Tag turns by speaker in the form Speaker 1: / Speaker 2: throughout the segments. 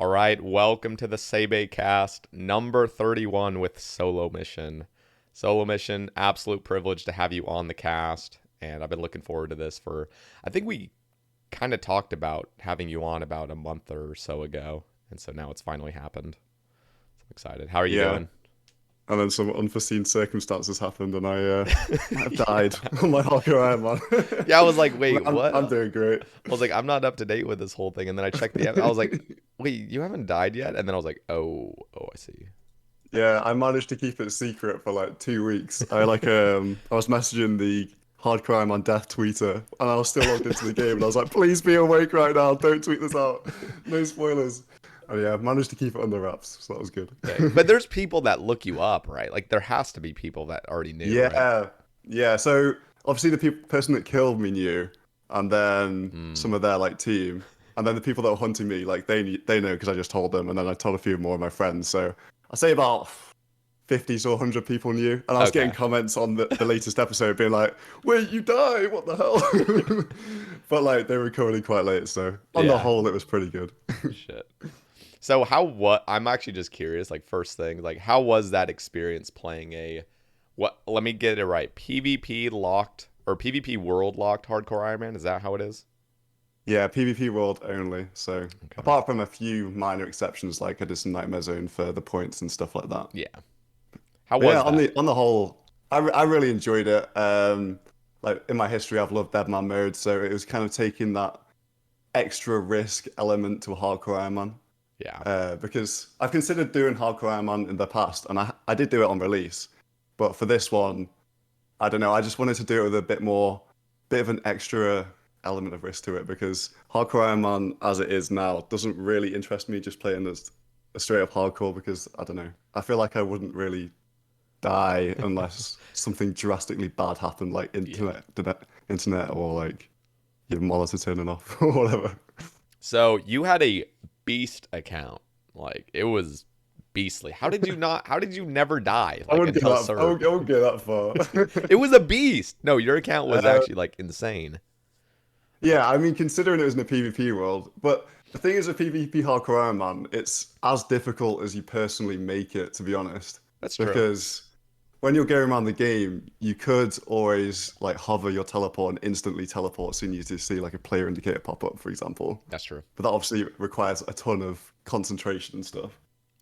Speaker 1: All right, welcome to the Sae Bae cast number 31 with Solo Mission. Solo Mission, absolute privilege to have you on the cast, and I've been looking forward to this for, I think we kind of talked about having you on about a month or so ago, and so now it's finally happened. So I'm excited. How are you
Speaker 2: Yeah,
Speaker 1: doing?
Speaker 2: and then some unforeseen circumstances happened, and I died
Speaker 1: Yeah.
Speaker 2: on my hardcore Iron Man.
Speaker 1: Yeah, I was like, wait,
Speaker 2: But
Speaker 1: what?
Speaker 2: I'm
Speaker 1: I
Speaker 2: doing great.
Speaker 1: was like, I'm not up to date with this whole thing, and then I checked I was like, wait, you haven't died yet? And then I was like, oh, I see.
Speaker 2: Yeah, I managed to keep it secret for like 2 weeks. I was messaging the hardcore Iron Man death tweeter, and I was still logged into the game, and I was like, please be awake right now. Don't tweet this out. No spoilers. And yeah, I managed to keep it under wraps, so that was good.
Speaker 1: Dang. But there's people that look you up, right? Like there has to be people that already knew, right?
Speaker 2: Yeah, yeah. So obviously the person that killed me knew, and then
Speaker 1: Hmm.
Speaker 2: some of their like team, and then the people that were hunting me, like they know because I just told them, and then I told a few more of my friends. So I say about 50 to 100 people knew, and I was getting
Speaker 1: Okay.
Speaker 2: comments on the latest episode being like, "Wait, you die? What the hell?" But like they were recording quite late, so on the
Speaker 1: Yeah.
Speaker 2: whole, it was pretty good.
Speaker 1: Shit. So what I'm actually just curious, like first thing, like how was that experience playing a what let me get it right. PvP locked or PvP world locked hardcore Iron Man? Is that how it is?
Speaker 2: Yeah, PvP world only. So
Speaker 1: Okay.
Speaker 2: apart from a few minor exceptions, like I did some Nightmare Zone for the points and stuff like that.
Speaker 1: Yeah. How
Speaker 2: But yeah,
Speaker 1: was that?
Speaker 2: on the whole, I really enjoyed it. Like in my history, I've loved Deadman Mode, so it was kind of taking that extra risk element to a hardcore Iron Man.
Speaker 1: Yeah.
Speaker 2: Because I've considered doing hardcore Iron Man in the past, and I did do it on release, but for this one, I don't know. I just wanted to do it with a bit of an extra element of risk to it because hardcore Iron Man, as it is now, doesn't really interest me just playing as a straight up hardcore because I don't know. I feel like I wouldn't really die unless something drastically bad happened, like
Speaker 1: Yeah.
Speaker 2: internet or like your monitor turning off or whatever.
Speaker 1: So you had a beast account. Like it was beastly. How did you never die like until Serb?
Speaker 2: I won't go that far.
Speaker 1: It was a beast. No, your account was
Speaker 2: Uh,
Speaker 1: actually like insane.
Speaker 2: yeah, I mean, considering it was in a PvP world, but the thing is, a PvP hardcore Iron Man, it's as difficult as you personally make it, to be honest,
Speaker 1: That's true.
Speaker 2: because when you're going around the game, you could always like hover your teleport and instantly teleport as soon as you see like a player indicator pop up, for example.
Speaker 1: That's true.
Speaker 2: But that obviously requires a ton of concentration and stuff.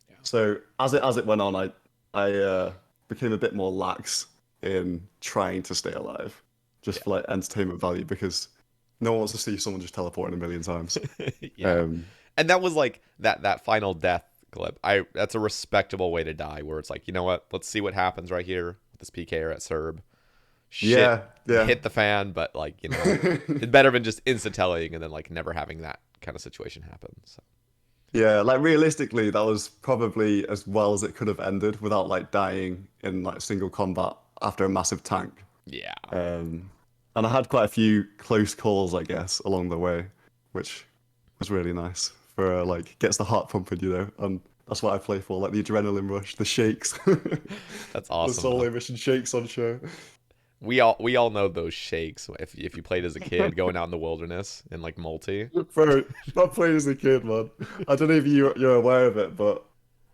Speaker 1: Yeah.
Speaker 2: So as it went on, I became a bit more lax in trying to stay alive, just for like entertainment value, because no one wants to see someone just teleporting a million times.
Speaker 1: Yeah. Yeah.
Speaker 2: Um,
Speaker 1: And that was like that final death clip. I That's a respectable way to die where it's like, you know what? Let's see what happens right here with this PKer at Serb. Shit
Speaker 2: yeah, yeah.
Speaker 1: hit the fan, but like, it's better than just insta-telling and then like never having that kind of situation happen. So,
Speaker 2: Yeah, like realistically, that was probably as well as it could have ended without like dying in like single combat after a massive tank.
Speaker 1: yeah.
Speaker 2: Um, and I had quite a few close calls, I guess, along the way, which was really nice for like gets the heart pumping, you know. And that's what I play for, like the adrenaline rush, the shakes,
Speaker 1: That's
Speaker 2: the
Speaker 1: awesome though.
Speaker 2: solo mission shakes on show.
Speaker 1: We all know those shakes if you played as a kid going out in the wilderness in like multi.
Speaker 2: Bro, not playing as a kid, man. I don't know if you're aware of it, but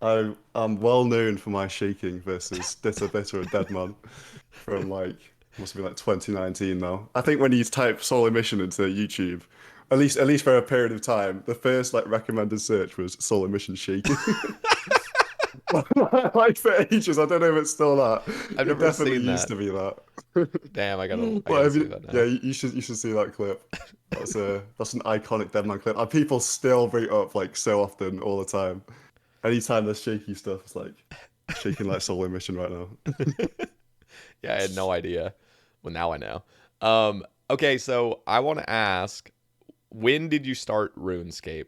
Speaker 2: I'm well known for my shaking versus Ditter Bitter and Deadman from like must be like 2019 now. I think when you type solo mission into YouTube, at least for a period of time, the first like recommended search was solo mission shaking. Like for ages, I don't know if it's still that.
Speaker 1: I've
Speaker 2: It
Speaker 1: never
Speaker 2: definitely
Speaker 1: seen
Speaker 2: used
Speaker 1: that.
Speaker 2: to be that.
Speaker 1: Damn, I
Speaker 2: Well,
Speaker 1: gotta
Speaker 2: have
Speaker 1: see
Speaker 2: you,
Speaker 1: that
Speaker 2: yeah,
Speaker 1: now.
Speaker 2: you should see that clip. That's an iconic Deadman clip. And people still bring it up like so often, all the time. Anytime there's shaky stuff, it's like shaking like solo mission right now.
Speaker 1: Yeah, I had no idea. Well, now I know. Okay, so I want to ask, when did you start RuneScape?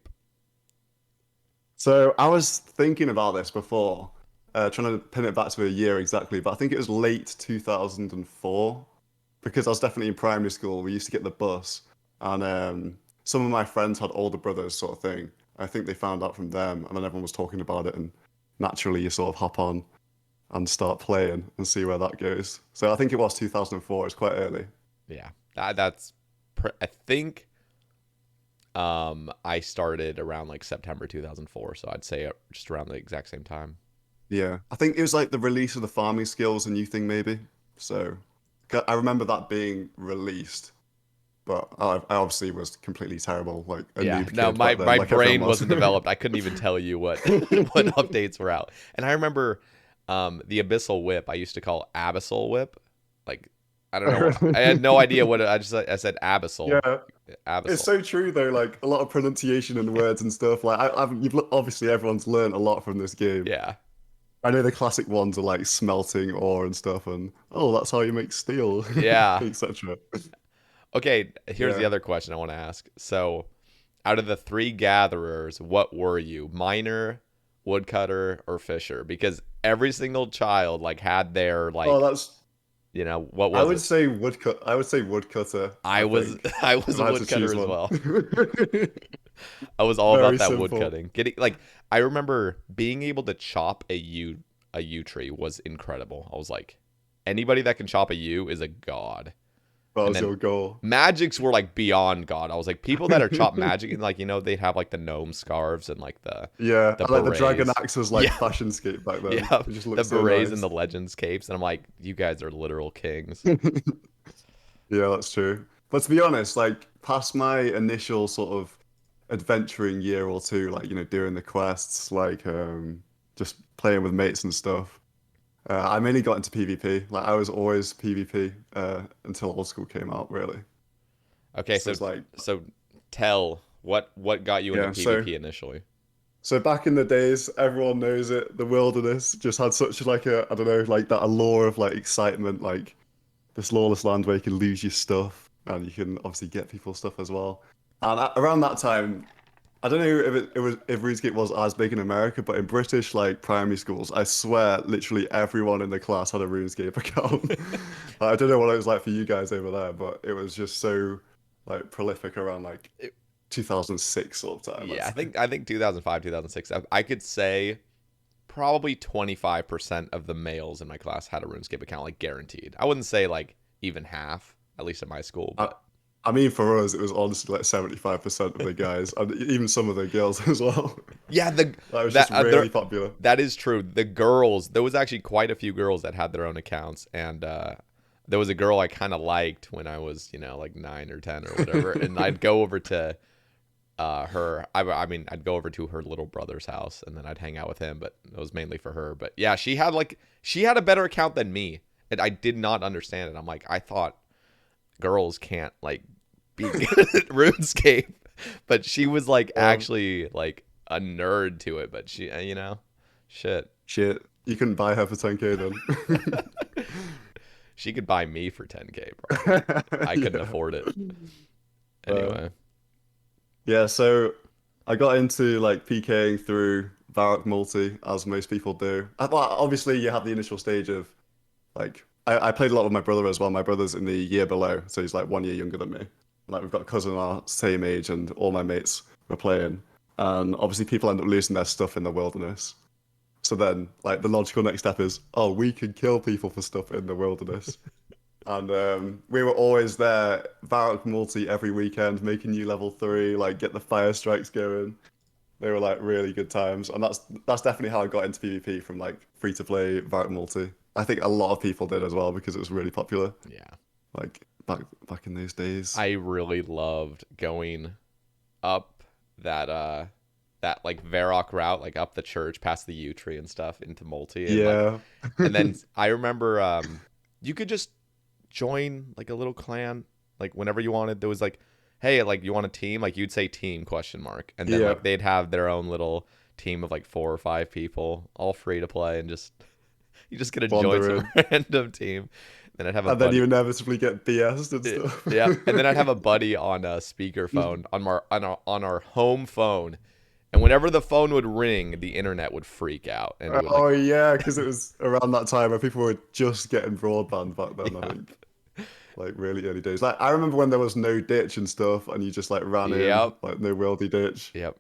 Speaker 2: So I was thinking about this before, trying to pin it back to a year exactly, but I think it was late 2004 because I was definitely in primary school. We used to get the bus, and some of my friends had older brothers, sort of thing. I think they found out from them, and then everyone was talking about it, and naturally you sort of hop on and start playing and see where that goes. So I think it was 2004. It's quite early.
Speaker 1: Yeah, I think I started around like September 2004, so I'd say just around the exact same time.
Speaker 2: Yeah, I think it was like the release of the farming skills, a new thing maybe. So I remember that being released, but I obviously was completely terrible, like a
Speaker 1: Yeah,
Speaker 2: noob
Speaker 1: no,
Speaker 2: kid back then,
Speaker 1: my
Speaker 2: like everyone
Speaker 1: brain
Speaker 2: was.
Speaker 1: wasn't developed. I couldn't even tell you what what updates were out. And I remember the Abyssal Whip I used to call Abyssal Whip. Like I don't know. I had no idea what I said Abyssal.
Speaker 2: Yeah, it's
Speaker 1: Abyssal.
Speaker 2: so true though. Like a lot of pronunciation and words and stuff. Like obviously everyone's learned a lot from this game.
Speaker 1: Yeah.
Speaker 2: I know the classic ones are like smelting ore and stuff, and oh, that's how you make steel,
Speaker 1: Yeah.
Speaker 2: etc.
Speaker 1: Okay, here's the
Speaker 2: Yeah.
Speaker 1: other question I want to ask. So, out of the three gatherers, what were you? Miner, woodcutter, or fisher? Because every single child like had their
Speaker 2: Oh,
Speaker 1: like,
Speaker 2: that's.
Speaker 1: what
Speaker 2: I
Speaker 1: was
Speaker 2: would
Speaker 1: it?
Speaker 2: say woodcut. I would say woodcutter.
Speaker 1: I
Speaker 2: I
Speaker 1: was
Speaker 2: think
Speaker 1: I was
Speaker 2: if
Speaker 1: a
Speaker 2: I had to
Speaker 1: woodcutter
Speaker 2: choose
Speaker 1: as
Speaker 2: one.
Speaker 1: well. I was all about
Speaker 2: Very
Speaker 1: that
Speaker 2: simple.
Speaker 1: woodcutting. Getting like I remember being able to chop a yew tree was incredible. I was like, anybody that can chop a yew is a god.
Speaker 2: That
Speaker 1: And
Speaker 2: was
Speaker 1: then
Speaker 2: your goal.
Speaker 1: magics were like beyond god. I was like, people that are chop magic and like they'd have like the gnome scarves and like
Speaker 2: Yeah,
Speaker 1: the
Speaker 2: I like the dragon
Speaker 1: berets.
Speaker 2: axe was like
Speaker 1: Yeah,
Speaker 2: fashion skate back then.
Speaker 1: yeah,
Speaker 2: It just
Speaker 1: the
Speaker 2: looked so
Speaker 1: berets and
Speaker 2: nice.
Speaker 1: the legends capes, and I'm like, you guys are literal kings.
Speaker 2: Yeah, that's true. But to be honest, like past my initial sort of adventuring year or two, like doing the quests, like just playing with mates and stuff. I mainly got into PvP. Like I was always PvP until old school came out, really.
Speaker 1: Okay,
Speaker 2: So
Speaker 1: so
Speaker 2: it's like,
Speaker 1: so tell what got you into
Speaker 2: yeah.
Speaker 1: PvP initially.
Speaker 2: So back in the days, everyone knows it. The wilderness just had such like a, I don't know, like that allure of like excitement, like this lawless land where you can lose your stuff and you can obviously get people's stuff as well. And around that time, I don't know if it was if RuneScape was as big in America, but in British like primary schools, I swear literally everyone in the class had a RuneScape account. I don't know what it was like for you guys over there, but it was just so like prolific around like
Speaker 1: It-
Speaker 2: 2006 sort of time, I'd
Speaker 1: yeah,
Speaker 2: say.
Speaker 1: I think 2005, 2006. I could say probably 25% of the males in my class had a RuneScape account, like guaranteed. I wouldn't say like even half, at least at my school,
Speaker 2: I,
Speaker 1: but
Speaker 2: I mean, for us, it was honestly like 75% of the guys, and even some of the girls as well.
Speaker 1: yeah, the
Speaker 2: That was
Speaker 1: that
Speaker 2: just really popular.
Speaker 1: that is true. The girls, there was actually quite a few girls that had their own accounts, and there was a girl I kind of liked when I was, like 9 or 10 or whatever, and I'd go over to her. I mean, I'd go over to her little brother's house, and then I'd hang out with him, but it was mainly for her. But yeah, she had a better account than me, and I did not understand it. I'm like, I thought girls can't like be good at RuneScape, but she was like
Speaker 2: Um,
Speaker 1: actually like a nerd to it. But she, shit,
Speaker 2: Shit, you couldn't buy her for 10K then.
Speaker 1: she could buy me for 10K probably. I couldn't
Speaker 2: Yeah.
Speaker 1: afford it
Speaker 2: Uh,
Speaker 1: anyway.
Speaker 2: yeah, so I got into like PKing through Varrock Multi, as most people do. Well, obviously, you have the initial stage of like, I played a lot with my brother as well. My brother's in the year below, so he's like 1 year younger than me. Like, we've got a cousin our same age, and all my mates were playing. And obviously, people end up losing their stuff in the wilderness. So then, like, the logical next step is, oh, we can kill people for stuff in the wilderness. And we were always there, Varrock Multi every weekend, making you level 3, like get the fire strikes going. They were like really good times, and that's definitely how I got into PvP from like free to play Varrock Multi. I think a lot of people did as well because it was really popular,
Speaker 1: Yeah,
Speaker 2: like back in those days.
Speaker 1: I really loved going up that like Varrock route, like up the church past the yew tree and stuff into multi, and like,
Speaker 2: Yeah,
Speaker 1: and then I remember you could just join like a little clan like whenever you wanted. There was like, hey, like you want a team, like you'd say team question mark, and then
Speaker 2: yeah,
Speaker 1: like they'd have their own little team of like 4 or 5 people, all free to play, and just you just gonna join
Speaker 2: wander
Speaker 1: some
Speaker 2: in,
Speaker 1: random team. Then I'd have a
Speaker 2: and then
Speaker 1: buddy.
Speaker 2: you inevitably get BS'd and
Speaker 1: Yeah,
Speaker 2: stuff.
Speaker 1: yeah, and then I'd have a buddy on a speakerphone on our home phone, and whenever the phone would ring, the internet would freak out, and it would
Speaker 2: Oh
Speaker 1: like,
Speaker 2: yeah, because it was around that time where people were just getting broadband back then, I
Speaker 1: yeah,
Speaker 2: think. Like really early days. Like I remember when there was no ditch and stuff, and you just like ran in,
Speaker 1: yep,
Speaker 2: like no wildy ditch.
Speaker 1: yep.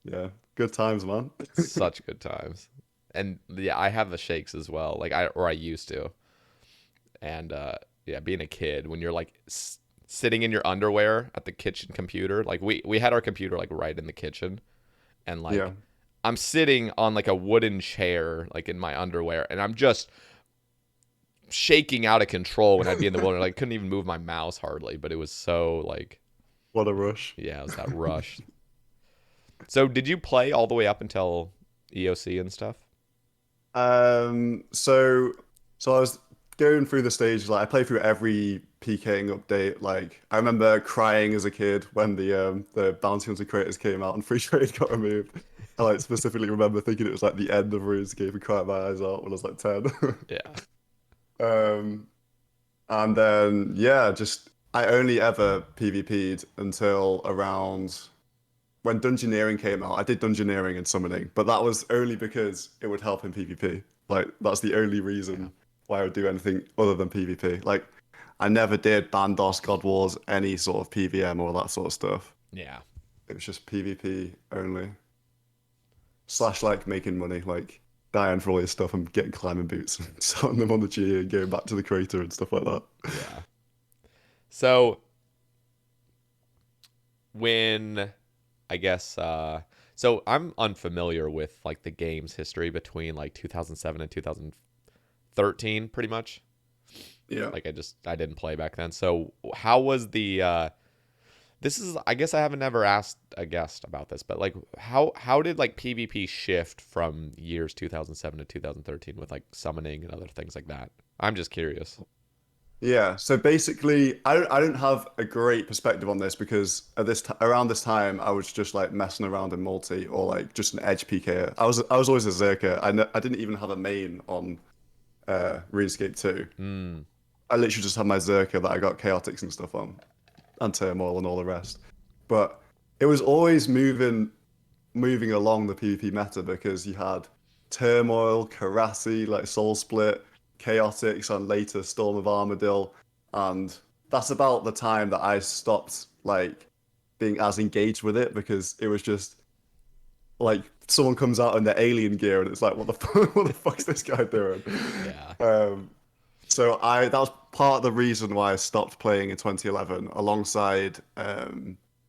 Speaker 2: Yeah, good times, man.
Speaker 1: Such good times, and yeah, I have the shakes as well, like I used to, and yeah, being a kid when you're like sitting in your underwear at the kitchen computer. Like we had our computer like right in the kitchen, and
Speaker 2: Yeah.
Speaker 1: like I'm sitting on like a wooden chair like in my underwear, and I'm just shaking out of control when I'd be in the wilderness. Like couldn't even move my mouse hardly, but it was so like
Speaker 2: What a rush.
Speaker 1: yeah, it was that rush. So did you play all the way up until EOC and stuff?
Speaker 2: So I was going through the stages. Like I played through every PKing update. Like I remember crying as a kid when the bounty hunter creators came out and free trade got removed. I like specifically remember thinking it was like the end of Runescape and crying my eyes out when I was like 10.
Speaker 1: Yeah.
Speaker 2: Um, and then yeah, just I only ever PvP'd until around when Dungeoneering came out. I did Dungeoneering and summoning, but that was only because it would help in PvP. Like that's the only
Speaker 1: Yeah.
Speaker 2: reason why I would do anything other than PvP. Like I never did Bandos, God Wars, any sort of PVM or that sort of stuff.
Speaker 1: Yeah.
Speaker 2: It was just PvP only. Slash like making money, like dying for all your stuff and getting climbing boots and selling them on the G and going back to the crater and stuff like that.
Speaker 1: Yeah. So when I guess so I'm unfamiliar with like the game's history between like 2007 and 2013 pretty much.
Speaker 2: Yeah.
Speaker 1: Like I didn't play back then. So how was the this is I guess I haven't ever asked a guest about this, but like how did like PvP shift from years 2007 to 2013 with like summoning and other things like that? I'm just curious.
Speaker 2: Yeah, so basically, I don't have a great perspective on this because at this t around this time I was just like messing around in multi or like just an edge PKer. I was always a Zerker. I didn't even have a main on RuneScape 2.
Speaker 1: Hmm.
Speaker 2: I literally just had my Zerker that I got chaotics and stuff on, and turmoil and all the rest. But it was always moving along the PvP meta because you had Turmoil, Karasi, like Soul Split, Chaotix, and later Storm of Armadil. And that's about the time that I stopped like being as engaged with it because it was just like someone comes out in their alien gear and it's like, what the what the fuck's this guy doing?
Speaker 1: Yeah.
Speaker 2: Um, so I that was part of the reason why I stopped playing in 2011, alongside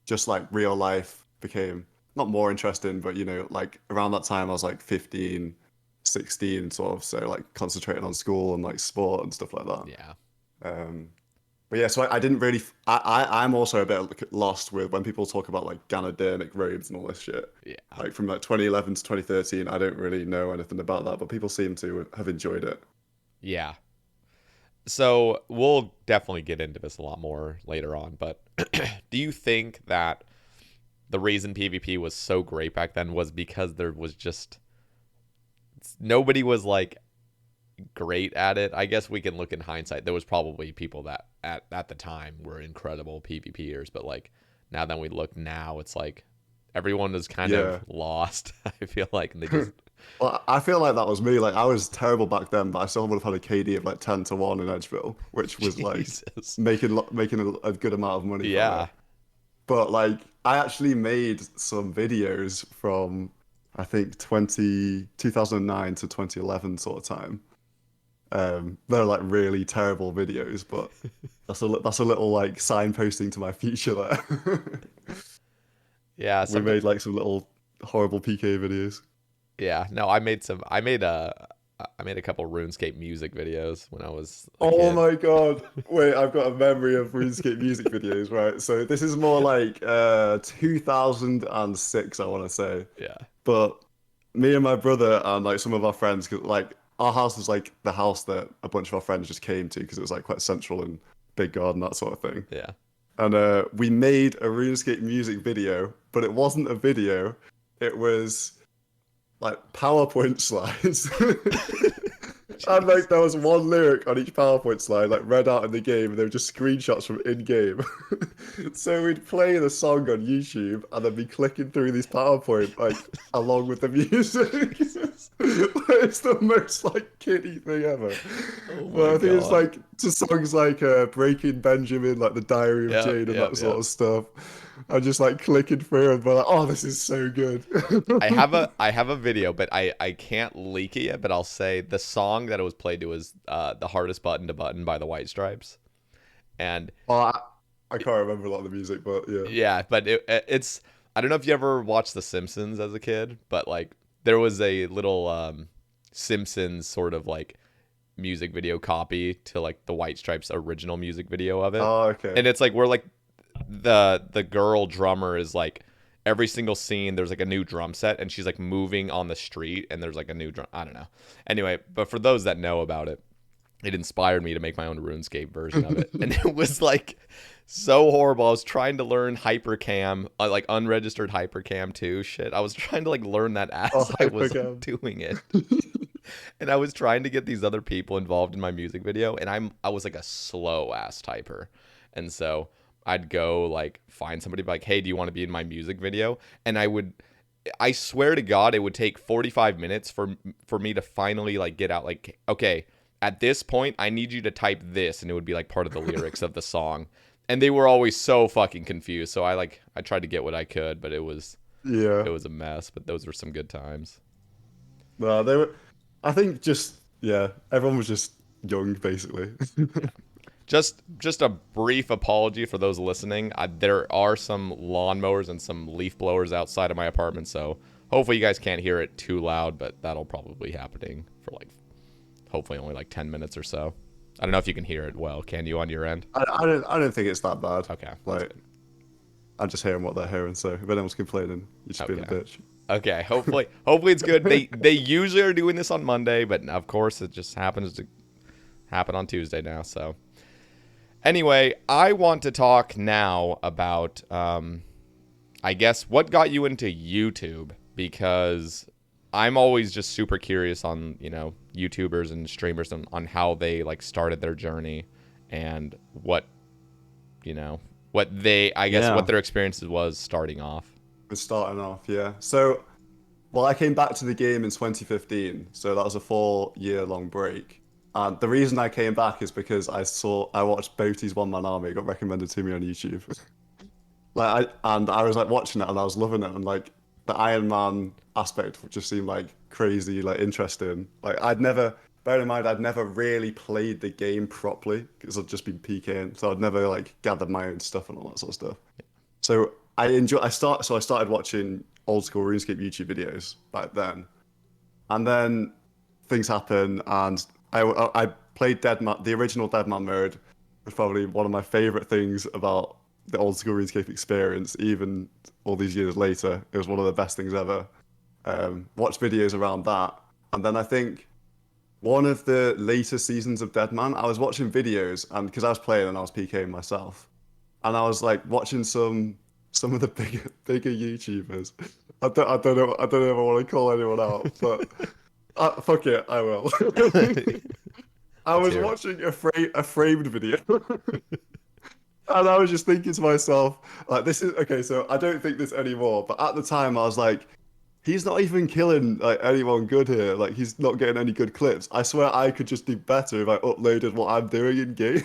Speaker 2: just like real life became not more interesting, but you know, like around that time I was like 15, 16 sort of, so like concentrating on school and like sport and stuff like that.
Speaker 1: Yeah.
Speaker 2: Um, but yeah, so I didn't really. I'm also a bit lost with when people talk about like Ganodermic robes and all this shit.
Speaker 1: Yeah.
Speaker 2: Like from like 2011 to 2013, I don't really know anything about that, but people seem to have enjoyed it.
Speaker 1: Yeah. So we'll definitely get into this a lot more later on, but do you think that the reason PvP was so great back then was because there was just nobody was like great at it? I guess we can look in hindsight. There was probably people that at the time were incredible PvPers, but like now that we look now, it's like everyone is kind of
Speaker 2: Yeah.
Speaker 1: lost. I feel like and they just
Speaker 2: Well, I feel like that was me. Like I was terrible back then, but I still would have had a KD of like 10-1 in Edgeville, which was like
Speaker 1: Jesus.
Speaker 2: making a good amount of money from
Speaker 1: Yeah.
Speaker 2: it. But like I actually made some videos from I think 2009 to 2011 sort of time. They're like really terrible videos, but that's a little like signposting to my future there.
Speaker 1: Yeah,
Speaker 2: We
Speaker 1: something
Speaker 2: made like some little horrible PK videos.
Speaker 1: yeah. No, I made a couple RuneScape music videos when I was a
Speaker 2: Oh
Speaker 1: kid.
Speaker 2: my God. Wait, I've got a memory of RuneScape music videos, right? So this is more like 2006, I want to say.
Speaker 1: Yeah.
Speaker 2: But me and my brother and like some of our friends, 'cause, like our house was like the house that a bunch of our friends just came to because it was like quite central and big garden, that sort of thing.
Speaker 1: Yeah.
Speaker 2: And we made a RuneScape music video, but it wasn't a video. It was like PowerPoint slides. And like
Speaker 1: Jeez.
Speaker 2: there was one lyric on each PowerPoint slide, like read out in the game, and they were just screenshots from in-game. So we'd play the song on YouTube and then be clicking through these PowerPoint like along with the music. It's the most like kiddie thing ever.
Speaker 1: Oh
Speaker 2: But
Speaker 1: my
Speaker 2: I think it's
Speaker 1: god.
Speaker 2: like to songs like Breaking Benjamin, like The Diary of
Speaker 1: Yep,
Speaker 2: Jane and
Speaker 1: yep,
Speaker 2: that sort
Speaker 1: yep.
Speaker 2: of stuff. I'm just like clicking through and be like, oh, this is so good.
Speaker 1: I have a video, but I can't leak it yet, but I'll say the song that it was played to was The Hardest Button to Button by the White Stripes. And
Speaker 2: Oh, I can't remember a lot of the music, but yeah.
Speaker 1: Yeah, but it's I don't know if you ever watched The Simpsons as a kid, but like there was a little Simpsons sort of like music video copy to like the White Stripes original music video of it.
Speaker 2: Oh, okay.
Speaker 1: And it's like where like the girl drummer is like every single scene there's like a new drum set and she's like moving on the street and there's like a new drum. I don't know. Anyway, but for those that know about it, it inspired me to make my own RuneScape version of it. And it was like so horrible. I was trying to learn hypercam, like unregistered hypercam too. Shit. I was trying to like learn that
Speaker 2: Oh,
Speaker 1: as I was like,
Speaker 2: Hypercam.
Speaker 1: doing it. And I was trying to get these other people involved in my music video, and I was like a slow ass typer. And so I'd go like find somebody like, "Hey, do you want to be in my music video?" And I swear to God, it would take 45 minutes for me to finally like get out like, "Okay, at this point, I need you to type this," and it would be like part of the lyrics of the song. And they were always so fucking confused. So I tried to get what I could, but
Speaker 2: Yeah.
Speaker 1: it was a mess. But those were some good times.
Speaker 2: No, they were. I think just yeah, everyone was just young basically.
Speaker 1: Just a brief apology for those listening. There are some lawnmowers and some leaf blowers outside of my apartment, so hopefully you guys can't hear it too loud, but that'll probably be happening for like hopefully only like 10 minutes or so. I don't know if you can hear it well. Can you on your end?
Speaker 2: I don't think it's that bad.
Speaker 1: Okay, that's
Speaker 2: Like
Speaker 1: good.
Speaker 2: I'm just hearing what they're hearing, so if anyone's complaining, you're just being a
Speaker 1: Okay.
Speaker 2: bitch.
Speaker 1: Okay, hopefully it's good. They usually are doing this on Monday, but of course it just happens to happen on Tuesday now, so anyway, I want to talk now about, I guess, what got you into YouTube, because I'm always just super curious on, YouTubers and streamers on how they, like, started their journey and what, I guess, what
Speaker 2: Yeah.
Speaker 1: their experiences was starting off.
Speaker 2: We're starting off, yeah. So, well, I came back to the game in 2015, so that was a 4 year long break. And the reason I came back is because I watched Boaty's One Man Army. It got recommended to me on YouTube. I was like watching it and I was loving it, and like the Iron Man aspect just seemed like crazy, like interesting. Like bear in mind, I'd never really played the game properly because I'd just been PKing, so I'd never like gathered my own stuff and all that sort of stuff. So I started watching old school RuneScape YouTube videos back then, and then things happen, and I played Deadman. The original Deadman mode was probably one of my favorite things about the old school RuneScape experience. Even all these years later, it was one of the best things ever. Watched videos around that, and then I think one of the later seasons of Deadman, I was watching videos, and because I was playing and I was PKing myself, and I was like watching some of the bigger YouTubers. I don't know if I want to call anyone out, but fuck it, I will. I
Speaker 1: Let's
Speaker 2: was
Speaker 1: hear it.
Speaker 2: watching a framed video, and I was just thinking to myself, like, this is okay. So I don't think this anymore, but at the time I was like, he's not even killing like anyone good here. Like he's not getting any good clips. I swear I could just do better if I uploaded what I'm doing in game.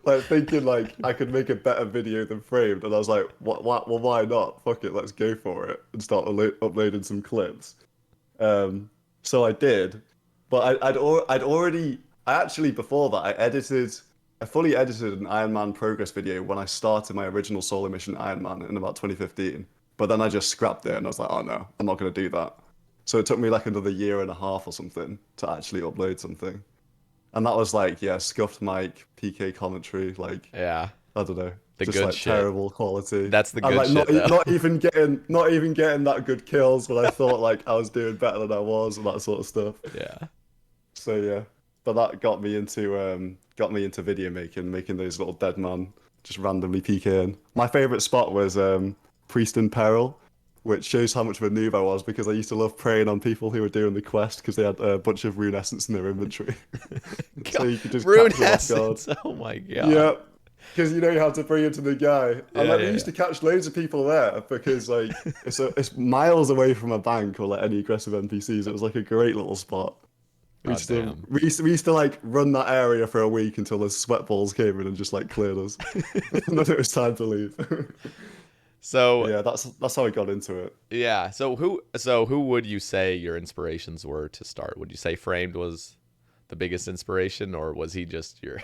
Speaker 2: Like thinking like I could make a better video than framed, and I was like, what? Well, why not? Fuck it, let's go for it and start uploading some clips. So I did, but I'd already I actually before that I fully edited an Iron Man progress video when I started my original solo mission Iron Man in about 2015. But then I just scrapped it and I was like, oh no, I'm not gonna do that. So it took me like another year and a half or something to actually upload something. And that was like, yeah, scuffed mic, PK commentary, like
Speaker 1: Yeah,
Speaker 2: I don't know,
Speaker 1: the
Speaker 2: just
Speaker 1: good
Speaker 2: like
Speaker 1: shit.
Speaker 2: terrible quality.
Speaker 1: That's the
Speaker 2: And
Speaker 1: good
Speaker 2: like
Speaker 1: shit, though.
Speaker 2: not even getting that good kills when I thought like I was doing better than I was and that sort of stuff.
Speaker 1: Yeah.
Speaker 2: So yeah, but that got me into video making those little dead man just randomly PKing. My favorite spot was Priest in Peril, which shows how much of a noob I was because I used to love preying on people who were doing the quest because they had a bunch of rune essence in their inventory, so
Speaker 1: God,
Speaker 2: you could just
Speaker 1: Rune
Speaker 2: catch them off guard.
Speaker 1: essence. Oh my god.
Speaker 2: Yeah, because you know you have to bring it to the guy, and
Speaker 1: Yeah,
Speaker 2: like we
Speaker 1: yeah,
Speaker 2: used to catch loads of people there because like it's miles away from a bank or like any aggressive NPCs. It was like a great little spot. We
Speaker 1: God
Speaker 2: used to
Speaker 1: damn.
Speaker 2: we used to like run that area for a week until the sweat balls came in and just like cleared us, and then it was time to leave.
Speaker 1: So
Speaker 2: Yeah, that's how I got into it.
Speaker 1: yeah. So who would you say your inspirations were to start? Would you say Framed was the biggest inspiration, or was he just your?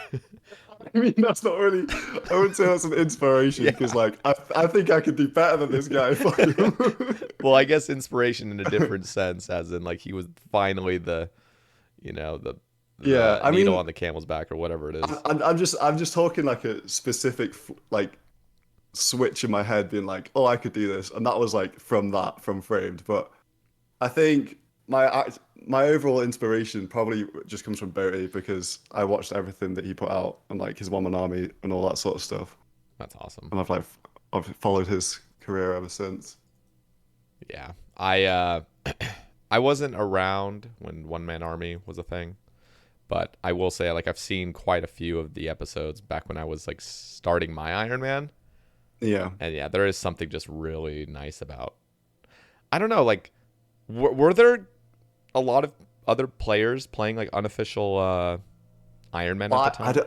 Speaker 2: I mean, that's not really. I wouldn't say that's an inspiration
Speaker 1: Yeah.
Speaker 2: because, like, I think I could do better than this guy. Fuck him.
Speaker 1: Well, I guess inspiration in a different sense, as in like he was finally the, the
Speaker 2: Yeah, I
Speaker 1: needle
Speaker 2: mean,
Speaker 1: on the camel's back or whatever it is.
Speaker 2: I'm just talking like a specific like switch in my head, being like, oh, I could do this, and that was like from Framed. But I think my overall inspiration probably just comes from Boaty because I watched everything that he put out and like his One Man Army and all that sort of stuff,
Speaker 1: That's awesome.
Speaker 2: and I've followed his career ever since.
Speaker 1: Yeah, I I wasn't around when One Man Army was a thing, but I will say like I've seen quite a few of the episodes back when I was like starting my Iron Man,
Speaker 2: Yeah.
Speaker 1: and yeah, there is something just really nice about. I don't know, like were there a lot of other players playing like unofficial Iron Man at the
Speaker 2: Well,
Speaker 1: time?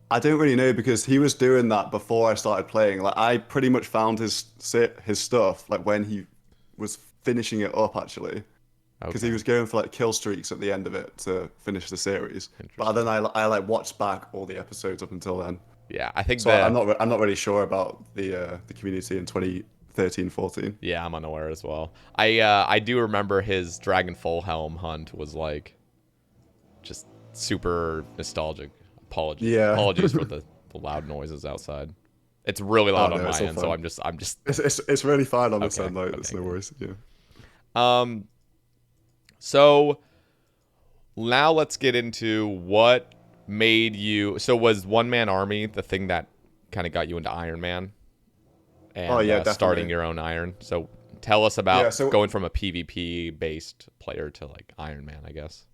Speaker 2: I don't really know because he was doing that before I started playing. Like I pretty much found his stuff like when he was finishing it up actually, because he
Speaker 1: Okay,
Speaker 2: was going for like kill streaks at the end of it to finish the series. But
Speaker 1: interesting.
Speaker 2: then I like watched back all the episodes up until then.
Speaker 1: Yeah, I think
Speaker 2: So I'm
Speaker 1: the
Speaker 2: not really sure about the community in 2013, 14.
Speaker 1: yeah, I'm unaware as well. I do remember his Dragon Full Helm hunt was like just super nostalgic.
Speaker 2: Yeah.
Speaker 1: Apologies for the loud noises outside. It's really
Speaker 2: Oh
Speaker 1: loud on
Speaker 2: no,
Speaker 1: my
Speaker 2: it's all
Speaker 1: end, so
Speaker 2: fine.
Speaker 1: I'm just
Speaker 2: It's really fine on this
Speaker 1: okay.
Speaker 2: end, like
Speaker 1: Okay,
Speaker 2: it's no
Speaker 1: good.
Speaker 2: worries. Yeah.
Speaker 1: Um so now let's get into what made you so was One Man Army the thing that kind of got you into Iron Man
Speaker 2: Oh
Speaker 1: and
Speaker 2: yeah,
Speaker 1: starting
Speaker 2: definitely.
Speaker 1: your own Iron. So tell us
Speaker 2: Yeah,
Speaker 1: about
Speaker 2: so
Speaker 1: going from a PvP based player to like Iron Man, I guess.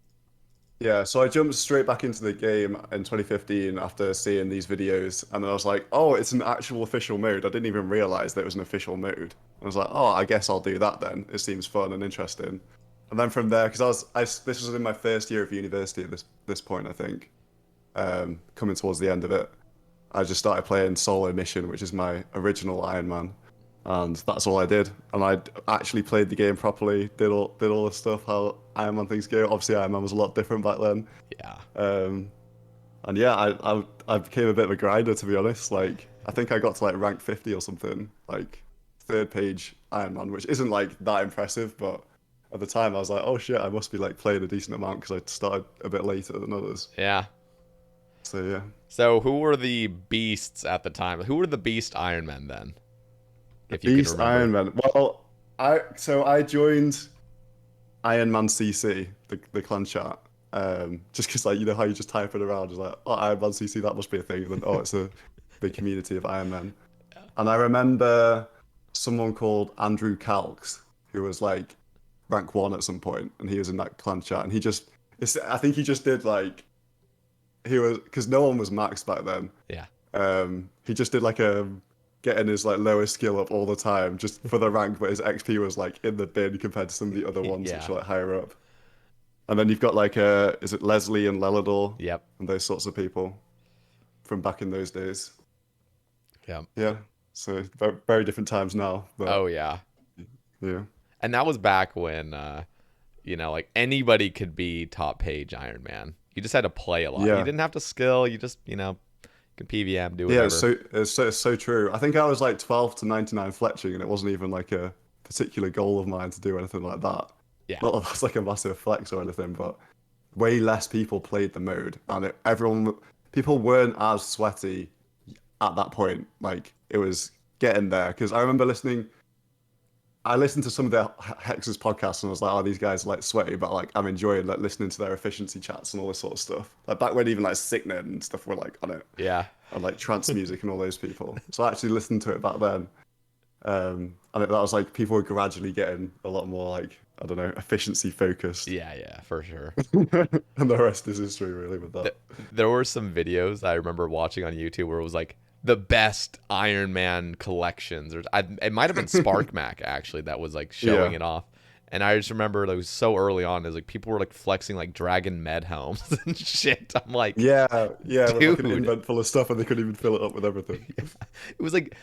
Speaker 2: Yeah, so I jumped straight back into the game in 2015 after seeing these videos, and then I was like, "Oh, it's an actual official mode." I didn't even realize that it was an official mode. I was like, "Oh, I guess I'll do that then. It seems fun and interesting." And then from there, because this was in my first year of university at this point, I think, coming towards the end of it, I just started playing solo mission, which is my original Iron Man, and that's all I did. And I actually played the game properly, did all the stuff how Iron Man things go. Obviously, Iron Man was a lot different back then.
Speaker 1: Yeah.
Speaker 2: Um, and yeah, I became a bit of a grinder to be honest. Like I think I got to like rank 50 or something, like third page Iron Man, which isn't like that impressive, but at the time I was like, oh shit, I must be like playing a decent amount because I started a bit later than others.
Speaker 1: Yeah.
Speaker 2: So yeah.
Speaker 1: So who were the beasts at the time? Who were the beast Iron Men then,
Speaker 2: The
Speaker 1: if you can
Speaker 2: Beast
Speaker 1: remember?
Speaker 2: Iron Man. Well, I joined Iron Man CC, the clan chat. Just because like you know how you just type it around, it's like, oh, Iron Man CC, that must be a thing. And then oh, it's a big community of Iron Man. And I remember someone called Andrew Calx, who was like rank one at some point, and he was in that clan chat, and I think he just did like he was because no one was maxed back then.
Speaker 1: Yeah.
Speaker 2: He just did like a getting his like lowest skill up all the time just for the rank, but his XP was like in the bin compared to some of the other ones which
Speaker 1: Yeah.
Speaker 2: are like higher up. And then you've got like is it Leslie and Lelador
Speaker 1: Yep.
Speaker 2: and those sorts of people from back in those days.
Speaker 1: Yep.
Speaker 2: Yeah. So very, very different times now, but
Speaker 1: Oh yeah.
Speaker 2: yeah.
Speaker 1: And that was back when like anybody could be top page Iron Man. You just had to play a lot. You
Speaker 2: Yeah.
Speaker 1: didn't have to skill. You just, can PVM, do
Speaker 2: Yeah,
Speaker 1: whatever.
Speaker 2: it's so true. I think I was like 12 to 99 fletching, and it wasn't even like a particular goal of mine to do anything like that.
Speaker 1: Yeah.
Speaker 2: Not that that's like a massive flex or anything, but way less people played the mode, and people weren't as sweaty at that point. Like it was getting there because I listened to some of the Hex's podcasts and I was like, oh, these guys are like sweaty, but like I'm enjoying like listening to their efficiency chats and all this sort of stuff. Like back when even like Sicknet and stuff were like on it,
Speaker 1: Yeah.
Speaker 2: and like trance music and all those people. So I actually listened to it back then. That was like people were gradually getting a lot more like, I don't know, efficiency focused.
Speaker 1: Yeah, yeah, for sure.
Speaker 2: And the rest is history really with that.
Speaker 1: There were some videos I remember watching on YouTube where it was like the best Iron Man collections, or it might have been Spark Mac actually that was like showing
Speaker 2: Yeah.
Speaker 1: it off. And I just remember it was so early on, is like people were like flexing like Dragon Med helms and shit. I'm like,
Speaker 2: Yeah, with like an
Speaker 1: dude,
Speaker 2: invent full of stuff and they couldn't even fill it up with everything.
Speaker 1: it was like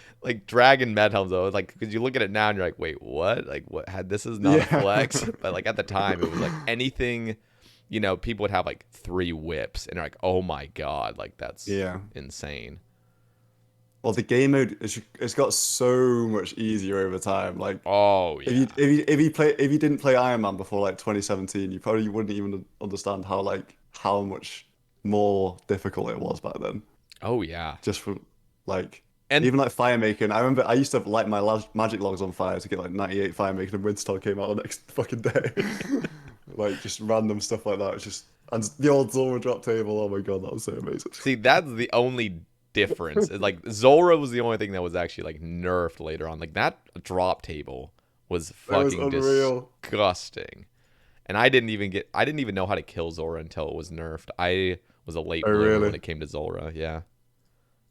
Speaker 1: Dragon Med helms though. Like because you look at it now and you're like, wait, what? Like what? Had this is not a
Speaker 2: Yeah.
Speaker 1: flex, but like at the time it was like anything you know, people would have like 3 whips and they're like, oh my God, like that's
Speaker 2: Yeah.
Speaker 1: insane.
Speaker 2: Well, the game mode it's got so much easier over time. Like
Speaker 1: Oh yeah.
Speaker 2: if you didn't play Iron Man before like 2017, you probably wouldn't even understand how much more difficult it was back then.
Speaker 1: Oh yeah.
Speaker 2: Just for like
Speaker 1: And
Speaker 2: even like fire making. I remember I used to light my magic logs on fire to get like 98 fire making, and Windstar came out the next fucking day. Like just random stuff like that. It's just and the old Zora drop table. Oh my God, that was so amazing.
Speaker 1: see, that's the only difference. Like Zora was the only thing that was actually like nerfed later on. Like that drop table was
Speaker 2: It was
Speaker 1: fucking
Speaker 2: unreal.
Speaker 1: disgusting. And I didn't even know how to kill Zora until it was nerfed. I was a late
Speaker 2: Oh
Speaker 1: bloomer when
Speaker 2: really?
Speaker 1: it came to Zora. Yeah.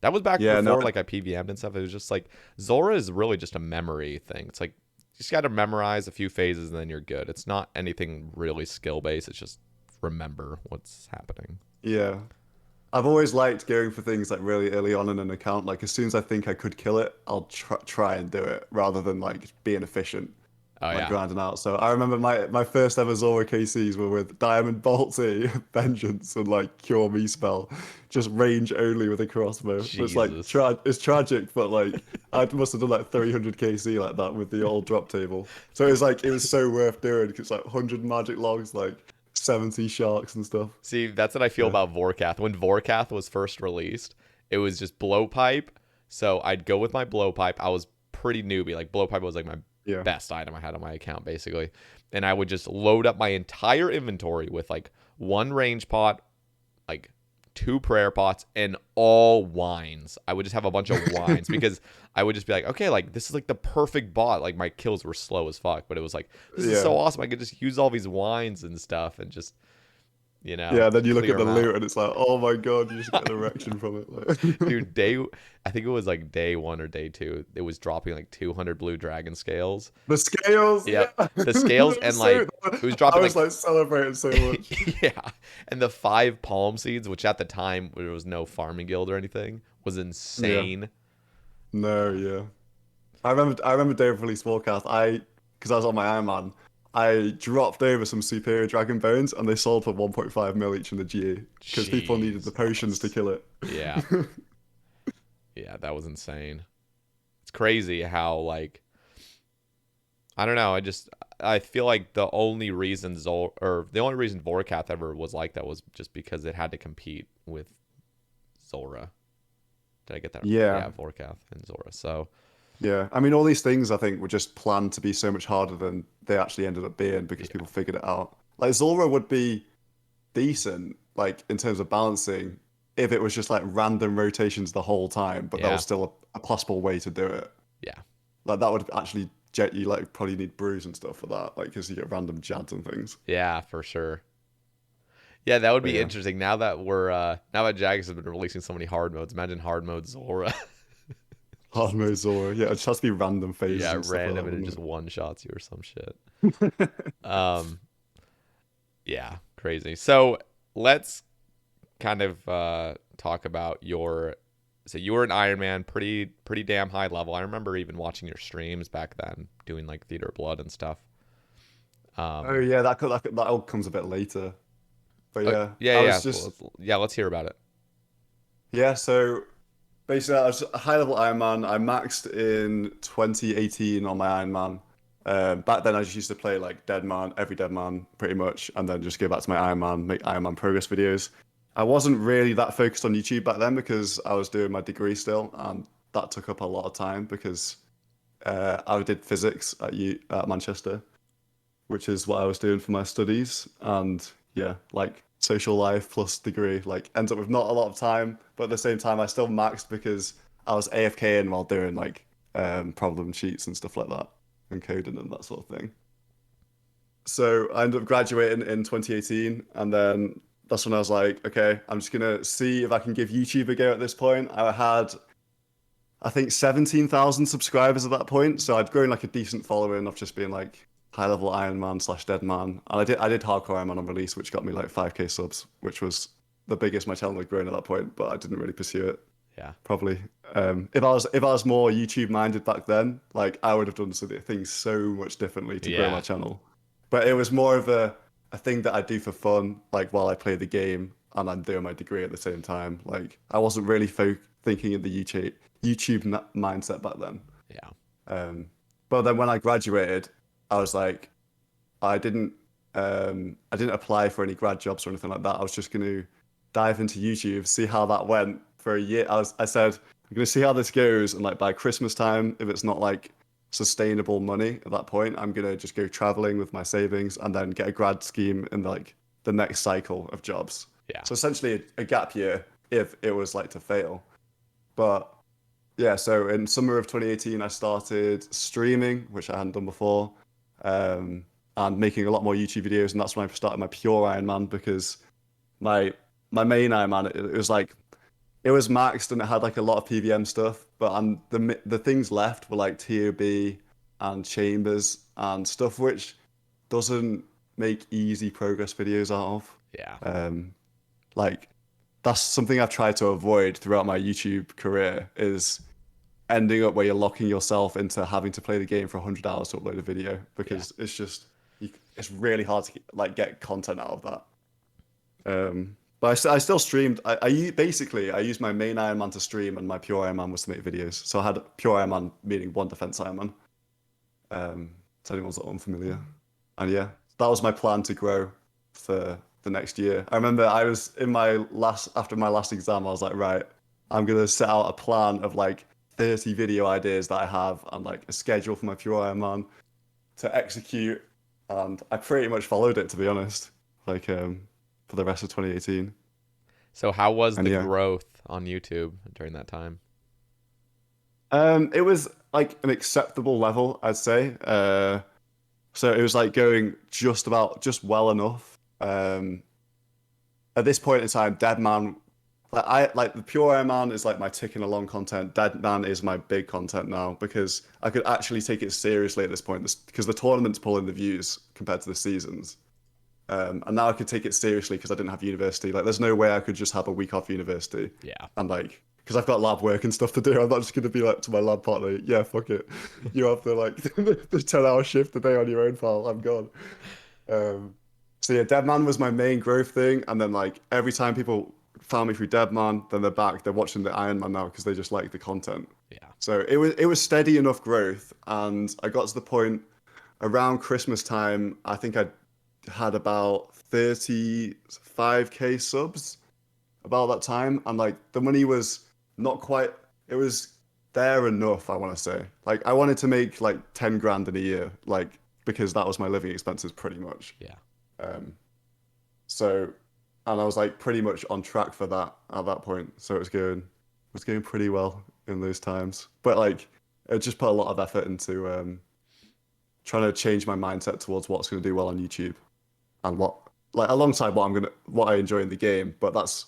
Speaker 1: That was back
Speaker 2: Yeah, no,
Speaker 1: before like I PVM'd and stuff. It was just like Zora is really just a memory thing. It's like you just got to memorize a few phases and then you're good. It's not anything really skill based. It's just remember what's happening.
Speaker 2: yeah. I've always liked going for things like really early on in an account. Like as soon as I think I could kill it, I'll try and do it rather than like being efficient,
Speaker 1: Oh
Speaker 2: like
Speaker 1: yeah.
Speaker 2: grinding out. So I remember my first ever Zora KCs were with Diamond Bolty, Vengeance, and like Cure Me spell, just range only with a crossbow. It's like
Speaker 1: Jesus.
Speaker 2: it's tragic, but like I must have done like 300 KC like that with the old drop table. So it was so worth doing because like 100 magic logs, like 70 sharks and stuff.
Speaker 1: See, that's what I feel
Speaker 2: Yeah.
Speaker 1: about Vorkath. When Vorkath was first released, it was just blowpipe. So I'd go with my blowpipe. I was pretty newbie. Like blowpipe was like my
Speaker 2: Yeah.
Speaker 1: best item I had on my account, basically. And I would just load up my entire inventory with like 1 range pot, like 2 prayer pots, and all wines. I would just have a bunch of wines because I would just be like, okay, like this is like the perfect bot. Like my kills were slow as fuck, but it was like, this is
Speaker 2: Yeah.
Speaker 1: so awesome. I could just use all these wines and stuff and just,
Speaker 2: Yeah, then you look
Speaker 1: clear
Speaker 2: at the
Speaker 1: them out.
Speaker 2: loot and it's like, oh my God, you just get an erection from it. Like,
Speaker 1: Dude, I think it was like day 1 or day 2. It was dropping like 200 blue dragon scales.
Speaker 2: the scales,
Speaker 1: Yep.
Speaker 2: yeah.
Speaker 1: The scales
Speaker 2: It
Speaker 1: and
Speaker 2: was
Speaker 1: like it was
Speaker 2: I
Speaker 1: dropping
Speaker 2: was
Speaker 1: like
Speaker 2: like celebrating so much.
Speaker 1: yeah. And the 5 palm seeds, which at the time there was no farming guild or anything, was
Speaker 2: Yeah.
Speaker 1: insane.
Speaker 2: No, yeah. I remember day of release forecast. Because I was on my Iron Man, I dropped over some superior dragon bones and they sold for 1.5 mil each in the GE because people needed the potions to
Speaker 1: Jesus.
Speaker 2: kill it.
Speaker 1: Yeah. Yeah, that was insane. It's crazy how like I don't know, I feel like the only reason Vorkath ever was like that was just because it had to compete with Zora. Did I get that?
Speaker 2: Yeah.
Speaker 1: Yeah, Vorkath and Zora. So,
Speaker 2: Yeah. I mean, all these things I think were just planned to be so much harder than they actually ended up being because
Speaker 1: yeah.
Speaker 2: people figured it out. Like Zora would be decent, like in terms of balancing, if it was just like random rotations the whole time, but there
Speaker 1: Yeah.
Speaker 2: was still a possible way to do it.
Speaker 1: Yeah.
Speaker 2: Like that would actually jet you like probably need brews and stuff for that, like because you get random jads and things.
Speaker 1: Yeah, for sure. Yeah, that would
Speaker 2: But
Speaker 1: be
Speaker 2: yeah,
Speaker 1: interesting. Now that Jagex has been releasing so many hard modes, imagine hard mode Zora.
Speaker 2: hard
Speaker 1: Just
Speaker 2: mode Zora. Yeah, it just has to be random phases
Speaker 1: yeah,
Speaker 2: and stuff like
Speaker 1: random
Speaker 2: that,
Speaker 1: and it
Speaker 2: wouldn't
Speaker 1: just one shots you or some shit.
Speaker 2: it?
Speaker 1: Um yeah, crazy. So let's kind of talk about so you were an Iron Man, pretty damn high level. I remember even watching your streams back then, doing like Theater of Blood and stuff.
Speaker 2: Oh
Speaker 1: Um,
Speaker 2: yeah, that all comes a bit later. But
Speaker 1: oh,
Speaker 2: yeah,
Speaker 1: yeah,
Speaker 2: I
Speaker 1: yeah,
Speaker 2: was just
Speaker 1: yeah. Let's hear about it.
Speaker 2: yeah. So basically, I was a high level Iron Man. I maxed in 2018 on my Iron Man. Back then, I just used to play like Deadman, every Deadman pretty much, and then just go back to my Iron Man, make Iron Man progress videos. I wasn't really that focused on YouTube back then because I was doing my degree still, and that took up a lot of time because I did physics at Manchester, which is what I was doing for my studies. And yeah, like social life plus degree, like ends up with not a lot of time, but at the same time, I still maxed because I was AFKing while doing like problem sheets and stuff like that and coding and that sort of thing. So I ended up graduating in 2018, and then that's when I was like, okay, I'm just gonna see if I can give YouTube a go at this point. I had, I think, 17,000 subscribers at that point, so I'd grown like a decent following of just being like high level Iron Man slash Dead Man. And I did hardcore Iron Man on release, which got me like 5k subs, which was the biggest my channel had grown at that point, but I didn't really pursue it.
Speaker 1: Yeah,
Speaker 2: Probably. If I was more YouTube minded back then, like I would have done things so much differently to grow my
Speaker 1: yeah,
Speaker 2: channel. But it was more of a thing that I do for fun, like while I play the game and I'm doing my degree at the same time. Like I wasn't really thinking in the YouTube mindset back then.
Speaker 1: Yeah.
Speaker 2: Um, but then when I graduated, I was like, I didn't I didn't apply for any grad jobs or anything like that. I was just going to dive into YouTube, see how that went for a year. I said I'm going to see how this goes, and like by Christmas time, if it's not like sustainable money at that point, I'm going to just go traveling with my savings and then get a grad scheme in like the next cycle of jobs.
Speaker 1: Yeah.
Speaker 2: So essentially a gap year if it was like to fail. But yeah, so in summer of 2018, I started streaming, which I hadn't done before, um, and making a lot more YouTube videos. And that's when I started my pure Iron Man because my my main Iron Man, it was like it was maxed and it had like a lot of PVM stuff, but the things left were like TOB and chambers and stuff which doesn't make easy progress videos out of.
Speaker 1: Yeah.
Speaker 2: Like that's something I've tried to avoid throughout my YouTube career is ending up where you're locking yourself into having to play the game for 100 hours to upload a video
Speaker 1: Yeah.
Speaker 2: because it's just it's really hard to like get content out of that. But I still streamed. Basically I used my main Iron Man to stream and my pure Iron Man was to make videos. So I had pure Iron Man meaning one defense Iron Man. To anyone's unfamiliar, and yeah, that was my plan to grow for the next year. I remember I was in my last after my last exam. I was like, right, I'm gonna set out a plan of like 30 video ideas that I have and like a schedule for my pure Iron Man to execute, and I pretty much followed it to be honest. Like for the rest of 2018,
Speaker 1: So how was
Speaker 2: and
Speaker 1: the
Speaker 2: yeah,
Speaker 1: growth on YouTube during that time?
Speaker 2: it was like an acceptable level, I'd say. So it was like going just well enough. At this point in time, Deadman, like the pure Airman is like my ticking along content. Deadman is my big content now because I could actually take it seriously at this point because the tournament's pulling the views compared to the seasons. And now I could take it seriously because I didn't have university. Like, there's no way I could just have a week off university
Speaker 1: Yeah.
Speaker 2: and like because I've got lab work and stuff to do. I'm not just gonna be like to my lab partner, yeah, fuck it. You have the like the 10-hour shift a day on your own file. I'm gone. Um, so yeah, Deadman was my main growth thing, and then like every time people found me through Deadman, then they're back. They're watching the Iron Man now because they just like the content.
Speaker 1: Yeah.
Speaker 2: So it was steady enough growth, and I got to the point around Christmas time. I think I had about 35K subs about that time, and like the money was not quite. It was there enough, I want to say. Like I wanted to make like 10 grand in a year, like because that was my living expenses pretty much.
Speaker 1: Yeah.
Speaker 2: Um, so, and I was like pretty much on track for that at that point. So it was going pretty well in those times. But like, it just put a lot of effort into trying to change my mindset towards what's going to do well on YouTube and what, like, alongside what I enjoy in the game. But that's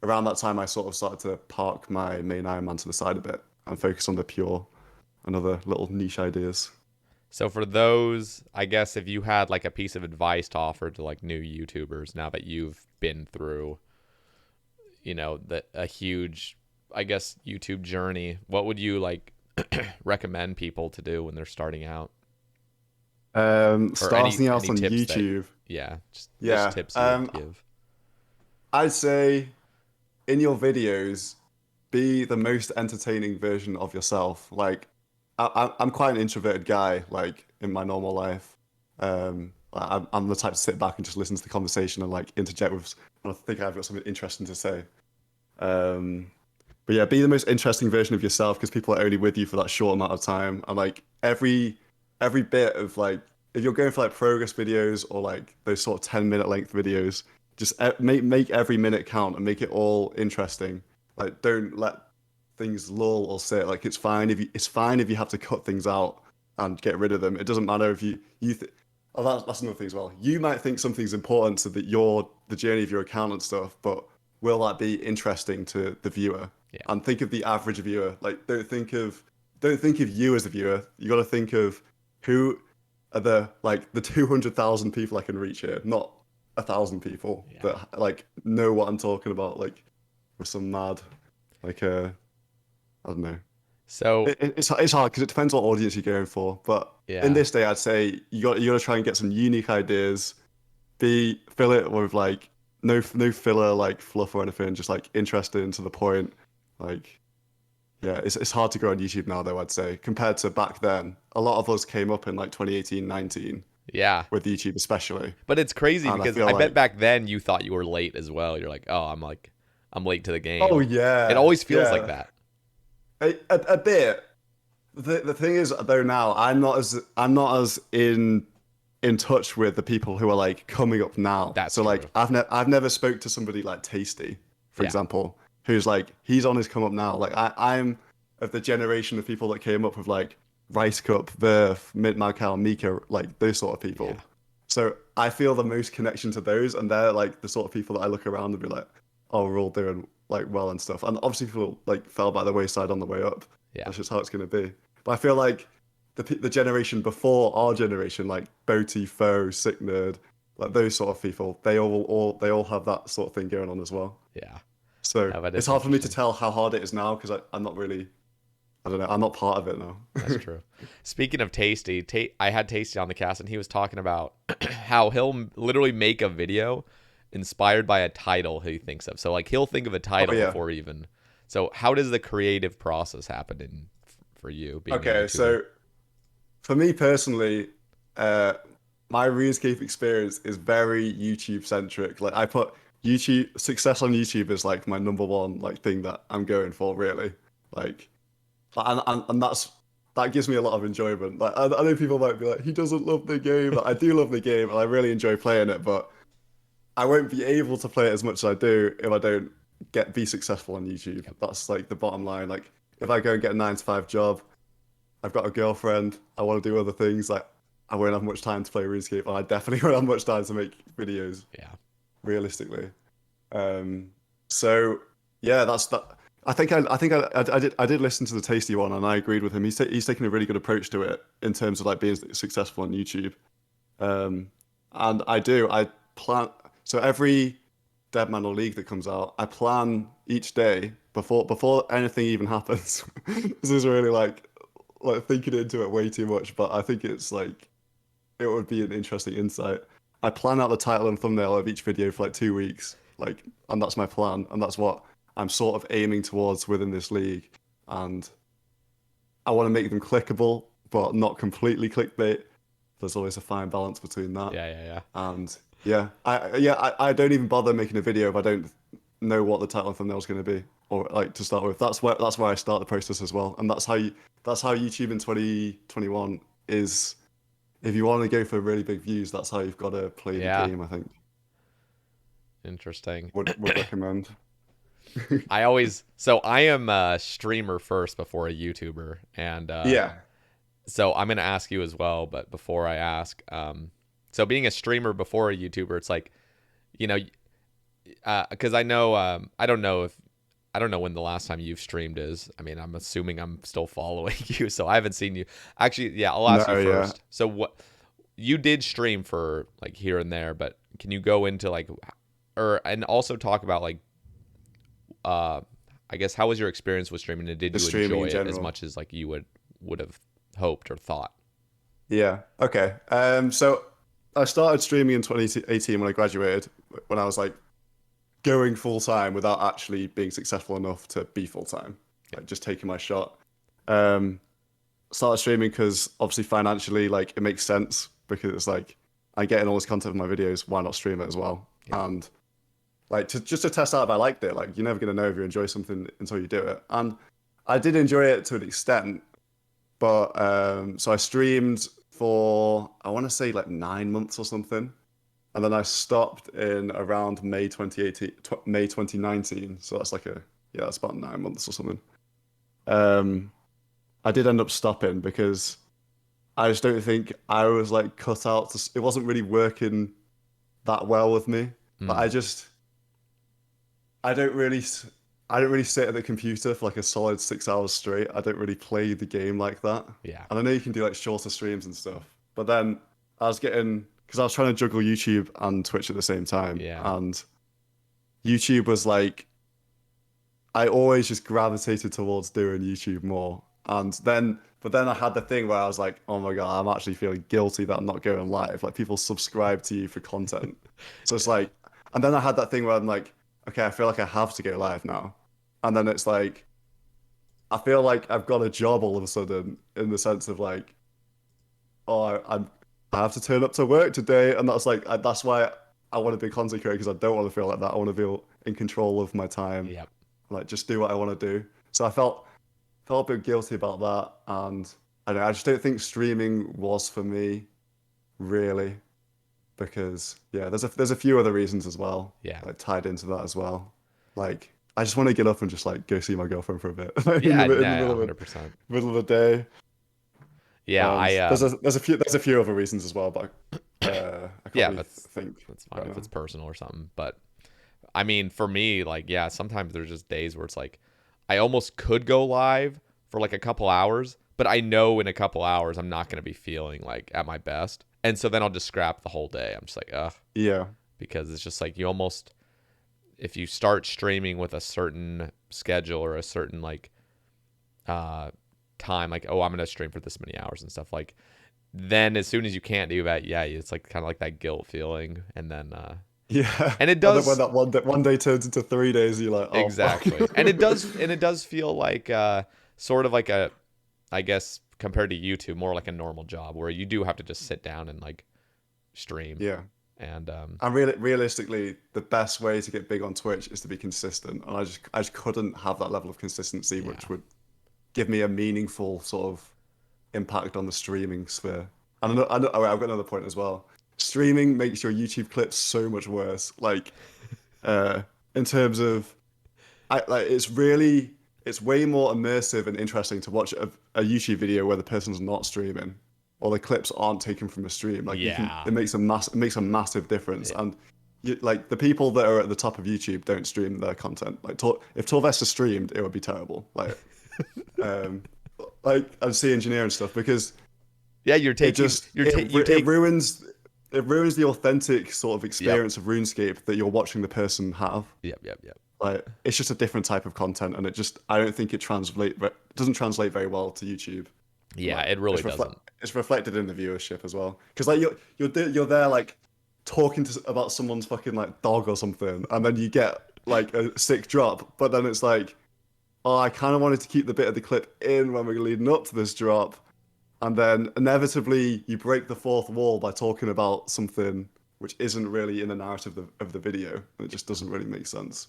Speaker 2: around that time I sort of started to park my main Iron Man to the side a bit and focus on the pure and other little niche ideas.
Speaker 1: So for those, I guess if you had like a piece of advice to offer to like new YouTubers now that you've been through, a huge, I guess, YouTube journey, what would you like recommend people to do when they're starting out? Or any
Speaker 2: Starting out
Speaker 1: any
Speaker 2: on
Speaker 1: tips that
Speaker 2: YouTube,
Speaker 1: yeah, just
Speaker 2: yeah.
Speaker 1: tips you would give.
Speaker 2: I'd say in your videos, be the most entertaining version of yourself. Like, I'm quite an introverted guy, like in my normal life. I'm the type to sit back and just listen to the conversation and like interject with when I think I've got something interesting to say. Um, but yeah, be the most interesting version of yourself because people are only with you for that short amount of time. And like every bit of like if you're going for like progress videos or like those sort of 10-minute length videos, just make every minute count and make it all interesting. Like don't let things lull or sit. Like it's fine if you have to cut things out and get rid of them. It doesn't matter if oh, that's another thing as well. You might think something's important to the journey of your account and stuff, but will that be interesting to the viewer?
Speaker 1: Yeah.
Speaker 2: And think of the average viewer. Like don't think of you as a viewer. You got to think of who are the 200,000 people I can reach here, not 1,000 people
Speaker 1: Yeah.
Speaker 2: that like know what I'm talking about. Like with some mad, like I don't know.
Speaker 1: So
Speaker 2: It's hard because it depends what audience you're going for. But in
Speaker 1: yeah.
Speaker 2: this day, I'd say you got to try and get some unique ideas be fill it with like no filler like fluff or anything, just like interesting to the point. Like yeah, it's hard to grow on YouTube now though, I'd say, compared to back then. A lot of us came up in like 2018, 19
Speaker 1: Yeah.
Speaker 2: with YouTube especially.
Speaker 1: But it's crazy
Speaker 2: And I
Speaker 1: because
Speaker 2: feel
Speaker 1: I bet
Speaker 2: like,
Speaker 1: back then you thought you were late as well. You're like, I'm late to the
Speaker 2: oh
Speaker 1: game. It
Speaker 2: yeah,
Speaker 1: always feels like
Speaker 2: yeah,
Speaker 1: that.
Speaker 2: a bit. The thing is though now I'm not as in touch with the people who are like coming up now.
Speaker 1: That's
Speaker 2: So like
Speaker 1: true.
Speaker 2: I've never spoke to somebody like Tasty, for
Speaker 1: Yeah.
Speaker 2: example, who's like he's on his come up now. Like I'm of the generation of people that came up with like Rice Cup, Verf, Mint Markel, Mika, like those sort of
Speaker 1: Yeah.
Speaker 2: people. So I feel the most connection to those, and they're like the sort of people that I look around and be like, oh, we're all doing like well and stuff. And obviously people like fell by the wayside on the way up.
Speaker 1: Yeah.
Speaker 2: That's just how it's gonna be. But I feel like the generation before our generation, like Boaty, Foe, Sick Nerd, like those sort of people, they all have that sort of thing going on as well.
Speaker 1: Yeah.
Speaker 2: So
Speaker 1: No, but
Speaker 2: it's
Speaker 1: it's
Speaker 2: hard for me to
Speaker 1: interesting.
Speaker 2: tell how hard it is now because I'm not really, I don't know, I'm not part of it now.
Speaker 1: That's true. Speaking of Tasty, I had Tasty on the cast, and he was talking about how he'll literally make a video inspired by a title he thinks of. So like he'll think of a
Speaker 2: Oh
Speaker 1: title
Speaker 2: yeah.
Speaker 1: before even. So how does the creative process happen for you being a
Speaker 2: Okay,
Speaker 1: YouTuber?
Speaker 2: so for me personally, uh, my RuneScape experience is very YouTube centric. Like I put YouTube success on YouTube is like my number one like thing that I'm going for really. Like and that gives me a lot of enjoyment. Like I know people might be like, he doesn't love the game. But I do love the game and I really enjoy playing it, but I won't be able to play it as much as I do if I don't be successful on YouTube.
Speaker 1: Yep.
Speaker 2: That's like the bottom line. Like if I go and get a 9 to 5 job, I've got a girlfriend, I want to do other things, like I won't have much time to play RuneScape, and I definitely won't have much time to make videos,
Speaker 1: Yeah.
Speaker 2: realistically. Um, so yeah, that's that. I think I did listen to the Tasty one, and I agreed with him. He's taking a really good approach to it in terms of like being successful on YouTube. Um, and I plan so every Deadman or League that comes out, I plan each day before anything even happens. This is really like thinking into it way too much, but I think it's like it would be an interesting insight. I plan out the title and thumbnail of each video for like 2 weeks, like, and that's my plan, and that's what I'm sort of aiming towards within this league. And I want to make them clickable, but not completely clickbait. There's always a fine balance between that.
Speaker 1: Yeah. Yeah. Yeah.
Speaker 2: And I don't even bother making a video if I don't know what the title and thumbnail is going to be, or like to start with. That's where I start the process as well, and that's how YouTube in 2021 is. If you want to go for really big views, that's how you've got to play the
Speaker 1: Yeah.
Speaker 2: game. I think
Speaker 1: Interesting.
Speaker 2: would recommend.
Speaker 1: I am a streamer first before a YouTuber, and
Speaker 2: Yeah,
Speaker 1: so I'm gonna ask you as well. But before I ask, so being a streamer before a YouTuber, it's like, you know, because I know, I don't know when the last time you've streamed is. I mean, I'm assuming I'm still following you, so I haven't seen you. Actually, yeah, I'll ask you
Speaker 2: no, yeah,
Speaker 1: first. So what you did stream for like here and there, but can you go into like, or and also talk about like, uh, I guess how was your experience with streaming, and did
Speaker 2: the
Speaker 1: you
Speaker 2: streaming
Speaker 1: enjoy
Speaker 2: in
Speaker 1: it as
Speaker 2: general.
Speaker 1: much as like you would have hoped or thought?
Speaker 2: Yeah, okay. So I started streaming in 2018 when I graduated, when I was like going full time without actually being successful enough to be full time,
Speaker 1: Yeah,
Speaker 2: like just taking my shot. Um, Started streaming because obviously financially, like it makes sense because it's like I'm getting all this content from my videos. Why not stream it as well?
Speaker 1: yeah,
Speaker 2: And like just to test out if I liked it. Like you're never gonna know if you enjoy something until you do it. And I did enjoy it to an extent, but so I streamed for I want to say like 9 months or something, and then I stopped in around May 2018, May 2019. So that's like that's about 9 months or something. Um, I did end up stopping because I just don't think I was like cut out to, it wasn't really working that well with me. Like
Speaker 1: mm,
Speaker 2: I don't really I don't really sit at the computer for like a solid 6 hours straight. I don't really play the game like that.
Speaker 1: yeah,
Speaker 2: And I know you can do like shorter streams and stuff, but then I was getting because I was trying to juggle YouTube and Twitch at the same time,
Speaker 1: yeah,
Speaker 2: and YouTube was like I always just gravitated towards doing YouTube more. And then But then I had the thing where I was like, oh my God, I'm actually feeling guilty that I'm not going live. Like people subscribe to you for content. So it's
Speaker 1: Yeah.
Speaker 2: like, and then I had that thing where I'm like, okay, I feel like I have to go live now. And then it's like, I feel like I've got a job all of a sudden in the sense of like, oh, I have to turn up to work today. And that's like, that's why I want to be a content creator because I don't want to feel like that. I want to feel in control of my time,
Speaker 1: Yep.
Speaker 2: like just do what I want to do. So I felt a bit guilty about that, and I don't know, I just don't think streaming was for me really because yeah, there's a few other reasons as well,
Speaker 1: Yeah.
Speaker 2: like tied into that as well. Like I just want to get up and just like go see my girlfriend for a bit in
Speaker 1: Yeah.
Speaker 2: the
Speaker 1: Nah, 100%.
Speaker 2: middle of the day.
Speaker 1: Yeah.
Speaker 2: And
Speaker 1: I
Speaker 2: there's a few other reasons as well, but I can't
Speaker 1: yeah,
Speaker 2: really think
Speaker 1: that's fine
Speaker 2: right
Speaker 1: if
Speaker 2: now.
Speaker 1: it's personal or something. But I mean, for me, like, yeah, sometimes there's just days where it's like I almost could go live for like a couple hours, but I know in a couple hours I'm not going to be feeling like at my best. And so then I'll just scrap the whole day. I'm just like, ugh,
Speaker 2: Yeah,
Speaker 1: because it's just like you almost, if you start streaming with a certain schedule or a certain like uh time, like, oh, I'm going to stream for this many hours and stuff, like, then as soon as you can't do that, yeah, it's like kind of like that guilt feeling. And then,
Speaker 2: yeah.
Speaker 1: and it
Speaker 2: And then when
Speaker 1: does.
Speaker 2: that one day turns into 3 days, you're like, oh fuck.
Speaker 1: Exactly. And it does feel like sort of like a, I guess compared to YouTube, more like a normal job where you do have to just sit down and like stream.
Speaker 2: Yeah.
Speaker 1: And
Speaker 2: And realistically, the best way to get big on Twitch is to be consistent. And I just couldn't have that level of consistency,
Speaker 1: yeah.
Speaker 2: which would give me a meaningful sort of impact on the streaming sphere. And oh, wait, I've got another point as well. Streaming makes your YouTube clips so much worse. Like, uh, in terms of, like it's way more immersive and interesting to watch a YouTube video where the person's not streaming or the clips aren't taken from a stream. Like
Speaker 1: Yeah.
Speaker 2: it makes a massive difference. And like the people that are at the top of YouTube don't stream their content. Like if Torvesta streamed, it would be terrible. Um, like I'm C engineer and stuff because
Speaker 1: Yeah,
Speaker 2: it ruins the authentic sort of
Speaker 1: Yep.
Speaker 2: experience of RuneScape that you're watching the person have.
Speaker 1: Yep.
Speaker 2: Like it's just a different type of content, and I don't think it doesn't translate very well to YouTube.
Speaker 1: Yeah,
Speaker 2: Like
Speaker 1: it really doesn't.
Speaker 2: it's reflected in the viewership as well. Because like you're there like talking about someone's fucking like dog or something, and then you get like a sick drop, but then it's like, oh, I kind of wanted to keep the bit of the clip in when we're leading up to this drop, and then inevitably you break the fourth wall by talking about something which isn't really in the narrative of the video, and it just doesn't really make sense.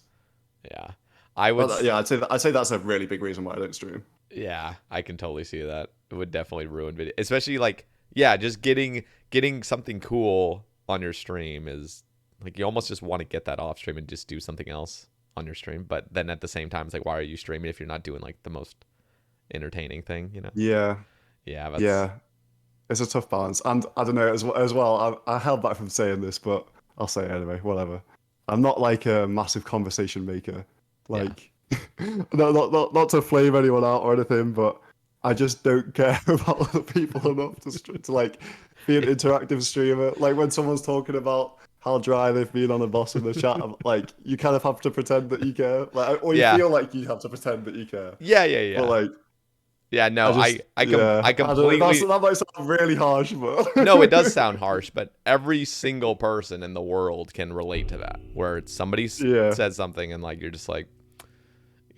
Speaker 1: Yeah. I would
Speaker 2: Yeah, I'd say that's a really big reason why I don't stream.
Speaker 1: Yeah, I can totally see that. It would definitely ruin video, especially like, yeah, just getting something cool on your stream is like you almost just want to get that off stream and just do something else on your stream. But then at the same time, it's like, why are you streaming if you're not doing like the most entertaining thing? You know?
Speaker 2: Yeah,
Speaker 1: Yeah, that's
Speaker 2: yeah, it's a tough balance, and I don't know as well. I held back from saying this, but I'll say it anyway. Whatever. I'm not like a massive conversation maker.
Speaker 1: yeah,
Speaker 2: Like, not to flame anyone out or anything, but I just don't care about other people enough to like be an interactive streamer. Like when someone's talking about how dry they've been on a boss in the chat, like you kind of have to pretend that you care, like, or you
Speaker 1: yeah,
Speaker 2: feel like you have to pretend that you care. But
Speaker 1: yeah.
Speaker 2: like,
Speaker 1: Yeah,
Speaker 2: I
Speaker 1: no,
Speaker 2: just,
Speaker 1: I
Speaker 2: yeah, I don't know.
Speaker 1: completely.
Speaker 2: That might sound really harsh, but
Speaker 1: No, it does sound harsh, but every single person in the world can relate to that. Where it's somebody
Speaker 2: yeah,
Speaker 1: said something and like you're just like,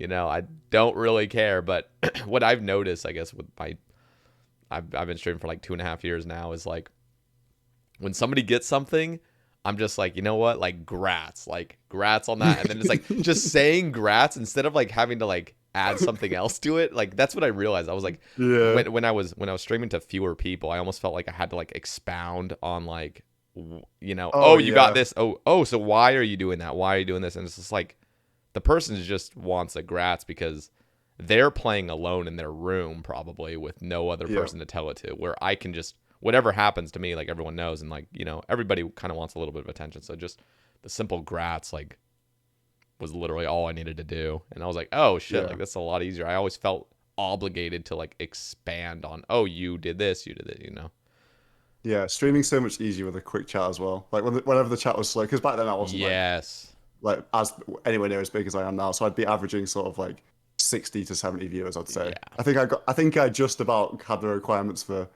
Speaker 1: I don't really care. But what I've noticed, I guess, with I've been streaming for like 2.5 years now, is like when somebody gets something, I'm just like, you know what, like grats on that, and then it's like just saying grats instead of like having to like add something else to it. Like that's what I realized. I was like,
Speaker 2: yeah,
Speaker 1: when I was streaming to fewer people, I almost felt like I had to like expound on like,
Speaker 2: oh
Speaker 1: oh, you got
Speaker 2: yeah,
Speaker 1: this, oh, so why are you doing that? Why are you doing this? And it's just like the person just wants a grats because they're playing alone in their room probably with no other
Speaker 2: yeah,
Speaker 1: person to tell it to, where I can just whatever happens to me, like everyone knows, and like everybody kind of wants a little bit of attention, so just the simple grats like was literally all I needed to do. And I was like, oh shit,
Speaker 2: yeah.
Speaker 1: like that's a lot easier. I always felt obligated to like expand on, oh, you did this, you did it.
Speaker 2: Yeah, streaming's so much easier with a quick chat as well. Like whenever the chat was slow, because back then I wasn't
Speaker 1: Yes.
Speaker 2: like as anywhere near as big as I am now. So I'd be averaging sort of like 60 to 70 viewers, I'd say.
Speaker 1: Yeah.
Speaker 2: I think I just about had the requirements for,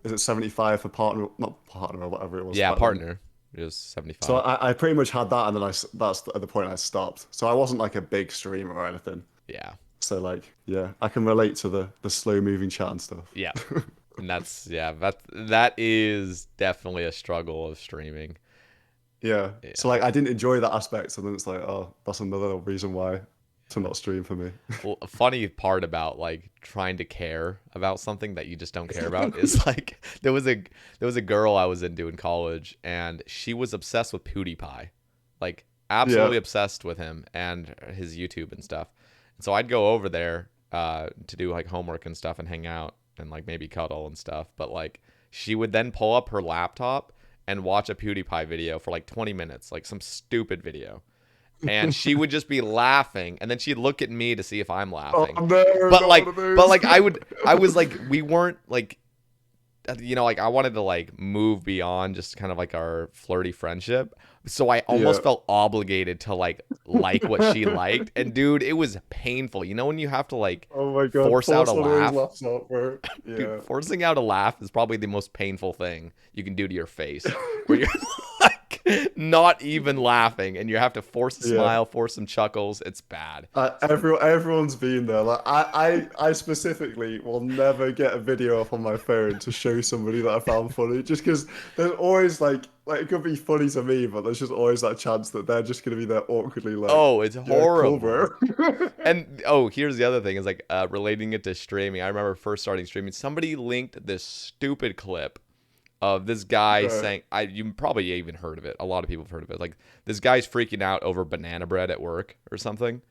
Speaker 2: is it 75 for partner, not partner or whatever it was
Speaker 1: Yeah,
Speaker 2: back then.
Speaker 1: partner. It was
Speaker 2: So
Speaker 1: 75.
Speaker 2: I pretty much had that, and then that's at the point I stopped. So I wasn't like a big streamer or anything.
Speaker 1: Yeah.
Speaker 2: So like, yeah, I can relate to the slow moving chat and stuff.
Speaker 1: Yeah. And that is definitely a struggle of streaming.
Speaker 2: Yeah. So
Speaker 1: Yeah.
Speaker 2: like I didn't enjoy that aspect, so then it's like, oh, that's another reason why to not stream for me.
Speaker 1: Well, a funny part about like trying to care about something that you just don't care about is like there was a girl I was into in college, and she was obsessed with PewDiePie, like
Speaker 2: Yeah.
Speaker 1: absolutely obsessed with him and his YouTube and stuff. And so I'd go over there to do like homework and stuff and hang out and like maybe cuddle and stuff. But like she would then pull up her laptop and watch a PewDiePie video for like 20 minutes, like some stupid video, and she would just be laughing, and then she'd look at me to see if I'm
Speaker 2: Oh
Speaker 1: laughing.
Speaker 2: no,
Speaker 1: but
Speaker 2: not
Speaker 1: like
Speaker 2: one of those.
Speaker 1: but like I was like, we weren't like, like I wanted to like move beyond just kind of like our flirty friendship, so I almost
Speaker 2: Yeah.
Speaker 1: felt obligated to like what she liked. And dude, it was painful, when you have to like
Speaker 2: Oh my God,
Speaker 1: force out a
Speaker 2: one of those
Speaker 1: laugh.
Speaker 2: laughs out, bro.
Speaker 1: Dude,
Speaker 2: Yeah.
Speaker 1: forcing out a laugh is probably the most painful thing you can do to your face, where you're like not even laughing, and you have to force a
Speaker 2: Yeah.
Speaker 1: smile, force some chuckles. It's bad.
Speaker 2: Everyone's been there. Like I specifically will never get a video up on my phone to show somebody that I found funny, just because there's always like it could be funny to me, but there's just always that chance that they're just gonna be there awkwardly like,
Speaker 1: Oh, it's
Speaker 2: yeah, cool,
Speaker 1: horrible.
Speaker 2: bro.
Speaker 1: And here's the other thing is like relating it to streaming. I remember first starting streaming, somebody linked this stupid clip of this guy
Speaker 2: Right.
Speaker 1: saying, you probably even heard of it. A lot of people have heard of it. Like this guy's freaking out over banana bread at work or something.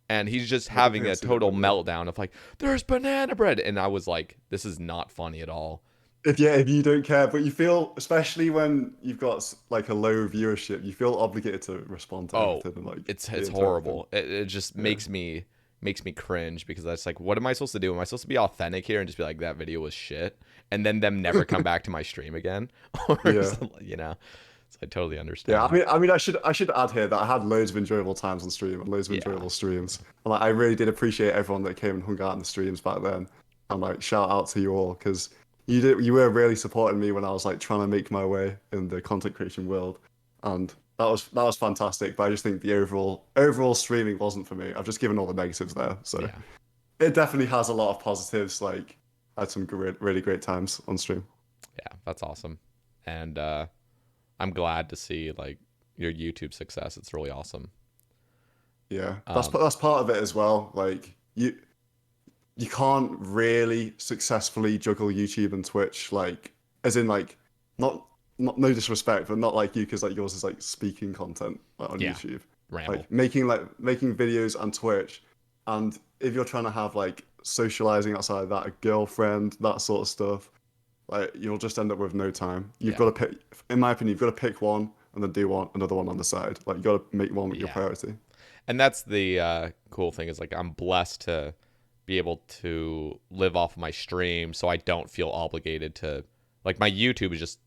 Speaker 1: And he's just
Speaker 2: I don't
Speaker 1: having
Speaker 2: think
Speaker 1: a
Speaker 2: I've seen it,
Speaker 1: total
Speaker 2: but yeah.
Speaker 1: meltdown of like, there's banana bread. And I was like, this is not funny at all.
Speaker 2: If you don't care, but you feel, especially when you've got like a low viewership, you feel obligated to respond to
Speaker 1: Oh,
Speaker 2: everything and like
Speaker 1: it's
Speaker 2: be into everything.
Speaker 1: horrible. It just
Speaker 2: Yeah.
Speaker 1: makes me cringe, because that's like, what am I supposed to do? Am I supposed to be authentic here and just be like, that video was shit, and then them never come back to my stream again? Or
Speaker 2: Yeah.
Speaker 1: something, so I totally
Speaker 2: Yeah,
Speaker 1: understand.
Speaker 2: I mean, I should add here that I had loads of enjoyable times on stream and loads of
Speaker 1: Yeah.
Speaker 2: enjoyable streams. And like, I really did appreciate everyone that came and hung out in the streams back then. And like, shout out to you all because you were really supporting me when I was like trying to make my way in the content creation world, and that was fantastic. But I just think the overall streaming wasn't for me. I've just given all the negatives there, so
Speaker 1: Yeah.
Speaker 2: it definitely has a lot of positives. Like, I had some really great times on stream.
Speaker 1: Yeah, that's awesome. And I'm glad to see like your YouTube success. It's really awesome.
Speaker 2: Yeah,
Speaker 1: Um,
Speaker 2: that's part of it as well. Like you can't really successfully juggle YouTube and Twitch, like as in like not no disrespect, but not like you, because like yours is like speaking content like, on
Speaker 1: yeah,
Speaker 2: YouTube,
Speaker 1: ramble.
Speaker 2: like making videos on Twitch, and if you're trying to have like socializing outside of that, a girlfriend, that sort of stuff, like you'll just end up with no time. You've
Speaker 1: Yeah.
Speaker 2: got to pick, in my opinion, you've got to pick one and then do another one on the side. Like you got to make one your
Speaker 1: Yeah.
Speaker 2: priority.
Speaker 1: And that's the cool thing is like I'm blessed to be able to live off of my stream, so I don't feel obligated to, like, my YouTube is just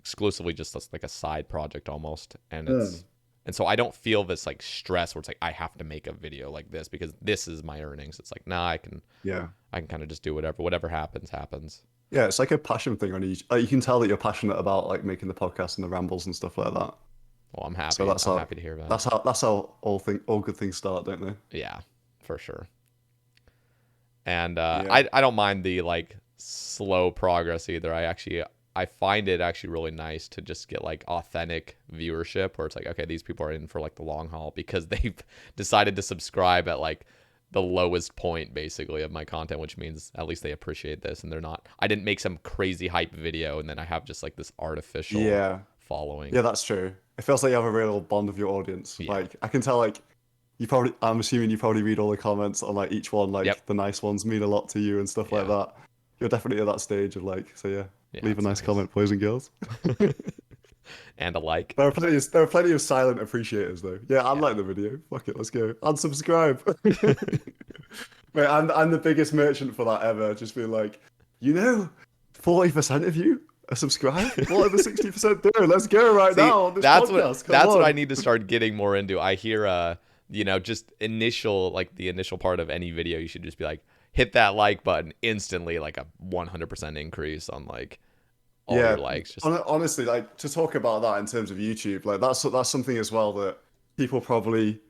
Speaker 1: exclusively just like a side project almost, and so I don't feel this like stress where it's like I have to make a video like this because this is my earnings. It's like, nah, I can
Speaker 2: Yeah.
Speaker 1: kind of just do whatever happens.
Speaker 2: Yeah, it's like a passion thing on each. Like you can tell that you're passionate about like making the podcast and the rambles and stuff like that.
Speaker 1: Well, I'm
Speaker 2: So
Speaker 1: happy. I'm happy to hear that.
Speaker 2: that's how all good things start, don't they?
Speaker 1: Yeah, for sure. And
Speaker 2: Yeah.
Speaker 1: I don't mind the like slow progress either. I find it actually really nice to just get like authentic viewership where it's like, okay, these people are in for like the long haul because they've decided to subscribe at like the lowest point basically of my content, which means at least they appreciate this and I didn't make some crazy hype video and then I have just like this artificial
Speaker 2: Yeah.
Speaker 1: following.
Speaker 2: Yeah, that's true. It feels like you have a real bond with your audience.
Speaker 1: Yeah.
Speaker 2: Like I can tell like I'm assuming you probably read all the comments on like each one, like
Speaker 1: Yep.
Speaker 2: the nice ones mean a lot to you and stuff like
Speaker 1: Yeah.
Speaker 2: that. You're definitely at that stage of like, so yeah,
Speaker 1: Yeah,
Speaker 2: leave a
Speaker 1: it's
Speaker 2: nice
Speaker 1: nice.
Speaker 2: comment, boys and girls.
Speaker 1: And a like.
Speaker 2: There are plenty of silent appreciators though. Yeah, I like the video. Fuck it, let's go. Unsubscribe. Mate, I'm the biggest merchant for that ever. Just being like, 40% of you are subscribed? What are the 60% doing? Let's go right
Speaker 1: See,
Speaker 2: now on this
Speaker 1: that's
Speaker 2: podcast.
Speaker 1: what
Speaker 2: Come
Speaker 1: I
Speaker 2: on.
Speaker 1: need to start getting more into. I hear you know, just initial, like the initial part of any video, you should just be like, hit that like button instantly, like a 100% increase on like all your
Speaker 2: Yeah,
Speaker 1: likes. Just
Speaker 2: honestly, like to talk about that in terms of YouTube, like that's something as well that people probably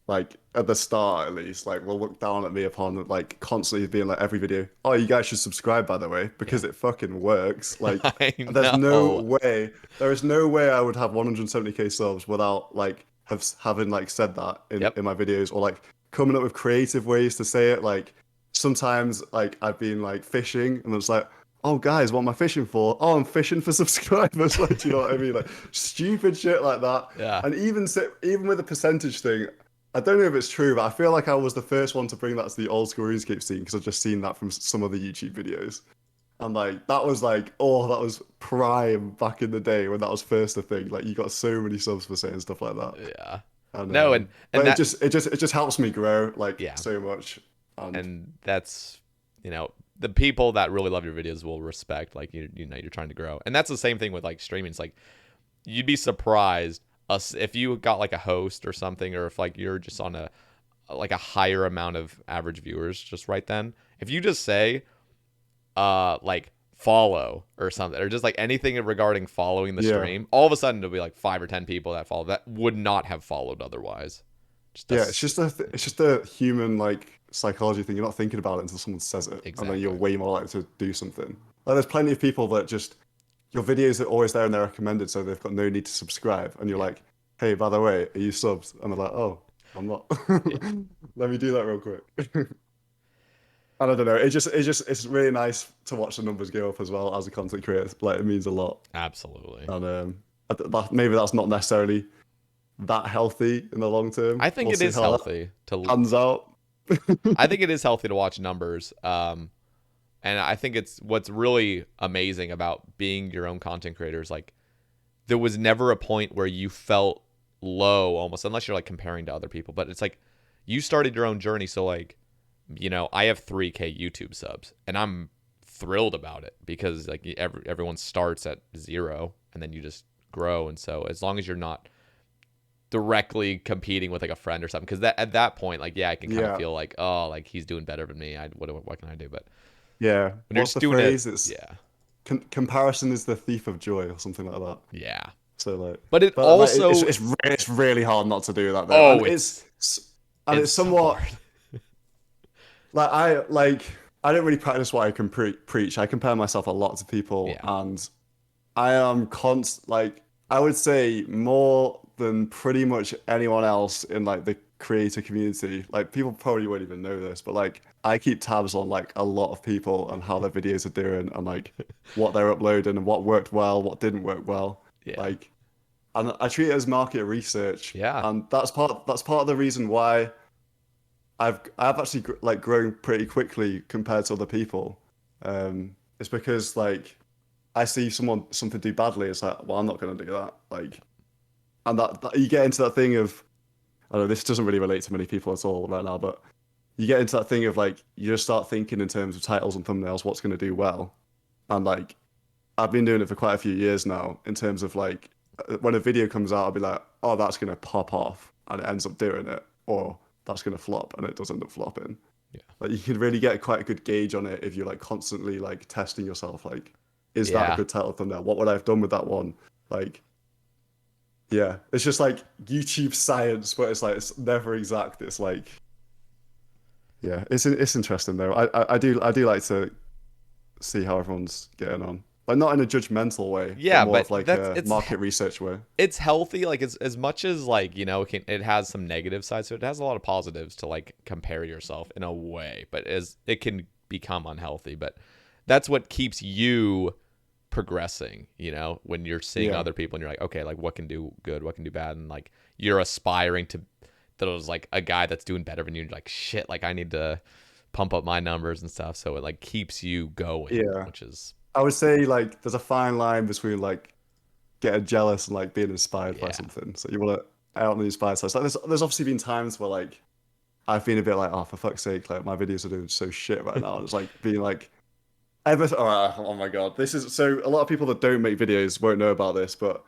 Speaker 2: like at the start at least like will look down at me upon like constantly being like every video, oh, you guys should subscribe by the way,
Speaker 1: yeah.
Speaker 2: because it fucking works. Like
Speaker 1: I
Speaker 2: there's no
Speaker 1: know.
Speaker 2: way, there is no way I would have 170k subs without like having like said that
Speaker 1: Yep.
Speaker 2: in my videos or like coming up with creative ways to say it. Like sometimes like I've been like fishing and it's like, oh guys, what am I fishing for? Oh, I'm fishing for subscribers. Like, do you know what I mean? Like stupid shit like that.
Speaker 1: Yeah.
Speaker 2: And even with the percentage thing, I don't know if it's true, but I feel like I was the first one to bring that to the old school RuneScape scene because I've just seen that from some of the YouTube videos. And like that was like, oh, that was prime back in the day when that was first a thing. Like you got so many subs for saying stuff like that.
Speaker 1: Yeah.
Speaker 2: And
Speaker 1: No, and
Speaker 2: but
Speaker 1: that
Speaker 2: it just helps me grow like
Speaker 1: yeah.
Speaker 2: so much. And
Speaker 1: And that's, you know, the people that really love your videos will respect like you know you're trying to grow. And that's the same thing with like streaming. It's like you'd be surprised us if you got like a host or something, or if like you're just on a like a higher amount of average viewers just right then. If you just say like follow or something, or just like anything regarding following the
Speaker 2: yeah.
Speaker 1: stream, all of a sudden there'll be like 5 or 10 people that follow that would not have followed otherwise. Just
Speaker 2: Yeah,
Speaker 1: does
Speaker 2: it's just a human like psychology thing. You're not thinking about it until someone says it, and then you're
Speaker 1: exactly.
Speaker 2: way more likely to do something. Like there's plenty of people that just your videos are always there and they're recommended, so they've got no need to subscribe. And you're
Speaker 1: Yeah.
Speaker 2: like, hey, by the way, are you subs? And they're like, oh, I'm not.
Speaker 1: Yeah.
Speaker 2: Let me do that real quick. And I don't know, it's really nice to watch the numbers go up as well as a content creator. Like it means a lot.
Speaker 1: Absolutely.
Speaker 2: And maybe that's not necessarily that healthy in the long term.
Speaker 1: I think
Speaker 2: We'll
Speaker 1: it
Speaker 2: see
Speaker 1: is
Speaker 2: how that
Speaker 1: healthy to
Speaker 2: pans out.
Speaker 1: I think it is healthy to watch numbers. And I think it's what's really amazing about being your own content creator is like there was never a point where you felt low almost, unless you're like comparing to other people. But it's like you started your own journey. So like, you know, I have 3K YouTube subs and I'm thrilled about it because like everyone starts at 0 and then you just grow. And so as long as you're not directly competing with like a friend or something, because that at that point, like, yeah, I can kind of
Speaker 2: Yeah,
Speaker 1: feel like, oh, like he's doing better than me. What can I do? But
Speaker 2: yeah.
Speaker 1: when you're
Speaker 2: What's
Speaker 1: just
Speaker 2: the
Speaker 1: doing it,
Speaker 2: phrase? It's
Speaker 1: yeah,
Speaker 2: comparison is the thief of joy or something like that.
Speaker 1: yeah.
Speaker 2: So like,
Speaker 1: But it
Speaker 2: but like
Speaker 1: also,
Speaker 2: it's really hard not to do that though,
Speaker 1: oh,
Speaker 2: and
Speaker 1: it's
Speaker 2: it's
Speaker 1: so
Speaker 2: somewhat
Speaker 1: hard.
Speaker 2: like I don't really practice what I can preach. I compare myself a lot to people,
Speaker 1: Yeah,
Speaker 2: and I am like I would say more than pretty much anyone else in like the creator community. Like people probably won't even know this, but like I keep tabs on like a lot of people and how their videos are doing and like what they're uploading and what worked well, what didn't work well.
Speaker 1: yeah,
Speaker 2: Like and I treat it as market research,
Speaker 1: yeah,
Speaker 2: and that's part of the reason why I've actually like grown pretty quickly compared to other people. It's because like I see something do badly, it's like, well, I'm not gonna do that. Like, and that you get into that thing of, I don't know, this doesn't really relate to many people at all right now, but you get into that thing of like you just start thinking in terms of titles and thumbnails, what's gonna do well, and like I've been doing it for quite a few years now. In terms of like when a video comes out, I'll be like, oh, that's gonna pop off, and it ends up doing it, or that's gonna flop, and it does end up flopping.
Speaker 1: yeah,
Speaker 2: Like you can really get quite a good gauge on it if you're like constantly like testing yourself. Like, is that a
Speaker 1: yeah,
Speaker 2: good title thumbnail? What would I have done with that one? Like, yeah, it's just like YouTube science, but it's like it's never exact. It's like, yeah, it's interesting though. I do like to see how everyone's getting on. Like not in a judgmental way, but
Speaker 1: yeah.
Speaker 2: more
Speaker 1: But
Speaker 2: of like
Speaker 1: that's
Speaker 2: a market research way.
Speaker 1: it's healthy. Like it's as much as like you know it has some negative sides, so it has a lot of positives to like compare yourself in a way. But as it can become unhealthy, but that's what keeps you progressing, you know, when you're seeing
Speaker 2: Yeah,
Speaker 1: other people and you're like, okay, like what can do good, what can do bad, and like you're aspiring to those like a guy that's doing better than you. You're like, shit, like I need to pump up my numbers and stuff. So it like keeps you going,
Speaker 2: yeah.
Speaker 1: which is
Speaker 2: I would say like there's a fine line between like getting jealous and like being inspired by
Speaker 1: yeah,
Speaker 2: something. So you want to out on the inspired side. So like, there's obviously been times where like I've been a bit like, oh, for fuck's sake, like my videos are doing so shit right now. And it's like being like, oh my God, this is so a lot of people that don't make videos won't know about this, but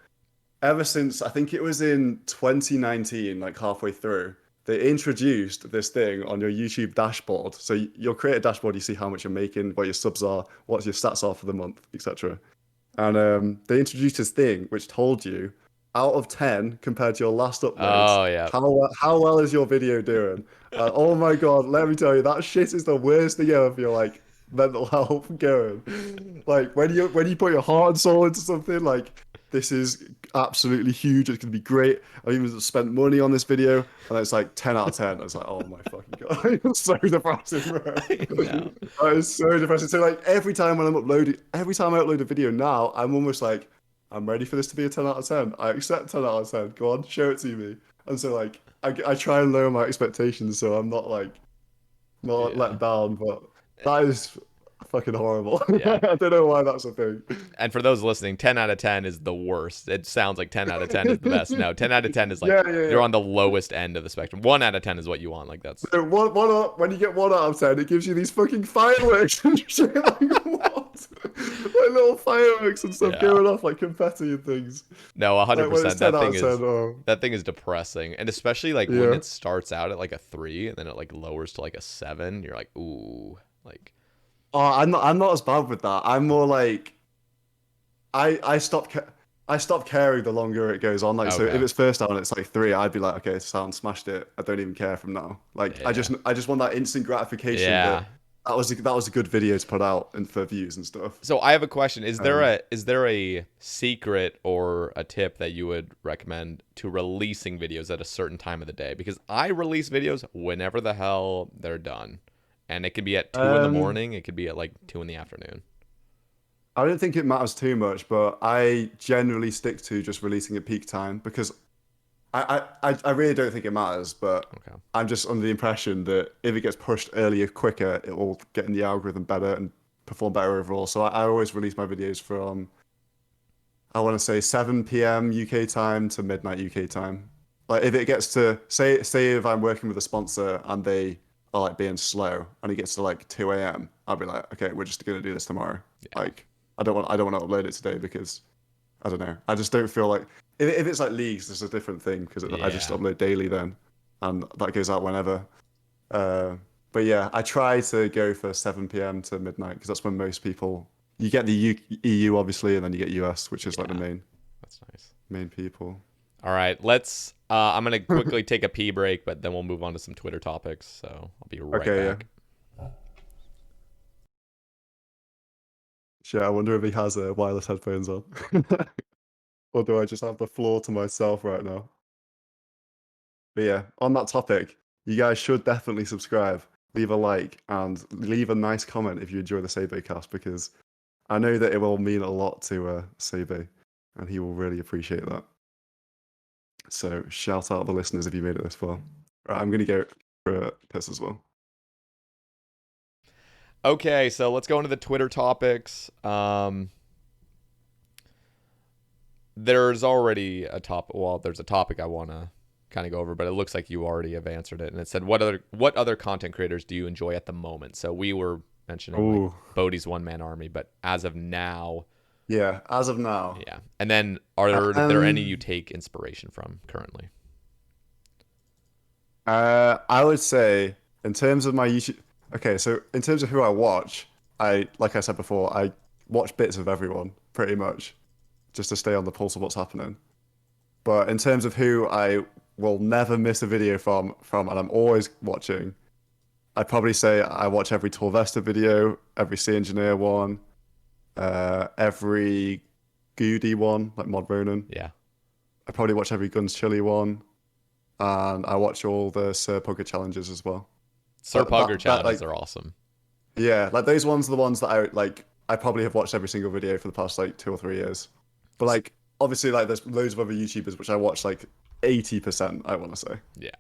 Speaker 2: ever since I think it was in 2019, like halfway through, they introduced this thing on your YouTube dashboard. So you'll create a dashboard, you see how much you're making, what your subs are, what your stats are for the month, etc. And they introduced this thing which told you out of 10 compared to your last uploads,
Speaker 1: Oh yeah.
Speaker 2: how well is your video doing? Oh my God, let me tell you, that shit is the worst thing ever for your like mental health going. Like when you put your heart and soul into something, like this is absolutely huge. It's gonna be great. I even spent money on this video, and it's like 10 out of 10. I was like, oh my fucking God, it's so depressing, bro.
Speaker 1: I know.
Speaker 2: That is so depressing. So like every time when I'm uploading, every time I upload a video now, I'm almost like, I'm ready for this to be a 10 out of 10. I accept 10 out of 10. Go on, show it to me. And so like I try and lower my expectations so I'm not like not
Speaker 1: Yeah.
Speaker 2: let down, but that is fucking horrible.
Speaker 1: Yeah.
Speaker 2: I don't know why that's a thing.
Speaker 1: And for those listening, 10 out of 10 is the worst. It sounds like 10 out of 10 is the best. No, 10 out of 10 is like
Speaker 2: Yeah, yeah,
Speaker 1: you're
Speaker 2: yeah.
Speaker 1: on the lowest end of the spectrum. 1 out of 10 is what you want. Like that's
Speaker 2: So when you get 1 out of 10, it gives you these fucking fireworks and shit. Like, what? Like little fireworks and stuff
Speaker 1: yeah.
Speaker 2: going off like confetti and things.
Speaker 1: No,
Speaker 2: Like when it's
Speaker 1: 100%.
Speaker 2: 10 out of 10, oh.
Speaker 1: That thing is depressing. And especially like when
Speaker 2: Yeah.
Speaker 1: it starts out at like a 3 and then it like lowers to like a 7, you're like, "Ooh." Like
Speaker 2: Oh, I'm not as bad with that. I'm more like I stop I stop caring the longer it goes on. Like so if
Speaker 1: okay.
Speaker 2: it's first down and it's like 3, I'd be like, okay, sound smashed it. I don't even care from now. Like
Speaker 1: Yeah.
Speaker 2: I just want that instant gratification
Speaker 1: Yeah.
Speaker 2: that that was a good video to put out and for views and stuff.
Speaker 1: So I have a question.
Speaker 2: Um,
Speaker 1: Is there a secret or a tip that you would recommend to releasing videos at a certain time of the day? Because I release videos whenever the hell they're done. And it could be at 2 in the
Speaker 2: um,
Speaker 1: morning, it could be at like 2 in the afternoon.
Speaker 2: I don't think it matters too much, but I generally stick to just releasing at peak time because I really don't think it matters, but
Speaker 1: Okay.
Speaker 2: I'm just under the impression that if it gets pushed earlier, quicker, it will get in the algorithm better and perform better overall. So I always release my videos from, I want to say 7 p.m. UK time to midnight UK time. Like if it gets to, say if I'm working with a sponsor and they are like being slow and it gets to like 2 a.m., I'll be like, okay, we're just going to do this tomorrow.
Speaker 1: Yeah.
Speaker 2: Like I don't want to upload it today because I don't know. I just don't feel like if it's like leagues, there's a different thing because I just
Speaker 1: Yeah.
Speaker 2: upload daily then, and that goes out whenever. Uh, but yeah, I try to go for 7 p.m. to midnight because that's when most people. You get the EU obviously, and then you get US, which is like the
Speaker 1: Yeah. That's nice.
Speaker 2: main people.
Speaker 1: All right. Let's I'm going to quickly take a pee break, but then we'll move on to some Twitter topics. So I'll be right
Speaker 2: Okay, yeah.
Speaker 1: back.
Speaker 2: Shit, I wonder if he has wireless headphones on, or do I just have the floor to myself right now? But yeah, on that topic, you guys should definitely subscribe, leave a like, and leave a nice comment if you enjoy the Sae Bae cast because I know that it will mean a lot to Sae Bae, and he will really appreciate that. So shout out the listeners if you made it this far. Right, I'm gonna go for a piss as well.
Speaker 1: Okay, so let's go into the Twitter topics. There's already a there's a topic I want to kind of go over, but it looks like you already have answered it. And it said, what other content creators do you enjoy at the moment? So we were mentioning like
Speaker 2: Oh,
Speaker 1: Bodhi's one man army, but as of now,
Speaker 2: yeah. As of now,
Speaker 1: yeah. And then are there any you take inspiration from currently?
Speaker 2: I would say in terms of my YouTube. Okay, so in terms of who I watch, like I said before, I watch bits of everyone pretty much, just to stay on the pulse of what's happening. But in terms of who I will never miss a video and I'm always watching, I'd probably say I watch every Torvesta video, every Sea Engineer one, every Goody one, like Mod Ronan.
Speaker 1: Yeah.
Speaker 2: I probably watch every Guns Chili one, and I watch all the Sir Pugger challenges as well.
Speaker 1: Sir Pugger
Speaker 2: That
Speaker 1: challenges
Speaker 2: like
Speaker 1: are awesome.
Speaker 2: yeah, like those ones are the ones that I like. I probably have watched every single video for the past like 2 or 3 years. But like obviously like there's loads of other YouTubers which I watch like 80%, I want to say.
Speaker 1: Yeah.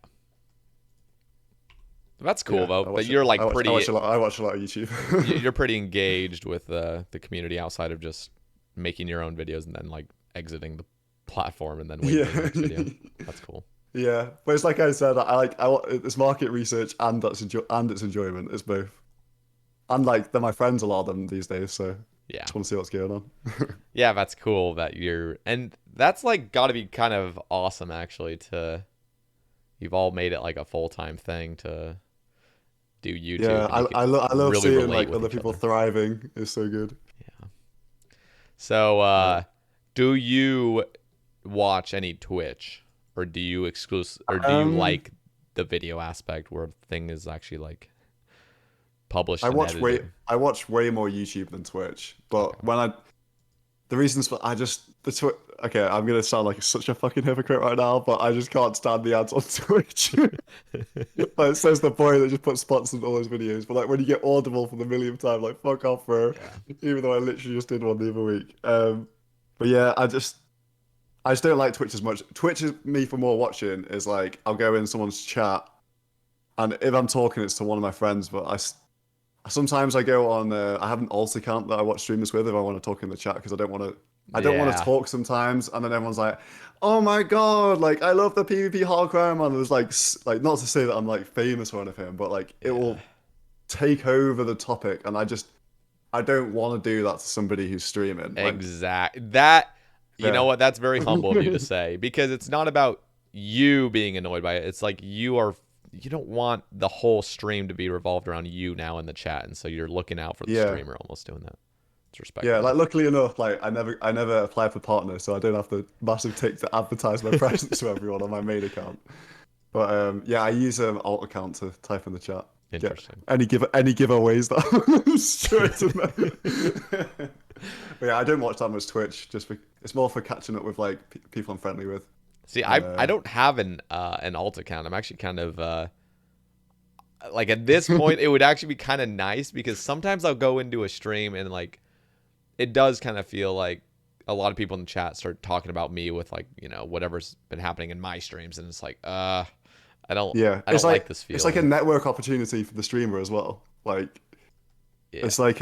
Speaker 1: That's cool
Speaker 2: Yeah,
Speaker 1: though. But you're
Speaker 2: I
Speaker 1: like
Speaker 2: watch I
Speaker 1: pretty
Speaker 2: watch a lot I watch a lot of YouTube.
Speaker 1: you're pretty engaged with the community outside of just making your own videos and then like exiting the platform and then waiting for the
Speaker 2: Yeah.
Speaker 1: next video. That's cool.
Speaker 2: Yeah. But it's like I said, it's market research and it's enjoyment. It's both. And like they're my friends a lot of them these days, so
Speaker 1: Yeah.
Speaker 2: just want to see what's going on.
Speaker 1: Yeah, that's cool that and that's like got to be kind of awesome actually to You've all made it like a full-time thing to do
Speaker 2: Yeah,
Speaker 1: YouTube, and you can
Speaker 2: I love
Speaker 1: really
Speaker 2: seeing
Speaker 1: relate
Speaker 2: like
Speaker 1: with
Speaker 2: other
Speaker 1: each
Speaker 2: people
Speaker 1: other.
Speaker 2: thriving. It's so good.
Speaker 1: Yeah. So,
Speaker 2: Yeah.
Speaker 1: do you watch any Twitch, or do you or do you
Speaker 2: Um,
Speaker 1: like the video aspect where the thing is actually like published and edited?
Speaker 2: I watch way more YouTube than Twitch, but
Speaker 1: Okay.
Speaker 2: when I the reasons for I just the Twitch. Okay, I'm gonna sound like such a fucking hypocrite right now, but I just can't stand the ads on Twitch. Like it says the boy that just puts spots in all his videos, but like when you get Audible for the millionth time, like fuck off, bro.
Speaker 1: Yeah.
Speaker 2: Even though I literally just did one the other week. But yeah, I just don't like Twitch as much. Twitch is me for more watching is like I'll go in someone's chat, and if I'm talking, it's to one of my friends. But sometimes I go on. I have an alt account that I watch streamers with if I want to talk in the chat because I don't want to. I don't want to
Speaker 1: Yeah.
Speaker 2: talk sometimes, and then everyone's like, "Oh my God, like I love the PvP hardcore man." There's like, like not to say that I'm like famous or anything, but like it
Speaker 1: Yeah.
Speaker 2: will take over the topic, and I don't want to do that to somebody who's streaming. Like,
Speaker 1: That, you know
Speaker 2: yeah,
Speaker 1: what? That's very humble of you to say, because it's not about you being annoyed by it. It's like you don't want the whole stream to be revolved around you now in the chat, and so you're looking out for the
Speaker 2: yeah.
Speaker 1: streamer almost doing that. It's
Speaker 2: Yeah,
Speaker 1: respectable.
Speaker 2: like luckily enough, like I never applied for partner, so I don't have the massive tick to advertise my presence to everyone on my main account. But yeah, I use alt account to type in the chat. Get
Speaker 1: Interesting.
Speaker 2: any giveaways that straight in there. But yeah, I don't watch that much Twitch. It's more for catching up with like people I'm friendly with.
Speaker 1: See,
Speaker 2: And
Speaker 1: I don't have an alt account. I'm actually kind of like at this point it would actually be kind of nice, because sometimes I'll go into a stream and like it does kind of feel like a lot of people in the chat start talking about me with like, whatever's been happening in my streams, and it's like I don't
Speaker 2: yeah,
Speaker 1: I don't like this
Speaker 2: it's like a
Speaker 1: feeling.
Speaker 2: network opportunity for the streamer as well. Like
Speaker 1: Yeah.
Speaker 2: it's like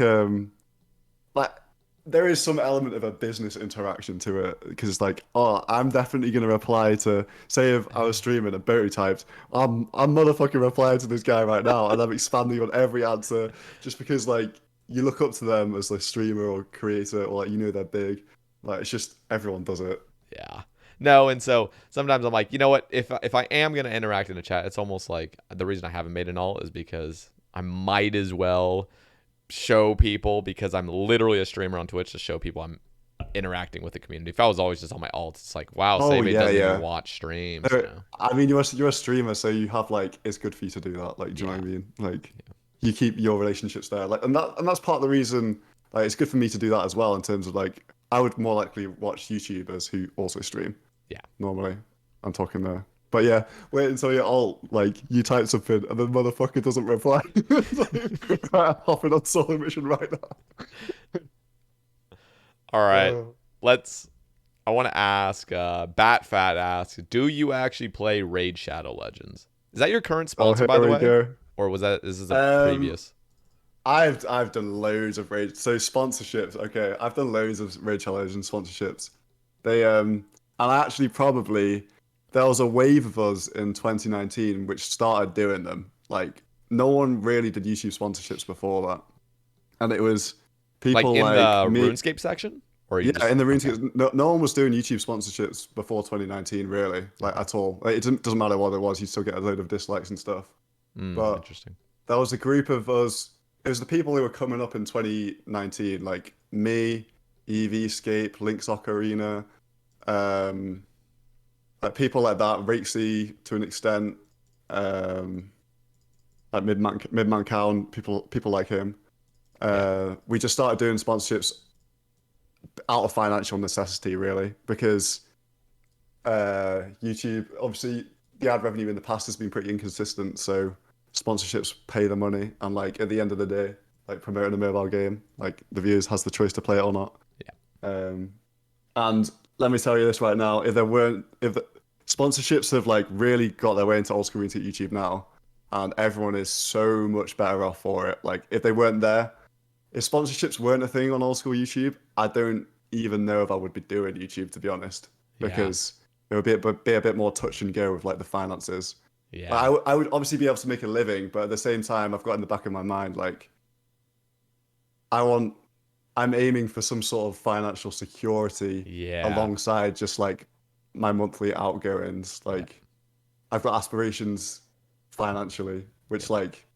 Speaker 2: there is some element of a business interaction to it because it's like, oh, I'm definitely gonna reply to say if I was streaming and Bertie typed, I'm motherfucking replying to this guy right now, and I'm expanding on every answer just because like you look up to them as a streamer or creator or like they're big. Like it's just everyone does it.
Speaker 1: Yeah. No, and so sometimes I'm like, you know what? If I am gonna interact in a chat, it's almost like the reason I haven't made an alt is because I might as well show people, because I'm literally a streamer on Twitch, to show people I'm interacting with the community. If I was always just on my alt, it's like, wow, Sae
Speaker 2: Oh
Speaker 1: Bae
Speaker 2: yeah,
Speaker 1: doesn't even
Speaker 2: yeah.
Speaker 1: watch streams.
Speaker 2: I mean, you're a streamer, so you have like it's good for you to do that. Like, do you know
Speaker 1: Yeah.
Speaker 2: what I mean? Like, you keep your relationships there. Like, and that's part of the reason. Like, it's good for me to do that as well in terms of like I would more likely watch YouTubers who also stream
Speaker 1: Yeah.
Speaker 2: normally. I'm talking there. But yeah, wait until you're all like you type something and the motherfucker doesn't reply. It's like, right, I'm hopping on solo mission right
Speaker 1: All right.
Speaker 2: now.
Speaker 1: Let's I want to ask Batfat asks, do you actually play Raid Shadow Legends? Is that your current
Speaker 2: Oh,
Speaker 1: sponsor,
Speaker 2: here
Speaker 1: by the
Speaker 2: we
Speaker 1: way?
Speaker 2: go.
Speaker 1: Or is this a
Speaker 2: Um,
Speaker 1: previous?
Speaker 2: I've done loads of raid sponsorships. Okay, I've done loads of raid challenge and sponsorships. They and I actually probably there was a wave of us in 2019 which started doing them. Like no one really did YouTube sponsorships before that, and it was
Speaker 1: Like
Speaker 2: people
Speaker 1: in the
Speaker 2: like me.
Speaker 1: RuneScape section? Or are you
Speaker 2: Yeah,
Speaker 1: just
Speaker 2: in the
Speaker 1: okay.
Speaker 2: Runescape, no one was doing YouTube sponsorships before 2019, really, like
Speaker 1: Okay.
Speaker 2: at all. Like, doesn't matter what it was, you still get a load of dislikes and stuff. But
Speaker 1: Interesting.
Speaker 2: there was a group of us. It was the people who were coming up in 2019, like me, EVscape, Link Soccer Arena, um, like people like that, Rixie to an extent, um, like Midman Cowan, people like him.
Speaker 1: Yeah.
Speaker 2: We just started doing sponsorships out of financial necessity, really, because YouTube, obviously, the ad revenue in the past has been pretty inconsistent, so sponsorships pay the money, and like at the end of the day, like promoting a mobile game, like the viewers has the choice to play it or not.
Speaker 1: Yeah.
Speaker 2: Um, and let me tell you this right now, if the sponsorships have like really got their way into old school into YouTube now, and everyone is so much better off for it. Like if they weren't there, if sponsorships weren't a thing on old school YouTube, I don't even know if I would be doing YouTube to be honest,
Speaker 1: Yeah.
Speaker 2: because it would be a bit more touch and go with like the finances. Like,
Speaker 1: Yeah.
Speaker 2: I would obviously be able to make a living, but at the same time, I've got in the back of my mind like I want, I'm aiming for some sort of financial security
Speaker 1: Yeah.
Speaker 2: alongside just like my monthly outgoings.
Speaker 1: Yeah.
Speaker 2: Like I've got aspirations financially, which like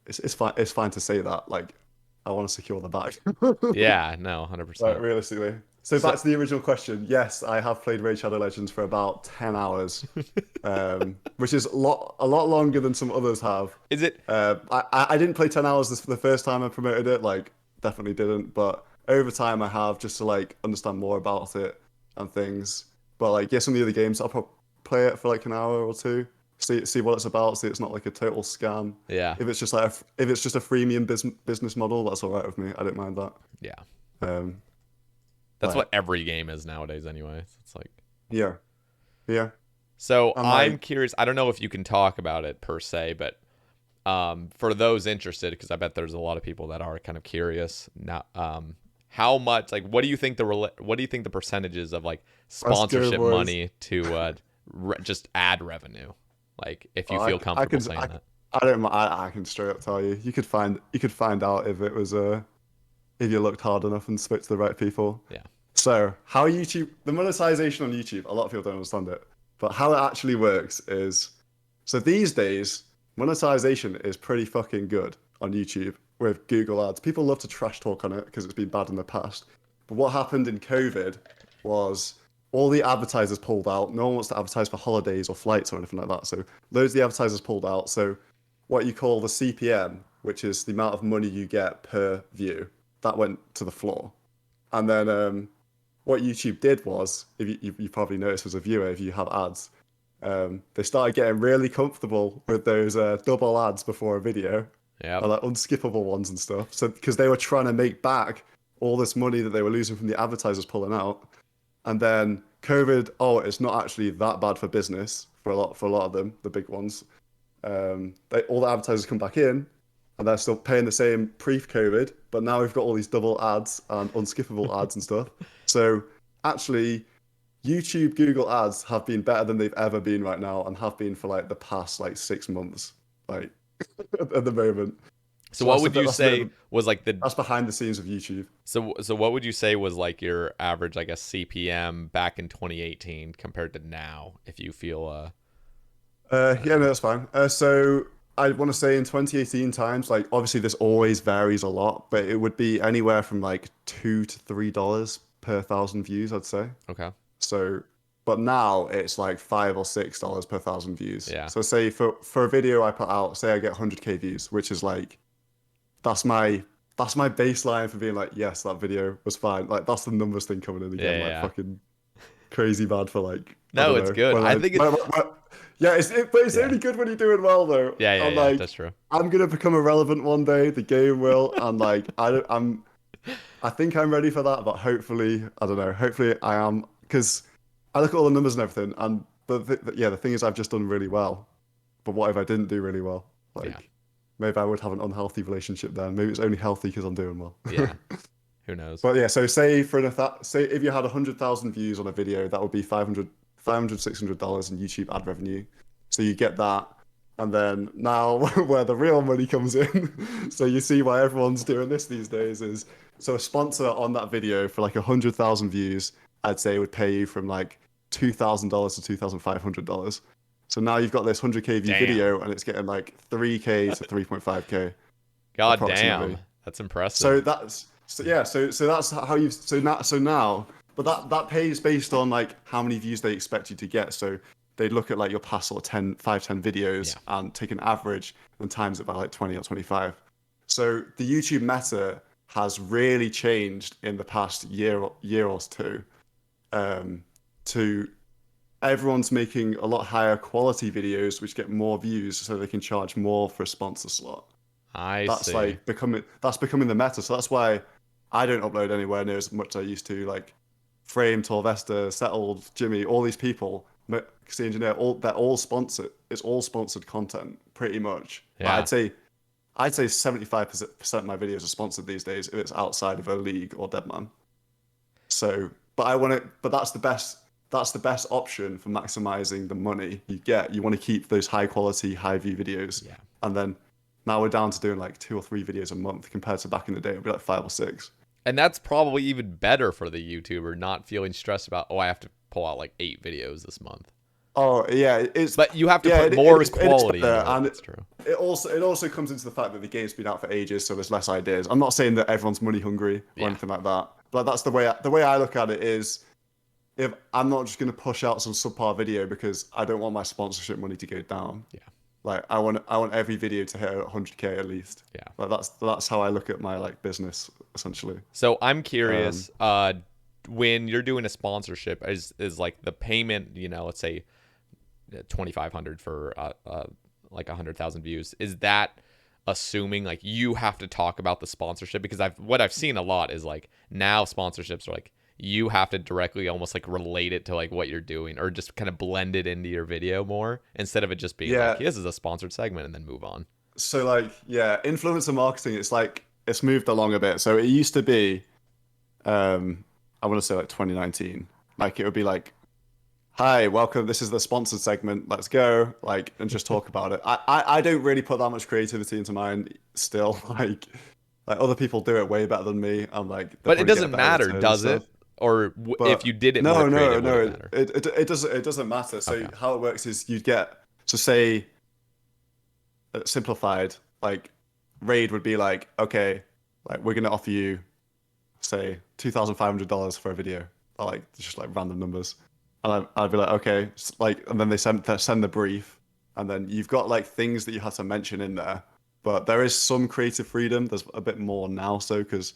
Speaker 2: it's fine to say that. Like I want to secure the bag.
Speaker 1: Yeah, no,
Speaker 2: Like
Speaker 1: 100%.
Speaker 2: realistically. So
Speaker 1: So
Speaker 2: back to the original question. Yes, I have played Raid Shadow Legends for about 10 hours, which is a lot longer than some others have.
Speaker 1: is it
Speaker 2: I didn't play 10 hours this for the first time I promoted it, like definitely didn't, but over time I have just to like understand more about it and things. But like yeah, some of the other games I'll probably play it for like an hour or two, see what it's about, see it's not like a total scam.
Speaker 1: yeah.
Speaker 2: If it's just like if it's just a freemium business model, that's all right with me. I don't mind that.
Speaker 1: Yeah.
Speaker 2: Um,
Speaker 1: That's
Speaker 2: like
Speaker 1: what every game is nowadays anyway. It's like
Speaker 2: yeah, yeah,
Speaker 1: so
Speaker 2: and
Speaker 1: I'm
Speaker 2: like
Speaker 1: curious. I don't know if you can talk about it per se, but for those interested, because I bet there's a lot of people that are kind of curious now. How much, like, what do you think the percentages of like
Speaker 2: let's go,
Speaker 1: sponsorship
Speaker 2: boys.
Speaker 1: money to just ad revenue? Like, if you
Speaker 2: I
Speaker 1: feel
Speaker 2: I
Speaker 1: comfortable
Speaker 2: can
Speaker 1: saying that.
Speaker 2: I don't I can straight up tell you. You could find out if it was if you looked hard enough and spoke to the right people.
Speaker 1: Yeah.
Speaker 2: So how YouTube the monetization on YouTube, a lot of people don't understand it, but how it actually works is so these days monetization is pretty fucking good on YouTube with Google Ads. People love to trash talk on it because it's been bad in the past. But what happened in COVID was all the advertisers pulled out. No one wants to advertise for holidays or flights or anything like that. So loads of the advertisers pulled out. So what you call the CPM, which is the amount of money you get per view, that went to the floor. And then what YouTube did was, if you probably noticed as a viewer, if you have ads, they started getting really comfortable with those double ads before a video,
Speaker 1: Yep.
Speaker 2: and like unskippable ones and stuff. So because they were trying to make back all this money that they were losing from the advertisers pulling out, and then COVID, oh, it's not actually that bad for business for a lot of them, the big ones. All the advertisers come back in, and they're still paying the same pre-COVID, but now we've got all these double ads and unskippable ads and stuff. So actually, YouTube, Google ads have been better than they've ever been right now, and have been for like the past like 6 months, like at the moment.
Speaker 1: So
Speaker 2: So
Speaker 1: what would you say was like the
Speaker 2: that's behind the scenes of YouTube.
Speaker 1: so what would you say was like your average, I guess, CPM back in 2018 compared to now, if you feel I don't
Speaker 2: Yeah, no,
Speaker 1: know.
Speaker 2: that's fine. So I want to say in 2018 times, like obviously this always varies a lot, but it would be anywhere from like $2 to $3 per thousand views, I'd say.
Speaker 1: Okay.
Speaker 2: So, but now it's like $5 or $6 per thousand views.
Speaker 1: Yeah.
Speaker 2: So say for a video I put out, say I get 100K views, which is like that's my that's my baseline for being like, yes, that video was fine. Like that's the numbers thing coming in
Speaker 1: Yeah,
Speaker 2: again,
Speaker 1: yeah,
Speaker 2: like
Speaker 1: yeah.
Speaker 2: fucking crazy bad for like I
Speaker 1: No,
Speaker 2: don't
Speaker 1: it's
Speaker 2: know
Speaker 1: good. I
Speaker 2: when
Speaker 1: think it
Speaker 2: yeah, but it's
Speaker 1: yeah.
Speaker 2: only good when you're doing well though.
Speaker 1: Yeah, yeah,
Speaker 2: And
Speaker 1: yeah,
Speaker 2: like
Speaker 1: that's true.
Speaker 2: I'm gonna become irrelevant one day. The game will, and like I think I'm ready for that. But hopefully, I don't know. Hopefully, I am because I look at all the numbers and everything. And yeah, the thing is, I've just done really well. But what if I didn't do really well?
Speaker 1: Yeah.
Speaker 2: Like maybe I would have an unhealthy relationship then. Maybe it's only healthy because I'm doing well.
Speaker 1: Yeah. Who knows?
Speaker 2: But yeah, so say if you had 100,000 views on a video, that would be 500 $600 in YouTube ad revenue. So you get that. And then now where the real money comes in, so you see why everyone's doing this these days is so a sponsor on that video for like 100,000 views, I'd say would pay you from like $2,000 to $2,500. So now you've got this 100K view
Speaker 1: Damn.
Speaker 2: video and it's getting like 3K to 3.5K
Speaker 1: God damn.
Speaker 2: approximately.
Speaker 1: That's impressive.
Speaker 2: So that's so yeah, so that's how you so now but that pays based on like how many views they expect you to get. So they look at like your past sort of 10 videos
Speaker 1: Yeah.
Speaker 2: and take an average and times it by like 20 or 25. So the YouTube meta has really changed in the past year or two. Um, to everyone's making a lot higher quality videos which get more views so they can charge more for a sponsor slot.
Speaker 1: I see.
Speaker 2: That's becoming the meta. So that's why I don't upload anywhere near as much as I used to. Like Frame, Torvesta, Settled, Jimmy, all these people, the engineer, they're all sponsored. It's all sponsored content, pretty much. Like
Speaker 1: Yeah.
Speaker 2: I'd say 75% of my videos are sponsored these days if it's outside of a league or Deadman. So, but that's the best option for maximizing the money you get. You want to keep those high quality, high view videos.
Speaker 1: Yeah.
Speaker 2: And then now we're down to doing like 2 or 3 videos a month compared to back in the day, it'd be like 5 or 6.
Speaker 1: And that's probably even better for the YouTuber not feeling stressed about, oh, I have to pull out like 8 videos this month.
Speaker 2: Oh yeah, it's
Speaker 1: But you have to
Speaker 2: yeah,
Speaker 1: put
Speaker 2: it
Speaker 1: more
Speaker 2: is it is
Speaker 1: quality
Speaker 2: better,
Speaker 1: into it.
Speaker 2: and
Speaker 1: That's true.
Speaker 2: it also comes into the fact that the game's been out for ages, so there's less ideas. I'm not saying that everyone's money hungry or
Speaker 1: Yeah.
Speaker 2: anything like that, but that's the way I look at it is if I'm not just going to push out some subpar video because I don't want my sponsorship money to go down.
Speaker 1: Yeah.
Speaker 2: Like I want every video to hit 100K at least.
Speaker 1: Yeah.
Speaker 2: Like that's how I look at my like business essentially.
Speaker 1: So I'm
Speaker 2: Um,
Speaker 1: curious, when you're doing a sponsorship, is like the payment, let's say 2,500 for like 100,000 views. Is that assuming like you have to talk about the sponsorship? Because I've seen a lot is like now sponsorships are like you have to directly almost like relate it to like what you're doing or just kind of blend it into your video more instead of it just being like
Speaker 2: yeah.
Speaker 1: this is a sponsored segment and then move on.
Speaker 2: So like yeah, influencer marketing. It's like it's moved along a bit. So it used to be, I want to say like 2019. Like it would be like, hi, welcome. This is the sponsored segment. Let's go. Like and just talk about it. I don't really put that much creativity into mine still. Like other people do it way better than me. I'm like they'll
Speaker 1: But it
Speaker 2: probably get a
Speaker 1: doesn't
Speaker 2: better
Speaker 1: matter,
Speaker 2: return and
Speaker 1: does it?
Speaker 2: stuff.
Speaker 1: Or if
Speaker 2: But
Speaker 1: you did it more
Speaker 2: no, no,
Speaker 1: creative, would
Speaker 2: no.
Speaker 1: it
Speaker 2: It
Speaker 1: matter?
Speaker 2: it, it doesn't matter. So
Speaker 1: Okay.
Speaker 2: how it works is you'd get so say simplified like Raid would be like okay like we're gonna offer you say $2,500 for a video or like just like random numbers and I'd be like okay like and then they send the brief and then you've got like things that you have to mention in there but there is some creative freedom. There's a bit more now so because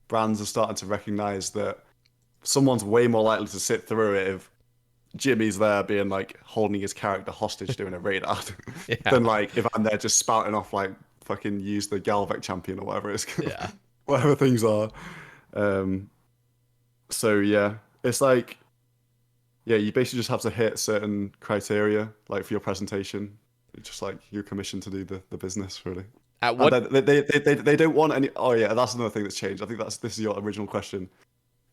Speaker 2: brands are starting to recognize that someone's way more likely to sit through it if Jimmy's there being like holding his character hostage doing a raid ad
Speaker 1: Yeah.
Speaker 2: than like if I'm there just spouting off like fucking use the Galvec champion or whatever it's
Speaker 1: Yeah.
Speaker 2: whatever things are. Um, so yeah, it's like yeah, you basically just have to hit certain criteria like for your presentation. It's just like you're commissioned to do the business really.
Speaker 1: At
Speaker 2: And
Speaker 1: what
Speaker 2: then they don't want any. Oh yeah, that's another thing that's changed. I think this is your original question.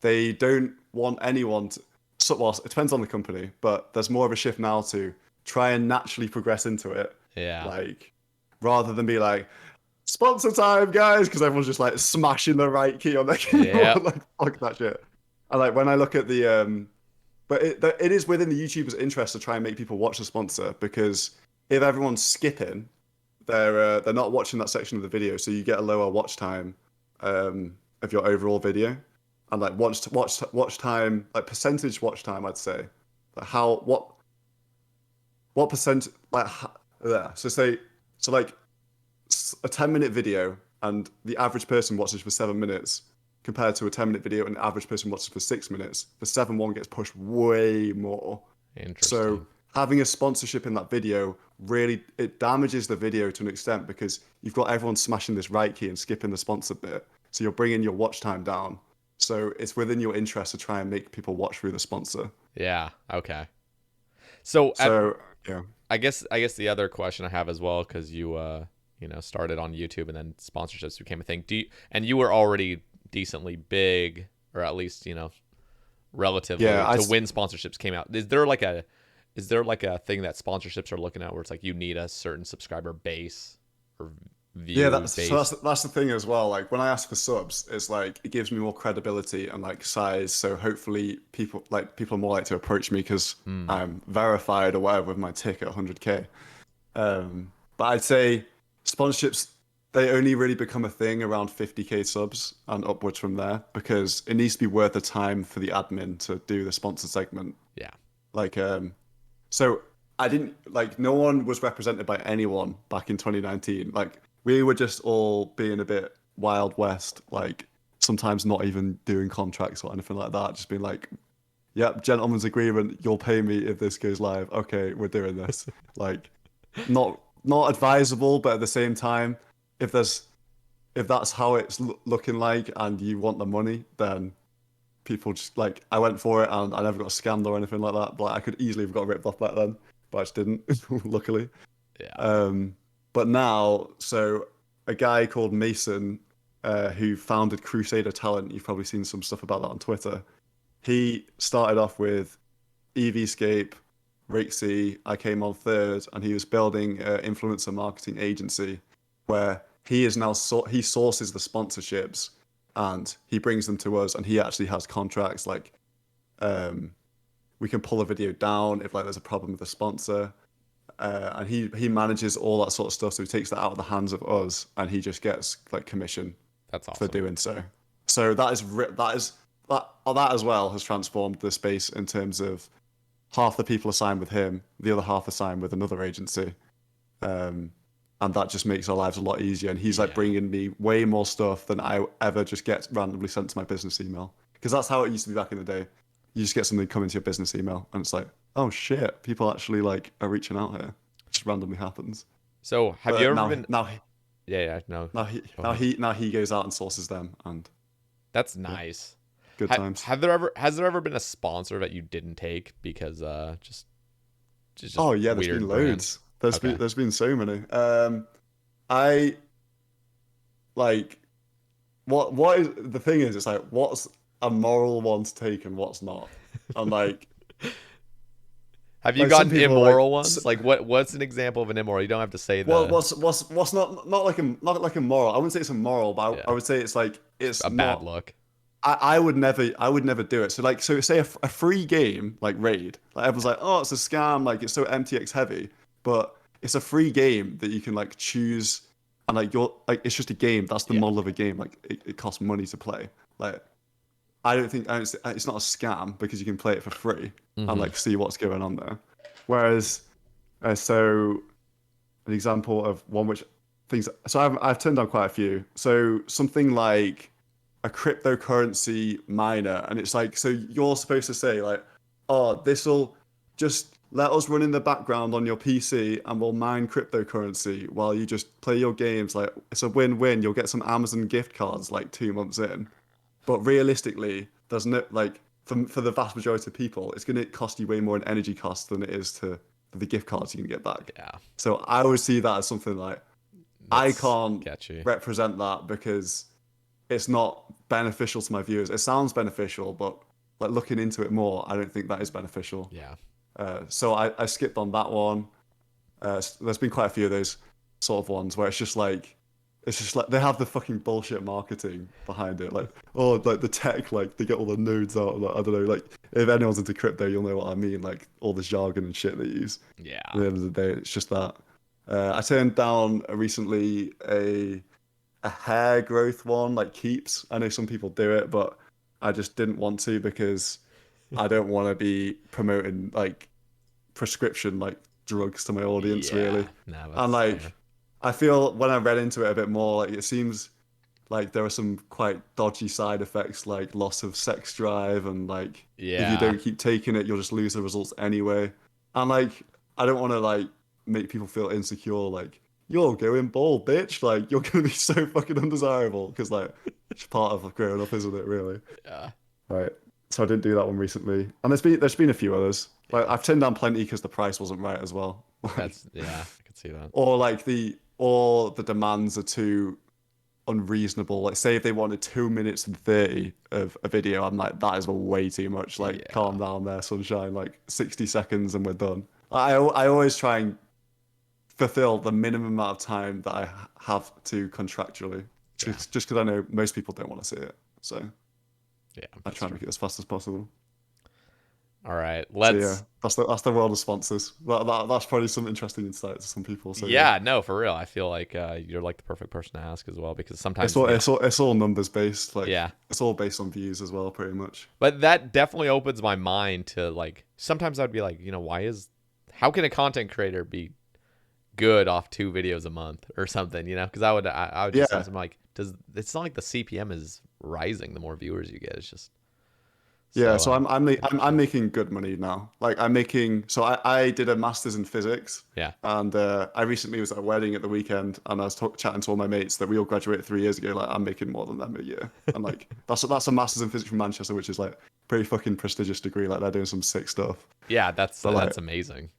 Speaker 2: They don't want anyone to. So, well, it depends on the company, but there's more of a shift now to try and naturally progress into it,
Speaker 1: Yeah.
Speaker 2: like rather than be like sponsor time, guys, because everyone's just like smashing the right key on their
Speaker 1: Yep.
Speaker 2: keyboard, like fuck that shit. And like when I look at the but it is within the YouTuber's interest to try and make people watch the sponsor because if everyone's skipping, they're not watching that section of the video, so you get a lower watch time of your overall video, and like watch time, like percentage watch time, I'd say, like how what percent yeah. So say so like a 10-minute video and the average person watches for 7 minutes compared to a 10-minute video and the average person watches for 6 minutes, the 7-1 gets pushed way more. So
Speaker 1: Interesting.
Speaker 2: having a sponsorship in that video really it damages the video to an extent because you've got everyone smashing this right key and skipping the sponsor bit. So you're bringing your watch time down. So it's within your interest to try and make people watch through the sponsor.
Speaker 1: Yeah. Okay. So at
Speaker 2: So yeah,
Speaker 1: I guess the other question I have as well, because started on YouTube and then sponsorships became a thing. And you were already decently big, or at least
Speaker 2: yeah,
Speaker 1: relatively
Speaker 2: I
Speaker 1: to when sponsorships came out. Is there like a thing that sponsorships are looking at where it's like you need a certain subscriber base or
Speaker 2: yeah,
Speaker 1: view
Speaker 2: that's so
Speaker 1: base?
Speaker 2: that's the thing as well. Like when I ask for subs, it's like it gives me more credibility and like size. So hopefully people are more likely to approach me because
Speaker 1: Hmm.
Speaker 2: I'm verified or whatever with my tick at 100K. But I'd say sponsorships they only really become a thing around 50K subs and upwards from there because it needs to be worth the time for the admin to do the sponsor segment.
Speaker 1: Yeah.
Speaker 2: Like so I didn't like no one was represented by anyone back in 2019. Like we were just all being a bit Wild West, like sometimes not even doing contracts or anything like that. Just being like, yep, gentleman's agreement, you'll pay me if this goes live. Okay, we're doing this. Like not advisable, but at the same time, if there's if that's how it's looking like and you want the money, then people just like I went for it and I never got scammed or anything like that. But like, I could easily have got ripped off back then, but I just didn't, luckily.
Speaker 1: Yeah.
Speaker 2: Um, but now, so a guy called Mason, who founded Crusader Talent, you've probably seen some stuff about that on Twitter. He started off with EVscape, Rixie. I came on third, and he was building an influencer marketing agency where he is now he sources the sponsorships and he brings them to us, and he actually has contracts like um, We can pull a video down if like there's a problem with the sponsor. And he manages all that sort of stuff. So he takes that out of the hands of us, and he just gets like commission
Speaker 1: That's
Speaker 2: for
Speaker 1: awesome.
Speaker 2: doing so. So that as well has transformed the space in terms of half the people are signed with him, the other half are signed with another agency, and that just makes our lives a lot easier. And he's like
Speaker 1: Yeah.
Speaker 2: bringing me way more stuff than I ever just get randomly sent to my business email, because that's how it used to be back in the day. You just get something coming to your business email, and it's like, oh shit, people actually like are reaching out here. It just randomly happens.
Speaker 1: So have you
Speaker 2: But
Speaker 1: ever
Speaker 2: now
Speaker 1: been?
Speaker 2: now
Speaker 1: Yeah, yeah. No,
Speaker 2: now he
Speaker 1: go
Speaker 2: now
Speaker 1: ahead.
Speaker 2: he now he goes out and sources them, and
Speaker 1: That's
Speaker 2: yeah,
Speaker 1: nice.
Speaker 2: good times.
Speaker 1: Have there ever has there ever been a sponsor that you didn't take because just
Speaker 2: Oh yeah, there's been
Speaker 1: weird brand?
Speaker 2: loads.
Speaker 1: Okay.
Speaker 2: There's been so many. I like what is the thing is it's like what's a moral one to take and what's not. And
Speaker 1: Have you
Speaker 2: like some
Speaker 1: gotten
Speaker 2: people are like
Speaker 1: immoral ones? Like what's an example of an immoral? You don't have to say
Speaker 2: well
Speaker 1: the
Speaker 2: what's not like a moral. I wouldn't say it's immoral, but I
Speaker 1: yeah,
Speaker 2: would say it's like
Speaker 1: just
Speaker 2: it's
Speaker 1: a bad
Speaker 2: not.
Speaker 1: look.
Speaker 2: I would never do it. So like so say a free game like Raid, like everyone's
Speaker 1: Yeah.
Speaker 2: like, oh, it's a scam, like it's so MTX heavy, but it's a free game that you can like choose, and like you're like it's just a game. That's the
Speaker 1: Yeah.
Speaker 2: model of a game. Like it costs money to play. Like it's not a scam because you can play it for free and
Speaker 1: Mm-hmm.
Speaker 2: like see what's going on there. Whereas so an example of one which things so I've turned on quite a few. So something like a cryptocurrency miner, and it's like so you're supposed to say like, oh, this'll just let us run in the background on your PC and we'll mine cryptocurrency while you just play your games. Like it's a win-win. You'll get some Amazon gift cards like 2 months in. But realistically, there's no like for the vast majority of people, it's going to cost you way more in energy costs than it is to for the gift cards you can get back.
Speaker 1: Yeah.
Speaker 2: So I always see that as something like I
Speaker 1: That's
Speaker 2: can't
Speaker 1: sketchy.
Speaker 2: represent that because it's not beneficial to my viewers. It sounds beneficial, but like looking into it more, I don't think that is beneficial.
Speaker 1: Yeah.
Speaker 2: So I skipped on that one. There's been quite a few of those sort of ones where it's just like they have the fucking bullshit marketing behind it. Like, oh, like the tech, like they get all the nodes out. Like, I don't know, like if anyone's into crypto, you'll know what I mean. Like all the jargon and shit they use. At
Speaker 1: Yeah.
Speaker 2: the end of the day, it's just that. I turned down recently a hair growth one, like Keeps. I know some people do it, but I just didn't want to because I don't want to be promoting like prescription like drugs to my audience
Speaker 1: Yeah.
Speaker 2: really.
Speaker 1: No,
Speaker 2: And
Speaker 1: that's fair.
Speaker 2: like I feel when I read into it a bit more, like it seems like there are some quite dodgy side effects like loss of sex drive and like if you
Speaker 1: Yeah.
Speaker 2: don't keep taking it, you'll just lose the results anyway. And like I don't want to like make people feel insecure like you're going bald, bitch. Like you're gonna be so fucking undesirable because like it's part of growing up, isn't it? Really.
Speaker 1: Yeah.
Speaker 2: Right. So I didn't do that one recently, and there's been a few others. Like
Speaker 1: Yeah.
Speaker 2: I've turned down plenty because the price wasn't right as well. Like
Speaker 1: That's yeah, I could see that.
Speaker 2: or the demands are too unreasonable. Like say if they wanted 2 minutes and 30 of a video, I'm like that is way too much. Like calm
Speaker 1: Yeah.
Speaker 2: down there, sunshine. Like 60 seconds and we're done. I always try and fulfill the minimum amount of time that I have to contractually,
Speaker 1: Yeah.
Speaker 2: just because I know most people don't want to see it. So
Speaker 1: Yeah,
Speaker 2: I
Speaker 1: that's
Speaker 2: try and
Speaker 1: true.
Speaker 2: make it as fast as possible.
Speaker 1: All right.
Speaker 2: So yeah,
Speaker 1: Let's
Speaker 2: that's the world of sponsors. That's probably some interesting insight to some people. So yeah,
Speaker 1: yeah, no, for real. I feel like you're like the perfect person to ask as well because sometimes, you know,
Speaker 2: it's all numbers based. Like
Speaker 1: yeah.
Speaker 2: it's all based on views as well, pretty much.
Speaker 1: But that definitely opens my mind to like sometimes I'd be like, you know, how can a content creator be good off 2 videos a month or something, you know? Because I would just ask
Speaker 2: Yeah,
Speaker 1: them like, does it's not like the CPM is rising the more viewers you get. It's just
Speaker 2: yeah.
Speaker 1: so
Speaker 2: So I'm
Speaker 1: interesting.
Speaker 2: making good money now. Like I'm making. So I did a master's in physics,
Speaker 1: Yeah.
Speaker 2: and I recently was at a wedding at the weekend, and I was chatting to all my mates that we all graduated 3 years ago. Like I'm making more than them a year, and like that's a master's in physics from Manchester, which is like pretty fucking prestigious degree. Like they're doing some sick stuff.
Speaker 1: Yeah,
Speaker 2: But like
Speaker 1: that's amazing.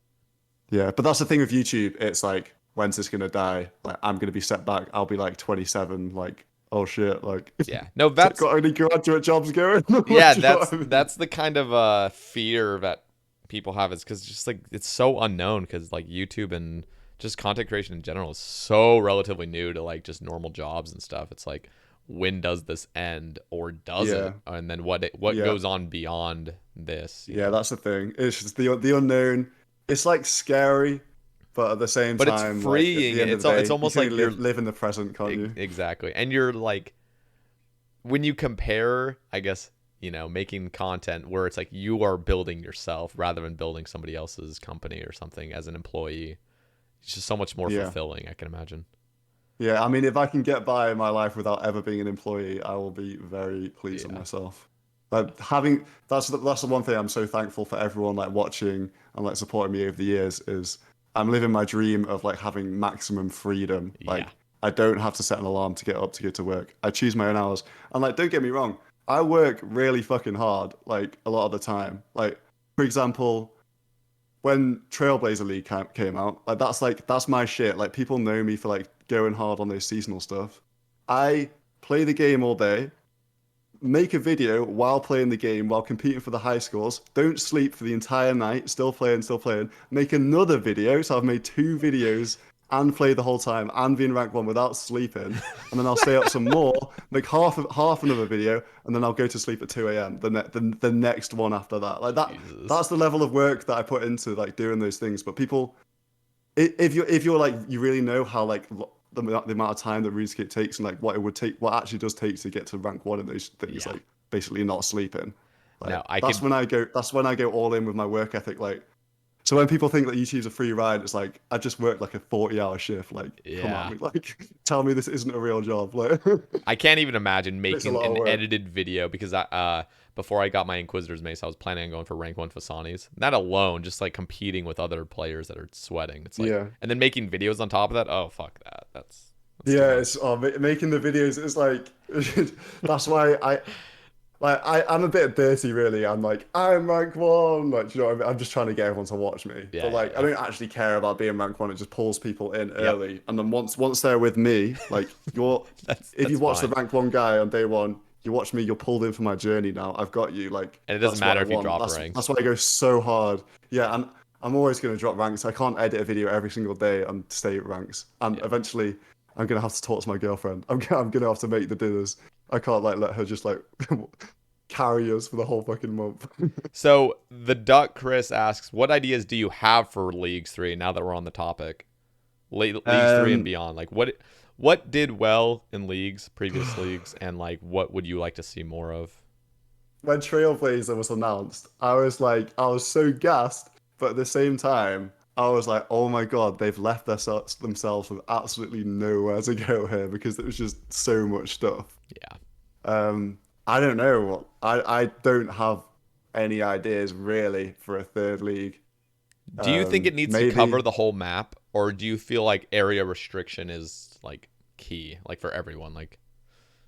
Speaker 2: yeah, but that's the thing with YouTube. It's like, when's this gonna die? Like, I'm gonna be set back. I'll be like 27. Like, oh shit. Like,
Speaker 1: Yeah. No,
Speaker 2: got any graduate jobs going?
Speaker 1: yeah,
Speaker 2: Like, do you know what I mean?
Speaker 1: that's the kind of fear that people have is because just like it's so unknown because like YouTube and just content creation in general is so relatively new to like just normal jobs and stuff. It's like when does this end or does
Speaker 2: Yeah,
Speaker 1: it? And then what
Speaker 2: yeah,
Speaker 1: goes on beyond this, you
Speaker 2: yeah.
Speaker 1: know?
Speaker 2: That's the thing. It's just the unknown. It's like scary, but at the same
Speaker 1: But it's
Speaker 2: time, like at
Speaker 1: freeing.
Speaker 2: the end of
Speaker 1: It's
Speaker 2: the
Speaker 1: it's
Speaker 2: day, you
Speaker 1: almost
Speaker 2: can only
Speaker 1: like you're
Speaker 2: live in the present, can't you?
Speaker 1: exactly. And you're like when you compare, I guess, making content where it's like you are building yourself rather than building somebody else's company or something as an employee. It's just so much more
Speaker 2: Yeah.
Speaker 1: fulfilling, I can imagine.
Speaker 2: Yeah, I mean, if I can get by in my life without ever being an employee, I will be very pleased with
Speaker 1: Yeah.
Speaker 2: myself. Like having that's the one thing I'm so thankful for everyone like watching and like supporting me over the years is I'm living my dream of like having maximum freedom.
Speaker 1: Yeah.
Speaker 2: Like I don't have to set an alarm to get up to go to work. I choose my own hours. And like don't get me wrong, I work really fucking hard like a lot of the time. Like for example, when Trailblazer League came out, like that's my shit. Like people know me for like going hard on those seasonal stuff. I play the game all day, make a video while playing the game, while competing for the high scores. Don't sleep for the entire night, still playing, still playing. Make another video. So I've made two videos and played the whole time and be in rank one without sleeping. And then I'll stay up some more, make half another video, and then I'll go to sleep at 2 a.m. The next one after that. Like that
Speaker 1: Jesus.
Speaker 2: that's the level of work that I put into like doing those things. But people if you're like you really know how like the amount of time that RuneScape takes and like what it would take, what actually does take to get to rank one in those things,
Speaker 1: Yeah.
Speaker 2: like basically not sleeping. Like
Speaker 1: No, I could.
Speaker 2: that's when I go all in with my work ethic. Like so when people think that YouTube's a free ride, it's like I just worked like a 40-hour shift. Like come
Speaker 1: Yeah.
Speaker 2: on, like tell me this isn't a real job. Like
Speaker 1: I can't even imagine
Speaker 2: it's a
Speaker 1: making
Speaker 2: lot of
Speaker 1: an
Speaker 2: work.
Speaker 1: edited video because before I got my Inquisitor's Mace, I was planning on going for rank 1 Fasanis. That alone, just like competing with other players that are sweating. It's like,
Speaker 2: Yeah.
Speaker 1: and then making videos on top of that. Oh, fuck that. That's too
Speaker 2: Yeah,
Speaker 1: much.
Speaker 2: it's making the videos. It's like that's why I'm a bit dirty, really. I'm like I'm rank one. Like, do you know what I mean? I'm just trying to get everyone to watch me.
Speaker 1: Yeah,
Speaker 2: But
Speaker 1: yeah,
Speaker 2: like, I
Speaker 1: yeah.
Speaker 2: don't actually care about being rank one. It just pulls people in
Speaker 1: Yep.
Speaker 2: early, and then once they're with me, like you're if you
Speaker 1: That's
Speaker 2: watch the
Speaker 1: fine.
Speaker 2: rank one guy on day one, you watch me. You're pulled in for my journey now. I've got you. Like
Speaker 1: And it doesn't
Speaker 2: that's what
Speaker 1: matter
Speaker 2: I
Speaker 1: if you
Speaker 2: want.
Speaker 1: drop
Speaker 2: That's
Speaker 1: ranks.
Speaker 2: why I go so hard. Yeah, and I'm always gonna drop ranks. I can't edit a video every single day and stay at ranks. And
Speaker 1: Yeah.
Speaker 2: eventually, I'm gonna have to talk to my girlfriend. I'm gonna have to make the dinners. I can't like let her just like carry us for the whole fucking month.
Speaker 1: So the Duck Chris asks, what ideas do you have for Leagues 3 now that we're on the topic? Leagues 3 and
Speaker 2: Um,
Speaker 1: beyond. Like what did well in leagues, previous leagues, and like what would you like to see more of?
Speaker 2: when Trailblazer was announced, I was so gassed, but at the same time, I was like, oh my God, they've left themselves with absolutely nowhere to go here because it was just so much stuff.
Speaker 1: Yeah.
Speaker 2: I don't know. I don't have any ideas really for a third league.
Speaker 1: Do you think it needs to cover
Speaker 2: Maybe
Speaker 1: the whole map, or do you feel like area restriction is like key, like for everyone? Like,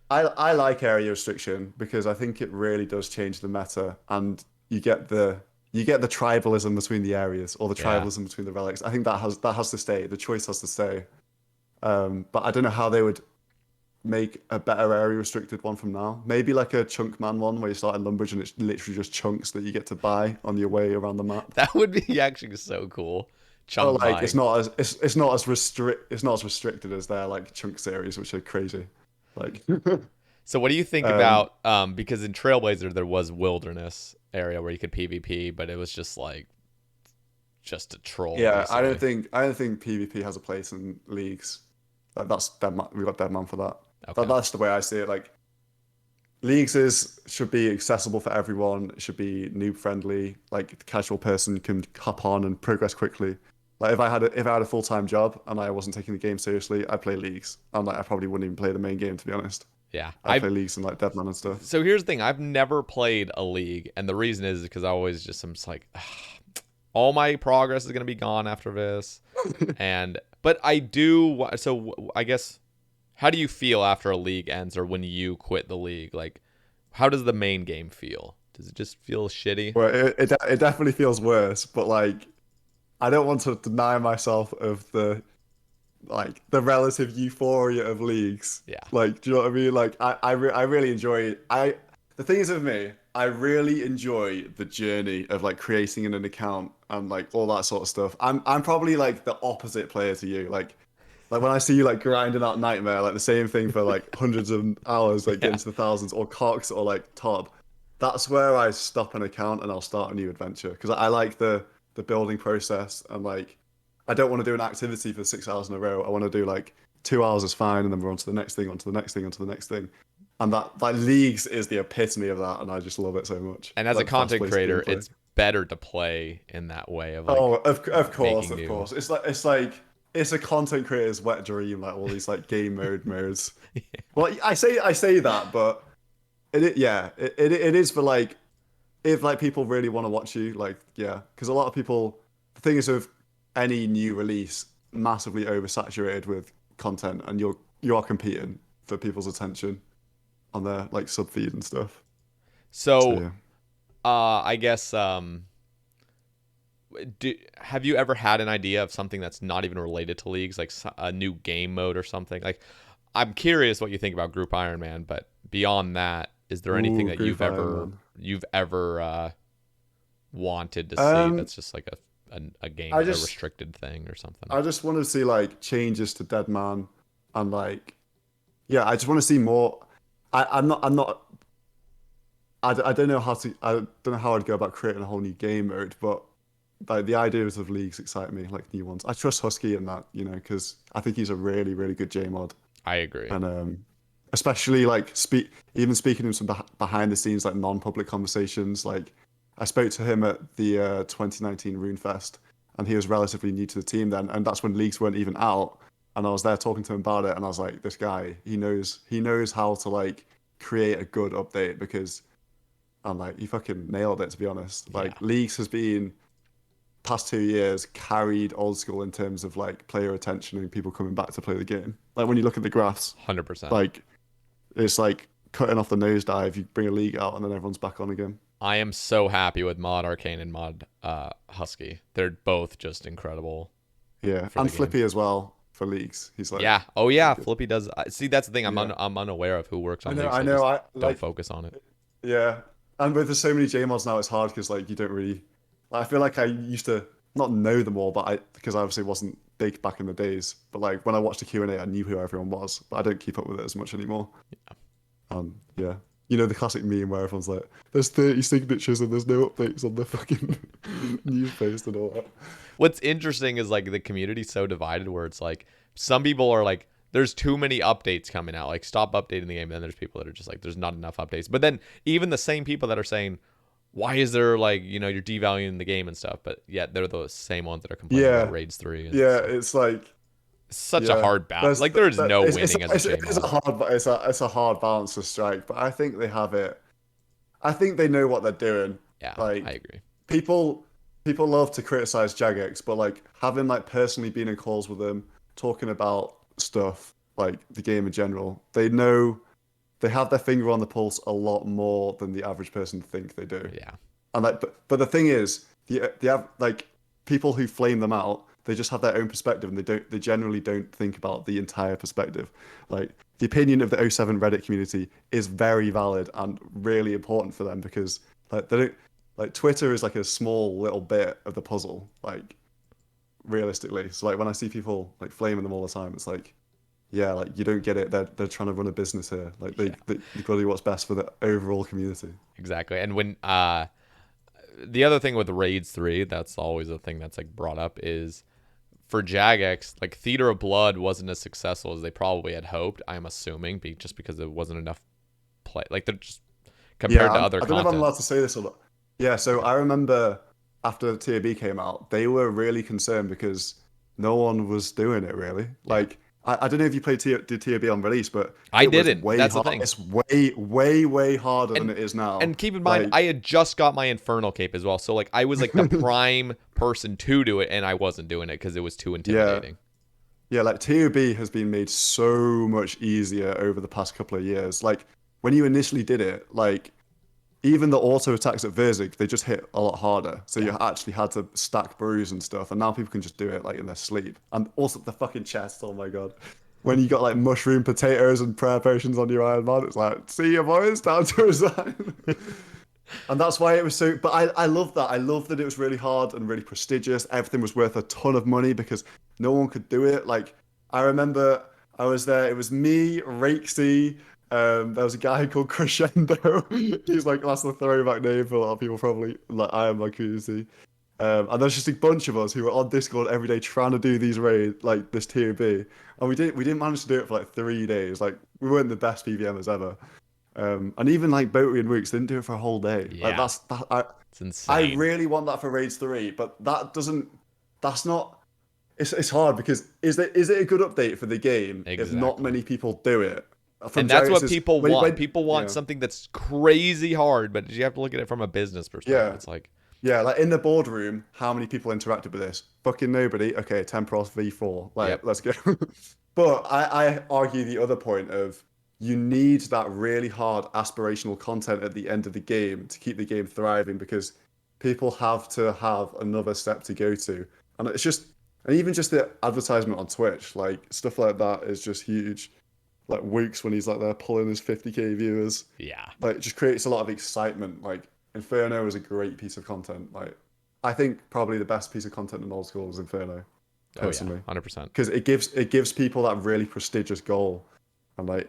Speaker 2: I like area restriction because I think it really does change the meta, and you get the tribalism between the areas or the
Speaker 1: yeah,
Speaker 2: tribalism between the relics. I think that has to stay. The choice has to stay. But I don't know how they would make a better area restricted one from now. Maybe like a chunk man one where you start in Lumbridge and it's literally just chunks that you get to buy on your way around the map.
Speaker 1: that would be actually so cool.
Speaker 2: But
Speaker 1: Chunk
Speaker 2: like
Speaker 1: buying.
Speaker 2: it's not as restricted as their like chunk series, which are crazy. Like
Speaker 1: So what do you think
Speaker 2: um
Speaker 1: about because in Trailblazer there was wilderness area where you could PvP, but it was just like just a troll
Speaker 2: yeah,
Speaker 1: basically.
Speaker 2: I don't think PvP has a place in leagues. That's Deadman. We've got Deadman for that.
Speaker 1: Okay.
Speaker 2: That's the way I see it. Like should be accessible for everyone. It should be noob friendly. Like the casual person can hop on and progress quickly. Like if I had a full-time job and I wasn't taking the game seriously, I'd play leagues. And like I probably wouldn't even play the main game to be honest.
Speaker 1: Yeah.
Speaker 2: I'd play leagues and like Deadman and stuff.
Speaker 1: So here's the thing, I've never played a league, and the reason is because I always just am just like all my progress is going to be gone after this. And but I do so I guess how do you feel after a league ends or when you quit the league? Like how does the main game feel? Does it just feel shitty?
Speaker 2: Well, it definitely feels worse, but like I don't want to deny myself of the relative euphoria of leagues.
Speaker 1: Yeah.
Speaker 2: Like, do you know what I mean? Like, I really enjoy. The thing is with me, I really enjoy the journey of like creating an account and like all that sort of stuff. I'm probably like the opposite player to you. Like, Like when I see you like grinding out Nightmare, like the same thing for like hundreds of hours, like
Speaker 1: Yeah.
Speaker 2: getting to the thousands, or Cox or like Top, that's where I stop an account and I'll start a new adventure because I like the building process and like I don't want to do an activity for 6 hours in a row. I want to do like 2 hours is fine, and then we're on to the next thing, on to the next thing, on to the next thing. And that like Leagues is the epitome of that, and I just love it so much.
Speaker 1: And as a
Speaker 2: Like the
Speaker 1: content
Speaker 2: fast-paced
Speaker 1: creator,
Speaker 2: gameplay.
Speaker 1: it's better to play in that way of
Speaker 2: Oh,
Speaker 1: like
Speaker 2: of course,
Speaker 1: making
Speaker 2: of
Speaker 1: new.
Speaker 2: course. It's like it's a content creator's wet dream, like all these like game mode modes. Well, I say that, but it is for like if like people really want to watch you, like yeah, because a lot of people. The thing is with any new release, massively oversaturated with content, and you are competing for people's attention on their like sub feed and stuff. So
Speaker 1: So,
Speaker 2: yeah.
Speaker 1: I guess have you ever had an idea of something that's not even related to leagues, like a new game mode or something? Like, I'm curious what you think about Group Iron Man, but beyond that, is there anything
Speaker 2: Ooh,
Speaker 1: that
Speaker 2: Group Iron Man.
Speaker 1: you've ever wanted to see
Speaker 2: Um,
Speaker 1: that's just like a game,
Speaker 2: I
Speaker 1: a
Speaker 2: just
Speaker 1: restricted thing or something?
Speaker 2: I just want to see like changes to Deadman and like yeah, I just want to see more. I'm not I don't know how to I don't know how I'd go about creating a whole new game mode, but like the ideas of leagues excite me, like new ones. I trust Husky in that, because I think he's a really, really good J mod,
Speaker 1: I agree.
Speaker 2: and especially like even speaking in some behind the scenes like non-public conversations. Like I spoke to him at the 2019 RuneFest, and he was relatively new to the team then, and that's when leagues weren't even out. And I was there talking to him about it, and I was like, this guy, he knows how to like create a good update because. And like he fucking nailed it, to be honest.
Speaker 1: Yeah,
Speaker 2: Like Leagues has been past 2 years carried old school in terms of like player attention and people coming back to play the game. Like when you look at the graphs,
Speaker 1: 100%.
Speaker 2: like it's like cutting off the nosedive. You bring a league out and then everyone's back on again.
Speaker 1: I am so happy with Mod Arcane and Mod Husky. They're both just incredible
Speaker 2: Yeah,
Speaker 1: for the
Speaker 2: and
Speaker 1: game.
Speaker 2: Flippy as well for Leagues. He's like
Speaker 1: Yeah. Oh
Speaker 2: really
Speaker 1: yeah.
Speaker 2: good.
Speaker 1: Flippy does. See, that's the thing.
Speaker 2: Yeah,
Speaker 1: I'm unaware of who works
Speaker 2: I
Speaker 1: on
Speaker 2: know,
Speaker 1: leagues.
Speaker 2: I
Speaker 1: I
Speaker 2: know.
Speaker 1: just
Speaker 2: I
Speaker 1: don't
Speaker 2: like
Speaker 1: focus on it.
Speaker 2: yeah, and with there's so many J mods now, it's hard because like you don't really. Like, I feel like I used to not know them all, but I because I obviously wasn't big back in the days. But like when I watched the Q&A, I knew who everyone was, but I don't keep up with it as much anymore. Yeah, the classic meme where everyone's like, "There's 30 signatures and there's no updates on the fucking news post and all that."
Speaker 1: What's interesting is like the community's so divided where it's like some people are like, there's too many updates coming out. Like stop updating the game. And then there's people that are just like, there's not enough updates. But then even the same people that are saying, why is there like, you're devaluing the game and stuff, but yet they're the same ones that are complaining about
Speaker 2: Yeah,
Speaker 1: raids 3. And
Speaker 2: yeah,
Speaker 1: it's like
Speaker 2: it's like
Speaker 1: such a
Speaker 2: yeah.
Speaker 1: hard battle. Like there is no
Speaker 2: It's
Speaker 1: winning as a
Speaker 2: it's a
Speaker 1: JMod.
Speaker 2: hard it's a hard balance to strike, but I think they have it. I think they know what they're doing.
Speaker 1: Yeah, I
Speaker 2: Like
Speaker 1: agree.
Speaker 2: people people love to criticize Jagex, but like having like personally been in calls with them, talking about stuff like the game in general, they know they have their finger on the pulse a lot more than the average person think they do.
Speaker 1: Yeah.
Speaker 2: And like, but the thing is, like people who flame them out, they just have their own perspective, and they generally don't think about the entire perspective. Like the opinion of the O7 Reddit community is very valid and really important for them because like they don't like Twitter is like a small little bit of the puzzle, like realistically. So like when I see people like flaming them all the time, it's like, yeah, like you don't get it. They're trying to run a business here. Like
Speaker 1: Yeah,
Speaker 2: they've got to do what's best for the overall community.
Speaker 1: exactly. And when the other thing with Raids 3, that's always a thing that's like brought up is for Jagex, like Theater of Blood wasn't as successful as they probably had hoped, I'm assuming, just because there wasn't enough play. Like they're just
Speaker 2: Yeah,
Speaker 1: compared to other
Speaker 2: I don't know if I'm
Speaker 1: content.
Speaker 2: allowed to say this or not. Yeah, so I remember after TAB came out, they were really concerned because no one was doing it really.
Speaker 1: Yeah.
Speaker 2: Like I don't know if you played did TAB on release, but
Speaker 1: I
Speaker 2: it was
Speaker 1: didn't.
Speaker 2: way
Speaker 1: That's the
Speaker 2: hard.
Speaker 1: thing.
Speaker 2: It's way, way, way harder than
Speaker 1: And
Speaker 2: it is now.
Speaker 1: and keep in mind,
Speaker 2: Like
Speaker 1: I had just got my Infernal Cape as well. So like I was like the prime person to do it, and I wasn't doing it because it was too
Speaker 2: yeah,
Speaker 1: intimidating.
Speaker 2: yeah, like TAB has been made so much easier over the past couple of years. Like when you initially did it, like even the auto attacks at Verzig, they just hit a lot harder. So
Speaker 1: Yeah.
Speaker 2: you actually had to stack brews and stuff. And now people can just do it like in their sleep. And also the fucking chest, oh my God. When you got like mushroom potatoes and prayer potions on your Iron Man, it's like, see you boys, down to resign. And that's why it was so. But I love that. I love that it was really hard and really prestigious. Everything was worth a ton of money because no one could do it. Like I remember I was there. It was me, Rakesy. There was a guy called Crescendo. He's like, that's the throwback name for a lot of people, probably. Like, I am my community. And there's just a bunch of us who were on Discord every day trying to do these raids, like this tier B. And we didn't manage to do it for like 3 days. Like, we weren't the best PVMers ever. And even like Boaty and Rooks didn't do it for a whole day. Like,
Speaker 1: Yeah, it's
Speaker 2: I
Speaker 1: insane.
Speaker 2: really want that for raids 3, but that's not. It's hard because is it a good update for the game if not
Speaker 1: Exactly.
Speaker 2: many people do it? From
Speaker 1: And that's what
Speaker 2: Jairus's
Speaker 1: people want.
Speaker 2: when
Speaker 1: People want
Speaker 2: yeah
Speaker 1: something that's crazy hard, but you have to look at it from a business perspective.
Speaker 2: yeah
Speaker 1: It's like,
Speaker 2: yeah, like in the boardroom, how many people interacted with this? Fucking nobody. Okay, Tempros V4. Like,
Speaker 1: yep.
Speaker 2: let's go. But I argue the other point of you need that really hard aspirational content at the end of the game to keep the game thriving because people have to have another step to go to. And it's just, and even just the advertisement on Twitch, like stuff like that is just huge. Like Wooks when he's like there pulling his 50k viewers,
Speaker 1: Yeah.
Speaker 2: like it just creates a lot of excitement. Like Inferno is a great piece of content. Like I think probably the best piece of content in old school is Inferno,
Speaker 1: Oh yeah.
Speaker 2: personally,
Speaker 1: 100%.
Speaker 2: because it gives people that really prestigious goal, and like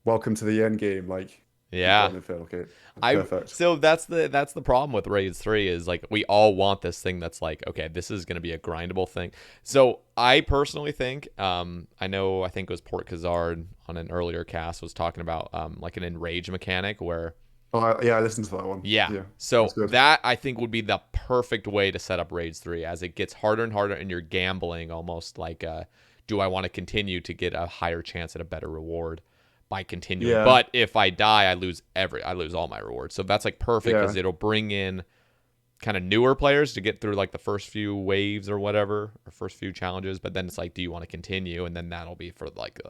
Speaker 2: welcome to the end game. Like you've got
Speaker 1: Yeah.
Speaker 2: an Inferno kit. It's
Speaker 1: I
Speaker 2: perfect.
Speaker 1: so that's the problem with Raids 3 is like we all want this thing that's like, okay, this is going to be a grindable thing. So I personally think I think it was Port Kazard on an earlier cast was talking about like an enrage mechanic where
Speaker 2: Oh yeah, I listened to that one.
Speaker 1: yeah.
Speaker 2: Yeah,
Speaker 1: So
Speaker 2: that's good.
Speaker 1: that I think would be the perfect way to set up Raids 3 as it gets harder and harder and you're gambling almost like do I want to continue to get a higher chance at a better reward by continuing.
Speaker 2: Yeah,
Speaker 1: But if I die, I lose all my rewards. So that's like perfect
Speaker 2: yeah,
Speaker 1: cuz it'll bring in kind of newer players to get through like the first few waves or whatever or first few challenges, but then it's like do you want to continue and then that'll be for like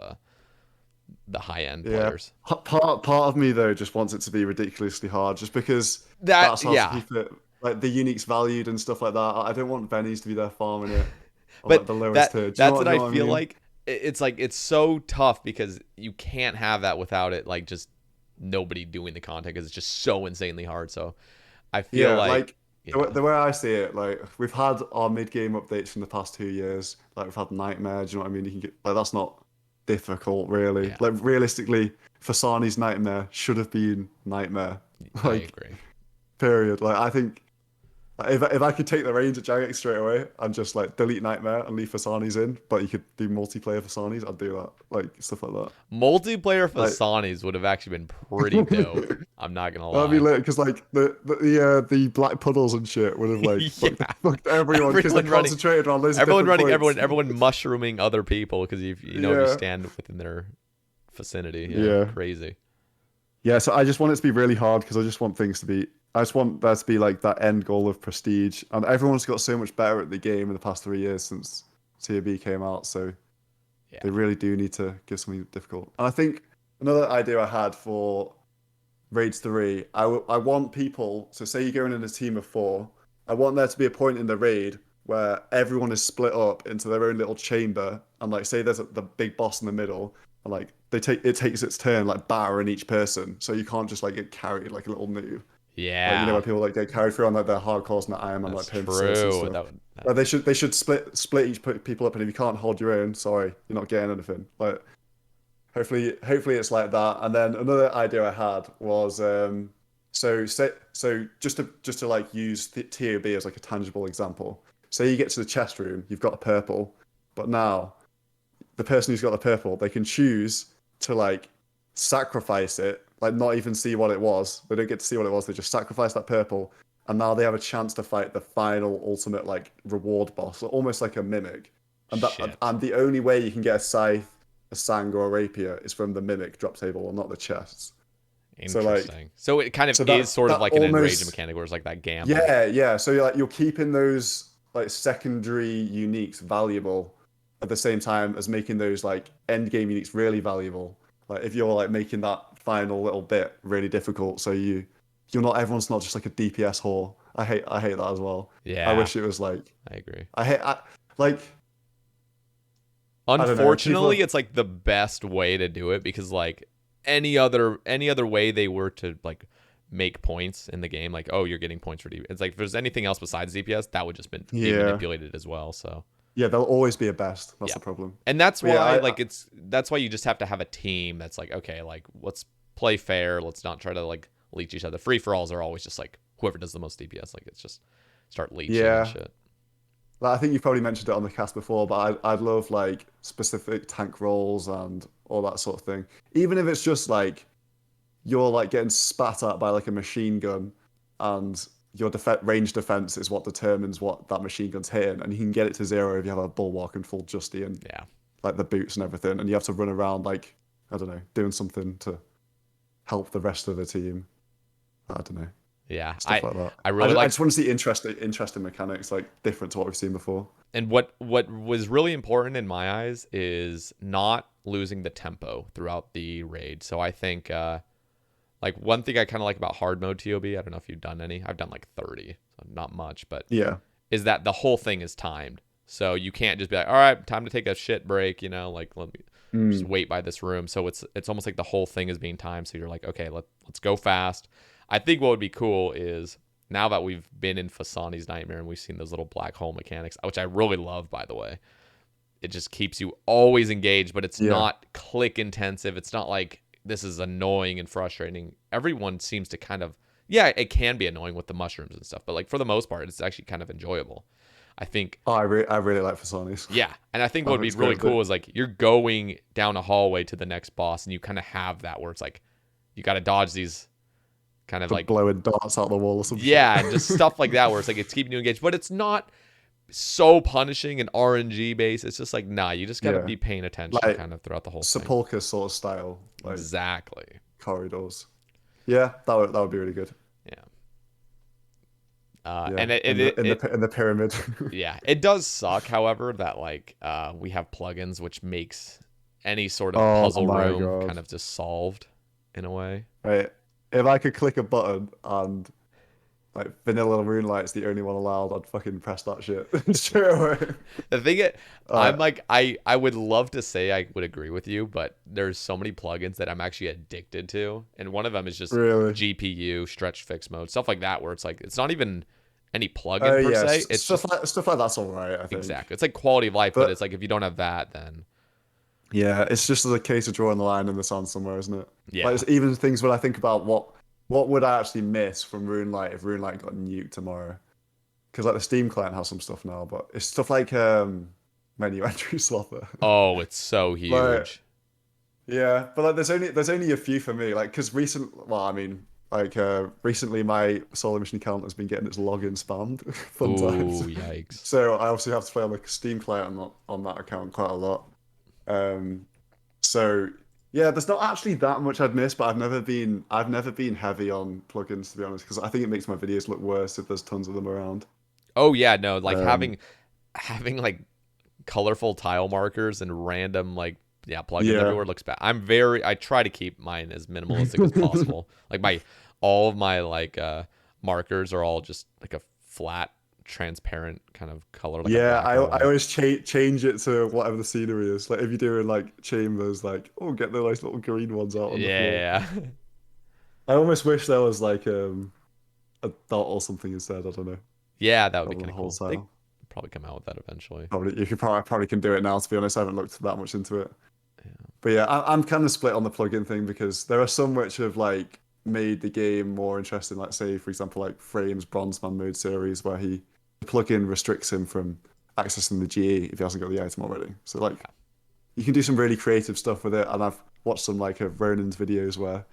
Speaker 1: the high end
Speaker 2: yeah.
Speaker 1: players.
Speaker 2: Part of me though just wants it to be ridiculously hard, just because
Speaker 1: That
Speaker 2: that's how to
Speaker 1: yeah.
Speaker 2: keep it like the uniques valued and stuff like that. I don't want Bennies to be there farming it on like
Speaker 1: But
Speaker 2: the lowest
Speaker 1: that
Speaker 2: tier. Do you know
Speaker 1: that's
Speaker 2: what,
Speaker 1: what
Speaker 2: do you
Speaker 1: I
Speaker 2: know what I
Speaker 1: feel
Speaker 2: mean?
Speaker 1: like. It's like it's so tough because you can't have that without it like just nobody doing the content because it's just so insanely hard. So I feel
Speaker 2: Yeah,
Speaker 1: like
Speaker 2: like
Speaker 1: yeah,
Speaker 2: the way I see it, like we've had our mid game updates from the past 2 years. Like we've had Nightmare. Do you know what I mean? You can get like that's not difficult really.
Speaker 1: yeah,
Speaker 2: Like realistically, Fasani's Nightmare should have been Nightmare.
Speaker 1: I
Speaker 2: Like
Speaker 1: agree.
Speaker 2: period. Like I think like, if I could take the reins at Jagex straight away and just like delete Nightmare and leave Fasani's in, but you could do multiplayer Fasani's, I'd do that. Like stuff like that.
Speaker 1: Multiplayer
Speaker 2: Like
Speaker 1: Fasanis would have actually been pretty dope. I'm not gonna
Speaker 2: that'd be
Speaker 1: lie.
Speaker 2: lit because like the black puddles and shit would have like fucked,
Speaker 1: Yeah,
Speaker 2: fucked everyone because they're
Speaker 1: everyone running,
Speaker 2: concentrated on loads of
Speaker 1: everyone
Speaker 2: different
Speaker 1: running,
Speaker 2: points.
Speaker 1: everyone mushrooming other people because if you
Speaker 2: Yeah,
Speaker 1: stand within their vicinity, yeah,
Speaker 2: yeah,
Speaker 1: crazy.
Speaker 2: yeah. So I just want it to be really hard because I just want things to be. I just want there to be like that end goal of prestige, and everyone's got so much better at the game in the past 3 years since TOB came out. So they
Speaker 1: Yeah,
Speaker 2: really do need to give something difficult. And I think another idea I had for Raids 3, I want people, so say you're going in a team of 4, I want there to be a point in the raid where everyone is split up into their own little chamber, and like say there's the big boss in the middle, and like it takes its turn like battering each person, so you can't just like get carried like a little noob. Like
Speaker 1: yeah,
Speaker 2: where people like get carried through on like their hardcores and the Iron Man like
Speaker 1: that's
Speaker 2: pin assists and
Speaker 1: true.
Speaker 2: stuff.
Speaker 1: That
Speaker 2: Like they should split each people up, and if you can't hold your own, sorry, you're not getting anything. Like hopefully it's like that. And then another idea I had was so just to like use the TOB as like a tangible example. Say you get to the chest room, you've got a purple, but now the person who's got the purple, they can choose to like sacrifice it, like not even see what it was. They don't get to see what it was. They just sacrifice that purple, and now they have a chance to fight the final ultimate like reward boss, almost like a mimic.
Speaker 1: shit.
Speaker 2: And the only way you can get a scythe, a sang, or a rapier is from the mimic drop table, or not the chests. So like,
Speaker 1: Interesting. So it kind of
Speaker 2: so
Speaker 1: is sort of
Speaker 2: that
Speaker 1: like an enraged
Speaker 2: almost
Speaker 1: mechanic where it's like that gamble.
Speaker 2: yeah. So you're keeping those like secondary uniques valuable at the same time as making those like end game uniques really valuable. Like if you're like making that final little bit really difficult, so you're not everyone's not just like a DPS whore. I hate that as well. I
Speaker 1: Yeah,
Speaker 2: wish it was like
Speaker 1: I agree.
Speaker 2: like I don't know.
Speaker 1: Unfortunately, it's like the best way to do it because like any other way they were to like make points in the game, like oh you're getting points for DPS. It's like if there's anything else besides DPS, that would just been be
Speaker 2: Yeah.
Speaker 1: manipulated as well. So
Speaker 2: Yeah, there'll always be a best. That's
Speaker 1: Yeah.
Speaker 2: the problem.
Speaker 1: And that's
Speaker 2: But yeah,
Speaker 1: why like that's why you just have to have a team that's like, okay, like let's play fair. Let's not try to like leech each other. Free for alls are always just like whoever does the most DPS. Like it's just start leeching and
Speaker 2: yeah.
Speaker 1: shit.
Speaker 2: Like, I think you've probably mentioned it on the cast before, but I'd love like specific tank roles and all that sort of thing. Even if it's just like you're like getting spat at by like a machine gun, and your range defense is what determines what that machine gun's hitting, and you can get it to zero if you have a bulwark and full justy and
Speaker 1: Yeah.
Speaker 2: like the boots and everything, and you have to run around like I don't know, doing something to help the rest of the team. I don't know,
Speaker 1: Yeah.
Speaker 2: stuff like that.
Speaker 1: I really
Speaker 2: I
Speaker 1: like
Speaker 2: just want to see interesting mechanics, like different to what we've seen before.
Speaker 1: and what was really important in my eyes is not losing the tempo throughout the raid. So I think like one thing I kind of like about hard mode TOB, I don't know if you've done any. I've done like 30, so not much, but
Speaker 2: Yeah.
Speaker 1: is that the whole thing is timed. So you can't just be like, all right, time to take a shit break, like let me just
Speaker 2: Mm.
Speaker 1: wait by this room. So it's almost like the whole thing is being timed. So you're like, okay, let's go fast. I think what would be cool is now that we've been in Fasani's Nightmare and we've seen those little black hole mechanics, which I really love, by the way. It just keeps you always engaged, but it's
Speaker 2: Yeah.
Speaker 1: not click intensive. It's not like this is annoying and frustrating. Everyone seems to kind of, yeah, it can be annoying with the mushrooms and stuff, but like for the most part, it's actually kind of enjoyable. I think,
Speaker 2: Oh, I really like Fasani's.
Speaker 1: yeah. And I think what
Speaker 2: That
Speaker 1: would be
Speaker 2: looks
Speaker 1: really
Speaker 2: good.
Speaker 1: cool is like you're going down a hallway to the next boss and you kind of have that where it's like you got to dodge these kind of
Speaker 2: The
Speaker 1: like,
Speaker 2: blowing darts out the wall or some shit.
Speaker 1: yeah, and just stuff like that where it's like it's keeping you engaged, but it's not so punishing and RNG based. It's just like, nah, you just got to
Speaker 2: Yeah.
Speaker 1: be paying attention
Speaker 2: Like
Speaker 1: kind of throughout the whole thing.
Speaker 2: Sepulchre sort of style, like
Speaker 1: Exactly.
Speaker 2: corridors. Yeah, that would be really good.
Speaker 1: Yeah.
Speaker 2: Yeah,
Speaker 1: And it,
Speaker 2: in
Speaker 1: it, it, it
Speaker 2: the pyramid.
Speaker 1: yeah, it does suck, however, that like we have plugins which makes any sort of
Speaker 2: Oh
Speaker 1: puzzle
Speaker 2: my
Speaker 1: room
Speaker 2: God.
Speaker 1: kind of just solved in a way.
Speaker 2: Right. If I could click a button and like vanilla Moonlight's the only one allowed, I'd fucking press that shit straight away.
Speaker 1: The thing it, I'm
Speaker 2: Uh,
Speaker 1: like I would love to say I would agree with you, but there's so many plugins that I'm actually addicted to, and one of them is just
Speaker 2: really.
Speaker 1: GPU, stretch fix mode, stuff like that, where it's like it's not even any
Speaker 2: Oh
Speaker 1: plugin per
Speaker 2: yeah,
Speaker 1: se. It's just
Speaker 2: stuff like that's all right, I think.
Speaker 1: exactly. It's like quality of life, but it's
Speaker 2: But
Speaker 1: like if you don't have that, then
Speaker 2: yeah, it's just a case of drawing the line in the sand somewhere, isn't it? Like
Speaker 1: yeah.
Speaker 2: it's even things when I think about what would I actually miss from Runelight if Runelight got nuked tomorrow? Because like the Steam client has some stuff now, but it's stuff like menu entry swapper.
Speaker 1: Oh, it's so
Speaker 2: Like
Speaker 1: huge.
Speaker 2: yeah, but like there's only a few for me. Like because I mean like recently my solo mission account has been getting its login spammed. Fun times.
Speaker 1: Ooh, yikes.
Speaker 2: So I obviously have to play on the Steam client on that account quite a lot. Um, so yeah, there's not actually that much I'd miss, but I've never been heavy on plugins to be honest, because I think it makes my videos look worse if there's tons of them around.
Speaker 1: Oh yeah, no, like
Speaker 2: Um,
Speaker 1: having like colorful tile markers and random like yeah plugins
Speaker 2: yeah.
Speaker 1: everywhere looks bad. I try to keep mine as minimalistic as possible. Like my all of my like markers are all just like a flat transparent kind of color like a
Speaker 2: Yeah,
Speaker 1: black
Speaker 2: I
Speaker 1: or
Speaker 2: I
Speaker 1: white.
Speaker 2: always change it to whatever the scenery is. Like if you're doing like chambers, like oh, get the nice little green ones out on the floor.
Speaker 1: Yeah.
Speaker 2: I almost wish there was like a dot or something instead. I don't know,
Speaker 1: Yeah, that would be
Speaker 2: rather than
Speaker 1: kind
Speaker 2: a
Speaker 1: of
Speaker 2: whole
Speaker 1: cool. They
Speaker 2: tile.
Speaker 1: probably come out with that eventually.
Speaker 2: Probably you could probably can do it now. To be honest, I haven't looked that much into it.
Speaker 1: Yeah.
Speaker 2: But yeah, I'm kind of split on the plugin thing because there are some which have like made the game more interesting. Like say, for example, like Frame's Bronzeman mode series, where the plugin restricts him from accessing the GE if he hasn't got the item already. So like you can do some really creative stuff with it. And I've watched some like of Ronan's videos where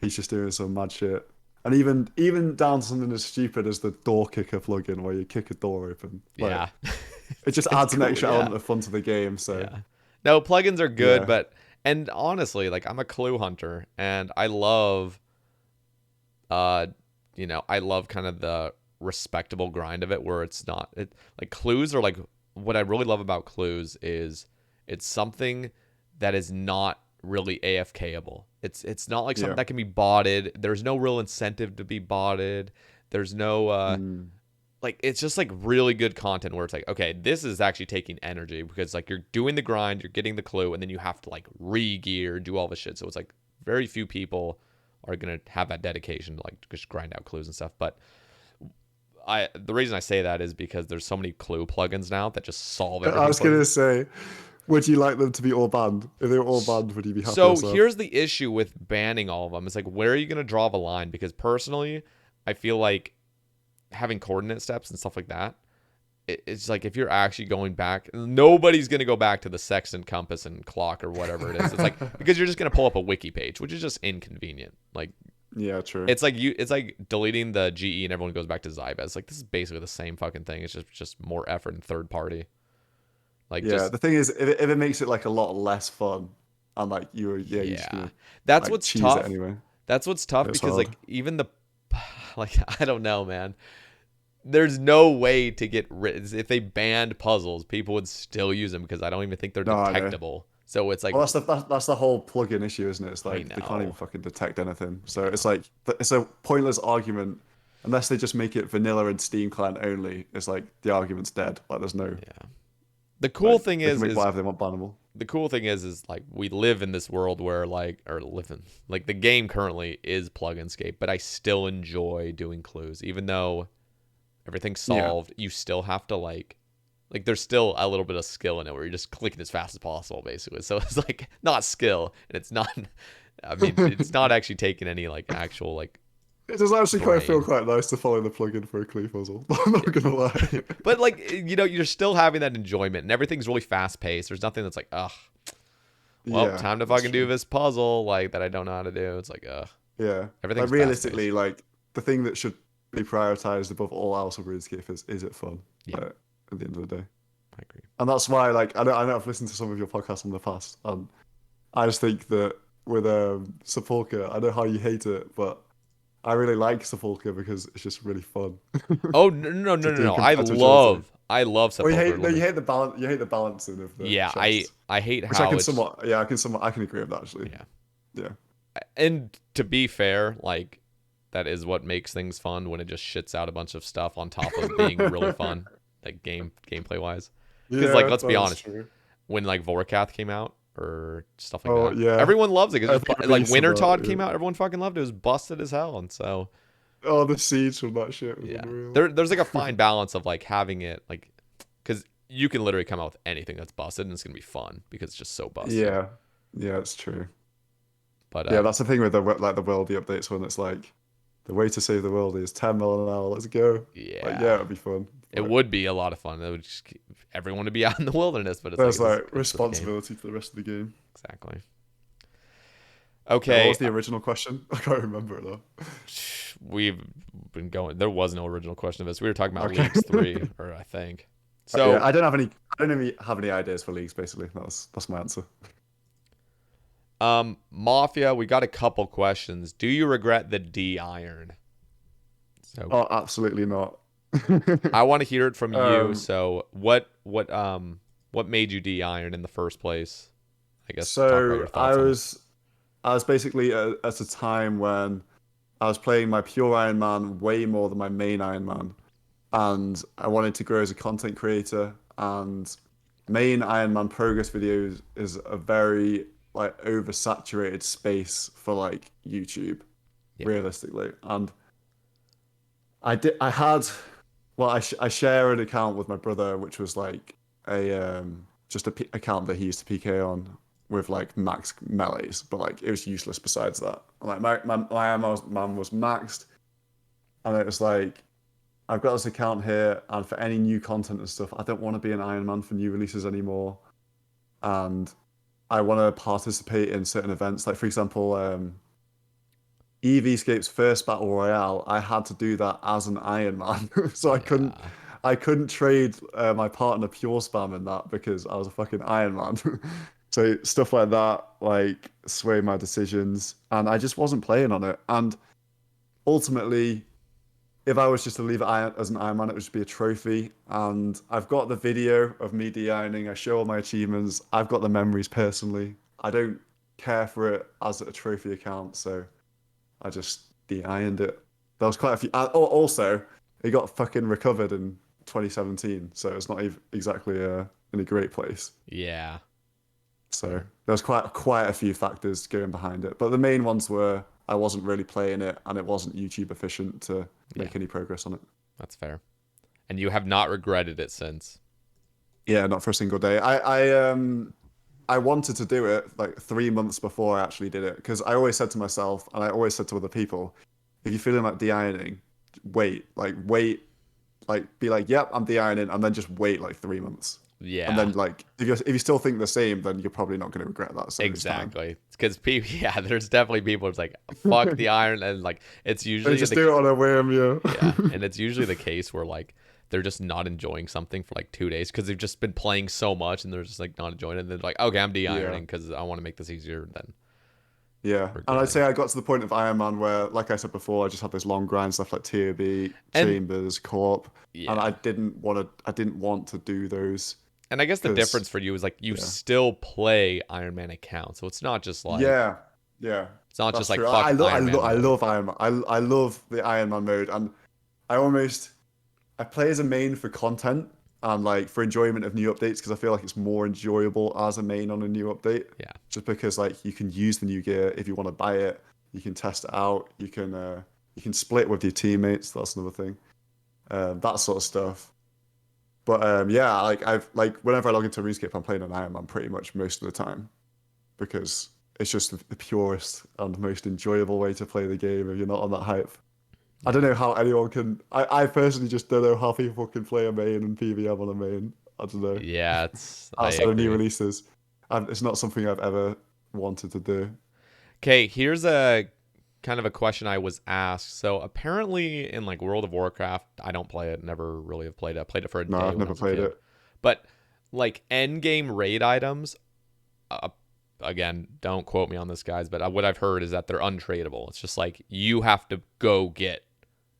Speaker 2: he's just doing some mad shit. And even down to something as stupid as the door kicker plugin where you kick a door open. Like
Speaker 1: Yeah.
Speaker 2: it just
Speaker 1: It's
Speaker 2: adds an
Speaker 1: cool.
Speaker 2: extra
Speaker 1: Yeah.
Speaker 2: element of fun to the game. So
Speaker 1: Yeah. No, plugins are good,
Speaker 2: yeah.
Speaker 1: but and honestly, like I'm a clue hunter and I love uh I love kind of the respectable grind of it where it's not like clues are like what I really love about clues is it's something that is not really AFKable. It's not like something
Speaker 2: Yeah.
Speaker 1: that can be botted. There's no real incentive to be botted. There's no
Speaker 2: Mm.
Speaker 1: like it's just like really good content where it's like okay this is actually taking energy because like you're doing the grind, you're getting the clue, and then you have to like re-gear, do all this shit. So it's like very few people are gonna have that dedication to like just grind out clues and stuff. But the reason I say that is because there's so many Clue plugins now that just solve
Speaker 2: I
Speaker 1: everything
Speaker 2: was
Speaker 1: for
Speaker 2: gonna
Speaker 1: you.
Speaker 2: say, would you like them to be all banned? If they were all banned, would you be happy or
Speaker 1: So
Speaker 2: sad?
Speaker 1: here's the issue with banning all of them. It's like, where are you going to draw the line? Because personally, I feel like having coordinate steps and stuff like that, it's like if you're actually going back, nobody's going to go back to the sextant, compass, and clock or whatever it is. It's like, because you're just going to pull up a wiki page, which is just inconvenient. Like,
Speaker 2: Yeah, true.
Speaker 1: it's like deleting the GE and everyone goes back to Zyba. It's like, this is basically the same fucking thing. It's just more effort and third party. Like,
Speaker 2: Yeah,
Speaker 1: just,
Speaker 2: the thing is, if it makes it like a lot less fun, and like you're just
Speaker 1: yeah.
Speaker 2: gonna
Speaker 1: That's
Speaker 2: like
Speaker 1: what's
Speaker 2: cheese it
Speaker 1: tough.
Speaker 2: anyway.
Speaker 1: That's what's tough
Speaker 2: It's
Speaker 1: because
Speaker 2: hard.
Speaker 1: like even the like I don't know, man. There's no way to get rid. If they banned puzzles, people would still use them because I don't even think they're
Speaker 2: No, I know.
Speaker 1: detectable. So it's like
Speaker 2: Well, that's the whole plugin issue, isn't it? It's
Speaker 1: I
Speaker 2: like they can't even
Speaker 1: know,
Speaker 2: fucking detect anything. So
Speaker 1: yeah,
Speaker 2: it's like it's a pointless argument unless they just make it vanilla and Steam client only. It's like the argument's dead. Like there's no
Speaker 1: yeah. The cool
Speaker 2: like
Speaker 1: thing
Speaker 2: they can make
Speaker 1: is
Speaker 2: whatever they want bannable.
Speaker 1: the cool thing is like we live in this world where like or live in like the game currently is plug-and-scape, but I still enjoy doing clues, even though everything's
Speaker 2: Yeah.
Speaker 1: solved. You still have to like there's still a little bit of skill in it where you're just clicking as fast as possible basically. So it's like not skill and it's not I mean it's not actually taking any like actual like
Speaker 2: It does actually quite feel
Speaker 1: brain.
Speaker 2: quite nice to follow the plugin for a clue puzzle. I'm not gonna lie.
Speaker 1: But like you're still having that enjoyment and everything's really fast paced. There's nothing that's like ugh, well,
Speaker 2: Yeah,
Speaker 1: time to
Speaker 2: that's
Speaker 1: fucking do
Speaker 2: true.
Speaker 1: this puzzle like that I don't know how to do. It's like
Speaker 2: Yeah, like
Speaker 1: everything's fast paced.
Speaker 2: realistically, like the thing that should be prioritized above all else of RuneScape is it fun?
Speaker 1: Yeah,
Speaker 2: Like, at the end of the day,
Speaker 1: I agree.
Speaker 2: and that's why like I know I've listened to some of your podcasts in the past, and I just think that with Sepulchre, I know how you hate it, but I really like Sepulchre because it's just really fun
Speaker 1: Oh no no no
Speaker 2: to
Speaker 1: no
Speaker 2: do
Speaker 1: no!
Speaker 2: compared to Agility.
Speaker 1: I love
Speaker 2: Or
Speaker 1: Sepulchre.
Speaker 2: you hate the balance, you hate the balancing of the
Speaker 1: Yeah,
Speaker 2: chests,
Speaker 1: I hate
Speaker 2: which I
Speaker 1: how
Speaker 2: can
Speaker 1: it's
Speaker 2: somewhat, I can agree with that actually.
Speaker 1: yeah.
Speaker 2: Yeah,
Speaker 1: And to be fair, like that is what makes things fun when it just shits out a bunch of stuff on top of being really fun, like gameplay wise. Because like
Speaker 2: yeah,
Speaker 1: let's be
Speaker 2: that is
Speaker 1: honest,
Speaker 2: true.
Speaker 1: when like Vorkath came out or stuff like
Speaker 2: Oh
Speaker 1: that,
Speaker 2: yeah,
Speaker 1: everyone loves it. It's just
Speaker 2: every
Speaker 1: like
Speaker 2: release of
Speaker 1: Winter
Speaker 2: that.
Speaker 1: Todd came
Speaker 2: Yeah.
Speaker 1: out, everyone fucking loved it. It was busted as hell, and so
Speaker 2: Oh, the siege from that shit was
Speaker 1: yeah,
Speaker 2: unreal.
Speaker 1: there's like a fine balance of like having it like because you can literally come out with anything that's busted and it's gonna be fun because it's just so busted.
Speaker 2: Yeah, yeah, it's true.
Speaker 1: But
Speaker 2: Yeah, that's the thing with the worldy updates when it's like the way to save the world is 10 mil an hour. Let's go. Like, yeah,
Speaker 1: yeah,
Speaker 2: it'd be fun.
Speaker 1: it
Speaker 2: But
Speaker 1: would be a lot of fun. It would just everyone to be out in the wilderness, but it's like
Speaker 2: there's like
Speaker 1: it's just a game.
Speaker 2: responsibility for the rest of the game.
Speaker 1: Exactly.
Speaker 2: Wait, what
Speaker 1: Okay,
Speaker 2: was the original question? I can't remember it though.
Speaker 1: we've been going. There was no original question of this. We were talking about
Speaker 2: Okay.
Speaker 1: Leagues 3, or I think.
Speaker 2: Yeah,
Speaker 1: So,
Speaker 2: I don't even have any ideas for leagues. Basically, that's my answer.
Speaker 1: Mafia, we got a couple questions. Do you regret the D iron? So,
Speaker 2: Oh, absolutely not.
Speaker 1: I want to hear it from you.
Speaker 2: um,
Speaker 1: So, what made you D iron in the first place? I guess talk about your
Speaker 2: so
Speaker 1: thoughts on it.
Speaker 2: I was basically at a time when I was playing my pure Iron Man way more than my main Iron Man, and I wanted to grow as a content creator. And main Iron Man progress videos is a very like oversaturated space for like YouTube,
Speaker 1: Yeah.
Speaker 2: realistically. And I had well I share an account with my brother, which was like a just a account that he used to PK on with like max melees, but like it was useless besides that. Like my ammo man was maxed, and it was like I've got this account here, and for any new content and stuff, I don't want to be an Iron Man for new releases anymore, and I want to participate in certain events. Like for example, EVscape's first battle royale, I had to do that as an Iron Man, so
Speaker 1: Yeah.
Speaker 2: I couldn't trade my partner pure spam in that because I was a fucking Iron Man. So stuff like that, like sway my decisions, and I just wasn't playing on it. And ultimately, if I was just to leave it as an Iron Man, it would just be a trophy. And I've got the video of me de-ironing. I show all my achievements. I've got the memories personally. I don't care for it as a trophy account, so I just de-ironed it. There was quite a few. Oh, also, it got fucking recovered in 2017, so it's not even exactly in a great place.
Speaker 1: Yeah.
Speaker 2: So there was quite a few factors going behind it, but the main ones were I wasn't really playing it, and it wasn't YouTube efficient to
Speaker 1: Yeah.
Speaker 2: make any progress on it.
Speaker 1: That's fair. And you have not regretted it since.
Speaker 2: Yeah, not for a single day. I wanted to do it like 3 months before I actually did it because I always said to myself and I always said to other people, if you're feeling like de-ironing, wait, like be like, yep, I'm de-ironing, and then just wait like 3 months. And
Speaker 1: Yeah.
Speaker 2: then like if you still think the same, then you're probably not going to regret that. So it's fine.
Speaker 1: Exactly. Because people, yeah, there's definitely people who's like, fuck the iron. And like, it's
Speaker 2: They
Speaker 1: usually
Speaker 2: just
Speaker 1: the,
Speaker 2: do it on a whim,
Speaker 1: yeah.
Speaker 2: yeah.
Speaker 1: And it's usually the case where like, they're just not enjoying something for like 2 days because they've just been playing so much and they're just like not enjoying it. And they're like, okay, I'm
Speaker 2: Yeah.
Speaker 1: de-ironing because I want to make this easier than
Speaker 2: Yeah. And I'd
Speaker 1: regretting.
Speaker 2: say I got to the point of Iron Man where, like I said before, I just had this long grind stuff like TOB,
Speaker 1: And
Speaker 2: Chambers, Co-op, and
Speaker 1: yeah.
Speaker 2: I didn't want to do those
Speaker 1: And I guess the
Speaker 2: because
Speaker 1: difference for you is like you
Speaker 2: yeah.
Speaker 1: still play Iron Man account. So it's not just like,
Speaker 2: Yeah. Yeah.
Speaker 1: it's not just
Speaker 2: That's
Speaker 1: like
Speaker 2: true.
Speaker 1: fuck Iron Man
Speaker 2: I
Speaker 1: mode.
Speaker 2: love Iron Man. I love the Iron Man mode, and I almost I play as a main for content and like for enjoyment of new updates because I feel like it's more enjoyable as a main on a new update.
Speaker 1: Yeah.
Speaker 2: Just because like you can use the new gear if you want to buy it, you can test it out, you can split with your teammates. That's another thing. That sort of stuff. But yeah, like I've like whenever I log into RuneScape, I'm playing an Iron Man pretty much most of the time because it's just the purest and most enjoyable way to play the game if you're not on that hype. I don't
Speaker 1: Yeah.
Speaker 2: know how anyone can. I personally just don't know how people can play a main and PVM on a main. I don't know.
Speaker 1: Yeah, it's I
Speaker 2: Outside of new
Speaker 1: agree.
Speaker 2: releases, it's not something I've ever wanted to do.
Speaker 1: Okay, here's a kind of a question I was asked. So apparently in like World of Warcraft, I don't play it, never really have played it. I played it for a
Speaker 2: No,
Speaker 1: day
Speaker 2: I've
Speaker 1: when I
Speaker 2: never
Speaker 1: was a
Speaker 2: played
Speaker 1: kid.
Speaker 2: it.
Speaker 1: But like end game raid items, uh, again, don't quote me on this, guys, but what I've heard is that they're untradeable. It's just like you have to go get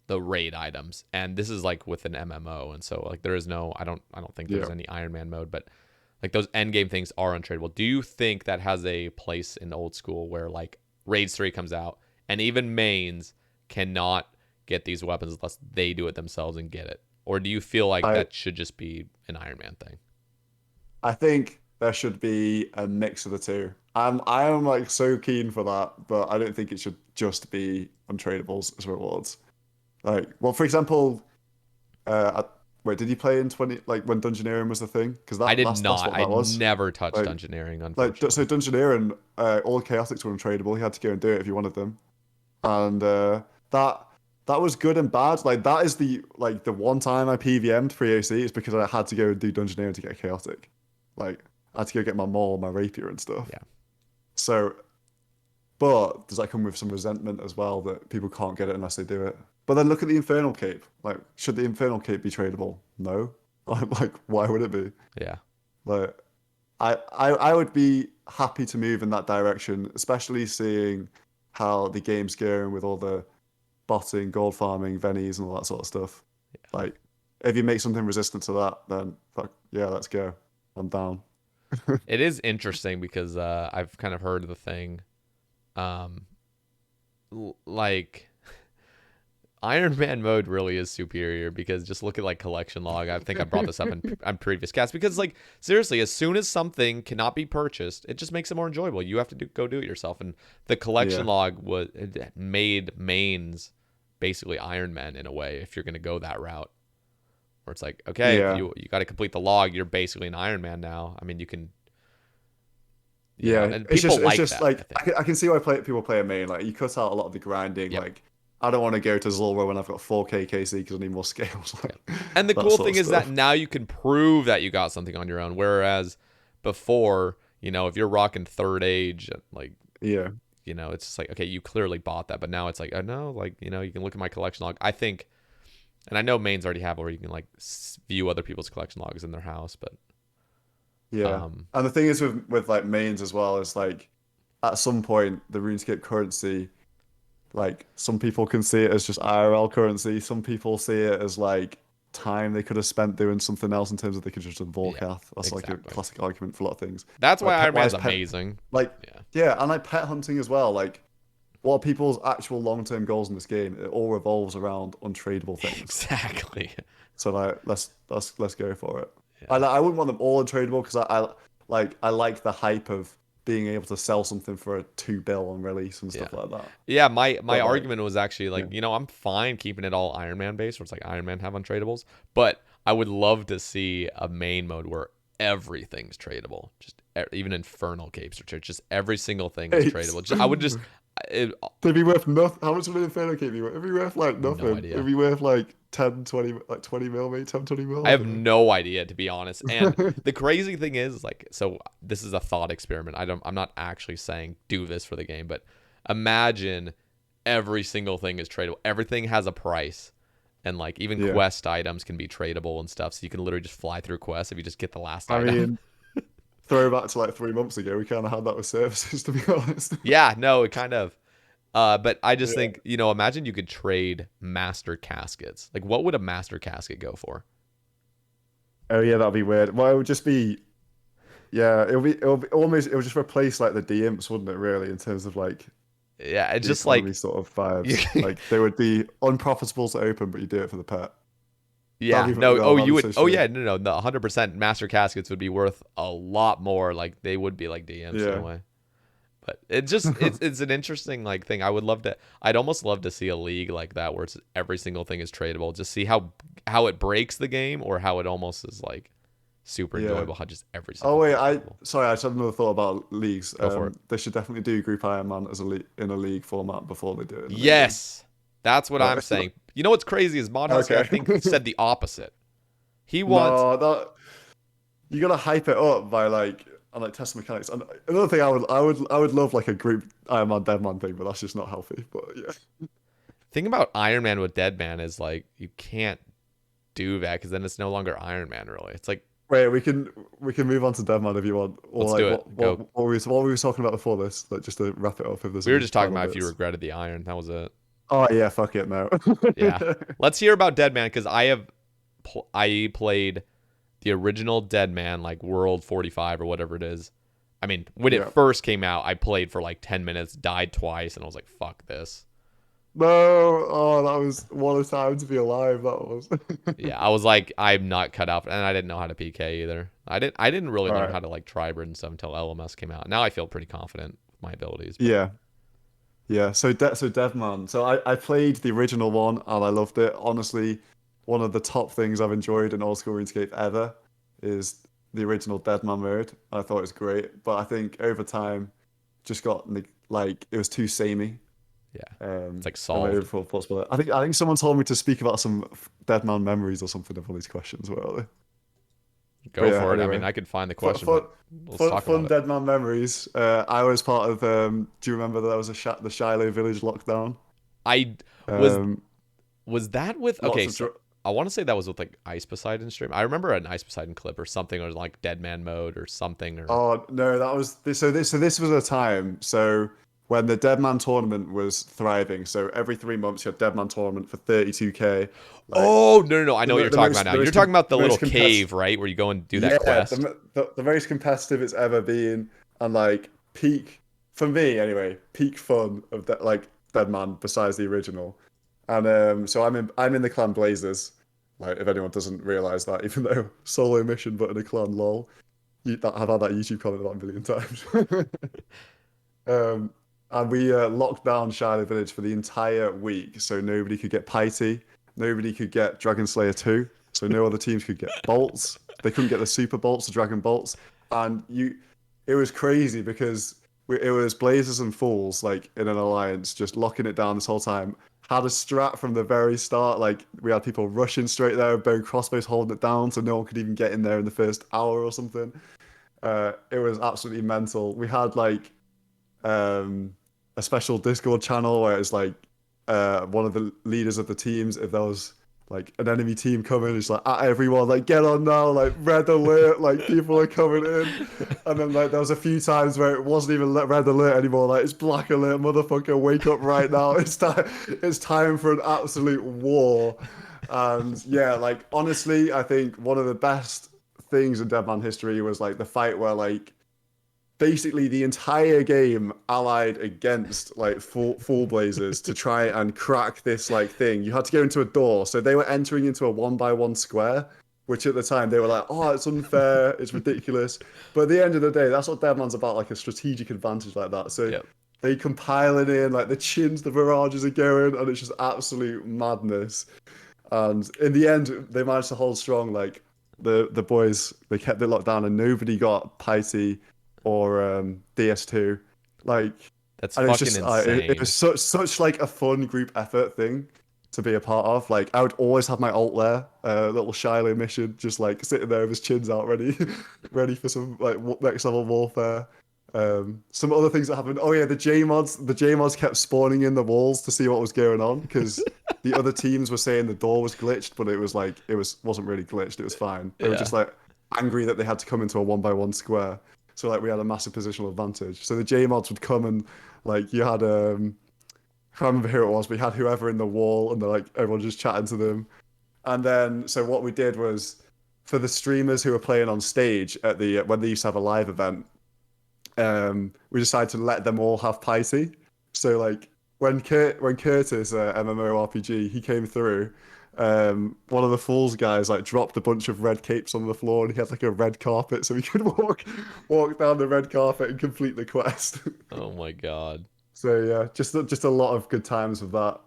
Speaker 1: the raid items, and this is like with an MMO, and so like there is no, I don't think there's
Speaker 2: Yeah.
Speaker 1: any Iron Man mode, but like those end game things are untradeable. Do you think that has a place in old school where like Raids 3 comes out and even mains cannot get these weapons unless they do it themselves and get it? Or do you feel like
Speaker 2: I
Speaker 1: that should just be an Iron Man thing?
Speaker 2: I think there should be a mix of the two. I am like so keen for that, but I don't think it should just be untradables as rewards. Like, well, for example, wait, did you play in 20 like when Dungeoneering was the thing? Because
Speaker 1: I did
Speaker 2: that's
Speaker 1: not.
Speaker 2: what
Speaker 1: I
Speaker 2: that was.
Speaker 1: never touched
Speaker 2: Like,
Speaker 1: Dungeoneering,
Speaker 2: so
Speaker 1: unfortunately.
Speaker 2: Dungeoneering, all chaotics were untradeable. You had to go and do it if you wanted them, and that that was good and bad. Like that is the one time I PVM'd pre-AC is because I had to go and do Dungeoneering to get a chaotic. Like I had to go get my maul, my rapier and stuff.
Speaker 1: Yeah.
Speaker 2: So, but does that come with some resentment as well that people can't get it unless they do it? But then look at the Infernal Cape. Like, should the Infernal Cape be tradable? No. Like, why would it be?
Speaker 1: Yeah.
Speaker 2: Like, I would be happy to move in that direction, especially seeing how the game's going with all the botting, gold farming, vennies, and all that sort of stuff. Like, if you make something resistant to that, then fuck yeah, let's go. I'm down.
Speaker 1: It is interesting because I've kind of heard the thing, um, like Iron Man mode really is superior because just look at like collection log. I think I brought this up on previous casts because like seriously, as soon as something cannot be purchased, it just makes it more enjoyable. You have to go do it yourself, and the collection
Speaker 2: Yeah.
Speaker 1: log was it made mains basically Iron Man in a way if you're gonna go that route. Where it's like, okay, if
Speaker 2: Yeah.
Speaker 1: you got to complete the log, you're basically an Iron Man now. I mean, you can,
Speaker 2: Yeah,
Speaker 1: and people
Speaker 2: it's
Speaker 1: like
Speaker 2: just
Speaker 1: that, I
Speaker 2: like
Speaker 1: think.
Speaker 2: I can see why people play a main. Like you cut out a lot of the grinding.
Speaker 1: Yep.
Speaker 2: Like I don't want to go to Zulrah when I've got 4K KC because I need more scales.
Speaker 1: Yep.
Speaker 2: Like
Speaker 1: And the
Speaker 2: that
Speaker 1: cool
Speaker 2: sort
Speaker 1: thing
Speaker 2: of
Speaker 1: is that
Speaker 2: stuff.
Speaker 1: now you can prove that you got something on your own. Whereas before, if you're rocking third age, like,
Speaker 2: Yeah,
Speaker 1: it's just like, okay, you clearly bought that. But now it's like, oh no, like, you can look at my collection log. I think, and I know mains already have where you can like view other people's collection logs in their house, but,
Speaker 2: yeah.
Speaker 1: um,
Speaker 2: And the thing is with like mains as well is like at some point the RuneScape currency, like some people can see it as just IRL currency. Some people see it as like time they could have spent doing something else in terms of they could just do
Speaker 1: yeah,
Speaker 2: Volcath. That's like a
Speaker 1: exactly.
Speaker 2: classic argument for a lot of things.
Speaker 1: That's why
Speaker 2: Like
Speaker 1: Iron
Speaker 2: why
Speaker 1: Man's
Speaker 2: is pet
Speaker 1: amazing.
Speaker 2: like
Speaker 1: Yeah,
Speaker 2: yeah, and like pet hunting as well. Like what are people's actual long-term goals in this game? It all revolves around untradeable things.
Speaker 1: exactly.
Speaker 2: So like let's go for it.
Speaker 1: Yeah,
Speaker 2: I wouldn't want them all untradeable because I like the hype of being able to sell something for a 2 bill on release and
Speaker 1: Yeah.
Speaker 2: stuff like that.
Speaker 1: Yeah, my
Speaker 2: But like,
Speaker 1: argument was actually
Speaker 2: yeah,
Speaker 1: like, I'm fine keeping it all Iron Man based, where it's like Iron Man have untradables, but I would love to see a main mode where everything's tradable. Just even infernal capes are tradable. Just every single thing is
Speaker 2: it's
Speaker 1: tradable. I would just it,
Speaker 2: they'd be worth nothing. How much would an Inferno keep be worth? It'd be worth like
Speaker 1: no
Speaker 2: nothing. It'd
Speaker 1: idea.
Speaker 2: be worth like 10, 20, like 20 mil, maybe 10, 20 mil.
Speaker 1: I
Speaker 2: I
Speaker 1: have
Speaker 2: don't
Speaker 1: no idea, to be honest. And the crazy thing is, like, so this is a thought experiment. I'm not actually saying do this for the game, but imagine every single thing is tradable. Everything has a price, and like even
Speaker 2: know. Yeah.
Speaker 1: quest items can be tradable and stuff. So you can literally just fly through quests if you just get the last
Speaker 2: I
Speaker 1: item.
Speaker 2: mean, throw back to like 3 months ago, we kind of had that with services, to be honest.
Speaker 1: Yeah, no, it kind of. But I just
Speaker 2: Yeah.
Speaker 1: think, imagine you could trade master caskets. Like, what would a master casket go for?
Speaker 2: Oh yeah, that'd be weird. Well, it would just be, yeah, it'll be almost, it would just replace like the D-imps, wouldn't it? Really, in terms of like
Speaker 1: Yeah, it's
Speaker 2: the
Speaker 1: just
Speaker 2: economy
Speaker 1: like,
Speaker 2: sort of vibes. Like they would be unprofitable to open, but you do it for the pet.
Speaker 1: yeah, no.
Speaker 2: No,
Speaker 1: Oh,
Speaker 2: that'd
Speaker 1: you
Speaker 2: be
Speaker 1: would.
Speaker 2: so
Speaker 1: Oh,
Speaker 2: sick.
Speaker 1: yeah. No, no, no. 100% master caskets would be worth a lot more. Like they would be like DMs in a
Speaker 2: Yeah.
Speaker 1: way. But it's an interesting like thing. I would love to. I'd almost love to see a league like that where it's every single thing is tradable. Just see how it breaks the game, or how it almost is like super
Speaker 2: Yeah.
Speaker 1: enjoyable. How just every
Speaker 2: Oh
Speaker 1: single
Speaker 2: wait,
Speaker 1: thing's
Speaker 2: I
Speaker 1: tradable.
Speaker 2: sorry, I just had another thought about leagues.
Speaker 1: Go for it.
Speaker 2: They should definitely do Group Iron Man as a in a league format before they do it in the main game.
Speaker 1: Yes, that's what I'm
Speaker 2: But
Speaker 1: saying. You know what's crazy is Mod Husky, I
Speaker 2: okay.
Speaker 1: think, said the opposite. He wants.
Speaker 2: No, that you gotta hype it up by like and like test mechanics. And another thing, I would love like a group Iron Man Deadman thing, but that's just not healthy. But yeah.
Speaker 1: Thing about Iron Man with Deadman is like you can't do that because then it's no longer Iron Man really. It's like
Speaker 2: Wait, we can move on to Deadman if you want, or
Speaker 1: let's
Speaker 2: like
Speaker 1: do it. Go.
Speaker 2: what were we talking about before this? Like just to wrap it up, if there's
Speaker 1: We were
Speaker 2: any
Speaker 1: just talking
Speaker 2: final
Speaker 1: about if you
Speaker 2: bits.
Speaker 1: regretted the iron. That was it.
Speaker 2: Oh yeah, fuck it, no.
Speaker 1: Yeah. Let's hear about Deadman because I played the original Deadman like World 45 or whatever it is. I mean, when it
Speaker 2: Yeah.
Speaker 1: first came out, I played for like 10 minutes, died twice, and I was like, fuck this.
Speaker 2: No, oh, that was what a time to be alive. That was.
Speaker 1: Yeah, I was like, I'm not cut out, and I didn't know how to PK either. I didn't really
Speaker 2: All
Speaker 1: learn
Speaker 2: right.
Speaker 1: how to like tribrid and stuff until LMS came out. Now I feel pretty confident with my abilities, but
Speaker 2: Yeah, yeah. So Deadman. So I played the original one and I loved it. Honestly, one of the top things I've enjoyed in old school RuneScape ever is the original Deadman mode. I thought it was great, but I think over time just got like it was too samey.
Speaker 1: yeah, it's like
Speaker 2: And my
Speaker 1: solved.
Speaker 2: overall thoughts about it. I think someone told me to speak about some Deadman memories or something of all these questions. Were But
Speaker 1: Go
Speaker 2: yeah,
Speaker 1: for it. I mean,
Speaker 2: anyway.
Speaker 1: I could find the
Speaker 2: Fun,
Speaker 1: question,
Speaker 2: fun,
Speaker 1: but let's
Speaker 2: fun,
Speaker 1: talk about
Speaker 2: fun
Speaker 1: it.
Speaker 2: Deadman memories. I was part of. Do you remember that there was the Shiloh village lockdown?
Speaker 1: I was
Speaker 2: Um,
Speaker 1: was that with
Speaker 2: lots
Speaker 1: okay,
Speaker 2: of.
Speaker 1: so I want to say that was with like Ice Poseidon stream. I remember an Ice Poseidon clip or something, or like Deadman mode or something, or
Speaker 2: Oh no, that was this. So this was a time. So when the Deadman tournament was thriving. So every 3 months you had Deadman tournament for 32K. Like
Speaker 1: oh no no no, I know what you're
Speaker 2: the
Speaker 1: talking about now. You're talking about the little
Speaker 2: most competitive.
Speaker 1: cave, right, where you go and do that
Speaker 2: Yeah,
Speaker 1: quest.
Speaker 2: the most competitive it's ever been, and like peak for me anyway, peak fun of that like Deadman besides the original. And so I'm in the clan Blazers. Like if anyone doesn't realize that, even though solo mission but in a clan, lol. I've had that YouTube comment about a million times. um, and we locked down Shiloh Village for the entire week, so nobody could get Piety, nobody could get Dragon Slayer 2, so no other teams could get bolts. They couldn't get the super bolts, the dragon bolts, and it was crazy because it was Blazers and Fools like in an alliance, just locking it down this whole time. Had a strat from the very start. Like we had people rushing straight there, bow crossbows holding it down, so no one could even get in there in the first hour or something. It was absolutely mental. We had like um, a special Discord channel where it's like one of the leaders of the teams, if there was like an enemy team coming, it's like at everyone, like get on now, like red alert, like people are coming in. And then like there was a few times where it wasn't even red alert anymore, like it's black alert, motherfucker, wake up right now. It's time for an absolute war. And yeah, like honestly, I think one of the best things in Deadman history was like the fight where like basically the entire game allied against like full blazers to try and crack this like thing. You had to go into a door, so they were entering into a 1 by 1 square, which at the time they were like, oh, it's unfair, it's ridiculous. But at the end of the day, that's what Deadman's about, like a strategic advantage like that. So
Speaker 1: Yep.
Speaker 2: they compile it in, like the chins, the barrages are going, and it's just absolute madness. And in the end, they managed to hold strong. Like the boys, they kept it locked down, and nobody got Piety or DS2. Like,
Speaker 1: That's
Speaker 2: and it's
Speaker 1: fucking
Speaker 2: just it was
Speaker 1: insane.
Speaker 2: such like a fun group effort thing to be a part of. Like, I would always have my alt there, little Shiloh mission, just like sitting there with his chins out, ready, ready for some like next level warfare. Some other things that happened. Oh yeah, the J mods kept spawning in the walls to see what was going on because the other teams were saying the door was glitched, but it was like wasn't really glitched. It was fine. They were
Speaker 1: Yeah.
Speaker 2: just like angry that they had to come into a 1 by 1 square. So like we had a massive positional advantage. So the J mods would come and like you had I can't remember who it was, but you had whoever in the wall and they're like everyone just chatting to them. And then so what we did was for the streamers who were playing on stage at the when they used to have a live event, we decided to let them all have piety. So like when Curtis, MMORPG, he came through, one of the Fools guys like dropped a bunch of red capes on the floor and he had like a red carpet so we could walk down the red carpet and complete the quest.
Speaker 1: Oh my God.
Speaker 2: So yeah, just a lot of good times with that.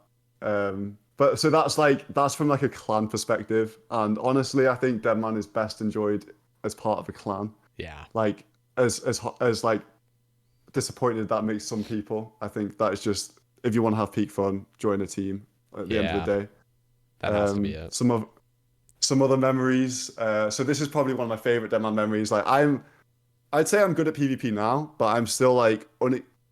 Speaker 2: But so that's from like a clan perspective, and honestly, I think Deadman is best enjoyed as part of a clan.
Speaker 1: Yeah.
Speaker 2: Like as like disappointed that makes some people. I think that is just if you want to have peak fun, join a team at the end of the
Speaker 1: Yeah.
Speaker 2: day.
Speaker 1: That has to be it.
Speaker 2: Some other memories. So this is probably one of my favorite Deadman memories. I'd say I'm good at PvP now, but I'm still like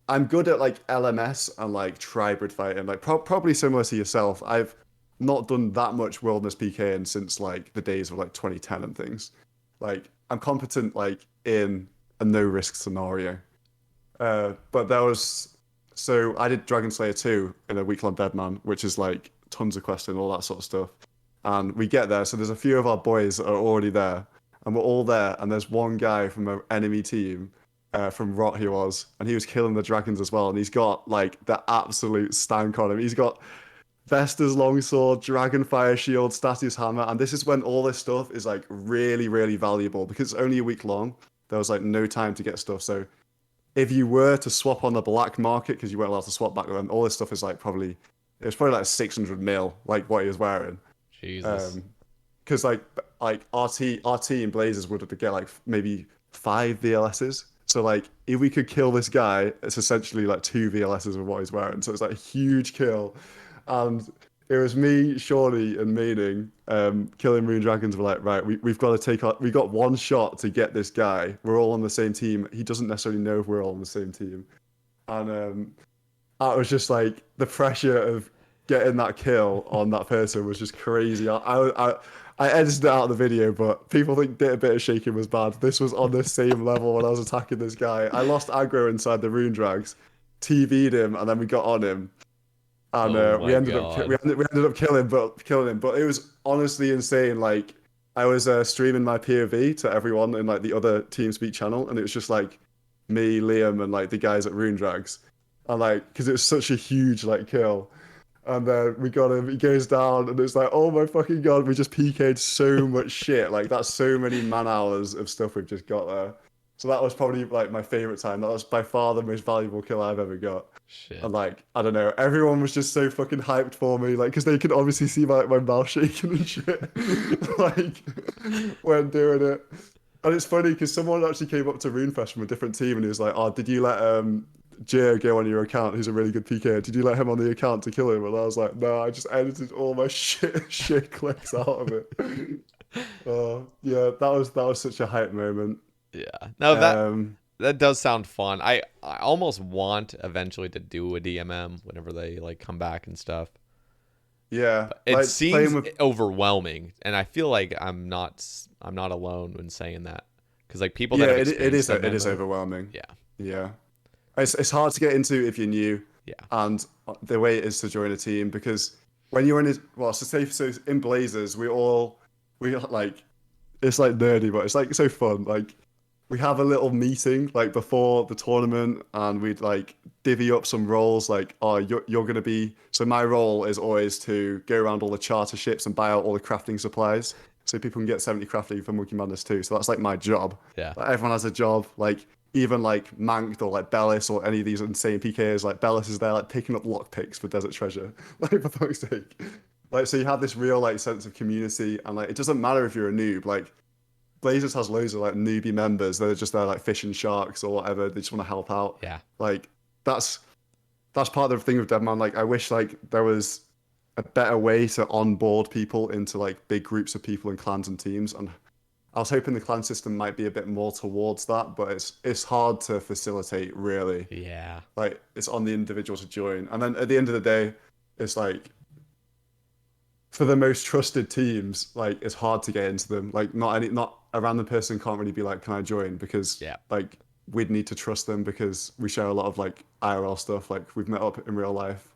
Speaker 2: I'm good at like LMS and like tribrid fighting, like probably similar to yourself. I've not done that much wilderness PKing since like the days of like 2010 and things. Like I'm competent like in a no risk scenario. But there was so I did Dragon Slayer 2 in a week long Deadman, which is like tons of questing, all that sort of stuff. And we get there, so there's a few of our boys that are already there, and we're all there, and there's one guy from an enemy team, from Rot he was, and he was killing the dragons as well, and he's got like the absolute stank on him. He's got Vestas longsword, Dragonfire shield, Statius hammer, and this is when all this stuff is like really, really valuable because it's only a week long. There was like no time to get stuff, so if you were to swap on the black market because you weren't allowed to swap back then, all this stuff is like probably it was probably like 600 mil, like what he was wearing.
Speaker 1: Jesus.
Speaker 2: Um, because like RT and Blazers would get like maybe 5 VLSs. So like if we could kill this guy, it's essentially like 2 VLSs of what he's wearing. So it's like a huge kill. And it was me, Shorty, and Meaning, killing Moon Dragons. We're like, right, we've got to we got one shot to get this guy. We're all on the same team. He doesn't necessarily know if we're all on the same team. And I was just like the pressure of getting that kill on that person was just crazy. I edited it out of the video, but people think a bit of shaking was bad. This was on the same level when I was attacking this guy. I lost aggro inside the rune drags, TV'd him, and then we got on him, and
Speaker 1: Oh
Speaker 2: we
Speaker 1: my
Speaker 2: ended up
Speaker 1: God.
Speaker 2: we ended up killing him. But it was honestly insane. Like I was streaming my POV to everyone in like the other TeamSpeak channel, and it was just like me, Liam, and like the guys at Rune Drags, and like because it was such a huge like kill. And then we got him, he goes down, and it's like, oh my fucking God, we just PK'd so much shit. Like, that's so many man hours of stuff we've just got there. So that was probably like my favorite time. That was by far the most valuable kill I've ever got.
Speaker 1: Shit.
Speaker 2: And like, I don't know, everyone was just so fucking hyped for me, like, because they could obviously see my mouth shaking and shit, like, when doing it. And it's funny because someone actually came up to RuneFest from a different team and he was like, oh, did you let Gio go on your account? He's a really good PK. Did you let him on the account to kill him? And I was like, no, I just edited all my shit clips out of it. Yeah, that was such a hype moment.
Speaker 1: Yeah. No,
Speaker 2: Um,
Speaker 1: that does sound fun. I almost want eventually to do a DMM whenever they like come back and stuff.
Speaker 2: yeah,
Speaker 1: It
Speaker 2: like playing
Speaker 1: seems
Speaker 2: with
Speaker 1: overwhelming, and I feel like I'm not alone when saying that because like people that
Speaker 2: yeah,
Speaker 1: have
Speaker 2: it
Speaker 1: experienced
Speaker 2: is
Speaker 1: Deadman mode,
Speaker 2: overwhelming.
Speaker 1: yeah,
Speaker 2: Yeah, it's hard to get into if you're new,
Speaker 1: yeah,
Speaker 2: and the way it is to join a team because when you're in it, well, so in Blazers, we like it's like nerdy, but it's like so fun. Like we have a little meeting like before the tournament, and we'd like divvy up some roles. Like, oh, you're gonna be. So my role is always to go around all the charter ships and buy out all the crafting supplies. so people can get 70 craft leave for Monkey Madness 2. So that's like my job.
Speaker 1: Yeah.
Speaker 2: Like, everyone has a job. Like even like Manked or like Bellis or any of these insane PKs, like Bellis is there like picking up lockpicks for Desert Treasure. Like for fuck's sake. Like so you have this real like sense of community, and like it doesn't matter if you're a noob. Like Blazers has loads of like newbie members that are just there like fishing sharks or whatever. They just want to help out.
Speaker 1: Yeah.
Speaker 2: Like that's part of the thing with Deadman. Like I wish like there was a better way to onboard people into like big groups of people and clans and teams. And I was hoping the clan system might be a bit more towards that, but it's hard to facilitate really.
Speaker 1: Yeah.
Speaker 2: Like it's on the individual to join. And then at the end of the day, it's like for the most trusted teams, like it's hard to get into them. Like not a random person can't really be like, can I join? Because
Speaker 1: Yeah.
Speaker 2: like we'd need to trust them because we share a lot of like IRL stuff. Like we've met up in real life.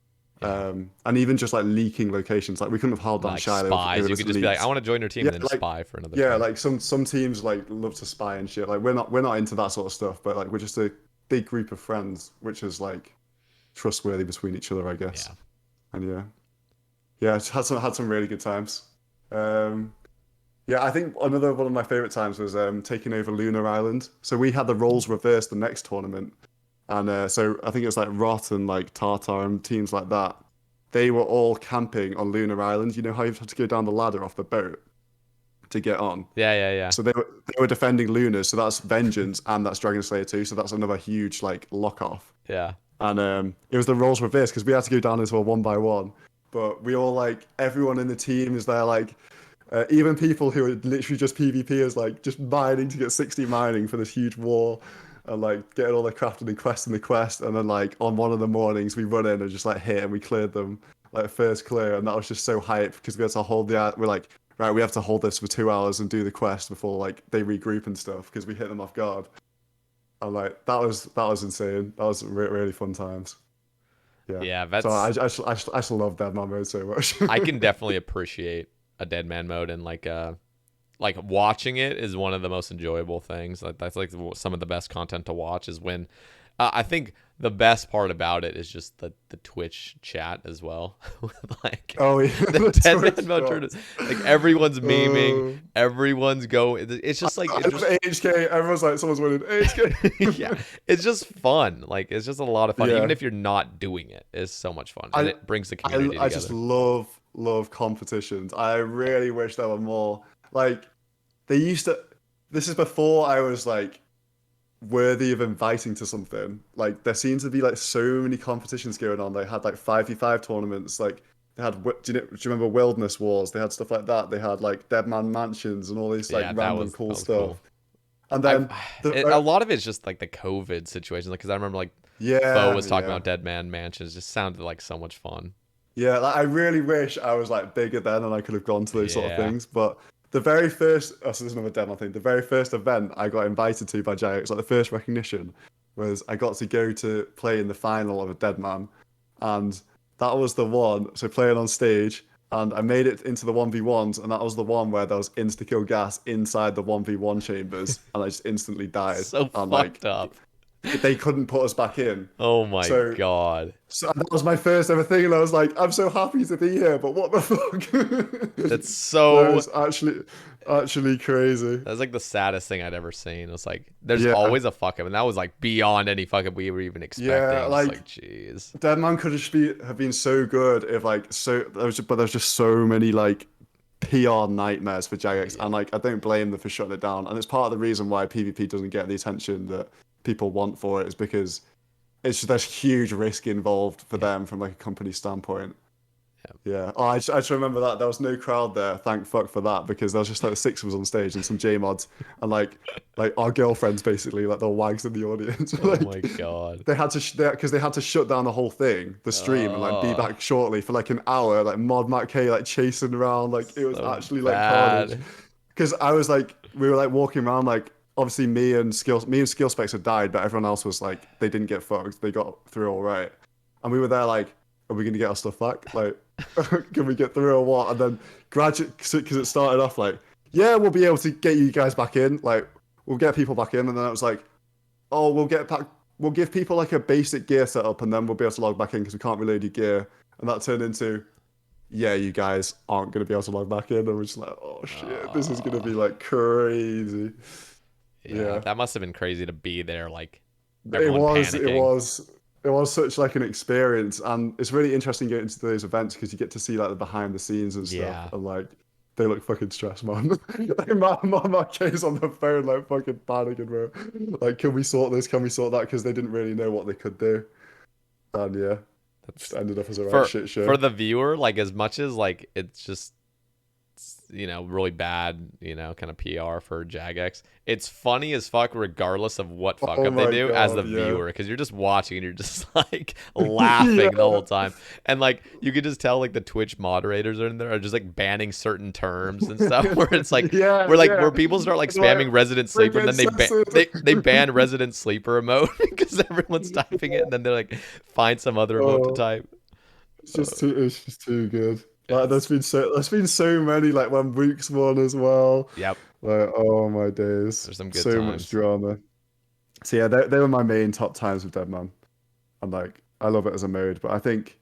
Speaker 1: Yeah.
Speaker 2: And even just like leaking locations, like we couldn't have held down
Speaker 1: Like
Speaker 2: Shiloh.
Speaker 1: spies. You could just be like, I want to join your team and then
Speaker 2: like,
Speaker 1: spy for another
Speaker 2: yeah,
Speaker 1: team.
Speaker 2: like some teams like love to spy and shit. Like we're not into that sort of stuff, but like we're just a big group of friends, which is like trustworthy between each other, I guess.
Speaker 1: Yeah.
Speaker 2: And yeah, it's had some really good times. Yeah, I think another one of my favorite times was taking over Lunar Island. So we had the roles reversed the next tournament, and so I think it was like Rot and like Tartar and teams like that. They were all camping on Lunar Island. You know how you have to go down the ladder off the boat to get on.
Speaker 1: Yeah, yeah, yeah.
Speaker 2: So they were defending Lunar. So that's Vengeance and that's Dragon Slayer 2. So that's another huge like lock off.
Speaker 1: Yeah.
Speaker 2: And it was the roles reversed because we had to go down into a 1-by-1. But we all like everyone in the team is there like even people who are literally just PvPers like just mining to get 60 mining for this huge war and like getting all the crafting and questing the quest, and then like on one of the mornings we run in and just like hit and we cleared them like first clear, and that was just so hype because we had to hold we're like, right, we have to hold this for 2 hours and do the quest before like they regroup and stuff because we hit them off guard. And like that was insane. That was really fun times. Yeah.
Speaker 1: Yeah,
Speaker 2: So I
Speaker 1: that's
Speaker 2: just love Deadman Mode so much.
Speaker 1: I can definitely appreciate a Deadman mode, and like watching it is one of the most enjoyable things. Like that's like some of the best content to watch is when I think the best part about it is just the Twitch chat as well. Like
Speaker 2: Oh yeah,
Speaker 1: the
Speaker 2: the
Speaker 1: Deadman
Speaker 2: Twitch
Speaker 1: mode
Speaker 2: chat.
Speaker 1: tournament, like everyone's memeing, everyone's going. It's just like
Speaker 2: I love AHK. Everyone's like, someone's winning AHK.
Speaker 1: yeah, it's just fun. Like it's just a lot of fun,
Speaker 2: Yeah.
Speaker 1: even if you're not doing it. It's so much fun, and it brings the community
Speaker 2: I
Speaker 1: together.
Speaker 2: just love competitions. I really wish there were more. Like they used to. This is before I was like worthy of inviting to something. Like there seems to be like so many competitions going on. They had like 5v5 tournaments. Like they had. Do you remember Wilderness Wars? They had stuff like that. They had like Deadman Mansions and all these like
Speaker 1: Yeah,
Speaker 2: random cool
Speaker 1: that was
Speaker 2: stuff.
Speaker 1: cool.
Speaker 2: And then
Speaker 1: A lot of it's just like the COVID situation, because I remember like Bo was talking about Deadman Mansions. Just sounded like so much fun.
Speaker 2: Yeah, like I really wish I was like bigger then and I could have gone to those sort of
Speaker 1: Yeah.
Speaker 2: things. But the very first, so there's another demo thing. The very first event I got invited to by Jax, like the first recognition, was I got to go to play in the final of a Deadman, and that was the one. So playing on stage, and I made it into the 1v1s, and that was the one where there was insta kill gas inside the 1v1 chambers, and I just instantly died.
Speaker 1: So
Speaker 2: and
Speaker 1: fucked up.
Speaker 2: they couldn't put us back in.
Speaker 1: Oh my
Speaker 2: So-
Speaker 1: god.
Speaker 2: So that was my first ever thing, and I was like, I'm so happy to be here, but what the fuck?
Speaker 1: That's
Speaker 2: That
Speaker 1: so.
Speaker 2: was actually crazy.
Speaker 1: That's like the saddest thing I'd ever seen. It's like there's
Speaker 2: Yeah.
Speaker 1: always a fuck up, and that was like beyond any fuck up we were even expecting.
Speaker 2: Yeah,
Speaker 1: It's
Speaker 2: like-
Speaker 1: like jeez.
Speaker 2: Deadman could have been so good if like but there's just so many like PR nightmares for Jagex, and like I don't blame them for shutting it down. And it's part of the reason why PvP doesn't get the attention that people want for it, is because there's huge risk involved for them from like a company standpoint. Yeah. Oh, I just remember that there was no crowd there. Thank fuck for that, because there was just like 6 of us on stage and some J mods and like our girlfriends basically, like the wags in the audience.
Speaker 1: Oh
Speaker 2: Like,
Speaker 1: my god.
Speaker 2: they had to because they had to shut down the whole thing, the stream, and like be back shortly for like an hour. Like Mod Matt K like chasing around, like it was
Speaker 1: So
Speaker 2: actually like
Speaker 1: bad.
Speaker 2: carnage. Because I was like, we were like walking around, like obviously me and Skill Specs had died, but everyone else was like, they didn't get fucked. They got through all right, and we were there like, are we gonna get our stuff back? Like, can we get through or what? And then gradually, because it started off like, yeah, we'll be able to get you guys back in. Like, we'll get people back in, and then it was like, oh, we'll get back. We'll give people like a basic gear setup, and then we'll be able to log back in because we can't reload your gear. And that turned into, yeah, you guys aren't going to be able to log back in. And we're just like, oh shit, this is going to
Speaker 1: Uh,
Speaker 2: be like crazy.
Speaker 1: yeah,
Speaker 2: Yeah.
Speaker 1: that must have been crazy to be there, like
Speaker 2: It
Speaker 1: everyone
Speaker 2: was, it
Speaker 1: panicking.
Speaker 2: was, it was such like an experience, and it's really interesting getting to those events because you get to see like the behind the scenes and stuff,
Speaker 1: Yeah,
Speaker 2: and like they look fucking stressed, man. Like my kid's on the phone, like fucking panicking, bro. Like, can we sort this? Can we sort that? Because they didn't really know what they could do, and yeah, just
Speaker 1: that's
Speaker 2: ended up as a right
Speaker 1: for
Speaker 2: shit
Speaker 1: for
Speaker 2: show.
Speaker 1: the viewer. Like as much as like it's just really bad, kind of PR for Jagex. It's funny as fuck, regardless of what fuck
Speaker 2: Oh
Speaker 1: up they
Speaker 2: my
Speaker 1: do as the
Speaker 2: God, yeah,
Speaker 1: viewer, because you're just watching and you're just like
Speaker 2: yeah,
Speaker 1: laughing the whole time. And like you could just tell like the Twitch moderators are in there are just like banning certain terms and stuff where it's like
Speaker 2: yeah,
Speaker 1: where
Speaker 2: yeah.
Speaker 1: people start like
Speaker 2: It's like
Speaker 1: spamming resident
Speaker 2: we're
Speaker 1: sleeper and
Speaker 2: getting
Speaker 1: then
Speaker 2: censored.
Speaker 1: they ban resident sleeper emote because everyone's typing it and then they're like find some other emote to
Speaker 2: Oh.
Speaker 1: type. Uh,
Speaker 2: It's just too good. Like
Speaker 1: it's
Speaker 2: there's been so many like when Weeks won as well.
Speaker 1: Yep,
Speaker 2: Like oh my days.
Speaker 1: there's some good
Speaker 2: So much
Speaker 1: times.
Speaker 2: drama. So yeah, they were my main top times with Deadman. And like I love it as a mode, but I think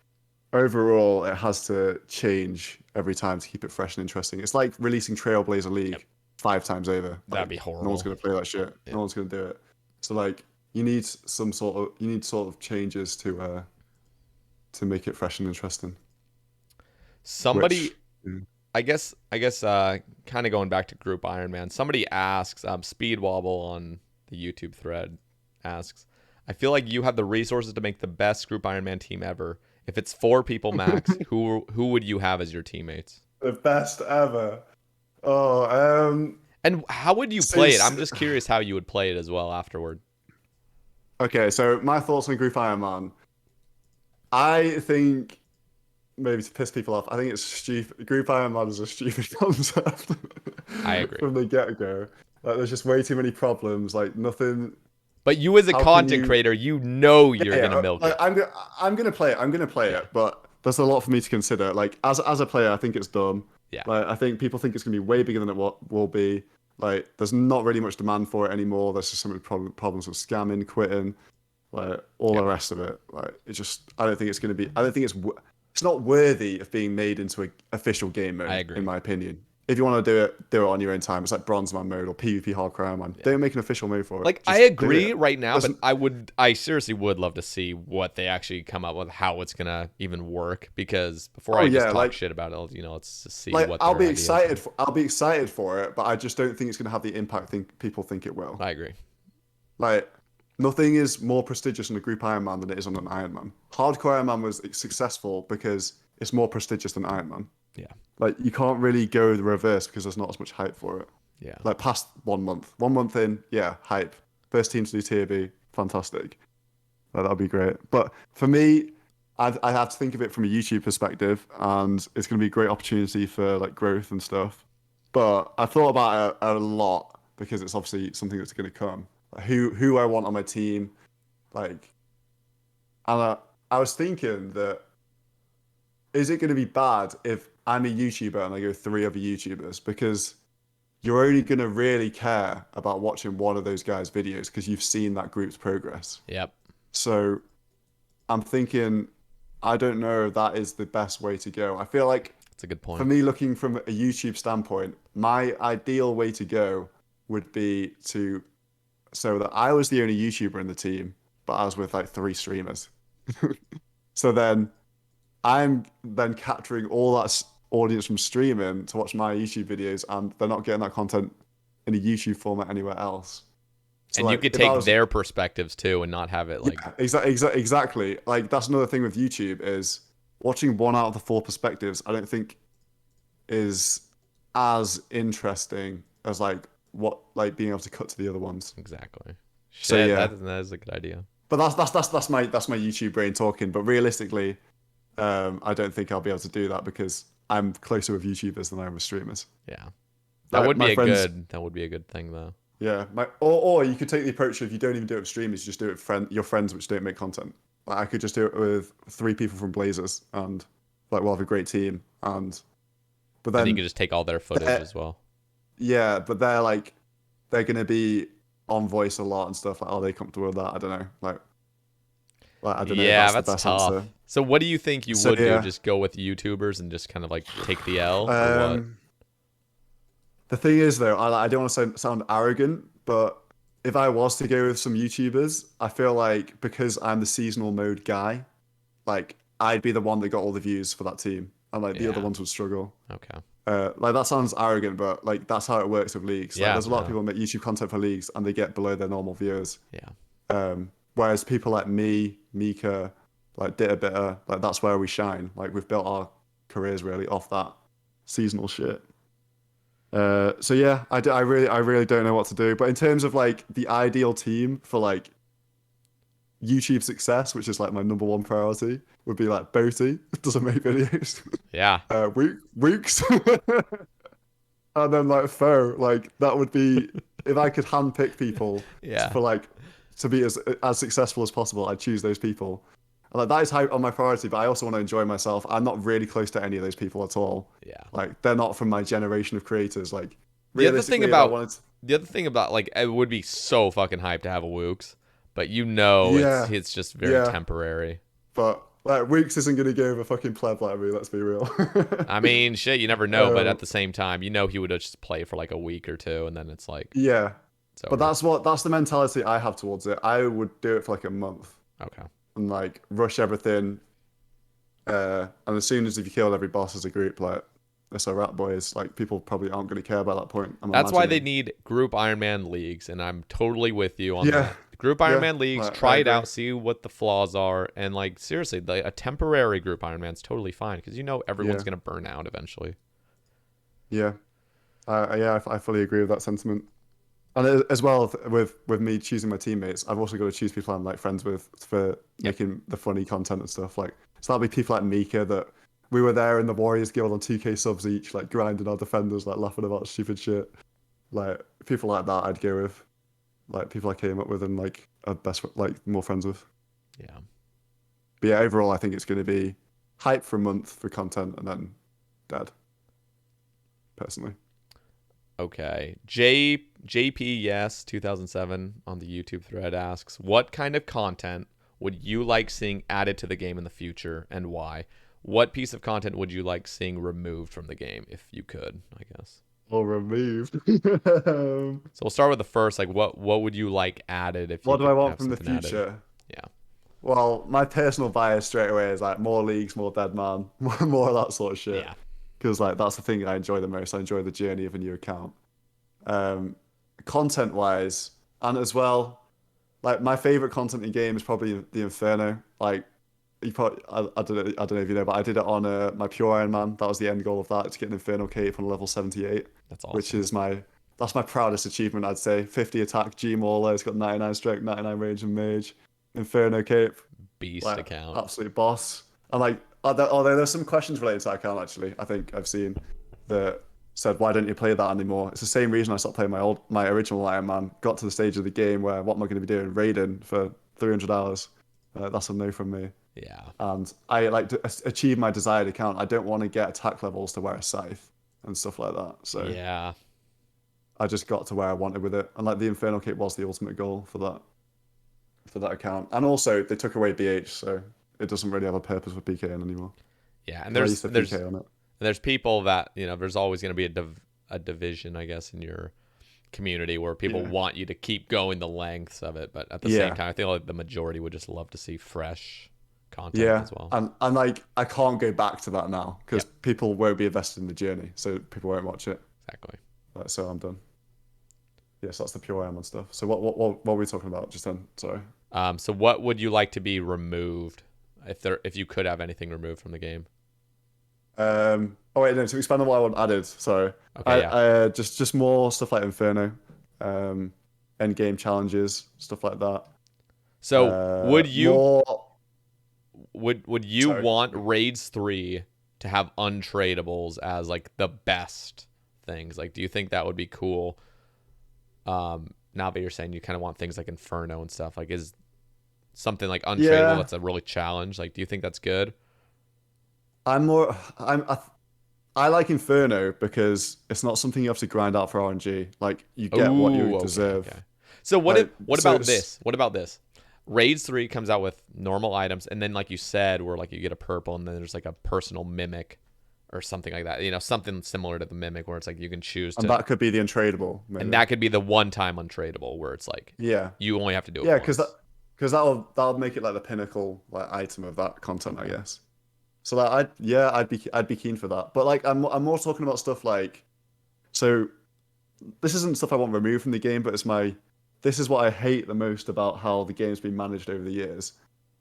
Speaker 2: overall it has to change every time to keep it fresh and interesting. It's like releasing Trailblazer
Speaker 1: Yep,
Speaker 2: League 5 times over.
Speaker 1: that'd
Speaker 2: Like
Speaker 1: be
Speaker 2: no one's
Speaker 1: horrible.
Speaker 2: gonna play that shit.
Speaker 1: Yeah.
Speaker 2: No one's gonna do it. So like you need sort of changes to make it fresh and interesting.
Speaker 1: Somebody,
Speaker 2: Which mm,
Speaker 1: I guess, kind of going back to Group Iron Man. Somebody asks, Speed Wobble on the YouTube thread asks, I feel like you have the resources to make the best Group Iron Man team ever. If it's 4 people max, who would you have as your teammates?
Speaker 2: the best ever. Oh,
Speaker 1: And how would you play it?
Speaker 2: since
Speaker 1: I'm just curious how you would play it as well afterward.
Speaker 2: okay, so my thoughts on Group Iron Man. I think maybe to piss people off, I think it's stupid. Group Iron Man is a stupid concept
Speaker 1: I agree.
Speaker 2: from the get-go. Like, there's just way too many problems. Like, nothing.
Speaker 1: But you as a
Speaker 2: How can
Speaker 1: content
Speaker 2: you?
Speaker 1: creator,
Speaker 2: Yeah,
Speaker 1: you're gonna
Speaker 2: yeah.
Speaker 1: milk
Speaker 2: Like,
Speaker 1: it.
Speaker 2: I'm gonna play it. I'm gonna play
Speaker 1: Yeah,
Speaker 2: it. But there's a lot for me to consider. Like, as a player, I think it's dumb.
Speaker 1: yeah,
Speaker 2: Like, I think people think it's gonna be way bigger than it will be. Like, there's not really much demand for it anymore. There's just some problems with scamming, quitting, like all
Speaker 1: yeah.
Speaker 2: the rest of it. Like it just, I don't think it's going to be. I don't think it's not worthy of being made into an official game
Speaker 1: I
Speaker 2: mode, in
Speaker 1: agree.
Speaker 2: my opinion. If you want to do it on your own time. It's like Bronze Man mode or PvP Hardcore Iron Man.
Speaker 1: Yeah.
Speaker 2: Don't make an official mode for it.
Speaker 1: Like I
Speaker 2: Just do
Speaker 1: agree
Speaker 2: it.
Speaker 1: right now, but
Speaker 2: Doesn't.
Speaker 1: I seriously would love to see what they actually come up with, how it's gonna even work. Because before
Speaker 2: Oh
Speaker 1: I just
Speaker 2: yeah,
Speaker 1: talk shit about it, let's just see
Speaker 2: like
Speaker 1: what their ideas are.
Speaker 2: I'll be excited for it, but I just don't think it's going to have the impact people think it will.
Speaker 1: I agree.
Speaker 2: Like, nothing is more prestigious in a group Iron Man than it is on an Iron Man. Hardcore Iron Man was successful because it's more prestigious than Iron Man.
Speaker 1: Yeah,
Speaker 2: Like, you can't really go the reverse because there's not as much hype for it.
Speaker 1: yeah.
Speaker 2: Like, past 1 month. 1 month in, yeah, hype. First team to do tier B, fantastic. Like, that'd be great. But for me, I have to think of it from a YouTube perspective, and it's going to be a great opportunity for like growth and stuff. But I thought about it a lot because it's obviously something that's going to come. Like who I want on my team, like, and I was thinking that is it going to be bad if I'm a YouTuber and I go 3 other YouTubers because you're only going to really care about watching one of those guys' videos because you've seen that group's progress.
Speaker 1: Yep.
Speaker 2: So I'm thinking, I don't know if that is the best way to go. I feel like
Speaker 1: That's a good
Speaker 2: for
Speaker 1: point.
Speaker 2: me, looking from a YouTube standpoint, my ideal way to go would be to so that I was the only YouTuber in the team, but I was with like 3 streamers. So then I'm then capturing all that audience from streaming to watch my YouTube videos, and they're not getting that content in a YouTube format anywhere else. So
Speaker 1: And you
Speaker 2: like
Speaker 1: could
Speaker 2: if I
Speaker 1: take
Speaker 2: was
Speaker 1: their perspectives too, and not have it like
Speaker 2: yeah, exactly. Like that's another thing with YouTube is watching one out of the 4 perspectives. I don't think is as interesting as like what like being able to cut to the other ones.
Speaker 1: exactly.
Speaker 2: So
Speaker 1: Shit,
Speaker 2: yeah,
Speaker 1: that is a good idea.
Speaker 2: but that's my YouTube brain talking. But realistically, I don't think I'll be able to do that because I'm closer with YouTubers than I am with streamers.
Speaker 1: Yeah,
Speaker 2: Like my friends,
Speaker 1: that would be a good thing though.
Speaker 2: yeah, or you could take the approach of you don't even do it with streamers, you just do it with your friends which don't make content. Like I could just do it with 3 people from Blazers and like we'll have a great team and but
Speaker 1: And you
Speaker 2: then
Speaker 1: could just take all their footage as well.
Speaker 2: yeah, but they're gonna be on voice a lot and stuff. Like, are they comfortable with that? I don't know. Like, Like, I don't know if
Speaker 1: Yeah,
Speaker 2: that's the
Speaker 1: that's
Speaker 2: best answer.
Speaker 1: tough. So what do you think you
Speaker 2: So
Speaker 1: would do?
Speaker 2: yeah,
Speaker 1: Just go with YouTubers and just kind of like take the L or what?
Speaker 2: um, the thing is though, I don't want to sound arrogant, but if I was to go with some YouTubers, I feel like because I'm the seasonal mode guy, like I'd be the one that got all the views for that team, and like the other
Speaker 1: Yeah.
Speaker 2: ones would struggle.
Speaker 1: Okay.
Speaker 2: Like that sounds arrogant, but like that's how it works with leagues. Like
Speaker 1: Yeah,
Speaker 2: there's a lot of
Speaker 1: no.
Speaker 2: people that make YouTube content for leagues and they get below their normal viewers.
Speaker 1: Yeah.
Speaker 2: Whereas people like me, Mika, like Ditter Bitter, like that's where we shine. Like we've built our careers really off that seasonal shit. So yeah, I really don't know what to do. But in terms of like the ideal team for like YouTube success, which is like my number one priority, would be like Boaty, doesn't make videos.
Speaker 1: Yeah.
Speaker 2: Weeks. And then like Foe, like that would be if I could handpick people
Speaker 1: Yeah.
Speaker 2: for like to be as successful as possible, I'd choose those people. And, like that is high on my priority, but I also want to enjoy myself. I'm not really close to any of those people at all.
Speaker 1: Yeah.
Speaker 2: Like they're not from my generation of creators. Like
Speaker 1: The other thing
Speaker 2: realistically, if I
Speaker 1: about
Speaker 2: wanted to,
Speaker 1: the other thing about like it would be so fucking hyped to have a Wooks, but you know
Speaker 2: yeah,
Speaker 1: it's just very
Speaker 2: yeah,
Speaker 1: temporary.
Speaker 2: but like Weeks isn't gonna go with a fucking pleb like me. Let's be real.
Speaker 1: I mean, shit, you never know, but at
Speaker 2: um,
Speaker 1: the same time, you know he would just play for like a week or two, and then it's like
Speaker 2: yeah,
Speaker 1: it's
Speaker 2: but
Speaker 1: over.
Speaker 2: that's the mentality I have towards it. I would do it for like a month
Speaker 1: Okay.
Speaker 2: and like rush everything. And as soon as if you killed every boss as a group, like it's a rat boys, like people probably aren't going to care about that point. I'm
Speaker 1: That's why they
Speaker 2: imagining.
Speaker 1: need group Iron Man leagues, and I'm totally with you on
Speaker 2: Yeah,
Speaker 1: that. Group Iron
Speaker 2: yeah,
Speaker 1: Man leagues,
Speaker 2: like, I
Speaker 1: try it
Speaker 2: agree.
Speaker 1: out, see what the flaws are, and like seriously, like, a temporary group Iron Man's totally fine because you know everyone's
Speaker 2: Yeah,
Speaker 1: gonna burn out eventually.
Speaker 2: yeah, yeah. I fully agree with that sentiment. And as well with me choosing my teammates, I've also got to choose people I'm like friends with for
Speaker 1: Yep.
Speaker 2: making the funny content and stuff. Like so that'll be people like Mika that we were there in the Warriors Guild on 2K subs each, like grinding our defenders, like laughing about stupid shit. Like people like that, I'd go with. Like people I came up with and like are best like more friends with.
Speaker 1: Yeah.
Speaker 2: But yeah, overall, I think it's going to be hype for a month for content and then dead. Personally,
Speaker 1: Okay. JP yes 2007 on the YouTube thread asks, "What kind of content would you like seeing added to the game in the future and why? What piece of content would you like seeing removed from the game if you could, I guess?"
Speaker 2: or removed.
Speaker 1: So we'll start with the first, like what would you like added if you
Speaker 2: What do I
Speaker 1: could
Speaker 2: want
Speaker 1: have
Speaker 2: from the
Speaker 1: something added?
Speaker 2: future?
Speaker 1: Yeah.
Speaker 2: Well, my personal bias straight away is like more leagues, more Deadman, more of that sort of shit.
Speaker 1: Yeah.
Speaker 2: Because like that's the thing I enjoy the most. I enjoy the journey of a new account. Um, Content wise, and as well, like my favorite content in game is probably the Inferno. Like you probably, I don't know if you know, but I did it on my Pure Iron Man. That was the end goal of that, to get an Inferno cape on level 78,
Speaker 1: That's
Speaker 2: which
Speaker 1: awesome.
Speaker 2: is that's my proudest achievement, I'd say. 50 attack, G Mauler, it's got 99 strength, 99 range and mage. Inferno cape,
Speaker 1: Beast
Speaker 2: like
Speaker 1: account.
Speaker 2: absolute boss. And like, although there's some questions related to that account actually, I think I've seen that said, why don't you play that anymore? It's the same reason I stopped playing my original Iron Man. Got to the stage of the game where what am I going to be doing? Raiding for 300 hours. That's a no from me.
Speaker 1: Yeah.
Speaker 2: And I like to achieve my desired account. I don't want to get attack levels to wear a scythe and stuff like that. So
Speaker 1: Yeah.
Speaker 2: I just got to where I wanted with it. And like the Infernal Cape was the ultimate goal for that account. And also they took away BH, so it doesn't really have a purpose for PKing anymore.
Speaker 1: Yeah. And
Speaker 2: Because I used to
Speaker 1: there's
Speaker 2: PK on it.
Speaker 1: there's people that, there's always going to be a division, I guess, in your community where people
Speaker 2: Yeah.
Speaker 1: want you to keep going the lengths of it, but at the same
Speaker 2: Yeah.
Speaker 1: time, I think like the majority would just love to see fresh content
Speaker 2: Yeah.
Speaker 1: as well.
Speaker 2: And like I can't go back to that now because
Speaker 1: Yep.
Speaker 2: people won't be invested in the journey. So people won't watch it.
Speaker 1: Exactly.
Speaker 2: So I'm done. Yes, that's the pure Iron Man stuff. So what were we talking about just then? Sorry.
Speaker 1: So what would you like to be removed if you could have anything removed from the game?
Speaker 2: Oh wait, no, to expand on what I want added, sorry.
Speaker 1: Okay, yeah.
Speaker 2: Just more stuff like Inferno, end game challenges, stuff like that.
Speaker 1: So
Speaker 2: More
Speaker 1: would you
Speaker 2: sorry.
Speaker 1: want Raids 3 to have untradables as like the best things? Like, do you think that would be cool? Now that you're saying you kind of want things like Inferno and stuff, like is something like untradable
Speaker 2: Yeah,
Speaker 1: that's a really challenge? Like, do you think that's good?
Speaker 2: I'm more I like Inferno because it's not something you have to grind out for RNG. Like you get what you
Speaker 1: Ooh, okay,
Speaker 2: deserve.
Speaker 1: okay. So
Speaker 2: Like
Speaker 1: what
Speaker 2: so
Speaker 1: about
Speaker 2: it's
Speaker 1: this? What about this? Raids 3 comes out with normal items, and then like you said, where like you get a purple, and then there's like a personal mimic or something like that. You know, something similar to the mimic, where it's like you can choose
Speaker 2: And
Speaker 1: to,
Speaker 2: that could be the untradeable,
Speaker 1: and
Speaker 2: maybe.
Speaker 1: that could be the one-time untradeable, where it's like
Speaker 2: Yeah.
Speaker 1: you only have to do it
Speaker 2: Yeah, because
Speaker 1: once.
Speaker 2: that'll make it like the pinnacle like item of that content, I guess. So like I'd be keen for that. But like I'm more talking about stuff like, so this isn't stuff I want removed from the game, but this is what I hate the most about how the game's been managed over the years.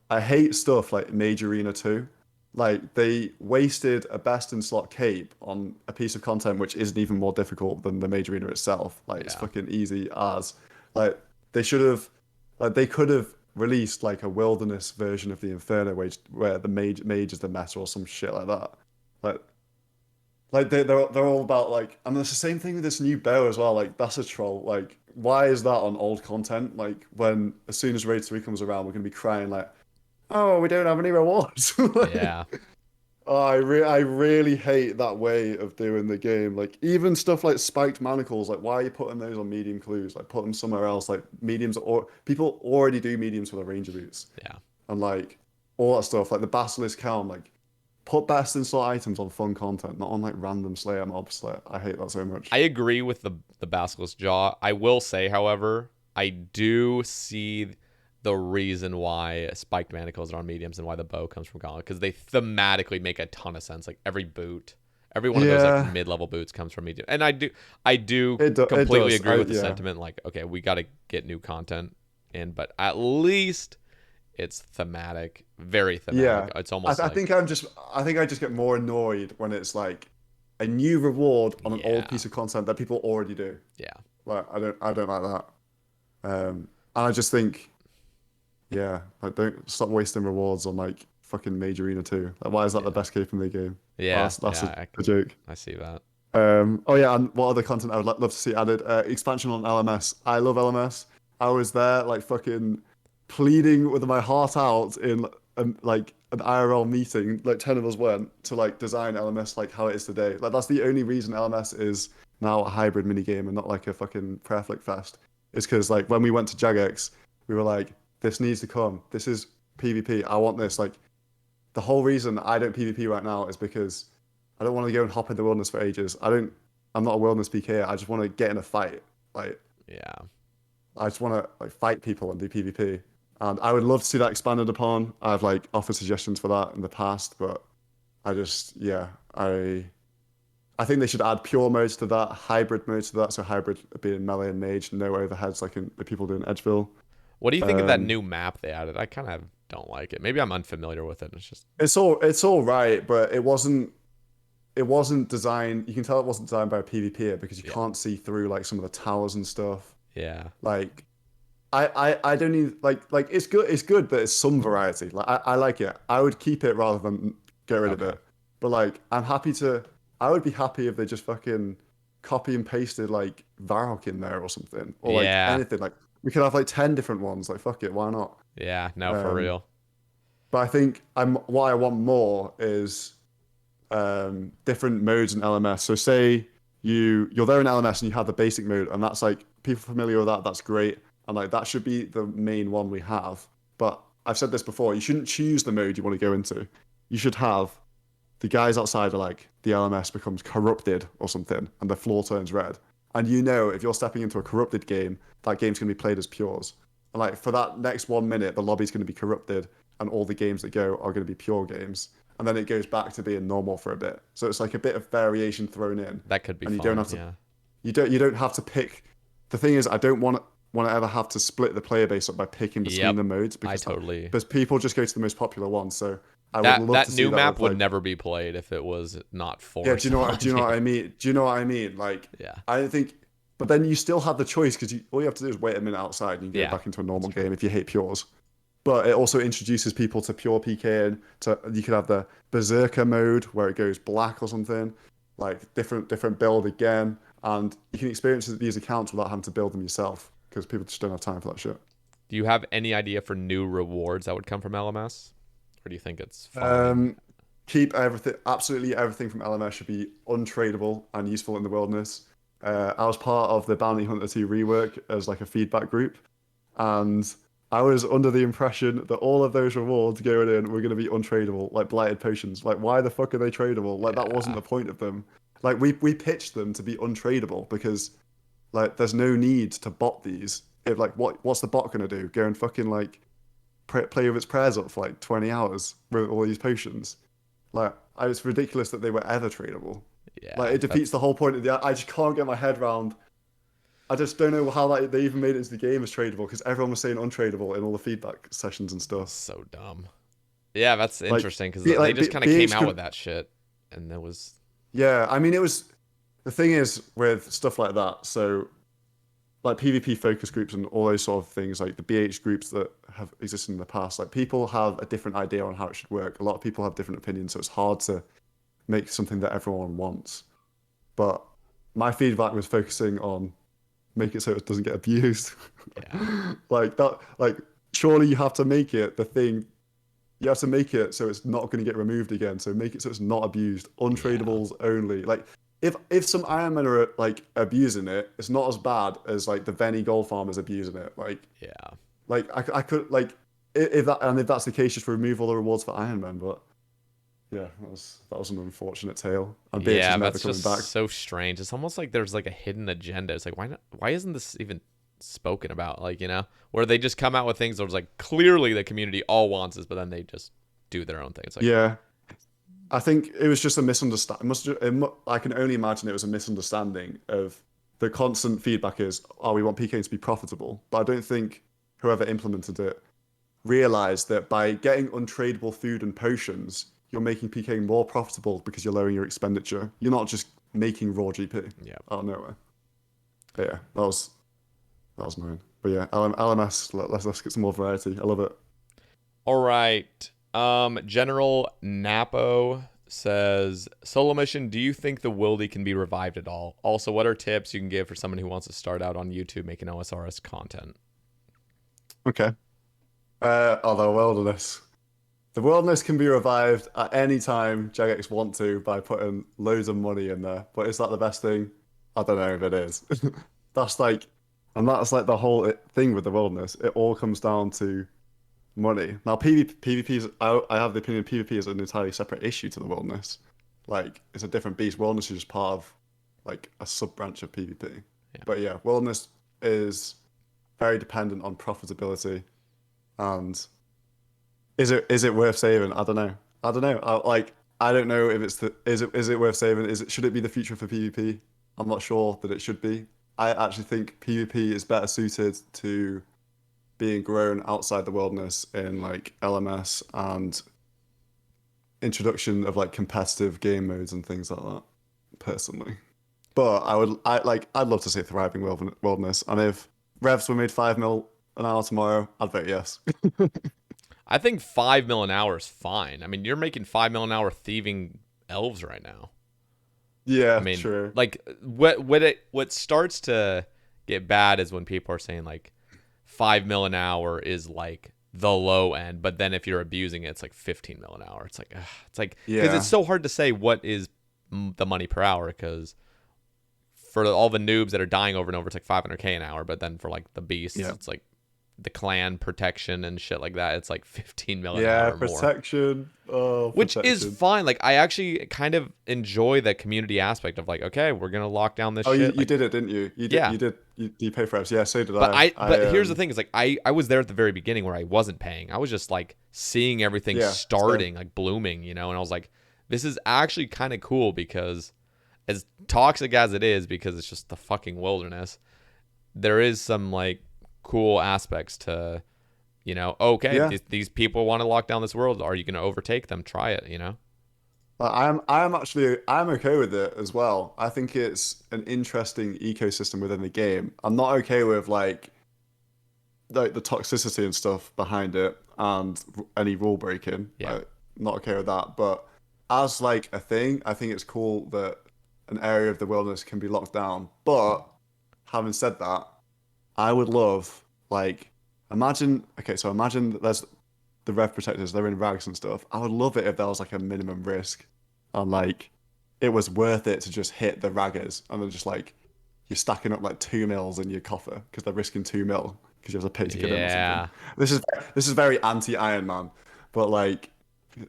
Speaker 2: I hate stuff like Mage Arena 2. Like they wasted a best in slot cape on a piece of content which isn't even more difficult than the Mage Arena itself. Like it's
Speaker 1: Yeah.
Speaker 2: fucking easy as. Like they should have like they could have released like a wilderness version of the Inferno where the mage is the meta or some shit like that. Like they're all about like, and it's the same thing with this new bow as well. Like that's a troll. Like why is that on old content? Like when as soon as Raid 3 comes around, we're gonna be crying like, oh, we don't have any rewards. Like,
Speaker 1: Yeah.
Speaker 2: oh, I really hate that way of doing the game. Like even stuff like spiked manacles. Like why are you putting those on medium clues? Like put them somewhere else. Like mediums or people already do mediums for the ranger boots
Speaker 1: Yeah.
Speaker 2: and like all that stuff. Like the basilisk helm. Like put best in slot items on fun content, not on like random Slayer mobs. Like, I hate that so much.
Speaker 1: I agree with the basilisk jaw. I will say, however, I do see the reason why spiked manacles are on mediums and why the bow comes from gauntlet, because they thematically make a ton of sense. Like every one of those like
Speaker 2: Yeah,
Speaker 1: mid-level boots comes from medium, and I do
Speaker 2: it
Speaker 1: completely
Speaker 2: does.
Speaker 1: agree with the
Speaker 2: Yeah,
Speaker 1: sentiment. Like, okay, we got to get new content in, but at least it's thematic, very thematic.
Speaker 2: yeah.
Speaker 1: It's
Speaker 2: I,
Speaker 1: almost
Speaker 2: I
Speaker 1: like,
Speaker 2: think I just get more annoyed when it's like a new reward on an old
Speaker 1: yeah,
Speaker 2: piece of content that people already do.
Speaker 1: yeah.
Speaker 2: Like I don't like that. And I just think, yeah, like don't stop wasting rewards on like fucking Mage Arena 2. Like, why is that the
Speaker 1: Yeah.
Speaker 2: best cape in the game? Oh,
Speaker 1: Yeah,
Speaker 2: that's
Speaker 1: yeah,
Speaker 2: a joke.
Speaker 1: I see that.
Speaker 2: Oh yeah, and what other content I would love to see added? Expansion on LMS. I love LMS. I was there like fucking pleading with my heart out in like an IRL meeting. Like 10 of us went to like design LMS like how it is today. Like that's the only reason LMS is now a hybrid minigame and not like a fucking prayer flick fest. Is because like when we went to Jagex, we were like, this needs to come. This is PvP. I want this. Like the whole reason I don't PvP right now is because I don't want to go and hop in the wilderness for ages. I'm not a wilderness PK. I just want to get in a fight. Like
Speaker 1: Yeah.
Speaker 2: I just want to like fight people and do PvP. And I would love to see that expanded upon. I've like offered suggestions for that in the past, but I just yeah, I think they should add pure modes to that, hybrid modes to that. So hybrid being melee and mage, no overheads like in the people doing Edgeville.
Speaker 1: What do you think of that
Speaker 2: Um,
Speaker 1: new map they added? I kind of don't like it. Maybe I'm unfamiliar with it. It's just,
Speaker 2: it's all right, but it wasn't designed. You can tell it wasn't designed by a PvPer because you
Speaker 1: yeah,
Speaker 2: can't see through like some of the towers and stuff.
Speaker 1: yeah,
Speaker 2: Like I don't need like it's good, but it's some variety. Like I like it. I would keep it rather than get rid of
Speaker 1: okay,
Speaker 2: it. But like I would be happy if they just fucking copy and pasted like Varrock in there or something. Or like
Speaker 1: yeah,
Speaker 2: anything. Like we could have like 10 different ones. Like fuck it, why not?
Speaker 1: yeah. No, for
Speaker 2: Um
Speaker 1: real.
Speaker 2: but I think what I want more is different modes in LMS. So say you're there in LMS and you have the basic mode, and that's like people familiar with that. That's great, and like that should be the main one we have. But I've said this before. You shouldn't choose the mode you want to go into. You should have the guys outside are like the LMS becomes corrupted or something, and the floor turns red. And you know if you're stepping into a corrupted game, that game's going to be played as pures. And like for that next 1 minute, the lobby's going to be corrupted, and all the games that go are going to be pure games. And then it goes back to being normal for a bit. So it's like a bit of variation thrown in,
Speaker 1: That could be
Speaker 2: and you don't
Speaker 1: fun.
Speaker 2: have to
Speaker 1: Yeah,
Speaker 2: you don't have to pick. The thing is, I don't want to ever have to split the player base up by picking between
Speaker 1: yep.
Speaker 2: the modes
Speaker 1: I
Speaker 2: because
Speaker 1: totally.
Speaker 2: because people just go to the most popular one. So I would
Speaker 1: That
Speaker 2: love
Speaker 1: that
Speaker 2: to see
Speaker 1: new
Speaker 2: that
Speaker 1: map
Speaker 2: with
Speaker 1: would
Speaker 2: like
Speaker 1: never be played if it was not
Speaker 2: yeah.
Speaker 1: forced on
Speaker 2: Do you know
Speaker 1: you.
Speaker 2: what I mean? Do you know what I mean? Like
Speaker 1: Yeah,
Speaker 2: I don't think, but then you still have the choice because all you have to do is wait a minute outside and you can go
Speaker 1: yeah.
Speaker 2: back into a normal
Speaker 1: That's true.
Speaker 2: game if you hate pures. But it also introduces people to pure PK and to you could have the Berserker mode where it goes black or something, like different build again, and you can experience these accounts without having to build them yourself because people just don't have time for that shit.
Speaker 1: Do you have any idea for new rewards that would come from LMS, or do you think it's fine?
Speaker 2: Um, Keep everything, absolutely everything from LMS should be untradeable and useful in the wilderness. I was part of the Bounty Hunter 2 rework as like a feedback group, and I was under the impression that all of those rewards going in were going to be untradeable, like blighted potions. Like, why the fuck are they tradable? Like, that wasn't
Speaker 1: Yeah.
Speaker 2: the point of them. Like, we pitched them to be untradeable because, like, there's no need to bot these. If like, what's the bot gonna do? Go and fucking like play with its prayers up for like 20 hours with all these potions? Like, it's ridiculous that they were ever tradable. Like,
Speaker 1: Yeah,
Speaker 2: it defeats the
Speaker 1: that's
Speaker 2: whole point of the. I just can't get my head around. I just don't know how they even made it into the game as tradable because everyone was saying untradeable in all the feedback sessions and stuff.
Speaker 1: so dumb. Yeah, that's
Speaker 2: Like,
Speaker 1: interesting because
Speaker 2: be,
Speaker 1: they
Speaker 2: like
Speaker 1: just kind of came
Speaker 2: BH
Speaker 1: out with
Speaker 2: could,
Speaker 1: that shit, and it was
Speaker 2: yeah. I mean, it was the thing is with stuff like that. So, like PvP focus groups and all those sort of things, like the BH groups that have existed in the past, like people have a different idea on how it should work. A lot of people have different opinions, so it's hard to make something that everyone wants. But my feedback was focusing on make it so it doesn't get abused.
Speaker 1: yeah,
Speaker 2: Like that, like surely you have to make it the thing. You have to make it so it's not going to get removed again. So make it so it's not abused.
Speaker 1: yeah,
Speaker 2: Untradables only. Like if some Iron Men are like abusing it, it's not as bad as like the Venny gold farmers abusing it.
Speaker 1: yeah.
Speaker 2: I could like if that's the case, just remove all the rewards for Iron Man. But yeah, that was an unfortunate tale. And BH is
Speaker 1: Yeah,
Speaker 2: never
Speaker 1: that's
Speaker 2: coming
Speaker 1: just
Speaker 2: back.
Speaker 1: so strange. It's almost like there's like a hidden agenda. It's like why isn't this even spoken about? Like, where they just come out with things that was like clearly the community all wants this, but then they just do their own thing. It's like,
Speaker 2: Yeah, I think it was just a misunderstanding. I can only imagine it was a misunderstanding of the constant feedback is, oh, we want PK to be profitable. But I don't think whoever implemented it realized that by getting untradeable food and potions, you're making PK more profitable because you're lowering your expenditure. You're not just making raw GP
Speaker 1: yeah.
Speaker 2: out of nowhere. But yeah, that was annoying. But yeah, LMS, let's get some more variety. I love it.
Speaker 1: All right. General Napo says, solo mission, do you think the wildy can be revived at all? Also, what are tips you can give for someone who wants to start out on YouTube making OSRS content?
Speaker 2: Okay. The wilderness. The wilderness can be revived at any time Jagex want to by putting loads of money in there. But is that the best thing? I don't know if it is. That's like, and that's like the whole thing with the wilderness. It all comes down to money. Now, PvP is, I have the opinion PvP is an entirely separate issue to the wilderness. Like, it's a different beast. Wilderness is just part of like a sub branch of PvP.
Speaker 1: Yeah.
Speaker 2: But yeah, wilderness is very dependent on profitability. And is it worth saving? I don't know. I don't know. I don't know if it's the is it worth saving? Should it be the future for PvP? I'm not sure that it should be. I actually think PvP is better suited to being grown outside the wilderness in like LMS and introduction of like competitive game modes and things like that, personally. But I'd love to see a thriving wilderness. And if revs were made 5 mil an hour tomorrow, I'd vote yes.
Speaker 1: I think 5 mil an hour is fine. I mean, you're making 5 mil an hour thieving elves right now. I
Speaker 2: Yeah,
Speaker 1: mean,
Speaker 2: true.
Speaker 1: like what starts to get bad is when people are saying like 5 mil an hour is like the low end, but then if you're abusing it, it's like 15 mil an hour. It's like because it's
Speaker 2: Yeah,
Speaker 1: so hard to say what is the money per hour because for all the noobs that are dying over and over, it's like 500K an hour, but then for like the beasts,
Speaker 2: yeah.
Speaker 1: it's like the clan protection and shit like that, it's like 15 mil an
Speaker 2: Yeah,
Speaker 1: hour or more,
Speaker 2: protection. Oh,
Speaker 1: which is
Speaker 2: protection.
Speaker 1: fine. Like I actually kind of enjoy the community aspect of like, okay, we're gonna lock down this
Speaker 2: Oh, you,
Speaker 1: shit.
Speaker 2: you
Speaker 1: Like,
Speaker 2: did it, didn't you? You did.
Speaker 1: yeah,
Speaker 2: You did. You pay for it. Yeah, so did
Speaker 1: but
Speaker 2: I.
Speaker 1: but here's the thing: is like I was there at the very beginning where I wasn't paying. I was just like seeing everything
Speaker 2: Yeah, same.
Speaker 1: starting, like blooming, and I was like, this is actually kind of cool because as toxic as it is, because it's just the fucking wilderness, there is some like cool aspects to, okay,
Speaker 2: Yeah.
Speaker 1: these people want to lock down this world. Are you going to overtake them? Try it.
Speaker 2: I'm okay with it as well. I think it's an interesting ecosystem within the game. I'm not okay with like the toxicity and stuff behind it and any rule breaking.
Speaker 1: Yeah.
Speaker 2: Not okay with that. But as like a thing, I think it's cool that an area of the wilderness can be locked down. But having said that, I would love like imagine that there's the rev protectors, they're in rags and stuff. I would love it if there was like a minimum risk and like it was worth it to just hit the raggers and then just like you're stacking up like 2 mils in your coffer because they're risking 2 mil. because you have to pay to get in or something.
Speaker 1: Yeah.
Speaker 2: This is very anti-Iron Man, but like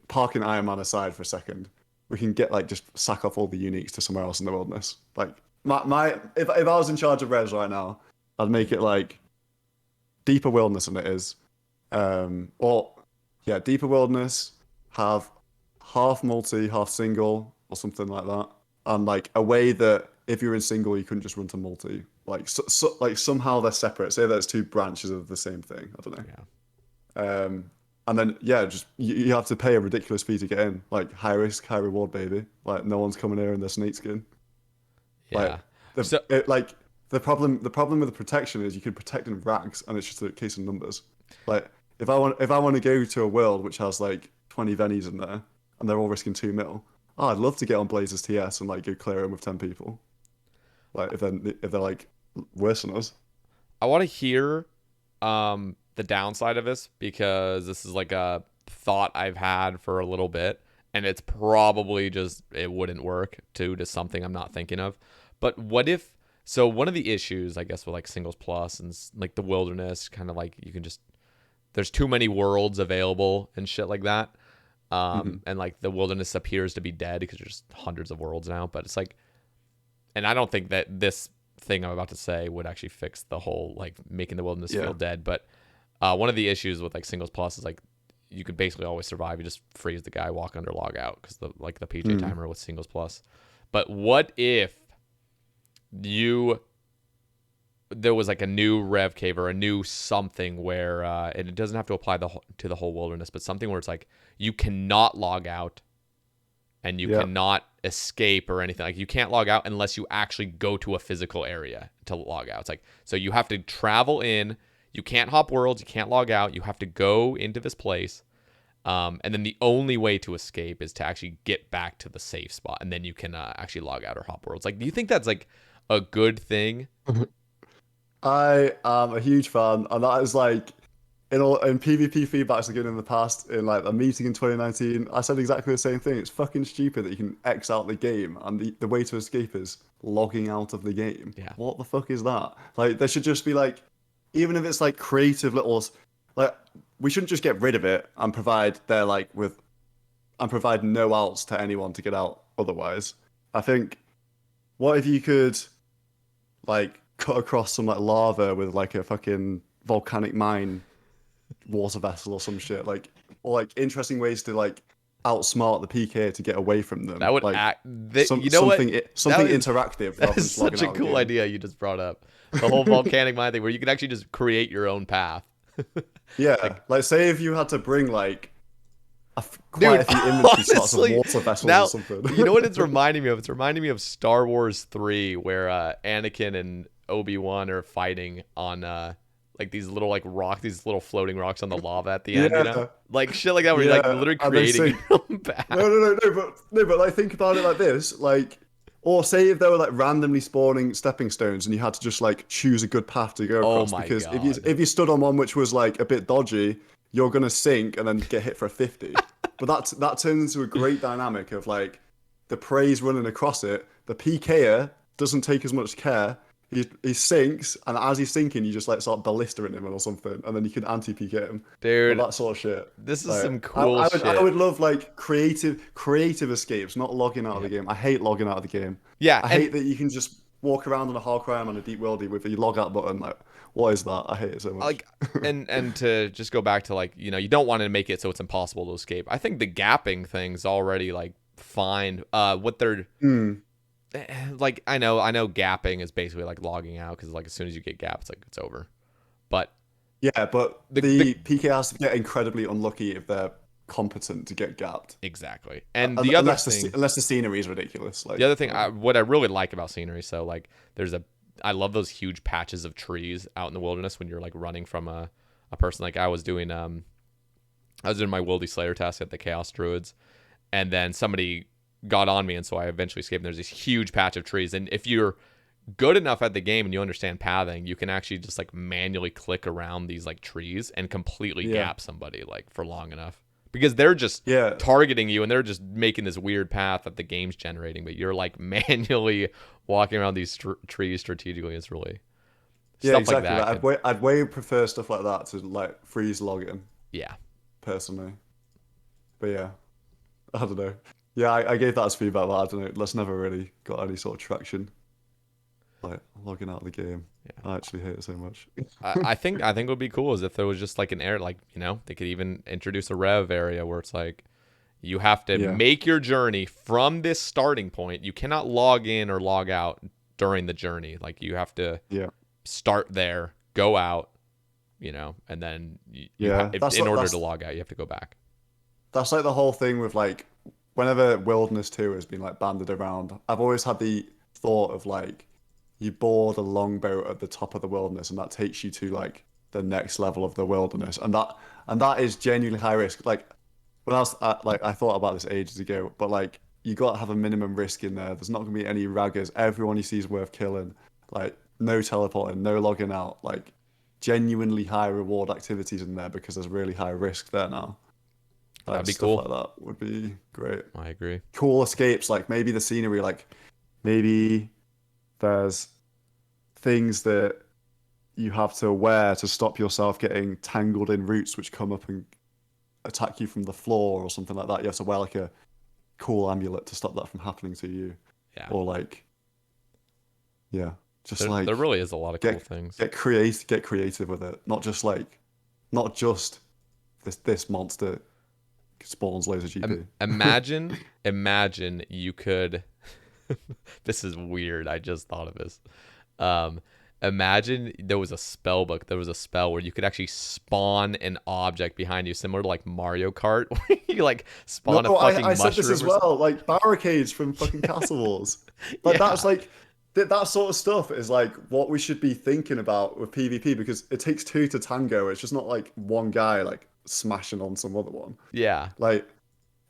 Speaker 2: parking Iron Man aside for a second, we can get like just sack off all the uniques to somewhere else in the wilderness. Like my if I was in charge of Res right now, I'd make it like deeper wilderness than it is. Or yeah, deeper wilderness, have half multi, half single, or something like that. And like a way that if you're in single, you couldn't just run to multi. Like like somehow they're separate. Say there's two branches of the same thing. I don't know. And then yeah, just you have to pay a ridiculous fee to get in. Like high risk, high reward, baby. Like no one's coming here in their snake skin. Like
Speaker 1: Yeah. So
Speaker 2: like the problem with the protection is you could protect in rags, and it's just a case of numbers. Like if I want to go to a world which has like 20 Vennies in there and they're all risking 2 mil, oh, I'd love to get on Blazers TS and like go clear them with 10 people. Like if they're like worse than us.
Speaker 1: I want to hear the downside of this, because this is like a thought I've had for a little bit, and it's probably just it wouldn't work due to something I'm not thinking of. But what if, so one of the issues I guess with like singles plus and like the wilderness, kind of like you can just, there's too many worlds available and shit like that. And like the wilderness appears to be dead because there's hundreds of worlds now, but it's like, and I don't think that this thing I'm about to say would actually fix the whole like making the wilderness feel dead. But one of the issues with like singles plus is like you could basically always survive. You just freeze the guy, walk under, log out, because the like the PJ timer with singles plus. But what if there was like a new rev cave or a new something where and it doesn't have to apply to the whole wilderness, but something where it's like you cannot log out and you cannot escape or anything. Like you can't log out unless you actually go to a physical area to log out. It's like, so you have to travel in, you can't hop worlds, you can't log out, you have to go into this place, and then the only way to escape is to actually get back to the safe spot, and then you can actually log out or hop worlds. Like, do you think that's like a good thing?
Speaker 2: I am a huge fan, and that is like in PvP feedbacks again in the past, in like a meeting in 2019, I said exactly the same thing. It's fucking stupid that you can X out the game, and the way to escape is logging out of the game.
Speaker 1: Yeah.
Speaker 2: What the fuck is that? Like, there should just be like, even if it's like creative little, like, we shouldn't just get rid of it and provide no outs to anyone to get out otherwise. I think, what if you could like cut across some like lava with like a fucking volcanic mine water vessel or some shit, like, or like interesting ways to like outsmart the PK to get away from them.
Speaker 1: That would
Speaker 2: like
Speaker 1: you know
Speaker 2: something
Speaker 1: what?
Speaker 2: something interactive.
Speaker 1: That is such a cool idea you just brought up. The whole volcanic mine thing, where you can actually just create your own path.
Speaker 2: Yeah, like say if you had to bring like quite a few inventory slots of water vessels
Speaker 1: now,
Speaker 2: or something.
Speaker 1: You know what it's reminding me of? It's reminding me of Star Wars 3, where Anakin and Obi-Wan are fighting on like these little like these little floating rocks on the lava at the end, you know? Like shit like that, where you're like literally creating your own path.
Speaker 2: No, but like think about it like this, like, or say if there were like randomly spawning stepping stones and you had to just like choose a good path to go across, because
Speaker 1: God.
Speaker 2: if you stood on one which was like a bit dodgy, you're gonna sink and then get hit for a 50. But that turns into a great dynamic of like the prey's running across it, the PKer doesn't take as much care. He sinks, and as he's sinking, you just like start ballistering him or something, and then you can anti-PK him.
Speaker 1: Dude,
Speaker 2: that sort of shit.
Speaker 1: This is
Speaker 2: like,
Speaker 1: some cool shit.
Speaker 2: I would love like creative escapes, not logging out of the game. I hate logging out of the game.
Speaker 1: Yeah,
Speaker 2: I hate that you can just walk around on a hard crime on a deep worldy with a log out button. Like, what is that? I hate it so much.
Speaker 1: Like, and to just go back to like, you know, you don't want to make it so it's impossible to escape. I think the gapping thing's already like fine. What they're like, I know gapping is basically like logging out, because like as soon as you get gapped, it's like it's over. But
Speaker 2: yeah, but the PK has to get incredibly unlucky if they're competent to get gapped.
Speaker 1: Exactly. And the other thing,
Speaker 2: unless the scenery is ridiculous. Like,
Speaker 1: the other thing, what I really like about scenery, so like I love those huge patches of trees out in the wilderness when you're like running from a person. Like I was doing my Wildy Slayer task at the Chaos Druids, and then somebody got on me, and so I eventually escaped. And there's this huge patch of trees, and if you're good enough at the game and you understand pathing, you can actually just like manually click around these like trees and completely gap somebody like for long enough, because they're just targeting you and they're just making this weird path that the game's generating, but you're like manually walking around these trees strategically. It's really
Speaker 2: Yeah,
Speaker 1: Stuff like
Speaker 2: exactly.
Speaker 1: that
Speaker 2: Like,
Speaker 1: could,
Speaker 2: I'd way prefer stuff like that to like freeze login
Speaker 1: yeah.
Speaker 2: personally. But yeah, I don't know. Yeah, I gave that as feedback, but I don't know. That's never really got any sort of traction. Like logging out of the game.
Speaker 1: Yeah.
Speaker 2: I actually hate it so much.
Speaker 1: I think what would be cool is if there was just like an area, like, they could even introduce a rev area where it's like you have to
Speaker 2: Yeah,
Speaker 1: make your journey from this starting point. You cannot log in or log out during the journey. Like, you have to
Speaker 2: yeah,
Speaker 1: start there, go out, and then
Speaker 2: yeah.
Speaker 1: in order to log out, you have to go back.
Speaker 2: That's like the whole thing with like whenever Wilderness 2 has been like banded around, I've always had the thought of like you board a longboat at the top of the wilderness and that takes you to like the next level of the wilderness. And that is genuinely high risk. Like when I was like I thought about this ages ago, but like you got to have a minimum risk in there. There's not going to be any raggers. Everyone you see is worth killing. Like no teleporting, no logging out. Like genuinely high reward activities in there because there's really high risk there now.
Speaker 1: That'd
Speaker 2: Like
Speaker 1: be
Speaker 2: stuff
Speaker 1: cool.
Speaker 2: like that would be great.
Speaker 1: I agree.
Speaker 2: Cool escapes, like maybe the scenery, like maybe there's things that you have to wear to stop yourself getting tangled in roots which come up and attack you from the floor or something like that. You have to wear like a cool amulet to stop that from happening to you.
Speaker 1: Yeah.
Speaker 2: Or like, yeah, just
Speaker 1: There
Speaker 2: like
Speaker 1: really is a lot of cool things.
Speaker 2: get creative with it. Not just this monster spawns loads of GP.
Speaker 1: Imagine you could. This is weird. I just thought of this. Um, Imagine there was a spell book. There was a spell where you could actually spawn an object behind you, similar to like Mario Kart, where you like spawn a
Speaker 2: No,
Speaker 1: fucking
Speaker 2: I said this
Speaker 1: mushroom
Speaker 2: as
Speaker 1: or something.
Speaker 2: well, like barricades from fucking Castle Wars. Like
Speaker 1: Yeah,
Speaker 2: that's like that sort of stuff is like what we should be thinking about with PvP because it takes two to tango. It's just not like one guy like smashing on some other one.
Speaker 1: yeah,
Speaker 2: Like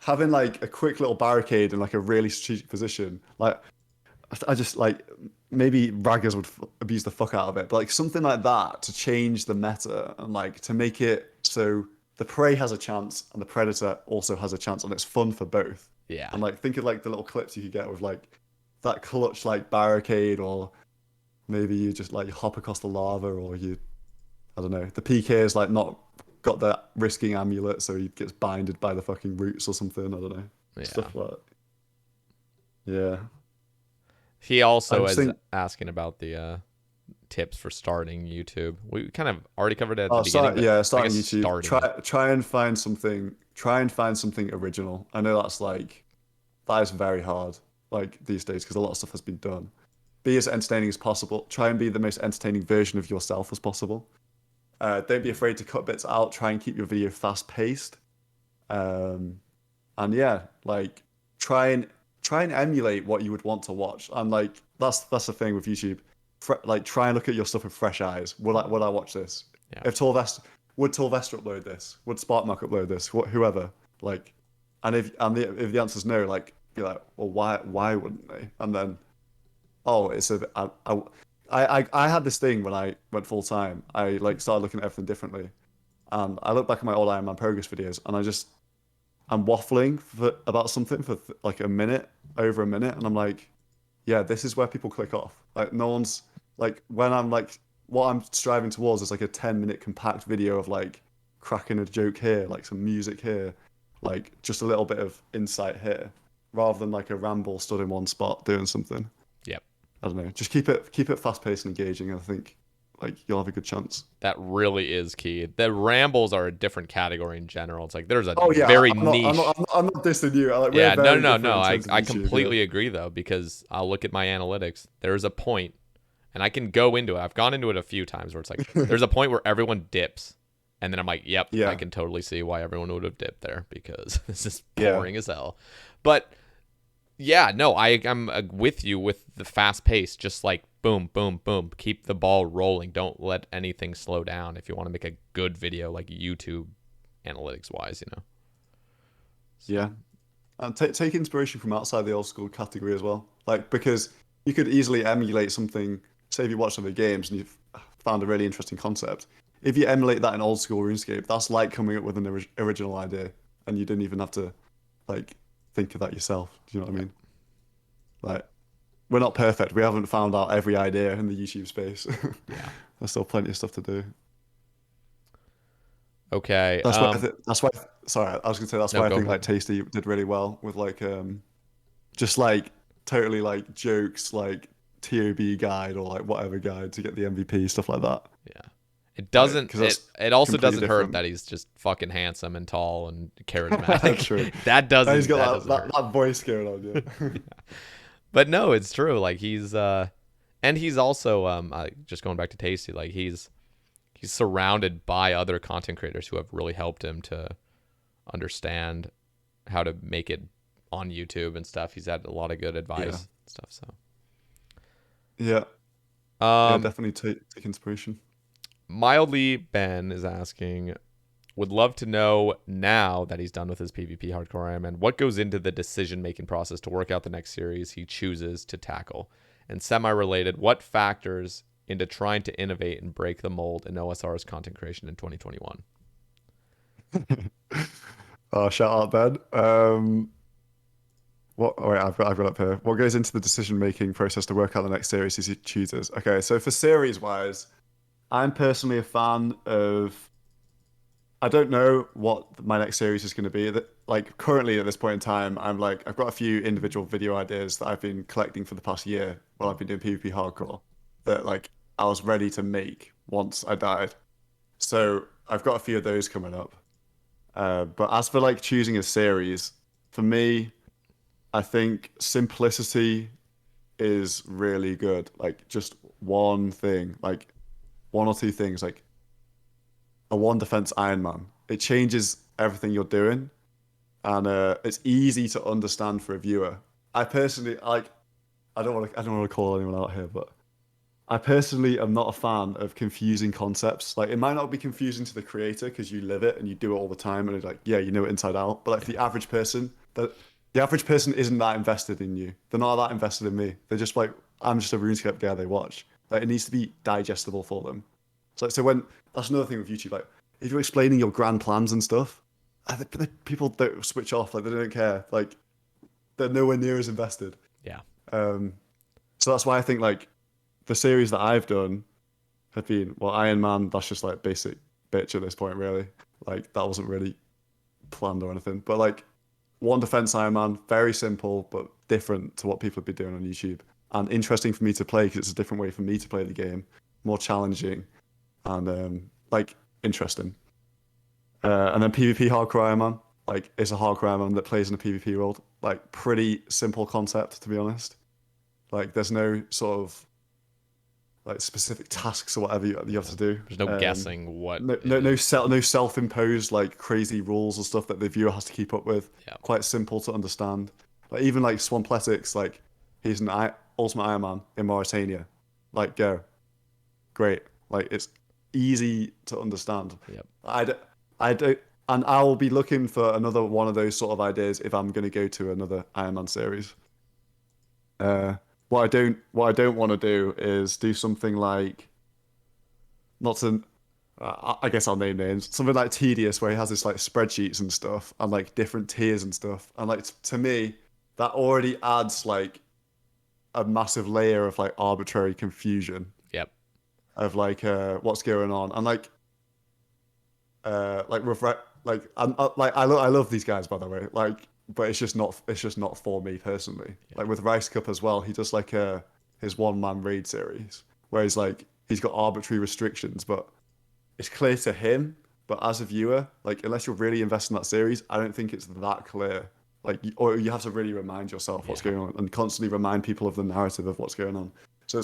Speaker 2: having like a quick little barricade in like a really strategic position. Like I just like maybe raggers would abuse the fuck out of it, but like something like that to change the meta and like to make it so the prey has a chance and the predator also has a chance and it's fun for both.
Speaker 1: yeah.
Speaker 2: And like think of like the little clips you could get with like that clutch like barricade or maybe you just like hop across the lava or you I don't know. The PK is like not got the risking amulet so he gets binded by the fucking roots or something. I don't know.
Speaker 1: Yeah.
Speaker 2: Stuff like yeah.
Speaker 1: He
Speaker 2: I
Speaker 1: also
Speaker 2: just
Speaker 1: is
Speaker 2: think
Speaker 1: asking about the tips for starting YouTube. We kind of already covered it at the
Speaker 2: oh,
Speaker 1: beginning, but I
Speaker 2: starting
Speaker 1: guess
Speaker 2: YouTube.
Speaker 1: starting it.
Speaker 2: Try and find something. Try and find something original. I know that is very hard, like these days, because a lot of stuff has been done. Be as entertaining as possible. Try and be the most entertaining version of yourself as possible. Don't be afraid to cut bits out. Try and keep your video fast paced. Um, and yeah, like try and try and emulate what you would want to watch. And like that's the thing with YouTube. Like try and look at your stuff with fresh eyes. Would I watch this?
Speaker 1: Yeah.
Speaker 2: If Torvest would Torvester upload this? Would Sparkmark upload this? Whoever. Like, and if the answer's no, like be like, well, why wouldn't they? And then, oh, it's a I had this thing when I went full time. I like started looking at everything differently, and I look back at my old Iron Man progress videos, and I'm waffling about something for like a minute, over a minute, and I'm like, yeah, this is where people click off. Like no one's like when I'm like what I'm striving towards is like a 10-minute compact video of like cracking a joke here, like some music here, like just a little bit of insight here, rather than like a ramble stood in one spot doing something.
Speaker 1: Yep.
Speaker 2: I don't know. Just keep it fast paced and engaging. I think like you'll have a good chance.
Speaker 1: That really is key. The rambles are a different category in general. It's like there's a
Speaker 2: Oh yeah,
Speaker 1: very niche.
Speaker 2: I'm not dissing you. Like we're
Speaker 1: Yeah, no,
Speaker 2: very
Speaker 1: no,
Speaker 2: different
Speaker 1: no.
Speaker 2: in
Speaker 1: I
Speaker 2: terms of
Speaker 1: I
Speaker 2: YouTube. Yeah.
Speaker 1: completely agree though, because I'll look at my analytics. There's a point, and I can go into it. I've gone into it a few times where it's like there's a point where everyone dips, and then I'm like, yep, I
Speaker 2: Yeah.
Speaker 1: can totally see why everyone would have dipped there because this is
Speaker 2: Yeah.
Speaker 1: boring as hell. But yeah, no, I'm with you with the fast pace. Just like boom, boom, boom. Keep the ball rolling. Don't let anything slow down if you want to make a good video, like YouTube analytics wise.
Speaker 2: Yeah. And take inspiration from outside the old school category as well. Like because you could easily emulate something. Say if you watch some of the games and you've found a really interesting concept. If you emulate that in old school RuneScape, that's like coming up with an original idea, and you didn't even have to like think of that yourself. Do you know what I mean? Like we're not perfect. We haven't found out every idea in the YouTube space.
Speaker 1: Yeah.
Speaker 2: There's still plenty of stuff to do.
Speaker 1: Okay.
Speaker 2: That's why that's why. Sorry, I was gonna say that's
Speaker 1: No,
Speaker 2: why I
Speaker 1: go
Speaker 2: think like
Speaker 1: ahead.
Speaker 2: Tasty did really well with like just like totally like jokes like TOB guide or like whatever guide to get the MVP stuff like that.
Speaker 1: Yeah. It
Speaker 2: Like
Speaker 1: doesn't
Speaker 2: because
Speaker 1: it
Speaker 2: that's
Speaker 1: it also
Speaker 2: completely
Speaker 1: doesn't hurt
Speaker 2: different.
Speaker 1: that he's just fucking handsome and tall and
Speaker 2: True.
Speaker 1: charismatic. That
Speaker 2: And he's
Speaker 1: doesn't that
Speaker 2: got
Speaker 1: doesn't hurt.
Speaker 2: that voice going on, yeah.
Speaker 1: But no, it's true. Like he's and he's also just going back to Tasty, like he's surrounded by other content creators who have really helped him to understand how to make it on YouTube and stuff. He's had a lot of good
Speaker 2: Yeah.
Speaker 1: advice and stuff. So
Speaker 2: Yeah. Yeah,
Speaker 1: um
Speaker 2: definitely take inspiration.
Speaker 1: mildly Ben is asking, would love to know now that he's done with his PvP hardcore Iron Man, what goes into the decision making process to work out the next series he chooses to tackle? And semi related, what factors into trying to innovate and break the mold in OSR's content creation in 2021?
Speaker 2: Oh, shout out, Ben. What? Oh, wait, I've got up here. What goes into the decision-making process to work out the next series he chooses? Okay, so for series-wise, I'm personally a fan of. I don't know what my next series is going to be. That like currently at this point in time, I'm like I've got a few individual video ideas that I've been collecting for the past year while I've been doing PvP hardcore that like I was ready to make once I died. So I've got a few of those coming up. But as for like choosing a series, for me, I think simplicity is really good. Like just one thing, like one or two things, like a one defense Iron Man. It changes everything you're doing, and it's easy to understand for a viewer. I personally like. I don't want to call anyone out here, but I personally am not a fan of confusing concepts. Like it might not be confusing to the creator because you live it and you do it all the time, and it's like, yeah, you know it inside out. But like for
Speaker 1: Yeah.
Speaker 2: the average person, the average person isn't that invested in you. They're not that invested in me. They're just like, I'm just a RuneScape guy they watch. Like it needs to be digestible for them. So when that's another thing with YouTube. Like if you're explaining your grand plans and stuff, people don't switch off. Like they don't care. Like they're nowhere near as invested.
Speaker 1: Yeah.
Speaker 2: Um, so that's why I think like the series that I've done have been well, Iron Man. That's just like basic bitch at this point, really. Like that wasn't really planned or anything. But like one defense Iron Man, very simple but different to what people have been doing on YouTube, and interesting for me to play because it's a different way for me to play the game, more challenging and like interesting. And then PvP hardcore Iron Man, like it's a hardcore Iron Man that plays in a PvP world. Like pretty simple concept to be honest. Like there's no sort of like specific tasks or whatever you have to do.
Speaker 1: There's no guessing what it is.
Speaker 2: No self-imposed like crazy rules or stuff that the viewer has to keep up with.
Speaker 1: Yeah.
Speaker 2: Quite simple to understand. Like even like Swampletix, like he's an ultimate Iron Man in Mauritania. Like go, great. Like it's easy to understand.
Speaker 1: Yep.
Speaker 2: I don't, and I will be looking for another one of those sort of ideas if I'm going to go to another Iron Man series. Uh, what I don't want to do is do something like not to I guess I'll name names. Something like tedious where he has this like spreadsheets and stuff and like different tiers and stuff. And like to me, that already adds like a massive layer of like arbitrary confusion
Speaker 1: Yep.
Speaker 2: of like what's going on. And I love these guys by the way. Like but it's just not for me personally.
Speaker 1: Yeah.
Speaker 2: Like with Rice Cup as well, he does like his one man raid series where he's got arbitrary restrictions, but it's clear to him, but as a viewer, like unless you're really invested in that series, I don't think it's that clear. Like, or you have to really remind yourself what's
Speaker 1: Yeah.
Speaker 2: going on and constantly remind people of the narrative of what's going on. So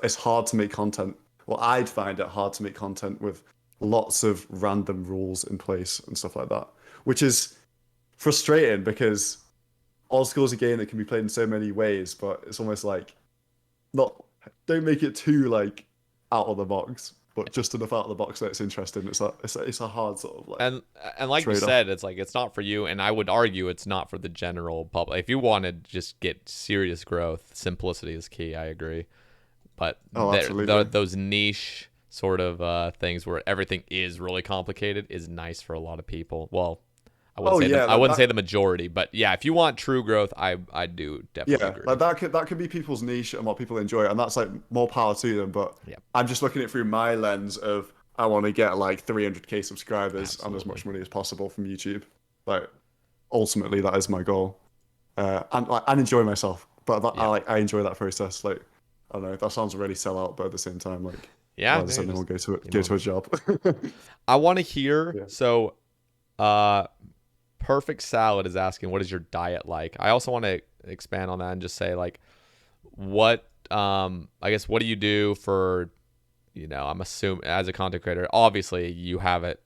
Speaker 2: it's hard to make content. Well, I'd find it hard to make content with lots of random rules in place and stuff like that, which is frustrating because old school is a game that can be played in so many ways, but it's almost like not don't make it too like out of the box, but just enough out of the box that it's interesting. It's a hard sort of like
Speaker 1: And like you
Speaker 2: trade off.
Speaker 1: said, it's like it's not for you, and I would argue it's not for the general public. If you want to just get serious growth, simplicity is key. I agree, but
Speaker 2: Oh, absolutely.
Speaker 1: those niche sort of things where everything is really complicated is nice for a lot of people. Well,
Speaker 2: Oh yeah,
Speaker 1: I
Speaker 2: like
Speaker 1: wouldn't
Speaker 2: that.
Speaker 1: say the majority, but yeah, if you want true growth, I do definitely
Speaker 2: Yeah, like
Speaker 1: agree.
Speaker 2: that could be people's niche and what people enjoy, and that's like more power to them. But
Speaker 1: Yeah,
Speaker 2: I'm just looking at it through my lens of I want to get like 300K subscribers and as
Speaker 1: absolutely.
Speaker 2: much money as possible from YouTube. Like ultimately, that is my goal. And like and enjoy myself. But that,
Speaker 1: Yeah.
Speaker 2: I enjoy that process. Like I don't know, that sounds really sell out, but at the same time, like
Speaker 1: Yeah,
Speaker 2: why
Speaker 1: no,
Speaker 2: does
Speaker 1: you're
Speaker 2: anyone
Speaker 1: just
Speaker 2: go to
Speaker 1: you
Speaker 2: go
Speaker 1: know,
Speaker 2: to a job?
Speaker 1: I want to hear
Speaker 2: Yeah.
Speaker 1: so uh Perfect Salad is asking what is your diet like? I also want to expand on that and just say like what I guess what do you do for I'm assuming as a content creator, obviously you have it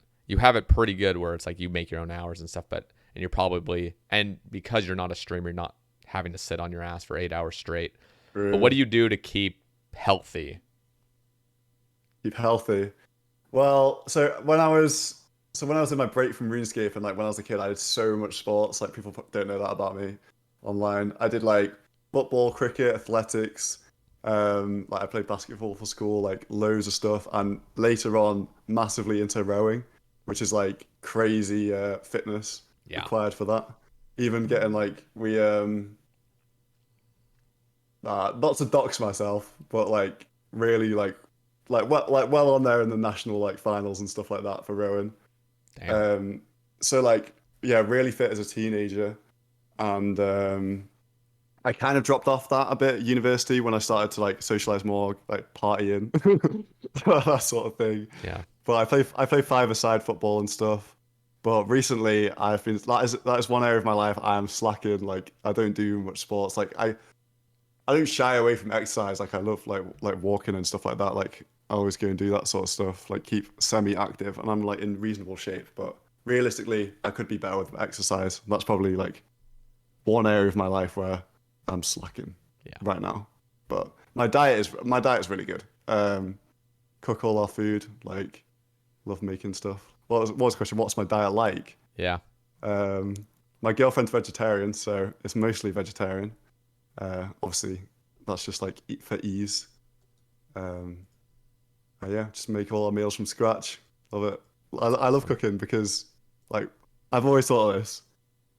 Speaker 1: pretty good where it's like you make your own hours and stuff, but and you're probably and because you're not a streamer, you're not having to sit on your ass for 8 hours straight. But what
Speaker 2: True.
Speaker 1: do you do to keep healthy?
Speaker 2: Keep healthy. Well, so when I was in my break from RuneScape and like when I was a kid, I did so much sports. Like people don't know that about me online. I did like football, cricket, athletics. Like I played basketball for school, like loads of stuff. And later on, massively into rowing, which is like crazy fitness
Speaker 1: Yeah.
Speaker 2: required for that. Even getting like not to dox myself, but like really well on there in the national like finals and stuff like that for rowing.
Speaker 1: Damn.
Speaker 2: Um, so like yeah, really fit as a teenager, and I kind of dropped off that a bit at university when I started to like socialize more, like partying, that sort of thing.
Speaker 1: Yeah.
Speaker 2: But I play five-a-side football and stuff. But recently, I've been that is one area of my life I am slacking. Like I don't do much sports. Like I don't shy away from exercise. Like I love like walking and stuff like that. Like I always go and do that sort of stuff. Like keep semi-active, and I'm like in reasonable shape. But realistically, I could be better with exercise. That's probably like one area of my life where I'm slacking
Speaker 1: Yeah.
Speaker 2: right now. But my diet is really good. Cook all our food. Like love making stuff. What was the question? What's my diet like?
Speaker 1: Yeah.
Speaker 2: Um, my girlfriend's vegetarian, so it's mostly vegetarian. Obviously, that's just like eat for ease. Um, yeah, just make all our meals from scratch. Love it.
Speaker 1: That's
Speaker 2: I love
Speaker 1: awesome.
Speaker 2: cooking because, like, I've always thought of this.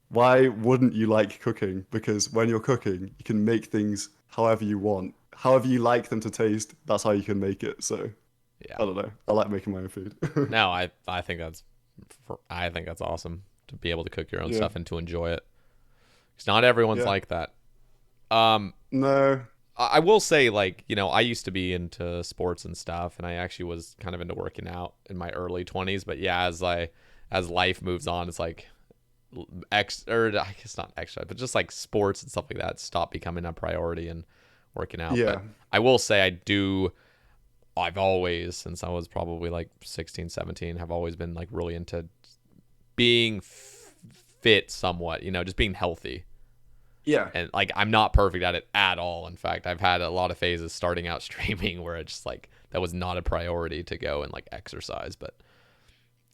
Speaker 2: Why wouldn't you like cooking? Because when you're cooking, you can make things however you want, however you like them to taste. That's how you can make it. So
Speaker 1: Yeah.
Speaker 2: I don't know. I like making my own food.
Speaker 1: No, I think that's awesome to be able to cook your own
Speaker 2: Yeah.
Speaker 1: stuff and to enjoy it. Because not everyone's
Speaker 2: Yeah.
Speaker 1: like that. Um,
Speaker 2: No.
Speaker 1: I will say, like, I used to be into sports and stuff, and I actually was kind of into working out in my early 20s. But yeah, as life moves on, it's like or I guess not extra, but just like sports and stuff like that stop becoming a priority and working out. But
Speaker 2: Yeah.
Speaker 1: I will say I've always, since I was probably like 16, 17, have always been like really into being fit somewhat, just being healthy.
Speaker 2: Yeah.
Speaker 1: And like I'm not perfect at it at all. In fact, I've had a lot of phases starting out streaming where it's just like that was not a priority to go and like exercise. But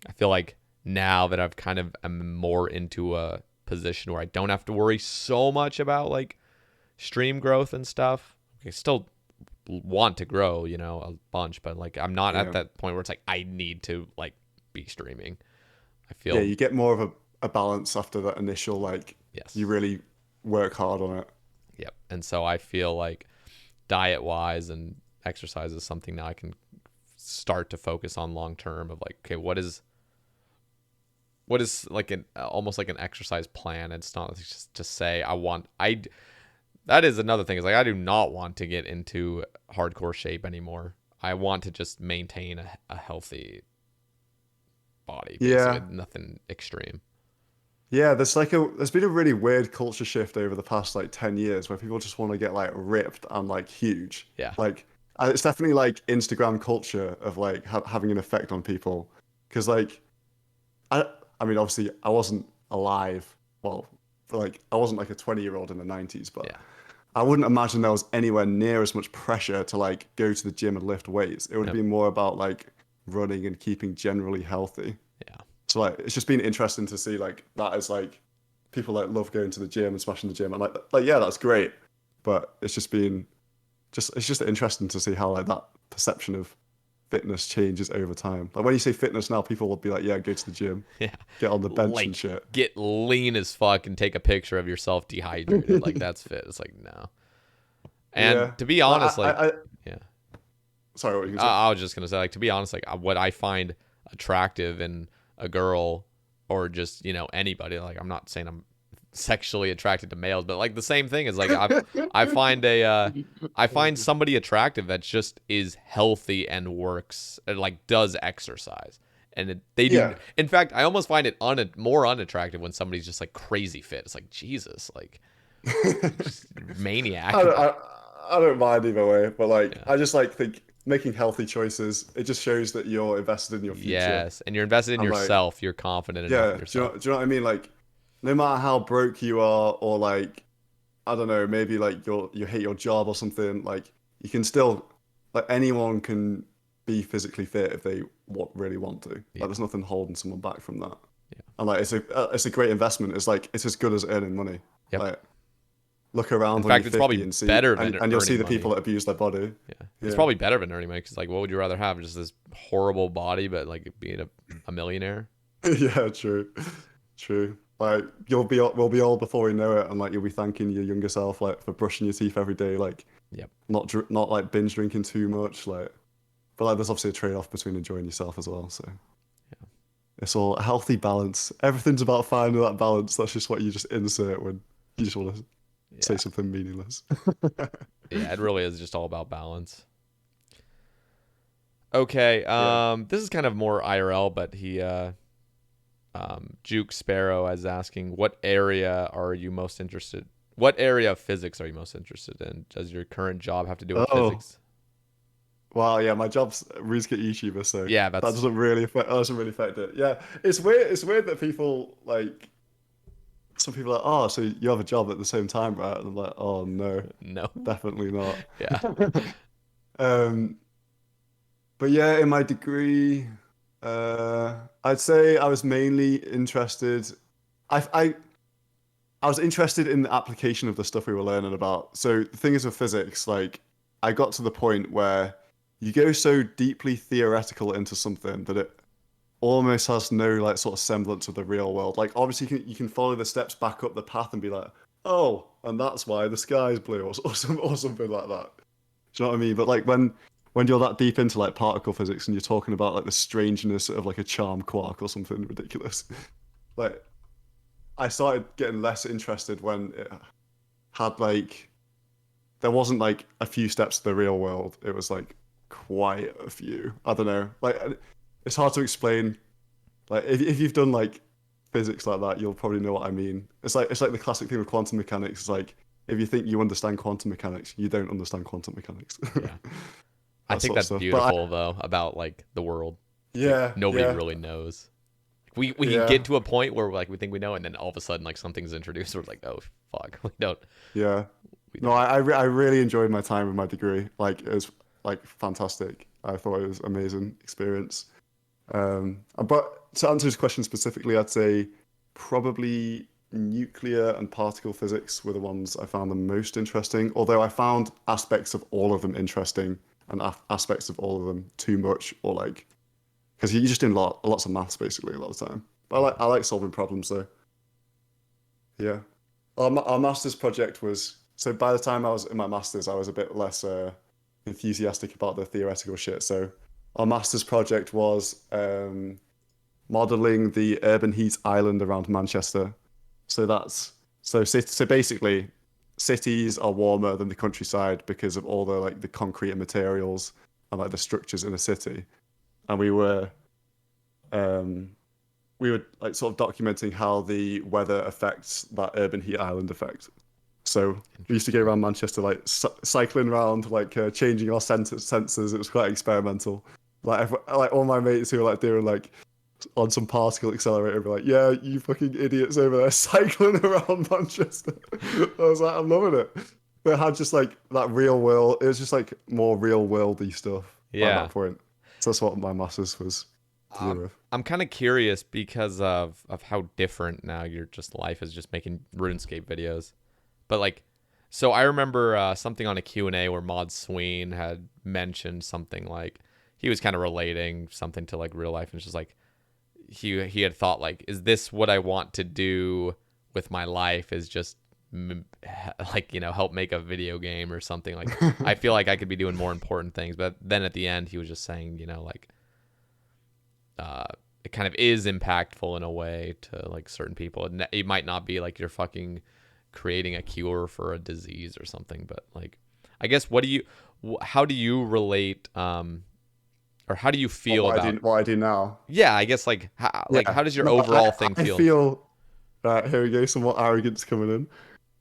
Speaker 1: I feel like now that I've kind of am more into a position where I don't have to worry so much about like stream growth and stuff. I still want to grow, a bunch, but like I'm not at
Speaker 2: Yeah.
Speaker 1: that point where it's like I need to like be streaming. I
Speaker 2: Yeah.
Speaker 1: feel
Speaker 2: You get more of a balance after that initial, like, you
Speaker 1: yes.
Speaker 2: really work hard on it.
Speaker 1: Yep. And so I feel like diet wise and exercise is something now I can start to focus on long term of like, okay, what is like an almost like an exercise plan. It's not just to say I that is another thing is like I do not want to get into hardcore shape anymore. I want to just maintain a healthy body, basically
Speaker 2: Yeah.
Speaker 1: nothing extreme.
Speaker 2: Yeah, there's been a really weird culture shift over the past like 10 years where people just want to get like ripped and like huge.
Speaker 1: Yeah.
Speaker 2: Like it's definitely like Instagram culture of like having an effect on people. Because like I I mean obviously I wasn't alive. Well, like I wasn't like a 20-year-old in the 90s, but
Speaker 1: Yeah.
Speaker 2: I wouldn't imagine there was anywhere near as much pressure to like go to the gym and lift weights. It would have
Speaker 1: Nope.
Speaker 2: been more about like running and keeping generally healthy.
Speaker 1: Yeah.
Speaker 2: So like it's just been interesting to see like that as like people like love going to the gym and smashing the gym and like yeah, that's great. But it's just interesting to see how like that perception of fitness changes over time. Like when you say fitness now, people will be like, yeah, go to the gym,
Speaker 1: Yeah.
Speaker 2: get on the bench and
Speaker 1: Like,
Speaker 2: shit.
Speaker 1: get lean as fuck and take a picture of yourself dehydrated. Like, that's fit. It's like, no.
Speaker 2: Yeah.
Speaker 1: And to be
Speaker 2: Like
Speaker 1: honest, like, yeah.
Speaker 2: sorry, what were
Speaker 1: Like,
Speaker 2: you gonna say?
Speaker 1: I was just gonna say, like, to be honest, like, what I find attractive in a girl or just, you know, anybody, like, I'm not saying I'm sexually attracted to males, but like the same thing is like I find I find somebody attractive that just is healthy and works and like does exercise. And they do.
Speaker 2: Yeah.
Speaker 1: In fact, I almost find it more unattractive when somebody's just like crazy fit. It's like Jesus, like just maniac.
Speaker 2: I don't,
Speaker 1: But
Speaker 2: I, I don't mind either way, but like
Speaker 1: yeah.
Speaker 2: I just like think making healthy choices, it just shows that you're invested in your future.
Speaker 1: Yes, and you're invested in
Speaker 2: And like,
Speaker 1: yourself. You're confident enough in
Speaker 2: yeah,
Speaker 1: yourself.
Speaker 2: do you know what I mean? Like, no matter how broke you are, or like, I don't know, maybe like you hate your job or something, like you can still, like anyone can be physically fit if they really want to. Like,
Speaker 1: Yeah,
Speaker 2: there's nothing holding someone back from that.
Speaker 1: yeah,
Speaker 2: And like, it's a great investment. It's like it's as good as earning money.
Speaker 1: yep.
Speaker 2: Like, look
Speaker 1: In
Speaker 2: around when you're
Speaker 1: fact, it's
Speaker 2: 50
Speaker 1: probably
Speaker 2: and see,
Speaker 1: better
Speaker 2: and,
Speaker 1: than
Speaker 2: and you'll see
Speaker 1: earning
Speaker 2: the people
Speaker 1: money.
Speaker 2: that abuse their body.
Speaker 1: Yeah, it's
Speaker 2: Yeah.
Speaker 1: probably better than earning money because like, what would you rather have? Just this horrible body, but like being a millionaire?
Speaker 2: Yeah, true. True. Like we'll be old before we know it, and like you'll be thanking your younger self like for brushing your teeth every day, like
Speaker 1: Yep.
Speaker 2: not like binge drinking too much, like. But like there's obviously a trade-off between enjoying yourself as well. So
Speaker 1: Yeah.
Speaker 2: it's all a healthy balance. Everything's about finding that balance. That's just what you just insert when you just want to say
Speaker 1: Yeah.
Speaker 2: something meaningless.
Speaker 1: Yeah. It really is just all about balance. Okay.
Speaker 2: Yeah.
Speaker 1: This is kind of more IRL, but Juke Sparrow is asking, what area are you most interested? What area of physics are you most interested in? Does your current job have to do with
Speaker 2: Oh,
Speaker 1: physics?
Speaker 2: wow. Yeah, my job's a Runescape YouTuber, so
Speaker 1: Yeah,
Speaker 2: that
Speaker 1: that's
Speaker 2: doesn't really affect it. Yeah, it's weird. It's weird that people like some people are like, oh, so you have a job at the same time, right? And I'm like, oh no,
Speaker 1: no.
Speaker 2: definitely not.
Speaker 1: Yeah.
Speaker 2: Um, but yeah, in my degree, I'd say I was mainly interested. I, I I was interested in the application of the stuff we were learning about. So the thing is with physics, like I got to the point where you go so deeply theoretical into something that it almost has no like sort of semblance of the real world. Like obviously you can follow the steps back up the path and be like, oh, and that's why the sky is blue or something like that. Do you know what I mean? But like when you're that deep into like particle physics and you're talking about like the strangeness of like a charm quark or something ridiculous, like I started getting less interested when it had like there wasn't like a few steps to the real world. It was like quite a few. I don't know. Like it's hard to explain. Like if you've done like physics like that, you'll probably know what I mean. It's like the classic thing with quantum mechanics. It's like if you think you understand quantum mechanics, you don't understand quantum mechanics.
Speaker 1: Yeah. I
Speaker 2: That
Speaker 1: think
Speaker 2: sort of
Speaker 1: that's
Speaker 2: stuff. But
Speaker 1: beautiful though about like the world. It's like
Speaker 2: yeah,
Speaker 1: nobody
Speaker 2: yeah,
Speaker 1: really knows. We can
Speaker 2: yeah,
Speaker 1: get to a point where like we think we know, and then all of a sudden like something's introduced. We're like, oh fuck,
Speaker 2: yeah.
Speaker 1: we
Speaker 2: No,
Speaker 1: don't.
Speaker 2: I really enjoyed my time with my degree. Like it was like fantastic. I thought it was amazing experience. But to answer his question specifically, I'd say probably nuclear and particle physics were the ones I found the most interesting. Although I found aspects of all of them interesting and aspects of all of them too much, or like because you're just doing lots of maths basically a lot of the time. But I like solving problems though. Yeah. Our master's project was so by the time I was in my master's, I was a bit less enthusiastic about the theoretical shit. So our master's project was modeling the urban heat island around Manchester. So that's so basically cities are warmer than the countryside because of all the like the concrete and materials and like the structures in a city. And um we were like sort of documenting how the weather affects that urban heat island effect. So we used to go
Speaker 1: Interesting.
Speaker 2: around Manchester, like cycling around, like changing our sensors. It was quite experimental. Like all my mates who were like doing like on some particle accelerator, were like, "Yeah, you fucking idiots over there cycling around Manchester." I was like, "I'm loving it." But it had just like that real world. It was just like more real worldy stuff by that
Speaker 1: Yeah.
Speaker 2: point. So that's what my masters was to do with.
Speaker 1: I'm kind of curious because of how different now your just life is just making RuneScape videos. But like, so I remember something on a Q&A where Mod Sween had mentioned something like, he was kind of relating something to like real life, and it's just like he had thought like, is this what I want to do with my life? Is just like, you know, help make a video game or something. Like, I feel like I could be doing more important things. But then at the end, he was just saying, you know, like, it kind of is impactful in a way to like certain people. It might not be like you're fucking creating a cure for a disease or something, but like, I guess, how do you relate, or how do you feel about?
Speaker 2: What I do now.
Speaker 1: Yeah, I guess
Speaker 2: Yeah.
Speaker 1: how does your
Speaker 2: No,
Speaker 1: overall thing
Speaker 2: I
Speaker 1: feel?
Speaker 2: feel right, here we go, some more arrogance coming in.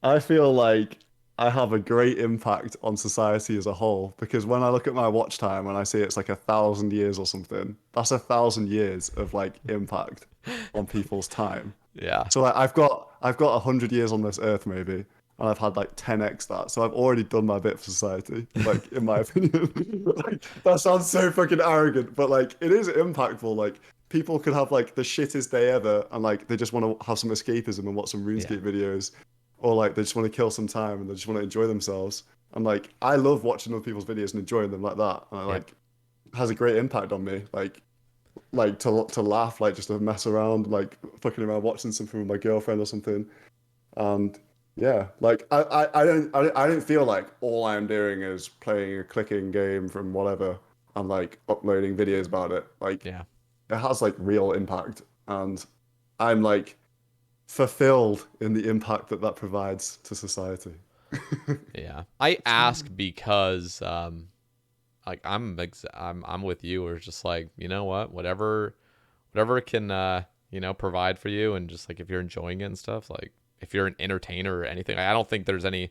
Speaker 2: I feel like I have a great impact on society as a whole because when I look at my watch time and I see it's like 1,000 years or something, that's 1,000 years of like impact on people's time.
Speaker 1: Yeah,
Speaker 2: So like I've got 100 years on this earth maybe, and I've had like 10x that. So I've already done my bit for society, like in my opinion. Like that sounds so fucking arrogant, but like it is impactful. Like people could have like the shittest day ever, and like they just want to have some escapism and watch some
Speaker 1: yeah,
Speaker 2: RuneScape videos, or like they just want to kill some time and they just want to enjoy themselves. And like I love watching other people's videos and enjoying them like that. And I
Speaker 1: yep,
Speaker 2: like has a great impact on me. Like to laugh, like just to mess around, like fucking around watching something with my girlfriend or something. And yeah, like I don't feel like all I'm doing is playing a clicking game from whatever and like uploading videos about it. Like
Speaker 1: yeah,
Speaker 2: it has like real impact, and I'm like fulfilled in the impact that that provides to society.
Speaker 1: yeah. I ask because like I'm with you, or just like, you know what, whatever can you know, provide for you, and just like if you're enjoying it and stuff, like if you're an entertainer or anything, I don't think there's anything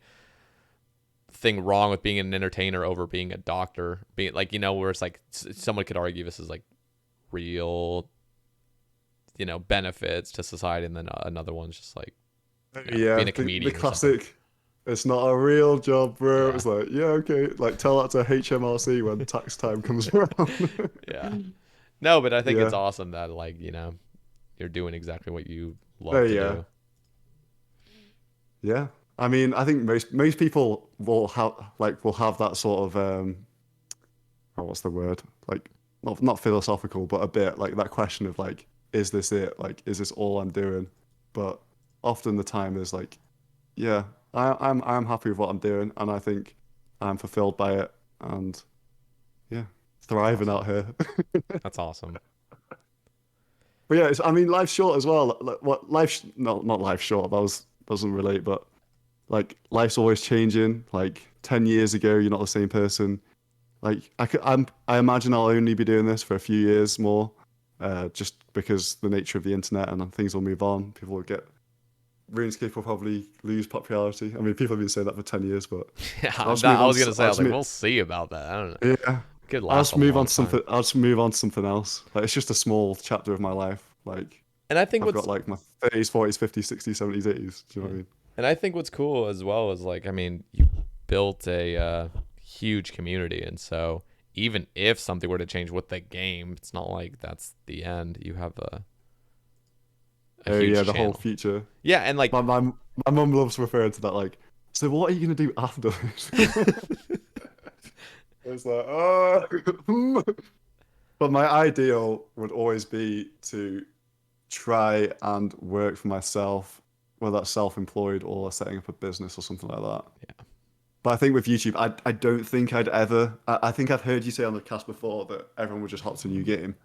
Speaker 1: wrong with being an entertainer over being a doctor, being like, you know, where it's like someone could argue this is like real, you know, benefits to society, and then another one's just like, you know,
Speaker 2: Yeah,
Speaker 1: being a
Speaker 2: the
Speaker 1: comedian or something.
Speaker 2: classic. It's not a real job, bro.
Speaker 1: Yeah,
Speaker 2: It's like, yeah, okay. Like tell that to HMRC when tax time comes around.
Speaker 1: yeah. No, but I think it's
Speaker 2: Yeah.
Speaker 1: awesome that, like, you know, you're doing exactly what you
Speaker 2: Oh
Speaker 1: love to
Speaker 2: yeah.
Speaker 1: do.
Speaker 2: Yeah. I mean, I think most people will have that sort of oh, what's the word? Like not philosophical, but a bit like that question of like, is this it? Like, is this all I'm doing? But often the time is like, yeah, I'm happy with what I'm doing, and I think I'm fulfilled by it, and yeah, thriving
Speaker 1: Awesome.
Speaker 2: out here.
Speaker 1: That's awesome.
Speaker 2: But yeah, I mean, life's short as well. Like, what life's not life short. That was doesn't relate, but like life's always changing. Like 10 years ago, you're not the same person. Like I imagine I'll only be doing this for a few years more, just because the nature of the internet and things will move on. People will get RuneScape will probably lose popularity. I mean, people have been saying that for 10 years, but
Speaker 1: Yeah,
Speaker 2: I'll just move
Speaker 1: I
Speaker 2: on.
Speaker 1: was gonna say, I
Speaker 2: I'll
Speaker 1: was
Speaker 2: just
Speaker 1: like,
Speaker 2: move,
Speaker 1: we'll see about that. I don't know.
Speaker 2: yeah,
Speaker 1: Could
Speaker 2: I'll
Speaker 1: last
Speaker 2: just
Speaker 1: a
Speaker 2: move on
Speaker 1: long
Speaker 2: to
Speaker 1: time.
Speaker 2: something. I'll just move on to something else. Like it's just a small chapter of my life. Like
Speaker 1: And I think
Speaker 2: I've got
Speaker 1: what's
Speaker 2: like my 30s, 40s, 50s, 60s, 70s, 80s. Do you know
Speaker 1: yeah.
Speaker 2: what I mean?
Speaker 1: And I think what's cool as well is like, I mean, you built a huge community, and so even if something were to change with the game, it's not like that's the end. You have a
Speaker 2: Oh yeah,
Speaker 1: huge
Speaker 2: the whole
Speaker 1: channel.
Speaker 2: future.
Speaker 1: Yeah, and like,
Speaker 2: My mum loves referring to that like. So what are you gonna do after this? It's like, but my ideal would always be to try and work for myself, whether that's self-employed or setting up a business or something like that.
Speaker 1: yeah,
Speaker 2: But I think with YouTube, I don't think I think I've heard you say on the cast before that everyone would just hop to a new game.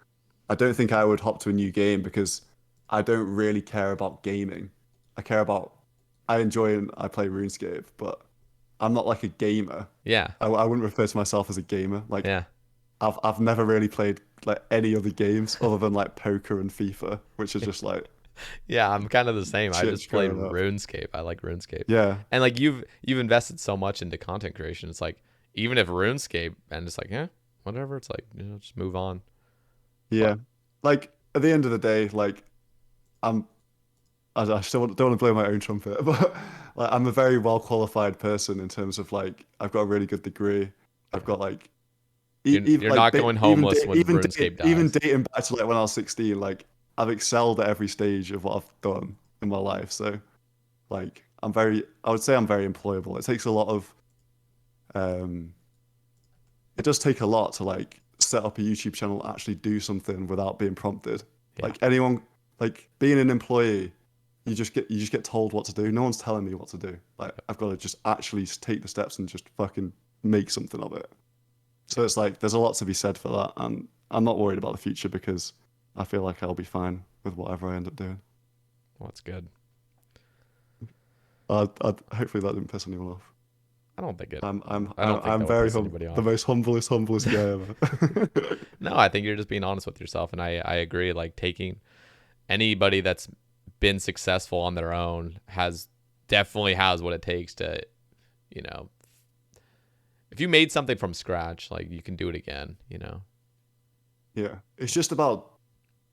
Speaker 2: I don't think I would hop to a new game because I don't really care about gaming. I care about, I enjoy and I play RuneScape, but I'm not like a gamer.
Speaker 1: yeah,
Speaker 2: I wouldn't refer to myself as a gamer. Like
Speaker 1: yeah.
Speaker 2: I've never really played like any other games other than like poker and FIFA, which are just like
Speaker 1: Yeah, I'm kind of the same. I just
Speaker 2: shit
Speaker 1: played
Speaker 2: growing up.
Speaker 1: RuneScape. I like RuneScape.
Speaker 2: Yeah,
Speaker 1: And like you've invested so much into content creation. It's like, even if RuneScape, and it's like, yeah, whatever, it's like, you know, just move on.
Speaker 2: yeah.
Speaker 1: But
Speaker 2: Like at the end of the day, like I'm I still don't want to blow my own trumpet, but like I'm a very well qualified person in terms of like I've got a really good degree. I've
Speaker 1: yeah,
Speaker 2: got like even
Speaker 1: you're
Speaker 2: like
Speaker 1: not going homeless when
Speaker 2: even
Speaker 1: RuneScape
Speaker 2: even
Speaker 1: dies.
Speaker 2: dating back to like when I was 16, like I've excelled at every stage of what I've done in my life. So like I would say I'm very employable. It takes a lot of um it does take a lot to like set up a YouTube channel, actually do something without being prompted.
Speaker 1: Yeah.
Speaker 2: Like anyone, like being an employee, you just get told what to do. No one's telling me what to do. Like I've got to just actually take the steps and just fucking make something of it. So it's like there's a lot to be said for that, and I'm not worried about the future because I feel like I'll be fine with whatever I end up doing.
Speaker 1: Well, that's good.
Speaker 2: Hopefully that didn't piss anyone off.
Speaker 1: I don't think it.
Speaker 2: I'm
Speaker 1: I don't think
Speaker 2: I'm
Speaker 1: that would
Speaker 2: very
Speaker 1: piss anybody
Speaker 2: the
Speaker 1: off.
Speaker 2: most humblest guy ever.
Speaker 1: No, I think you're just being honest with yourself, and I agree. Like taking anybody that's been successful on their own definitely has what it takes to, you know, if you made something from scratch, like you can do it again, you know.
Speaker 2: Yeah, it's just about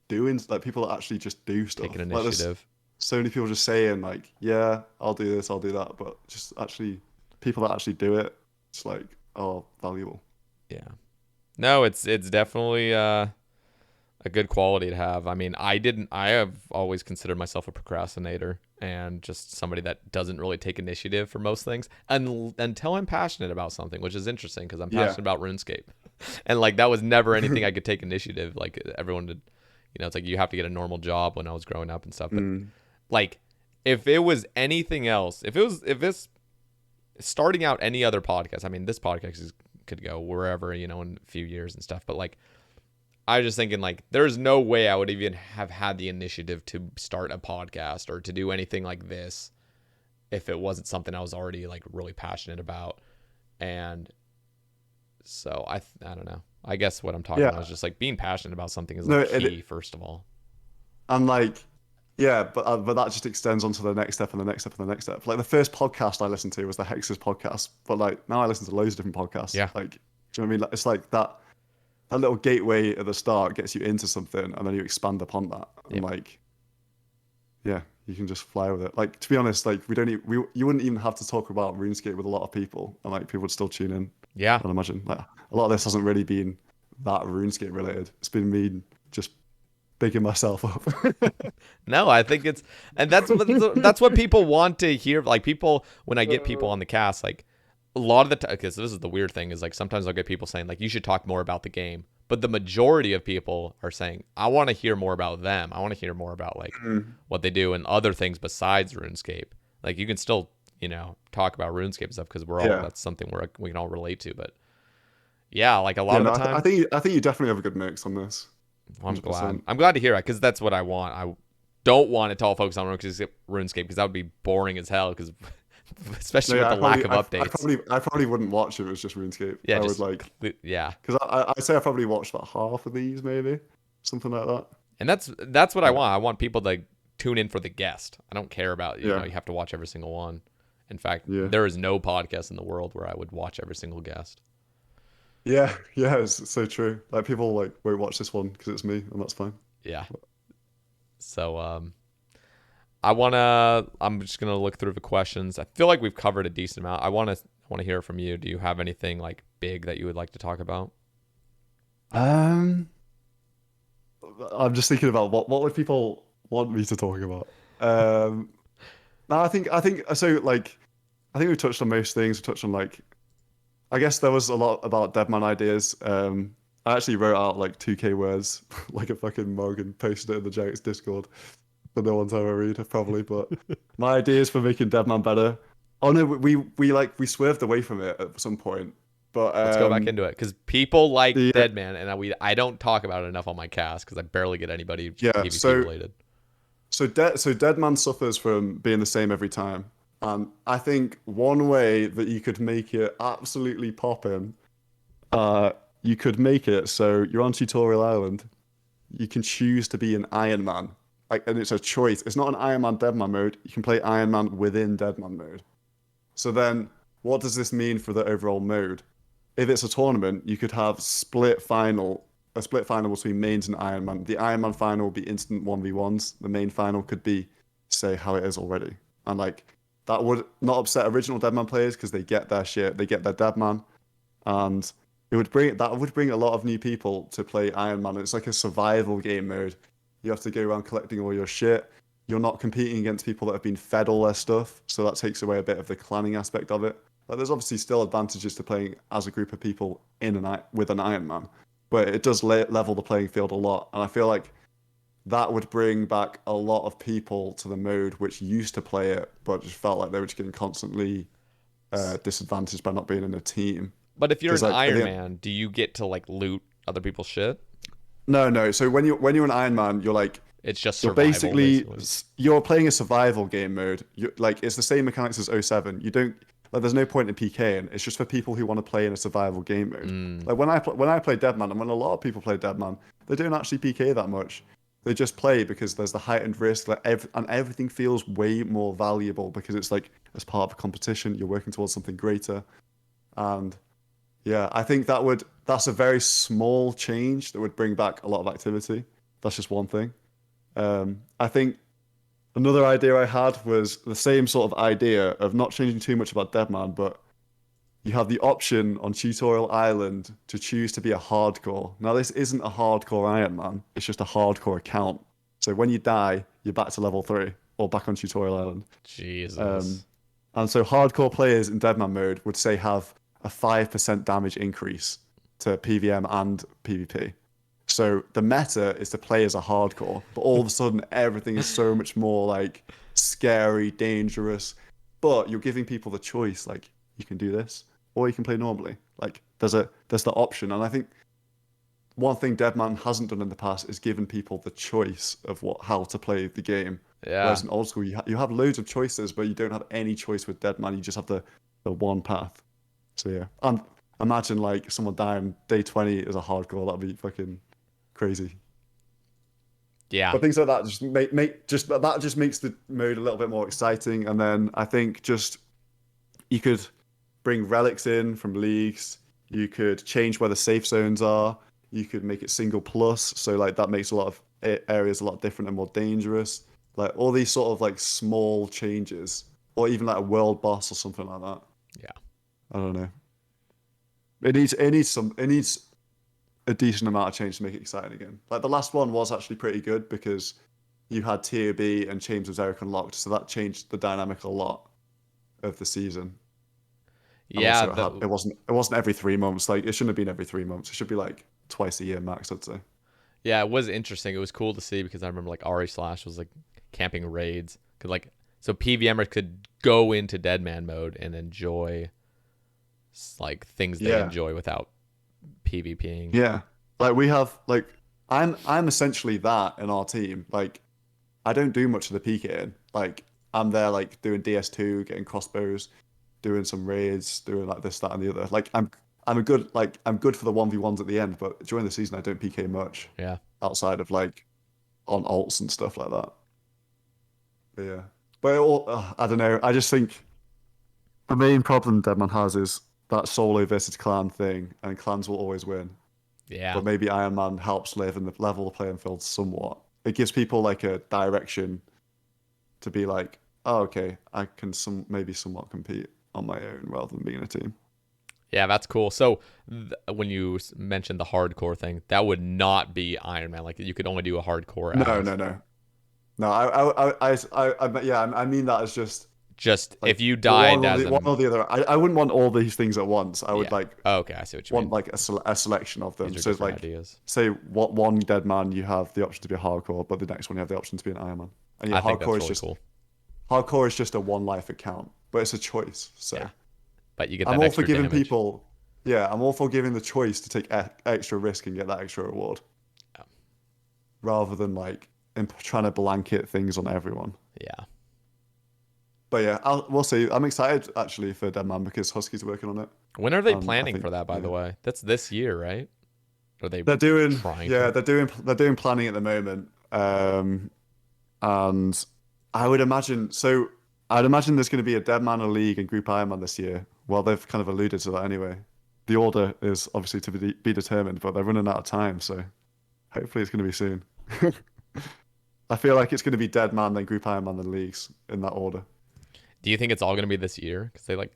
Speaker 2: doing, like people that actually just do stuff.
Speaker 1: Taking
Speaker 2: Like
Speaker 1: initiative.
Speaker 2: so many people just saying like, yeah, I'll do this, I'll do that, but just actually people that actually do it, it's like, oh, valuable.
Speaker 1: Yeah. No, it's definitely a good quality to have. I mean, I have always considered myself a procrastinator and just somebody that doesn't really take initiative for most things until I'm passionate about something, which is interesting because I'm passionate about RuneScape. And like that was never anything I could take initiative. Like everyone did, you know, it's like you have to get a normal job when I was growing up and stuff. But like if it was anything else, if this starting out any other podcast, I mean, this podcast could go wherever, you know, in a few years and stuff. But like, I was just thinking, like, there's no way I would even have had the initiative to start a podcast or to do anything like this if it wasn't something I was already like really passionate about. And so I don't know. I guess what I'm talking about is just like being passionate about something is like key, first of all.
Speaker 2: And like, yeah, but that just extends onto the next step and the next step and the next step. Like the first podcast I listened to was the Hexes podcast, but like now I listen to loads of different podcasts.
Speaker 1: Yeah.
Speaker 2: Like, do you know what I mean? Like, it's like that little gateway at the start gets you into something, and then you expand upon that. And like, yeah, you can just fly with it. Like, to be honest, like you wouldn't even have to talk about RuneScape with a lot of people, and like people would still tune in.
Speaker 1: Yeah.
Speaker 2: I'd imagine. Like a lot of this hasn't really been that RuneScape related. It's been me just bigging myself up.
Speaker 1: No, I think it's, and that's what people want to hear. Like people, when I get people on the cast, like a lot of the time, because this is the weird thing, is like sometimes I'll get people saying like you should talk more about the game, but the majority of people are saying I want to hear more about them. I want to hear more about like what they do and other things besides RuneScape. Like you can still, you know, talk about RuneScape stuff because we're all that's something we can all relate to. But yeah, like a lot of the time,
Speaker 2: I think you definitely have a good mix on this.
Speaker 1: I'm glad. I'm glad to hear it because that's what I want. I don't want to all focus on RuneScape because that would be boring as hell. Because especially with the lack of updates,
Speaker 2: I probably wouldn't watch if it was just RuneScape.
Speaker 1: Yeah,
Speaker 2: I would like.
Speaker 1: Yeah,
Speaker 2: because I'd say I probably watched about half of these, maybe something like that.
Speaker 1: And that's what I want. I want people to tune in for the guest. I don't care about you know you have to watch every single one. In fact, there is no podcast in the world where I would watch every single guest.
Speaker 2: Yeah, it's so true. Like people like won't watch this one because it's me, and that's fine.
Speaker 1: Yeah. So I'm just gonna look through the questions. I feel like we've covered a decent amount. I want to hear from you. Do you have anything like big that you would like to talk about?
Speaker 2: I'm just thinking about what would people want me to talk about. No, I think so. Like, I think we touched on most things. We touched on like. I guess there was a lot about Deadman ideas. I actually wrote out like 2K words, like a fucking mug, and posted it in the Giants Discord. But no one's ever read it probably. But my ideas for making Deadman better. Oh no, we swerved away from it at some point. But
Speaker 1: let's go back into it because people like Deadman, and I don't talk about it enough on my cast because I barely get anybody PvP related.
Speaker 2: So Deadman suffers from being the same every time. And I think one way that you could make it absolutely poppin', you could make it so you're on Tutorial Island, you can choose to be an Iron Man. Like, and it's a choice. It's not an Iron Man Deadman mode. You can play Iron Man within Deadman mode. So then, what does this mean for the overall mode? If it's a tournament, you could have a split final between mains and Iron Man. The Iron Man final will be instant 1v1s. The main final could be, say, how it is already. And like, that would not upset original Deadman players because they get their shit, they get their Deadman, and it would bring a lot of new people to play Iron Man. It's like a survival game mode. You have to go around collecting all your shit. You're not competing against people that have been fed all their stuff, so that takes away a bit of the clanning aspect of it. Like, there's obviously still advantages to playing as a group of people with an Iron Man, but it does level the playing field a lot. And I feel like that would bring back a lot of people to the mode which used to play it, but just felt like they were just getting constantly disadvantaged by not being in a team.
Speaker 1: But if you're
Speaker 2: Because
Speaker 1: an
Speaker 2: like
Speaker 1: Iron Man, do you get to like loot other people's shit?
Speaker 2: no. So when you're an Iron Man, you're like
Speaker 1: It's just
Speaker 2: you're
Speaker 1: survival,
Speaker 2: basically
Speaker 1: basically.
Speaker 2: you're playing a survival game mode. You like it's the same mechanics as O7. You don't like there's no point in PKing. It's just for people who want to play in a survival game mode.
Speaker 1: Mm.
Speaker 2: Like when I play Deadman and when a lot of people play Deadman, they don't actually PK that much. They just play because there's the heightened risk, like and everything feels way more valuable because it's like as part of a competition, you're working towards something greater. And yeah, I think that's a very small change that would bring back a lot of activity. That's just one thing. I think another idea I had was the same sort of idea of not changing too much about Deadman, but you have the option on Tutorial Island to choose to be a hardcore. Now, this isn't a hardcore Iron Man, it's just a hardcore account. So when you die, you're back to level 3 or back on Tutorial Island.
Speaker 1: Jesus.
Speaker 2: And so hardcore players in Deadman mode would say have a 5% damage increase to PVM and PvP. So the meta is to play as a hardcore, but all of a sudden everything is so much more like scary, dangerous. But you're giving people the choice, like you can do this, or you can play normally. Like there's the option, and I think one thing Deadman hasn't done in the past is given people the choice of how to play the game.
Speaker 1: Yeah.
Speaker 2: Whereas in old school, you have loads of choices, but you don't have any choice with Deadman. You just have the one path. So yeah, and imagine like someone dying day 20 as a hardcore. That'd be fucking crazy.
Speaker 1: Yeah.
Speaker 2: But things like that just that just makes the mode a little bit more exciting. And then I think just you could bring relics in from leagues. You could change where the safe zones are. You could make it single plus, so like that makes a lot of areas a lot different and more dangerous. Like all these sort of like small changes, or even like a world boss or something like that.
Speaker 1: Yeah.
Speaker 2: I don't know. It needs a decent amount of change to make it exciting again. Like the last one was actually pretty good because you had Tier B and Chains of Xeric unlocked, so that changed the dynamic a lot of the season. And
Speaker 1: Yeah.
Speaker 2: also it wasn't every 3 months. Like it shouldn't have been every 3 months. It should be like twice a year max, I'd say.
Speaker 1: Yeah, it was interesting. It was cool to see because I remember like Ari Slash was like camping raids. Cause like so PVMers could go into Deadman mode and enjoy like things they
Speaker 2: Yeah.
Speaker 1: enjoy without PvPing.
Speaker 2: Yeah. Like we have like I'm essentially that in our team. Like I don't do much of the PKing. Like I'm there like doing DS2, getting crossbows, doing some raids, doing like this, that, and the other. Like I'm good for the 1v1s at the end, but during the season I don't PK much
Speaker 1: Yeah.
Speaker 2: outside of like on alts and stuff like that. But yeah. But it all, I don't know. I just think the main problem Deadman has is that solo versus clan thing, and clans will always win.
Speaker 1: Yeah.
Speaker 2: But maybe Iron Man helps level the playing field somewhat. It gives people like a direction to be like, oh, okay, I can maybe somewhat compete on my own rather than being a team.
Speaker 1: Yeah, that's cool. So when you mentioned the hardcore thing, that would not be Iron Man. Like you could only do a hardcore
Speaker 2: No,
Speaker 1: as
Speaker 2: no, no, no. Yeah, I mean that as
Speaker 1: just
Speaker 2: like
Speaker 1: if you died as
Speaker 2: one or the other. I wouldn't want all these things at once. I would
Speaker 1: yeah.
Speaker 2: like
Speaker 1: Oh, okay, I see what you
Speaker 2: want
Speaker 1: mean.
Speaker 2: like a selection of them.
Speaker 1: These are
Speaker 2: So it's
Speaker 1: different
Speaker 2: like
Speaker 1: ideas.
Speaker 2: say what one dead man you have the option to be a hardcore, but the next one you have the option to be an Iron Man. And yeah,
Speaker 1: I think that's really cool.
Speaker 2: hardcore is just a one life account, but it's a choice. So
Speaker 1: Yeah, but you get
Speaker 2: I'm
Speaker 1: that
Speaker 2: all for
Speaker 1: extra
Speaker 2: giving
Speaker 1: damage.
Speaker 2: people, yeah, I'm all for giving the choice to take extra risk and get that extra reward,
Speaker 1: Yeah.
Speaker 2: rather than like trying to blanket things on everyone.
Speaker 1: Yeah.
Speaker 2: But yeah, we'll see. I'm excited actually for Deadman because Husky's working on it.
Speaker 1: When are they
Speaker 2: I
Speaker 1: planning
Speaker 2: think
Speaker 1: for that, by
Speaker 2: yeah.
Speaker 1: the way? That's this year, right? Or are they
Speaker 2: They're doing
Speaker 1: trying
Speaker 2: yeah,
Speaker 1: to?
Speaker 2: they're doing planning at the moment. And I would imagine so I'd imagine there's going to be a Deadman, a League, and Group Ironman this year. Well, they've kind of alluded to that anyway. The order is obviously to be determined, but they're running out of time, so hopefully it's going to be soon. I feel like it's going to be Deadman, then Group Ironman, then Leagues in that order.
Speaker 1: Do you think it's all going to be this year? Because they like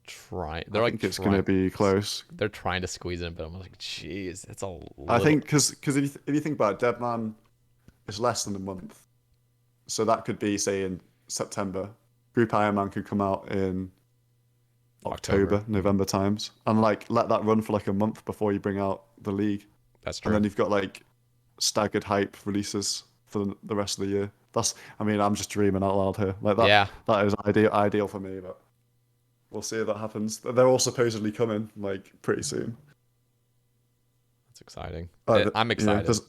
Speaker 1: try.
Speaker 2: I
Speaker 1: They're like
Speaker 2: think it's going to
Speaker 1: trying.
Speaker 2: be close.
Speaker 1: They're trying to squeeze in, but I'm like, jeez, it's a
Speaker 2: I
Speaker 1: little.
Speaker 2: think because if you think about it, Deadman is less than a month, so that could be say in September. Group Ironman could come out in
Speaker 1: October.
Speaker 2: October, November times, and like let that run for like a month before you bring out the league.
Speaker 1: That's
Speaker 2: and then
Speaker 1: true.
Speaker 2: you've got like staggered hype releases for the rest of the year. I mean, I'm just dreaming out loud here. Like that,
Speaker 1: Yeah,
Speaker 2: that is ideal for me, but we'll see if that happens. They're all supposedly coming like pretty soon.
Speaker 1: that's exciting.
Speaker 2: But
Speaker 1: I'm
Speaker 2: yeah,
Speaker 1: excited.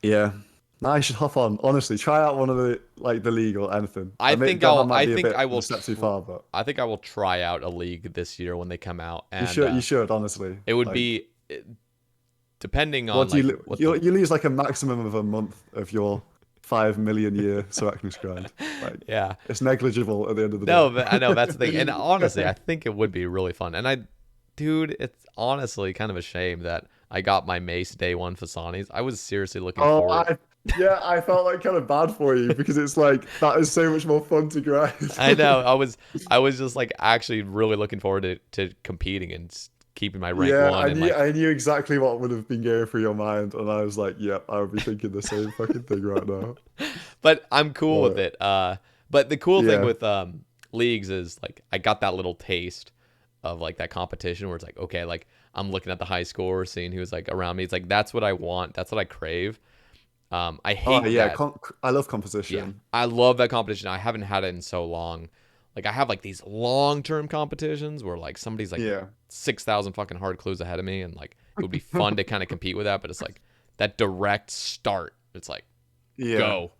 Speaker 2: yeah. No, I should hop on. Honestly, try out one of the league or anything.
Speaker 1: I think
Speaker 2: Deadman
Speaker 1: I'll.
Speaker 2: might
Speaker 1: I
Speaker 2: be a
Speaker 1: think
Speaker 2: bit
Speaker 1: I
Speaker 2: of a
Speaker 1: will.
Speaker 2: step too far, but
Speaker 1: I think I will try out a league this year when they come out,
Speaker 2: you
Speaker 1: and
Speaker 2: should. You should honestly.
Speaker 1: it would
Speaker 2: Like,
Speaker 1: be depending
Speaker 2: what
Speaker 1: on
Speaker 2: do you
Speaker 1: like
Speaker 2: lo-
Speaker 1: what the.
Speaker 2: you lose like a maximum of a month of your 5 million year Sarachnis grind. Like,
Speaker 1: Yeah.
Speaker 2: it's negligible at the end of the
Speaker 1: No, but I know that's the thing, and honestly,
Speaker 2: day.
Speaker 1: I think it would be really fun. And dude, it's honestly kind of a shame that I got my Mace day one Fasanis. I was seriously looking
Speaker 2: Oh,
Speaker 1: forward.
Speaker 2: yeah, I felt like kind of bad for you because it's like that is so much more fun to grind.
Speaker 1: I know. I was just like actually really looking forward to competing and keeping my rank
Speaker 2: Yeah,
Speaker 1: one and like
Speaker 2: I knew exactly what would have been going through your mind, and I was like, yep, I would be thinking the same fucking thing right now.
Speaker 1: but I'm cool
Speaker 2: Love
Speaker 1: with
Speaker 2: it.
Speaker 1: it. But the cool thing
Speaker 2: Yeah,
Speaker 1: with leagues is like I got that little taste of like that competition where it's like okay, like I'm looking at the high score, seeing who's like around me. It's like that's what I want. That's what I crave. I
Speaker 2: oh
Speaker 1: hate
Speaker 2: yeah,
Speaker 1: that.
Speaker 2: I love
Speaker 1: Yeah,
Speaker 2: competition.
Speaker 1: I love that competition. I haven't had it in so long. Like I have like these long-term competitions where like somebody's like
Speaker 2: Yeah,
Speaker 1: 6,000 fucking hard clues ahead of me and like it would be fun to kind of compete with that, but it's like that direct start. It's like
Speaker 2: yeah.
Speaker 1: go.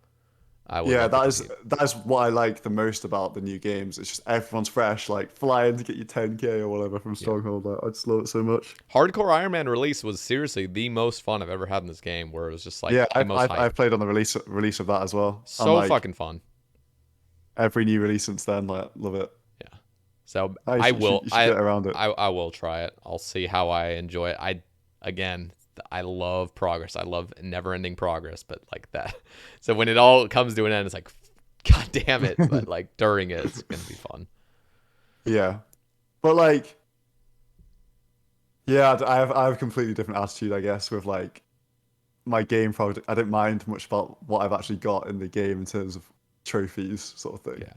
Speaker 1: I would
Speaker 2: Yeah,
Speaker 1: love to compete.
Speaker 2: that is what I like the most about the new games. It's just everyone's fresh, like flying to get your 10K or whatever from
Speaker 1: Yeah.
Speaker 2: Stronghold. Like, I just love it so much.
Speaker 1: Hardcore Iron Man release was seriously the most fun I've ever had in this game where it was just like
Speaker 2: Yeah,
Speaker 1: the most
Speaker 2: I've
Speaker 1: hype.
Speaker 2: played on the release of that as well, and
Speaker 1: So
Speaker 2: like
Speaker 1: fucking fun.
Speaker 2: every new release since then, like love it.
Speaker 1: Yeah. So
Speaker 2: I
Speaker 1: I
Speaker 2: should,
Speaker 1: will
Speaker 2: you should get around it.
Speaker 1: I will try it. I'll see how I enjoy it. Again, I love progress. I love never-ending progress, but like that. So when it all comes to an end, it's like god damn it, but like during it it's going to be fun.
Speaker 2: Yeah, but like yeah, I have a completely different attitude, I guess, with like my game product. I don't mind much about what I've actually got in the game in terms of trophies, sort of thing.
Speaker 1: Yeah.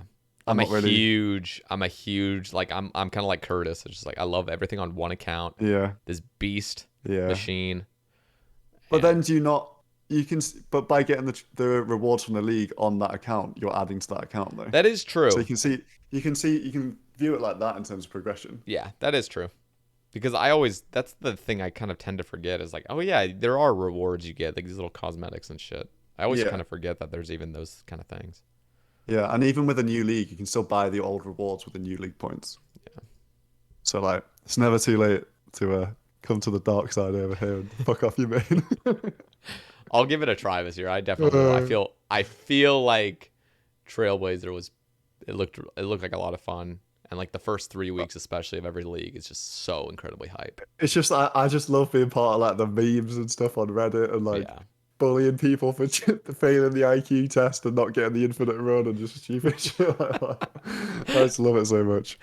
Speaker 2: I'm not really.
Speaker 1: I'm a huge like I'm kind of like Curtis. It's just like I love everything on one account.
Speaker 2: Yeah,
Speaker 1: This beast
Speaker 2: yeah.
Speaker 1: machine
Speaker 2: But
Speaker 1: and
Speaker 2: then do you not? But by getting the rewards from the league on that account, you're adding to that account though.
Speaker 1: that is
Speaker 2: So
Speaker 1: true.
Speaker 2: you can view it like that in terms of progression.
Speaker 1: Yeah, that is true. Because I always that's the thing I kind of tend to forget is like, oh yeah, there are rewards you get, like these little cosmetics and shit. I always kind
Speaker 2: Yeah,
Speaker 1: of forget that there's even those kind of things.
Speaker 2: yeah, and even with a new league, you can still buy the old rewards with the new league points.
Speaker 1: Yeah.
Speaker 2: So like, it's never too late to come to the dark side over here and fuck off your main.
Speaker 1: I'll give it a try this year. I definitely will.
Speaker 2: Uh,
Speaker 1: I feel like Trailblazer was it looked like a lot of fun. And like the first 3 weeks, especially of every league, is just so incredibly hype.
Speaker 2: it's just I just love being part of like the memes and stuff on Reddit and like
Speaker 1: Yeah,
Speaker 2: bullying people for failing the IQ test and not getting the infinite run and just stupid shit like that. I just love it so much.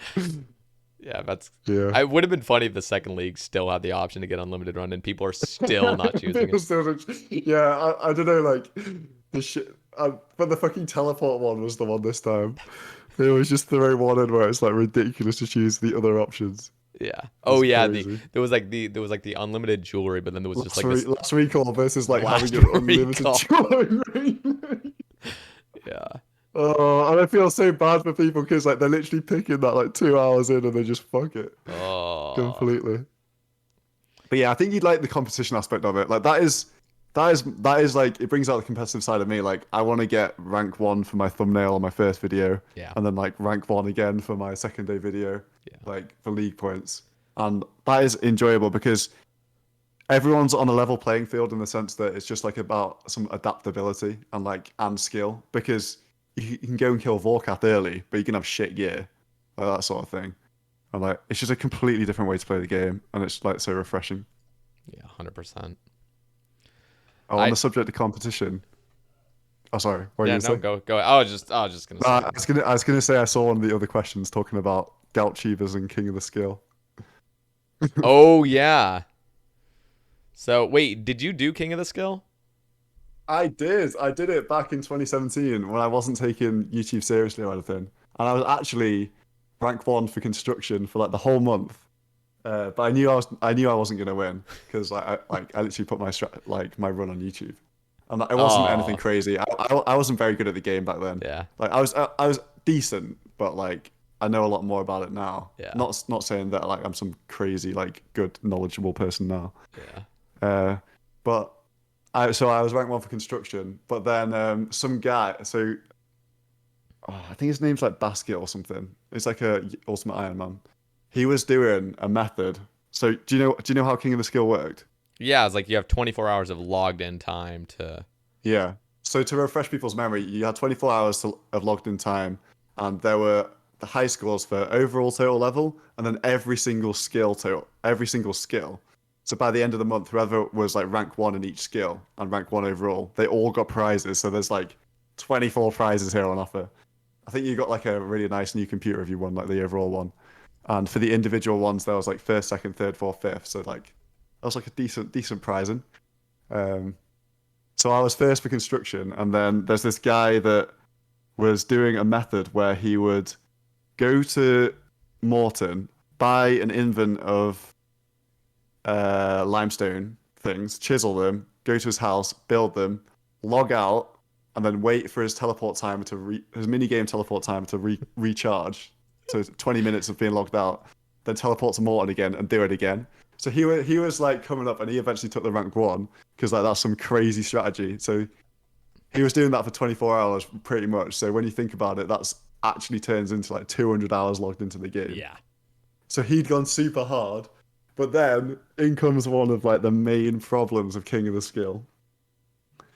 Speaker 1: yeah. That's.
Speaker 2: Yeah.
Speaker 1: I would have been funny if the second league still had the option to get unlimited run, and people are still not choosing
Speaker 2: People
Speaker 1: it.
Speaker 2: still yeah, I don't know, like the shit. But the fucking teleport one was the one this time. They always just throw one in where it's like ridiculous to choose the other options.
Speaker 1: Yeah. Oh
Speaker 2: It's
Speaker 1: yeah.
Speaker 2: crazy.
Speaker 1: There was like the unlimited jewelry, but then there was just like this
Speaker 2: Last recall versus like
Speaker 1: last
Speaker 2: having an unlimited
Speaker 1: recall.
Speaker 2: jewelry.
Speaker 1: Yeah.
Speaker 2: Oh, and I feel so bad for people because like they're literally picking that like 2 hours in and they just fuck it
Speaker 1: Oh.
Speaker 2: completely. But yeah, I think you'd like the competition aspect of it. Like that is like it brings out the competitive side of me. Like I want to get rank one for my thumbnail on my first video,
Speaker 1: Yeah.
Speaker 2: and then like rank one again for my second day video,
Speaker 1: Yeah.
Speaker 2: like for league points. And that is enjoyable because everyone's on a level playing field in the sense that it's just like about some adaptability and like and skill because you can go and kill Vorkath early, but you can have shit gear, like that sort of thing. And like it's just a completely different way to play the game, and it's like so refreshing.
Speaker 1: Yeah. 100%.
Speaker 2: Oh, on
Speaker 1: I
Speaker 2: the subject of competition. Oh, sorry. What were you
Speaker 1: yeah.
Speaker 2: gonna
Speaker 1: No.
Speaker 2: say?
Speaker 1: Go. Go. I was just gonna
Speaker 2: No,
Speaker 1: say.
Speaker 2: I was gonna say I saw one of the other questions talking about Gout Cheevers and King of the Skill.
Speaker 1: Oh yeah. So wait, did you do King of the Skill?
Speaker 2: I did. I did it back in 2017 when I wasn't taking YouTube seriously or anything, and I was actually rank one for construction for like the whole month. But I knew I wasn't gonna win because I literally put my run on YouTube, and it wasn't anything
Speaker 1: Oh,
Speaker 2: crazy. I wasn't very good at the game back then.
Speaker 1: yeah,
Speaker 2: Like I was decent, but like I know a lot more about it now.
Speaker 1: yeah,
Speaker 2: Not saying that like I'm some crazy like good knowledgeable person now.
Speaker 1: yeah.
Speaker 2: Uh, but I was ranked one for construction, but then some guy I think his name's like Basket or something. It's like a Ultimate Iron Man. He was doing a method. So do you know how King of the Skill worked?
Speaker 1: Yeah, it's like you have 24 hours of logged in time to.
Speaker 2: Yeah. So to refresh people's memory, you had 24 hours of logged in time, and there were the high scores for overall total level, and then every single skill. So by the end of the month, whoever was like rank one in each skill and rank one overall, they all got prizes. So there's like 24 prizes here on offer. I think you got like a really nice new computer if you won like the overall one. And for the individual ones, there was like first, second, third, fourth, fifth. So like that was like a decent prizing. Um, so I was first for construction, and then there's this guy that was doing a method where he would go to Morton, buy an invent of limestone things, chisel them, go to his house, build them, log out, and then wait for his teleport timer his mini game teleport timer to recharge. So 20 minutes of being logged out, then teleport to Morton again and do it again. So he was like coming up, and he eventually took the rank one because like that's some crazy strategy. So he was doing that for 24 hours pretty much. So when you think about it, that's actually turns into like 200 hours logged into the game.
Speaker 1: Yeah.
Speaker 2: So he'd gone super hard, but then in comes one of like the main problems of King of the Skill.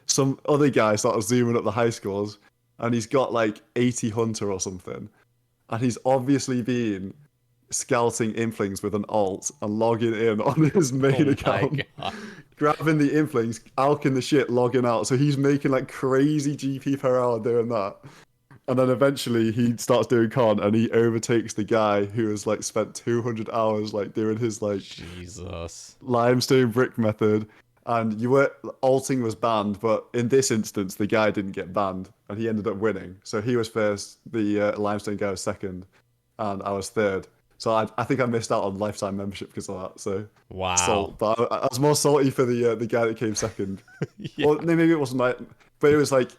Speaker 2: Some other guy started zooming up the high scores, and he's got like 80 hunter or something, and he's obviously been scouting inflings with an alt and logging in on his main
Speaker 1: Oh my
Speaker 2: account,
Speaker 1: god.
Speaker 2: grabbing the inflings, alking the shit, logging out. So he's making like crazy GP per hour doing that. And then eventually he starts doing con, and he overtakes the guy who has like spent 200 hours like doing his like
Speaker 1: Jesus.
Speaker 2: limestone brick method. And you were alting was banned, but in this instance the guy didn't get banned, and he ended up winning. So he was first, the limestone guy was second, and I was third. So I think I missed out on lifetime membership because of that. So
Speaker 1: Wow.
Speaker 2: salt, but I was more salty for the guy that came second.
Speaker 1: Yeah.
Speaker 2: Or maybe it wasn't like, but it was like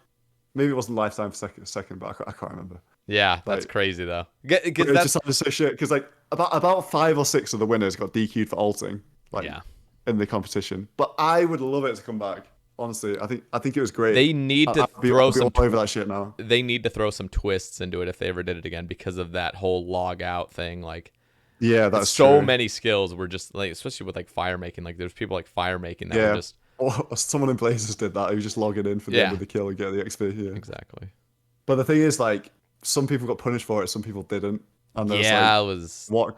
Speaker 2: maybe it wasn't lifetime for second, but I can't remember.
Speaker 1: Yeah, that's
Speaker 2: Like,
Speaker 1: crazy though.
Speaker 2: but
Speaker 1: Because
Speaker 2: it was
Speaker 1: that's
Speaker 2: just sounded so shit because like about 5 or 6 of the winners got DQ'd for alting, like
Speaker 1: yeah.
Speaker 2: in the competition. But I would love it to come back. Honestly, I think it was great.
Speaker 1: They need to
Speaker 2: I'd
Speaker 1: throw
Speaker 2: be
Speaker 1: some
Speaker 2: all over that shit now.
Speaker 1: they need to throw some twists into it if they ever did it again because of that whole log out thing. Like
Speaker 2: Yeah,
Speaker 1: it's
Speaker 2: that's
Speaker 1: so
Speaker 2: true.
Speaker 1: many skills were just like, especially with like fire making, like there's people like fire making that were
Speaker 2: Yeah,
Speaker 1: just
Speaker 2: or someone in Blazers did that. He was just logging in for the end
Speaker 1: yeah,
Speaker 2: of the kill and get the XP. Yeah,
Speaker 1: exactly.
Speaker 2: but the thing is, like, some people got punished for it, some people didn't, and there's like
Speaker 1: Yeah, it was
Speaker 2: what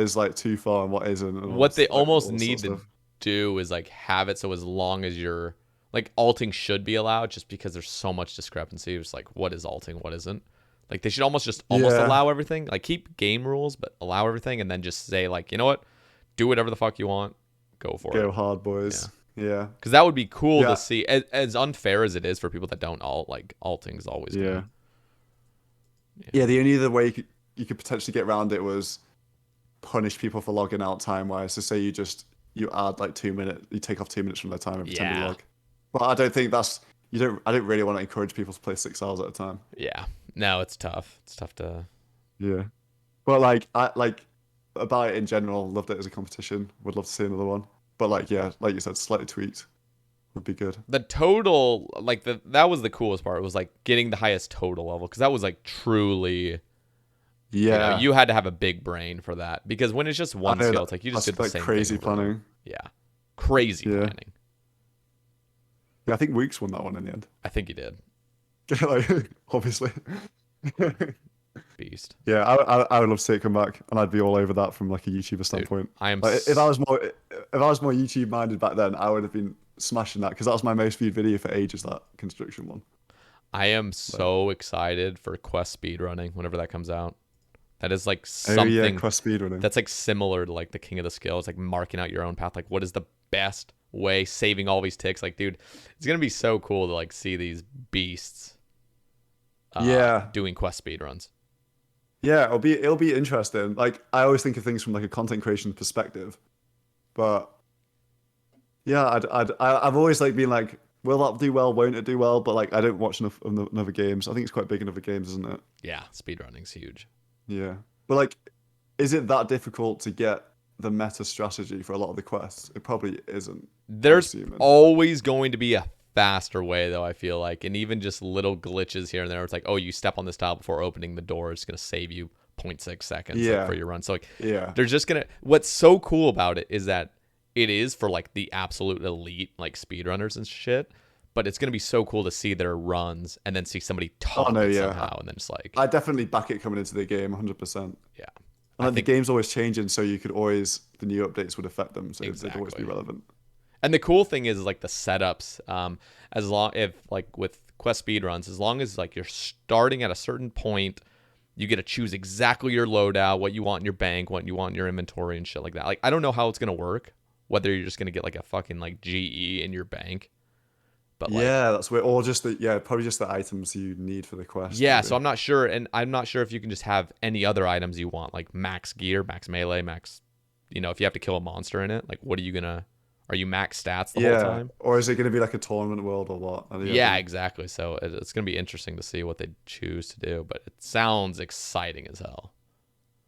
Speaker 2: is like too far and what isn't, and
Speaker 1: what they
Speaker 2: like
Speaker 1: almost
Speaker 2: all this sort
Speaker 1: need
Speaker 2: of
Speaker 1: to
Speaker 2: stuff.
Speaker 1: do is like have it so as long as you're like alting should be allowed just because there's so much discrepancy. It's like what is alting, what isn't. Like they should almost
Speaker 2: Yeah,
Speaker 1: allow everything. Like keep game rules, but allow everything, and then just say like, you know what, do whatever the fuck you want, go for it.
Speaker 2: go hard,
Speaker 1: Yeah,
Speaker 2: boys. Yeah,
Speaker 1: because that would be cool to
Speaker 2: yeah,
Speaker 1: see. As unfair as it is for people that don't alt, like alting's always
Speaker 2: yeah,
Speaker 1: gonna. Yeah,
Speaker 2: yeah. The only other way you could potentially get around it was punish people for logging out time wise. So say you add like 2 minutes, you take off 2 minutes from their time every time you
Speaker 1: yeah,
Speaker 2: log. But I don't think that's you don't. I don't really want to encourage people to play 6 hours at a time.
Speaker 1: yeah. No, it's tough. It's tough to.
Speaker 2: Yeah. But like I like about it in general, loved it as a competition. Would love to see another one. But like yeah, like you said, slightly tweaked would be good.
Speaker 1: The total, like that was the coolest part. Was like getting the highest total level because that was like truly,
Speaker 2: Yeah.
Speaker 1: you had to have a big brain for that because when it's just
Speaker 2: I
Speaker 1: one
Speaker 2: know
Speaker 1: skill,
Speaker 2: that
Speaker 1: it's like you just
Speaker 2: that's
Speaker 1: did the
Speaker 2: like
Speaker 1: same
Speaker 2: crazy
Speaker 1: thing over and over.
Speaker 2: planning.
Speaker 1: Yeah, crazy
Speaker 2: Yeah.
Speaker 1: planning.
Speaker 2: Yeah, I think Weeks won that one in the end.
Speaker 1: I think you did,
Speaker 2: Like obviously.
Speaker 1: beast.
Speaker 2: Yeah, I would love to see it come back, and I'd be all over that from like a YouTuber
Speaker 1: Dude,
Speaker 2: standpoint.
Speaker 1: I am.
Speaker 2: Like if I was more YouTube minded back then, I would have been smashing that because that was my most viewed video for ages. That construction one.
Speaker 1: I am
Speaker 2: Like,
Speaker 1: so excited for Quest speedrunning whenever that comes out. That is like
Speaker 2: oh yeah,
Speaker 1: something
Speaker 2: quest speedrunning.
Speaker 1: that's like similar to like the King of the Skill. It's like marking out your own path. Like what is the best way, saving all these ticks. Like, dude, it's gonna be so cool to like see these beasts
Speaker 2: Yeah,
Speaker 1: doing quest speedruns.
Speaker 2: Yeah, it'll be interesting. Like I always think of things from like a content creation perspective, but yeah, I've always like been like, will that do well? Won't it do well? But like, I don't watch enough of the other games. I think it's quite big in other games, isn't it?
Speaker 1: Yeah, speedrunning's huge.
Speaker 2: Yeah, but like, is it that difficult to get the meta strategy for a lot of the quests? It probably isn't. I'm
Speaker 1: There's
Speaker 2: assuming.
Speaker 1: always going to be a faster way, though, I feel like. And even just little glitches here and there. It's like, oh, you step on this tile before opening the door. It's going to save you 0.6 seconds like for
Speaker 2: Yeah,
Speaker 1: your run. So, like,
Speaker 2: yeah.
Speaker 1: there's just going to. What's so cool about it is that it is for, like, the absolute elite, like, speedrunners and shit. But it's going to be so cool to see their runs and then see somebody
Speaker 2: Oh
Speaker 1: top
Speaker 2: no,
Speaker 1: it
Speaker 2: yeah.
Speaker 1: somehow. And then just like,
Speaker 2: I definitely back it coming into the game, 100%.
Speaker 1: yeah.
Speaker 2: And
Speaker 1: I
Speaker 2: like the
Speaker 1: think
Speaker 2: game's always changing, so you could always the new updates would affect them, so they'd always be
Speaker 1: exactly.
Speaker 2: relevant.
Speaker 1: And the cool thing is like the setups. As long if like with quest speed runs, as long as like you're starting at a certain point, you get to choose exactly your loadout, what you want in your bank, what you want in your inventory, and shit like that. Like I don't know how it's gonna work. Whether you're just gonna get like a fucking like GE in your bank, but like
Speaker 2: Yeah, that's where, or just the yeah, probably just the items you need for the quest,
Speaker 1: yeah. So
Speaker 2: maybe.
Speaker 1: I'm not sure, and I'm not sure if you can just have any other items you want, like max gear, max melee, max. You know, if you have to kill a monster in it, like what are you gonna? Are you max stats the whole
Speaker 2: Yeah,
Speaker 1: time?
Speaker 2: or is it going to be like a tournament world or what? Any
Speaker 1: Yeah,
Speaker 2: idea?
Speaker 1: exactly. So it's going to be interesting to see what they choose to do, but it sounds exciting as hell.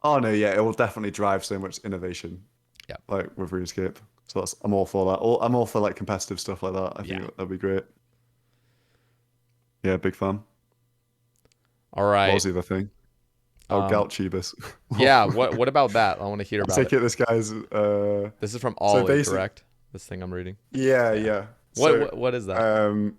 Speaker 2: Oh no, yeah, it will definitely drive so much innovation,
Speaker 1: Yeah.
Speaker 2: like with RuneScape. So I'm all for that. I'm all for like competitive stuff like that. I think
Speaker 1: Yeah.
Speaker 2: that'd be great. Yeah, big fan.
Speaker 1: All
Speaker 2: What
Speaker 1: right.
Speaker 2: was the other thing? Oh,
Speaker 1: Um
Speaker 2: gout tubers.
Speaker 1: yeah, what about that? I want to hear
Speaker 2: I
Speaker 1: about
Speaker 2: take
Speaker 1: it.
Speaker 2: it this guy's
Speaker 1: This is from
Speaker 2: so
Speaker 1: Ollie,
Speaker 2: basic.
Speaker 1: correct? This thing I'm reading.
Speaker 2: Yeah,
Speaker 1: Yeah.
Speaker 2: yeah.
Speaker 1: What
Speaker 2: So
Speaker 1: what, what is that?
Speaker 2: um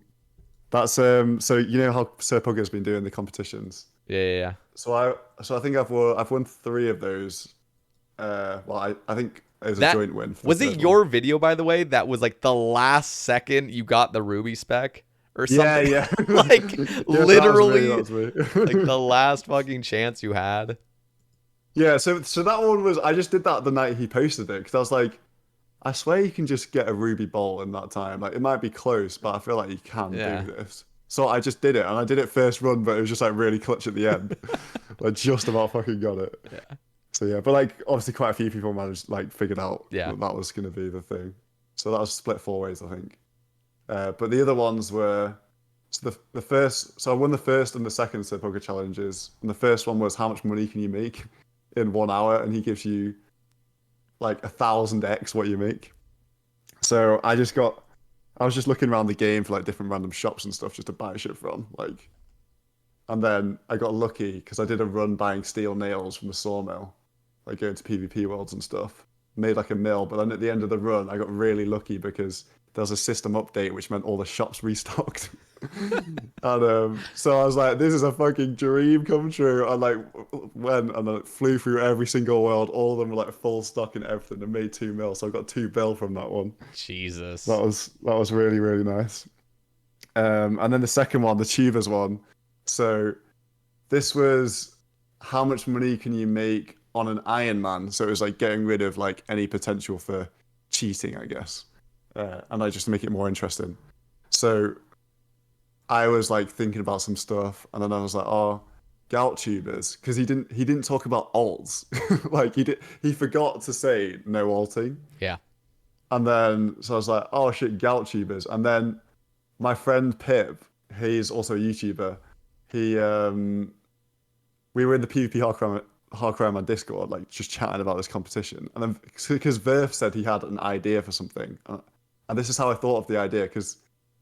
Speaker 2: that's so you know how Sir Pugga's been doing the competitions.
Speaker 1: Yeah, yeah, yeah.
Speaker 2: So I think I've won three of those. Well, I think it was a
Speaker 1: That
Speaker 2: joint win for the
Speaker 1: was it
Speaker 2: third one.
Speaker 1: your video by the way that was like the last second you got the ruby spec or
Speaker 2: Yeah,
Speaker 1: something?
Speaker 2: yeah.
Speaker 1: Like
Speaker 2: Yeah, that was me. That
Speaker 1: literally
Speaker 2: was
Speaker 1: like
Speaker 2: me.
Speaker 1: the last fucking chance you had.
Speaker 2: Yeah, so that one was I just did that the night he posted it because I was like, I swear you can just get a ruby bolt in that time. Like it might be close, but I feel like you can do
Speaker 1: Yeah.
Speaker 2: this. So I just did it, and I did it first run, but it was just like really clutch at the end. Like just about fucking got it.
Speaker 1: Yeah.
Speaker 2: So yeah, but like obviously quite a few people managed like figured out
Speaker 1: Yeah.
Speaker 2: that that was gonna be the thing. So that was split four ways, I think. But the other ones were so the first. So I won the first and the second Sir Poker challenges, and the first one was how much money can you make in 1 hour, and he gives you like 1,000x what you make. So I was just looking around the game for like different random shops and stuff just to buy shit from, like, and then I got lucky because I did a run buying steel nails from a sawmill, like going to PvP worlds and stuff. Made like a mill, but then at the end of the run, I got really lucky because there was a system update which meant all the shops restocked. And so I was like, this is a fucking dream come true. I like went and I flew through every single world. All of them were like full stock and everything and made 2 mil. So I got 2 bill from that one.
Speaker 1: Jesus.
Speaker 2: That was really, really nice. And then the second one, the Tubers one. So this was how much money can you make on an Iron Man? So it was like getting rid of like any potential for cheating, I guess. And like just to make it more interesting. So I was like thinking about some stuff, and then I was like, oh, gout tubers, because he didn't talk about alts. Like he forgot to say no alting.
Speaker 1: Yeah.
Speaker 2: And then so I was like, oh shit, gout tubers. And then my friend Pip, he's also a YouTuber. He we were in the PvP hardcore on Discord, like just chatting about this competition. And then because Verf said he had an idea for something, and this is how I thought of the idea because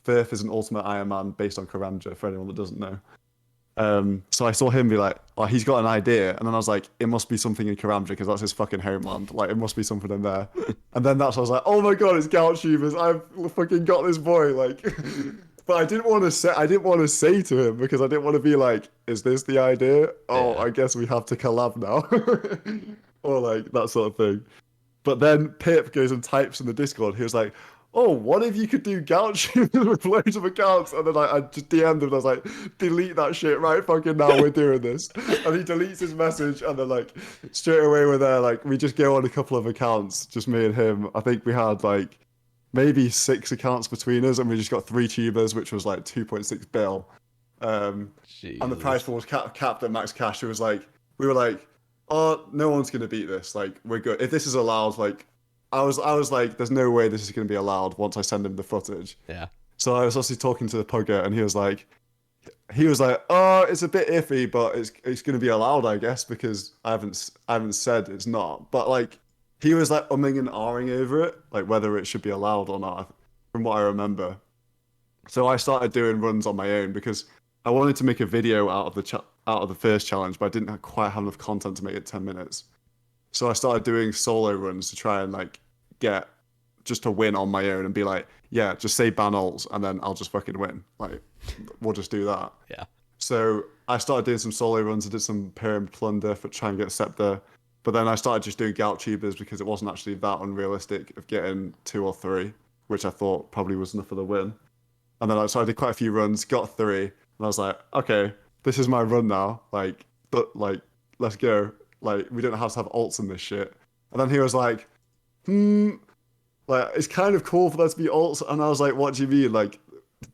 Speaker 2: Verf is an Ultimate Iron Man based on Karamja, for anyone that doesn't know. So I saw him be like, "Oh, he's got an idea," and then I was like, "It must be something in Karamja because that's his fucking homeland. Like, it must be something in there." And then that's when I was like, "Oh my god, it's Gout Tubers! I've fucking got this boy!" Like, but I didn't want to say to him because I didn't want to be like, "Is this the idea? Oh,
Speaker 1: Yeah.
Speaker 2: I guess we have to collab now," or like that sort of thing. But then Pip goes and types in the Discord. He was like, "Oh, what if you could do Gaucho with loads of accounts?" And then I just DM'd him. And I was like, "Delete that shit right fucking now. We're doing this." And he deletes his message. And then like straight away we're there. Like we just go on a couple of accounts, just me and him. I think we had like maybe 6 accounts between us, and we just got 3 tubers, which was like 2.6 bill. And the prize
Speaker 1: Jesus.
Speaker 2: pool was capped at max cash. It was like we were like, oh, no one's gonna beat this. Like, we're good. If this is allowed, like, I was like, there's no way this is gonna be allowed once I send him the footage.
Speaker 1: Yeah.
Speaker 2: So I was also talking to the pugger, and he was like, oh, it's a bit iffy, but it's gonna be allowed, I guess, because I haven't said it's not. But like, he was like umming and ahhing over it, like whether it should be allowed or not, from what I remember. So I started doing runs on my own because I wanted to make a video out of the first challenge, but I didn't quite have enough content to make it 10 minutes. So I started doing solo runs to try and like get just to win on my own and be like, yeah, just say ban alts and then I'll just fucking win. Like, we'll just do that.
Speaker 1: Yeah.
Speaker 2: So I started doing some solo runs. I did some pyramid plunder for trying to get Scepter. But then I started just doing gout tubers because it wasn't actually that unrealistic of getting 2 or 3, which I thought probably was enough for the win. And then so I did quite a few runs, got 3, and I was like, okay, this is my run now. Like, but like, let's go. Like, we don't have to have alts in this shit. And then he was like, like it's kind of cool for there to be alts. And I was like, what do you mean? Like,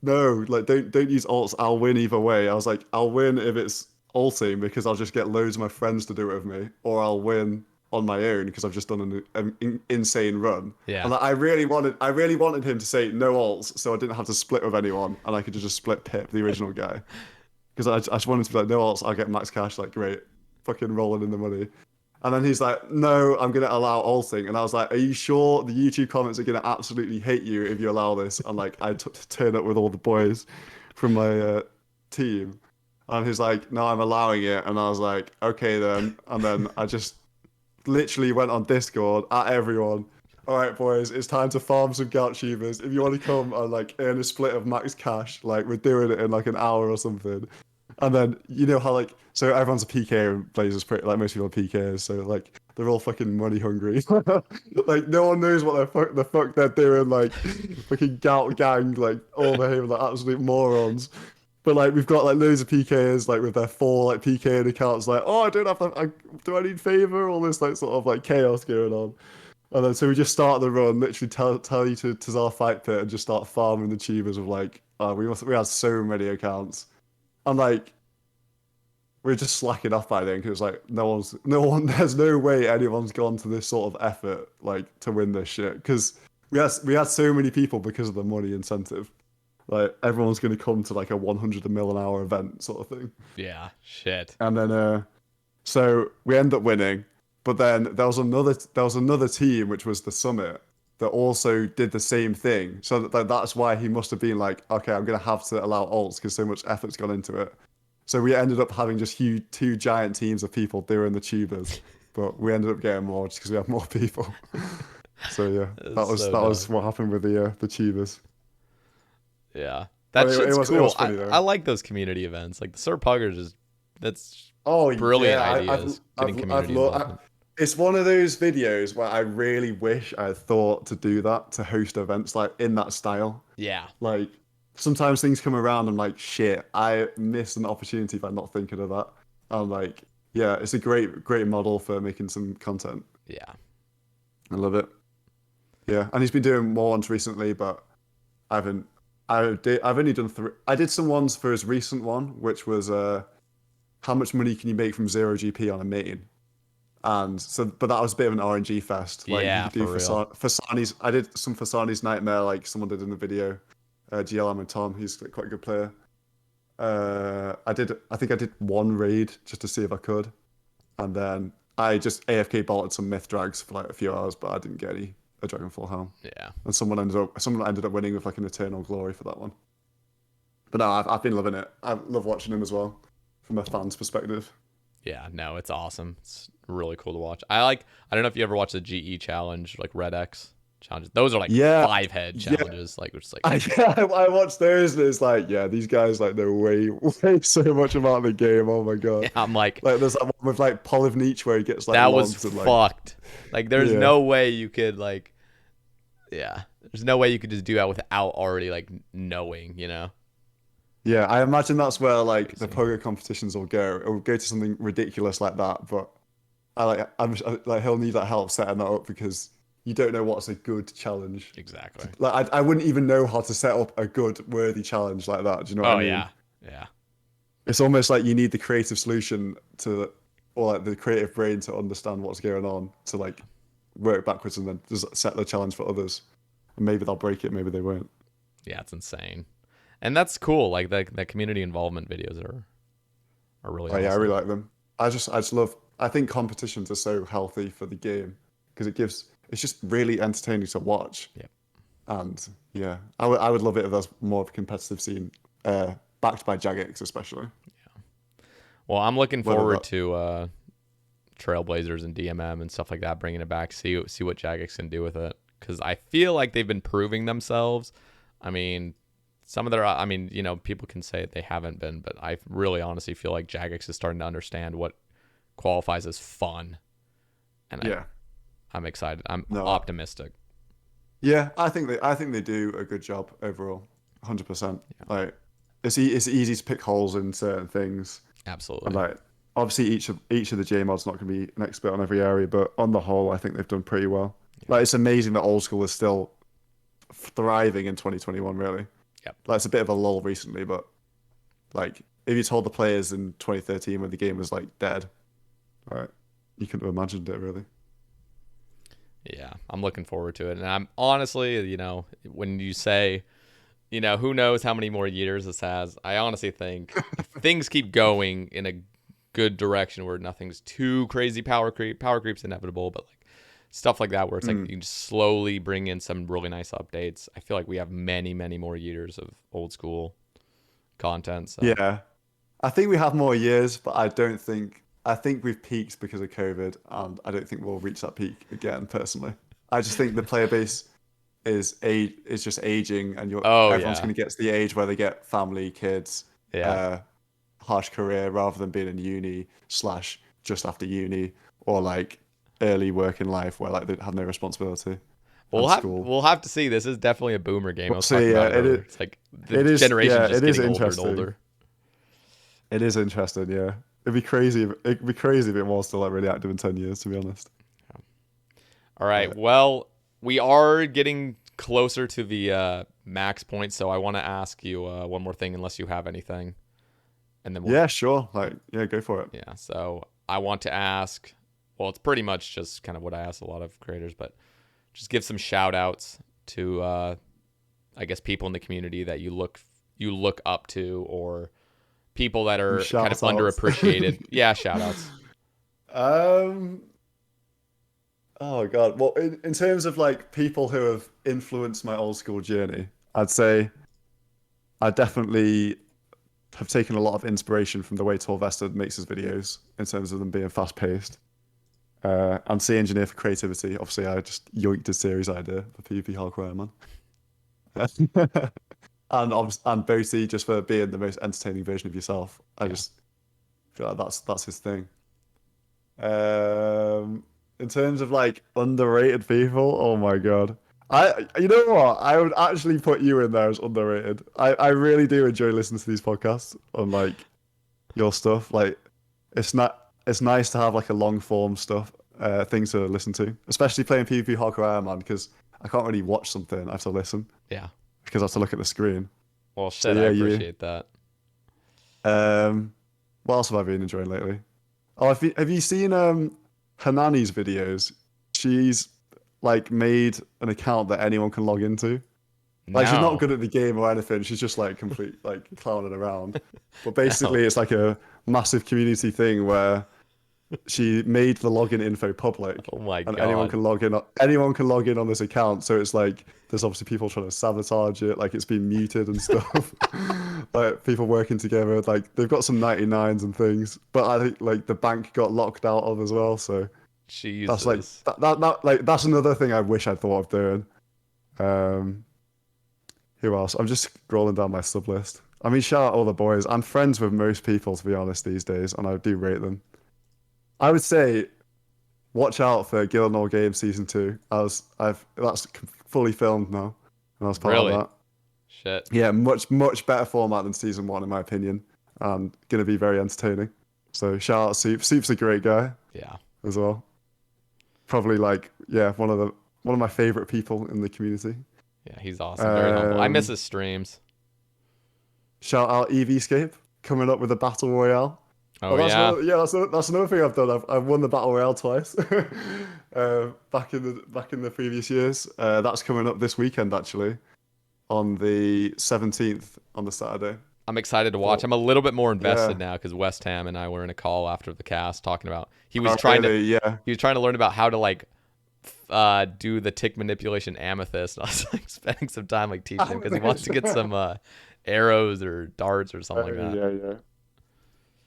Speaker 2: no, like don't use alts. I'll win either way. I was like, I'll win if it's alting because I'll just get loads of my friends to do it with me, or I'll win on my own because I've just done an insane run.
Speaker 1: Yeah.
Speaker 2: And like, I really wanted him to say no alts, so I didn't have to split with anyone, and I could just split Pip, the original guy, because I just wanted to be like no alts. I'll get max cash. Like great, fucking rolling in the money. And then he's like, no, I'm going to allow alting. And I was like, are you sure the YouTube comments are going to absolutely hate you if you allow this? And like, I turn up with all the boys from my team. And he's like, no, I'm allowing it. And I was like, okay then. And then I just literally went on Discord at everyone. All right, boys, it's time to farm some gout tubers. If you want to come and like earn a split of max cash, like we're doing it in like an hour or something. And then you know how like so everyone's a PK and Blazers pretty like most people are PKs, so like they're all fucking money hungry. Like no one knows what the fuck they're doing, like fucking gout gang, like all behaving like absolute morons. But like we've got like loads of PKs like with their 4 like PK accounts, like oh I don't have to, do I need favor? All this like sort of like chaos going on. And then so we just start the run, literally tell you to our fight pit and just start farming the tubers with like we had so many accounts. And like we're just slacking off by then because it's like no one there's no way anyone's gone to this sort of effort like to win this shit because we had so many people because of the money incentive. Like everyone's gonna come to like a 100 mil an hour event sort of thing.
Speaker 1: Yeah. Shit.
Speaker 2: And then so we end up winning, but then there was another team which was the Summit that also did the same thing. So that's why he must have been like, okay, I'm gonna have to allow alts because so much effort's gone into it. So we ended up having just two giant teams of people doing the tubers, but we ended up getting more just because we have more people. So yeah,
Speaker 1: That's so
Speaker 2: that was
Speaker 1: dumb.
Speaker 2: what happened with the tubers.
Speaker 1: Yeah.
Speaker 2: But
Speaker 1: That
Speaker 2: it
Speaker 1: shit's
Speaker 2: was it
Speaker 1: cool.
Speaker 2: was
Speaker 1: I,
Speaker 2: funny though.
Speaker 1: I like those community events. Like the Sir Puggers is that's
Speaker 2: Oh
Speaker 1: brilliant
Speaker 2: yeah,
Speaker 1: ideas. Getting community involvement.
Speaker 2: it's one of those videos where I really wish I had thought to do that to host events like in that style.
Speaker 1: Yeah.
Speaker 2: Like sometimes things come around, I'm like, shit, I missed an opportunity by not thinking of that. I'm like, yeah, it's a great model for making some content.
Speaker 1: Yeah.
Speaker 2: I love it. Yeah, and he's been doing more ones recently, but I haven't. I've only done 3. I did some ones for his recent one, which was how much money can you make from 0 GP on a main? And so, but that was a bit of an RNG fest. Like you
Speaker 1: Yeah,
Speaker 2: could do
Speaker 1: for real.
Speaker 2: Fasani's. I did some Fasani's Nightmare, like someone did in the video. GLM and Tom, he's quite a good player. I think I did 1 raid just to see if I could, and then I just AFK bolted some myth drags for like a few hours, but I didn't get a Dragonfall helm.
Speaker 1: Yeah.
Speaker 2: And someone ended up winning with like an Eternal Glory for that one. But no, I've been loving it. I love watching him as well, from a fan's perspective.
Speaker 1: Yeah, no, it's awesome. It's really cool to watch. I don't know if you ever watched the GE challenge, like Red X challenges. Those are like
Speaker 2: Yeah,
Speaker 1: 5 head
Speaker 2: yeah.
Speaker 1: challenges. Like it's like
Speaker 2: I watched those and it's like, yeah, these guys like know way so much about the game. Oh my
Speaker 1: yeah,
Speaker 2: god.
Speaker 1: I'm like
Speaker 2: Like there's that one with like Polivnich where he gets like
Speaker 1: that was
Speaker 2: logs and like
Speaker 1: fucked. Like there's
Speaker 2: yeah.
Speaker 1: no way you could like yeah. There's no way you could just do that without already like knowing, you know?
Speaker 2: Yeah, I imagine that's where like the
Speaker 1: Crazy.
Speaker 2: pogo competitions will go. It will go to something ridiculous like that, but like he'll need that help setting that up because you don't know what's a good challenge.
Speaker 1: Exactly.
Speaker 2: Like I wouldn't even know how to set up a good worthy challenge like that. Do you know what I
Speaker 1: Oh
Speaker 2: mean?
Speaker 1: yeah. Yeah.
Speaker 2: It's almost like you need the creative solution to or like the creative brain to understand what's going on, to like work backwards and then just set the challenge for others. And maybe they'll break it, maybe they won't.
Speaker 1: Yeah, it's insane. And that's cool. Like the community involvement videos are really
Speaker 2: Oh yeah, I really
Speaker 1: awesome.
Speaker 2: like them. I just love. I think competitions are so healthy for the game because it's just really entertaining to watch.
Speaker 1: Yeah.
Speaker 2: And yeah, I would love it if there's more of a competitive scene, backed by Jagex especially.
Speaker 1: Well, I'm looking
Speaker 2: Whether
Speaker 1: forward
Speaker 2: that,
Speaker 1: to Trailblazers and DMM and stuff like that, bringing it back. See what Jagex can do with it, because I feel like they've been proving themselves. I mean, some of their, I mean, people can say they haven't been, but I really honestly feel like Jagex is starting to understand what qualifies as fun, and
Speaker 2: yeah,
Speaker 1: I'm excited. I'm
Speaker 2: no,
Speaker 1: optimistic.
Speaker 2: yeah, I think they do a good job overall, 100%.
Speaker 1: Yeah,
Speaker 2: Like it's easy to pick holes in certain things, and
Speaker 1: absolutely.
Speaker 2: like obviously each of the J mods not going to be an expert on every area, but on the whole, I think they've done pretty well.
Speaker 1: Yeah.
Speaker 2: Like it's amazing that old school is still thriving in 2021. Really,
Speaker 1: Yep.
Speaker 2: like it's a bit of a lull recently, but like if you told the players in 2013 when the game was like dead, right, you couldn't have imagined it really.
Speaker 1: Yeah, I'm looking forward to it, and I'm honestly, when you say, who knows how many more years this has, I honestly think if things keep going in a good direction where nothing's too crazy power creep's inevitable, but like stuff like that where it's like
Speaker 2: Mm.
Speaker 1: you can slowly bring in some really nice updates. I feel like we have many, many more years of old school content. So
Speaker 2: Yeah, I think we have more years, but I don't think. I think we've peaked because of COVID, and I don't think we'll reach that peak again. Personally, I just think the player base is just aging, and
Speaker 1: oh
Speaker 2: everyone's
Speaker 1: yeah.
Speaker 2: going to get to the age where they get family, kids,
Speaker 1: Yeah.
Speaker 2: uh, harsh career, rather than being in uni slash just after uni or like early working life where like they have no responsibility
Speaker 1: We'll
Speaker 2: and
Speaker 1: have
Speaker 2: school.
Speaker 1: we'll have to see. This is definitely a boomer game. I
Speaker 2: We'll
Speaker 1: was talking
Speaker 2: see.
Speaker 1: about
Speaker 2: Yeah,
Speaker 1: it earlier. It's like the generation's
Speaker 2: Yeah,
Speaker 1: just
Speaker 2: it is
Speaker 1: getting older and
Speaker 2: interesting.
Speaker 1: older.
Speaker 2: It is interesting. Yeah, it'd be crazy. It'd be crazy if it was still like really active in 10 years, to be honest.
Speaker 1: All right.
Speaker 2: But
Speaker 1: Well, we are getting closer to the max point, so I want to ask you one more thing, unless you have anything, and then we'll.
Speaker 2: yeah, sure. Like, yeah, go for it.
Speaker 1: Yeah. So I want to ask. Well, it's pretty much just kind of what I ask a lot of creators, but just give some shout outs to, I guess, people in the community that you look up to, or people that
Speaker 2: Some
Speaker 1: are kind of
Speaker 2: shout outs.
Speaker 1: underappreciated. Yeah, shout outs.
Speaker 2: um. Oh God. Well, in terms of like people who have influenced my old school journey, I'd say I definitely have taken a lot of inspiration from the way Torvesta makes his videos in terms of them being fast paced. And Sea Engineer for creativity. Obviously, I just yoinked his series idea for PvP Hardcore Man. And Boaty just for being the most entertaining version of yourself. I
Speaker 1: Yeah.
Speaker 2: just feel like that's his thing. Um, in terms of like underrated people, oh my God. You know what? I would actually put you in there as underrated. I really do enjoy listening to these podcasts on like your stuff. Like it's nice to have like a long form stuff, thing to listen to, especially playing PvP Hardcore Iron Man because I can't really watch something. I have to listen
Speaker 1: Yeah.
Speaker 2: because I have to look at the screen.
Speaker 1: Well,
Speaker 2: So
Speaker 1: shit. I
Speaker 2: yeah, you.
Speaker 1: appreciate that.
Speaker 2: Um, what else have I been enjoying lately? Oh, have you seen Hanani's videos? She's like made an account that anyone can log into. Like she's not
Speaker 1: No.
Speaker 2: good at the game or anything. She's just like complete like clowning around. But basically
Speaker 1: No.
Speaker 2: it's like a massive community thing where she made the login info public
Speaker 1: Oh my
Speaker 2: and anyone
Speaker 1: god.
Speaker 2: can log in anyone can log in on this account. So it's like there's obviously people trying to sabotage it, like it's been muted and stuff. Like people working together, like they've got some 99s and things. But I think like the bank got locked out of as well. So that's like
Speaker 1: Jesus.
Speaker 2: like that's another thing I wish I'd thought of doing. Um, who else? I'm just scrolling down my sub list. I mean, shout out all the boys. I'm friends with most people, to be honest, these days, and I do rate them. I would say watch out for Gilmore Game Season 2, as that's fully filmed now, and I was part of
Speaker 1: Really?
Speaker 2: that.
Speaker 1: Shit.
Speaker 2: Yeah, much better format than Season 1, in my opinion, and gonna be very entertaining. So shout out Soup. Soup's a great guy
Speaker 1: Yeah.
Speaker 2: as well. Probably like yeah, one of my favorite people in the community.
Speaker 1: Yeah, he's awesome. Very humble. I miss
Speaker 2: Um,
Speaker 1: his streams.
Speaker 2: Shout out EVscape coming up with a battle royale.
Speaker 1: Oh yeah.
Speaker 2: That's another thing I've done. I've won the battle royale twice, back in the previous years. That's coming up this weekend actually, on the 17th on the Saturday.
Speaker 1: I'm excited to watch.
Speaker 2: But
Speaker 1: I'm a little bit more invested
Speaker 2: yeah,
Speaker 1: now because West Ham and I were in a call after the cast talking about
Speaker 2: oh, really, yeah.
Speaker 1: he was trying to learn about how to like do the tick manipulation amethyst. And I was like spending some time like teaching him because he wants to get some arrows or darts or something like that.
Speaker 2: Yeah.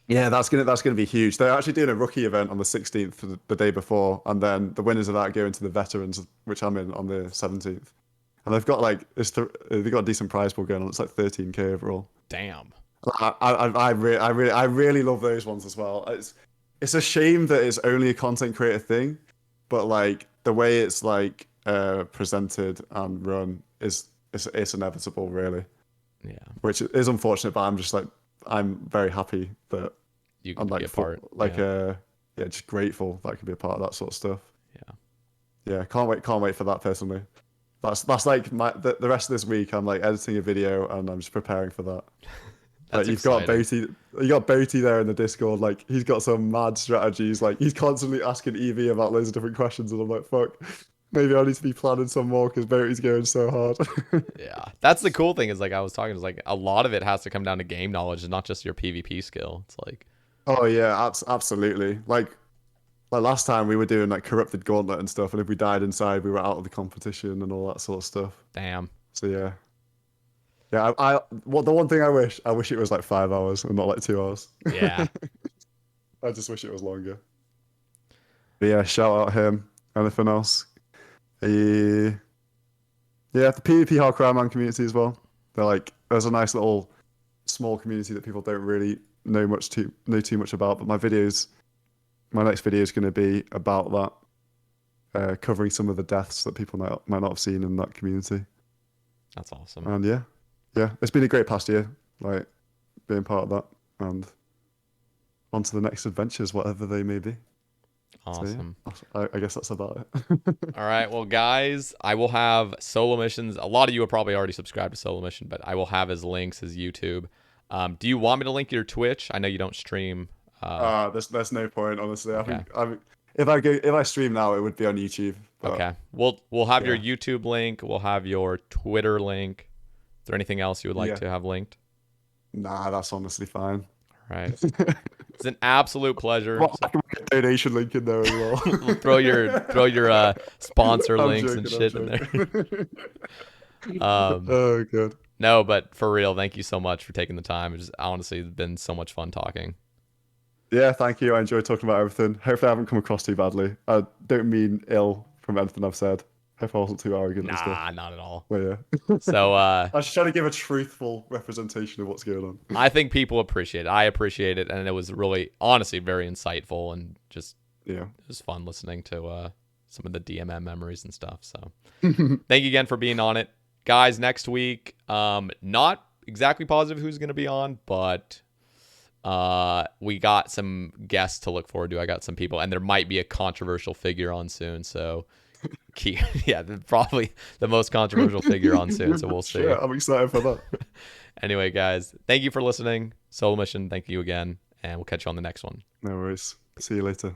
Speaker 2: Yeah, that's gonna be huge. They're actually doing a rookie event on the 16th, the day before, and then the winners of that go into the veterans, which I'm in on the 17th. And they've got like they've got a decent prize pool going on. It's like 13K overall.
Speaker 1: Damn.
Speaker 2: I really love those ones as well. It's a shame that it's only a content creator thing, but like the way it's like presented and run it's inevitable, really.
Speaker 1: Yeah.
Speaker 2: Which is unfortunate, but I'm very happy that
Speaker 1: You
Speaker 2: I'm
Speaker 1: can be a part.
Speaker 2: yeah, just grateful that I can be a part of that sort of stuff.
Speaker 1: Yeah.
Speaker 2: Yeah, can't wait for that personally. That's like the rest of this week. I'm like editing a video and I'm just preparing for that.
Speaker 1: That's
Speaker 2: Like you got Boaty there in the Discord. Like he's got some mad strategies. Like he's constantly asking EV about loads of different questions, and I'm like, fuck, maybe I need to be planning some more because Boaty's going so hard.
Speaker 1: Yeah. That's the cool thing is like I was talking is like a lot of it has to come down to game knowledge and not just your PvP skill. It's like
Speaker 2: Oh yeah, absolutely. Like last time we were doing like corrupted gauntlet and stuff, and if we died inside, we were out of the competition and all that sort of stuff.
Speaker 1: damn.
Speaker 2: So yeah, yeah. The one thing I wish it was like 5 hours and not like 2 hours.
Speaker 1: Yeah.
Speaker 2: I just wish it was longer. But yeah, shout out him. Anything else? Yeah, the PvP hardcore man community as well. They're like, there's a nice little small community that people don't really know too much about. But my next video is going to be about that, covering some of the deaths that people might not have seen in that community.
Speaker 1: That's awesome.
Speaker 2: And yeah, it's been a great past year, like being part of that, and on to the next adventures, whatever they may be.
Speaker 1: Awesome.
Speaker 2: So, yeah, I guess that's about it.
Speaker 1: All right. Well, guys, I will have solo missions. A lot of you are probably already subscribed to solo mission, but I will have his links, his YouTube. Do you want me to link your Twitch? I know you don't stream.
Speaker 2: There's no point, honestly.
Speaker 1: Okay.
Speaker 2: If I stream now, it would be on YouTube. But,
Speaker 1: Okay. We'll have your YouTube link. We'll have your Twitter link. Is there anything else you would like to have linked?
Speaker 2: Nah, that's honestly fine.
Speaker 1: All right. It's an absolute pleasure.
Speaker 2: Well, I can make a donation link in there as well.
Speaker 1: throw your sponsor links and shit in there.
Speaker 2: Oh, good.
Speaker 1: No, but for real, thank you so much for taking the time. It's honestly been so much fun talking.
Speaker 2: Yeah, thank you. I enjoyed talking about everything. Hopefully, I haven't come across too badly. I don't mean ill from anything I've said. Hope I wasn't too arrogant and stuff.
Speaker 1: Nah, not at all.
Speaker 2: But yeah.
Speaker 1: So
Speaker 2: I was just trying to give a truthful representation of what's going on.
Speaker 1: I think people appreciate it. I appreciate it, and it was really, honestly, very insightful and just it was fun listening to some of the DMM memories and stuff. So thank you again for being on it, guys. Next week, not exactly positive who's going to be on, but we got some guests to look forward to. I got some people, and there might be a controversial figure on soon. So probably the most controversial figure on soon. So we'll see.
Speaker 2: Yeah, I'm excited for that.
Speaker 1: Anyway, guys, thank you for listening. Solo Mission, thank you again, and we'll catch you on the next one.
Speaker 2: No worries. See you later.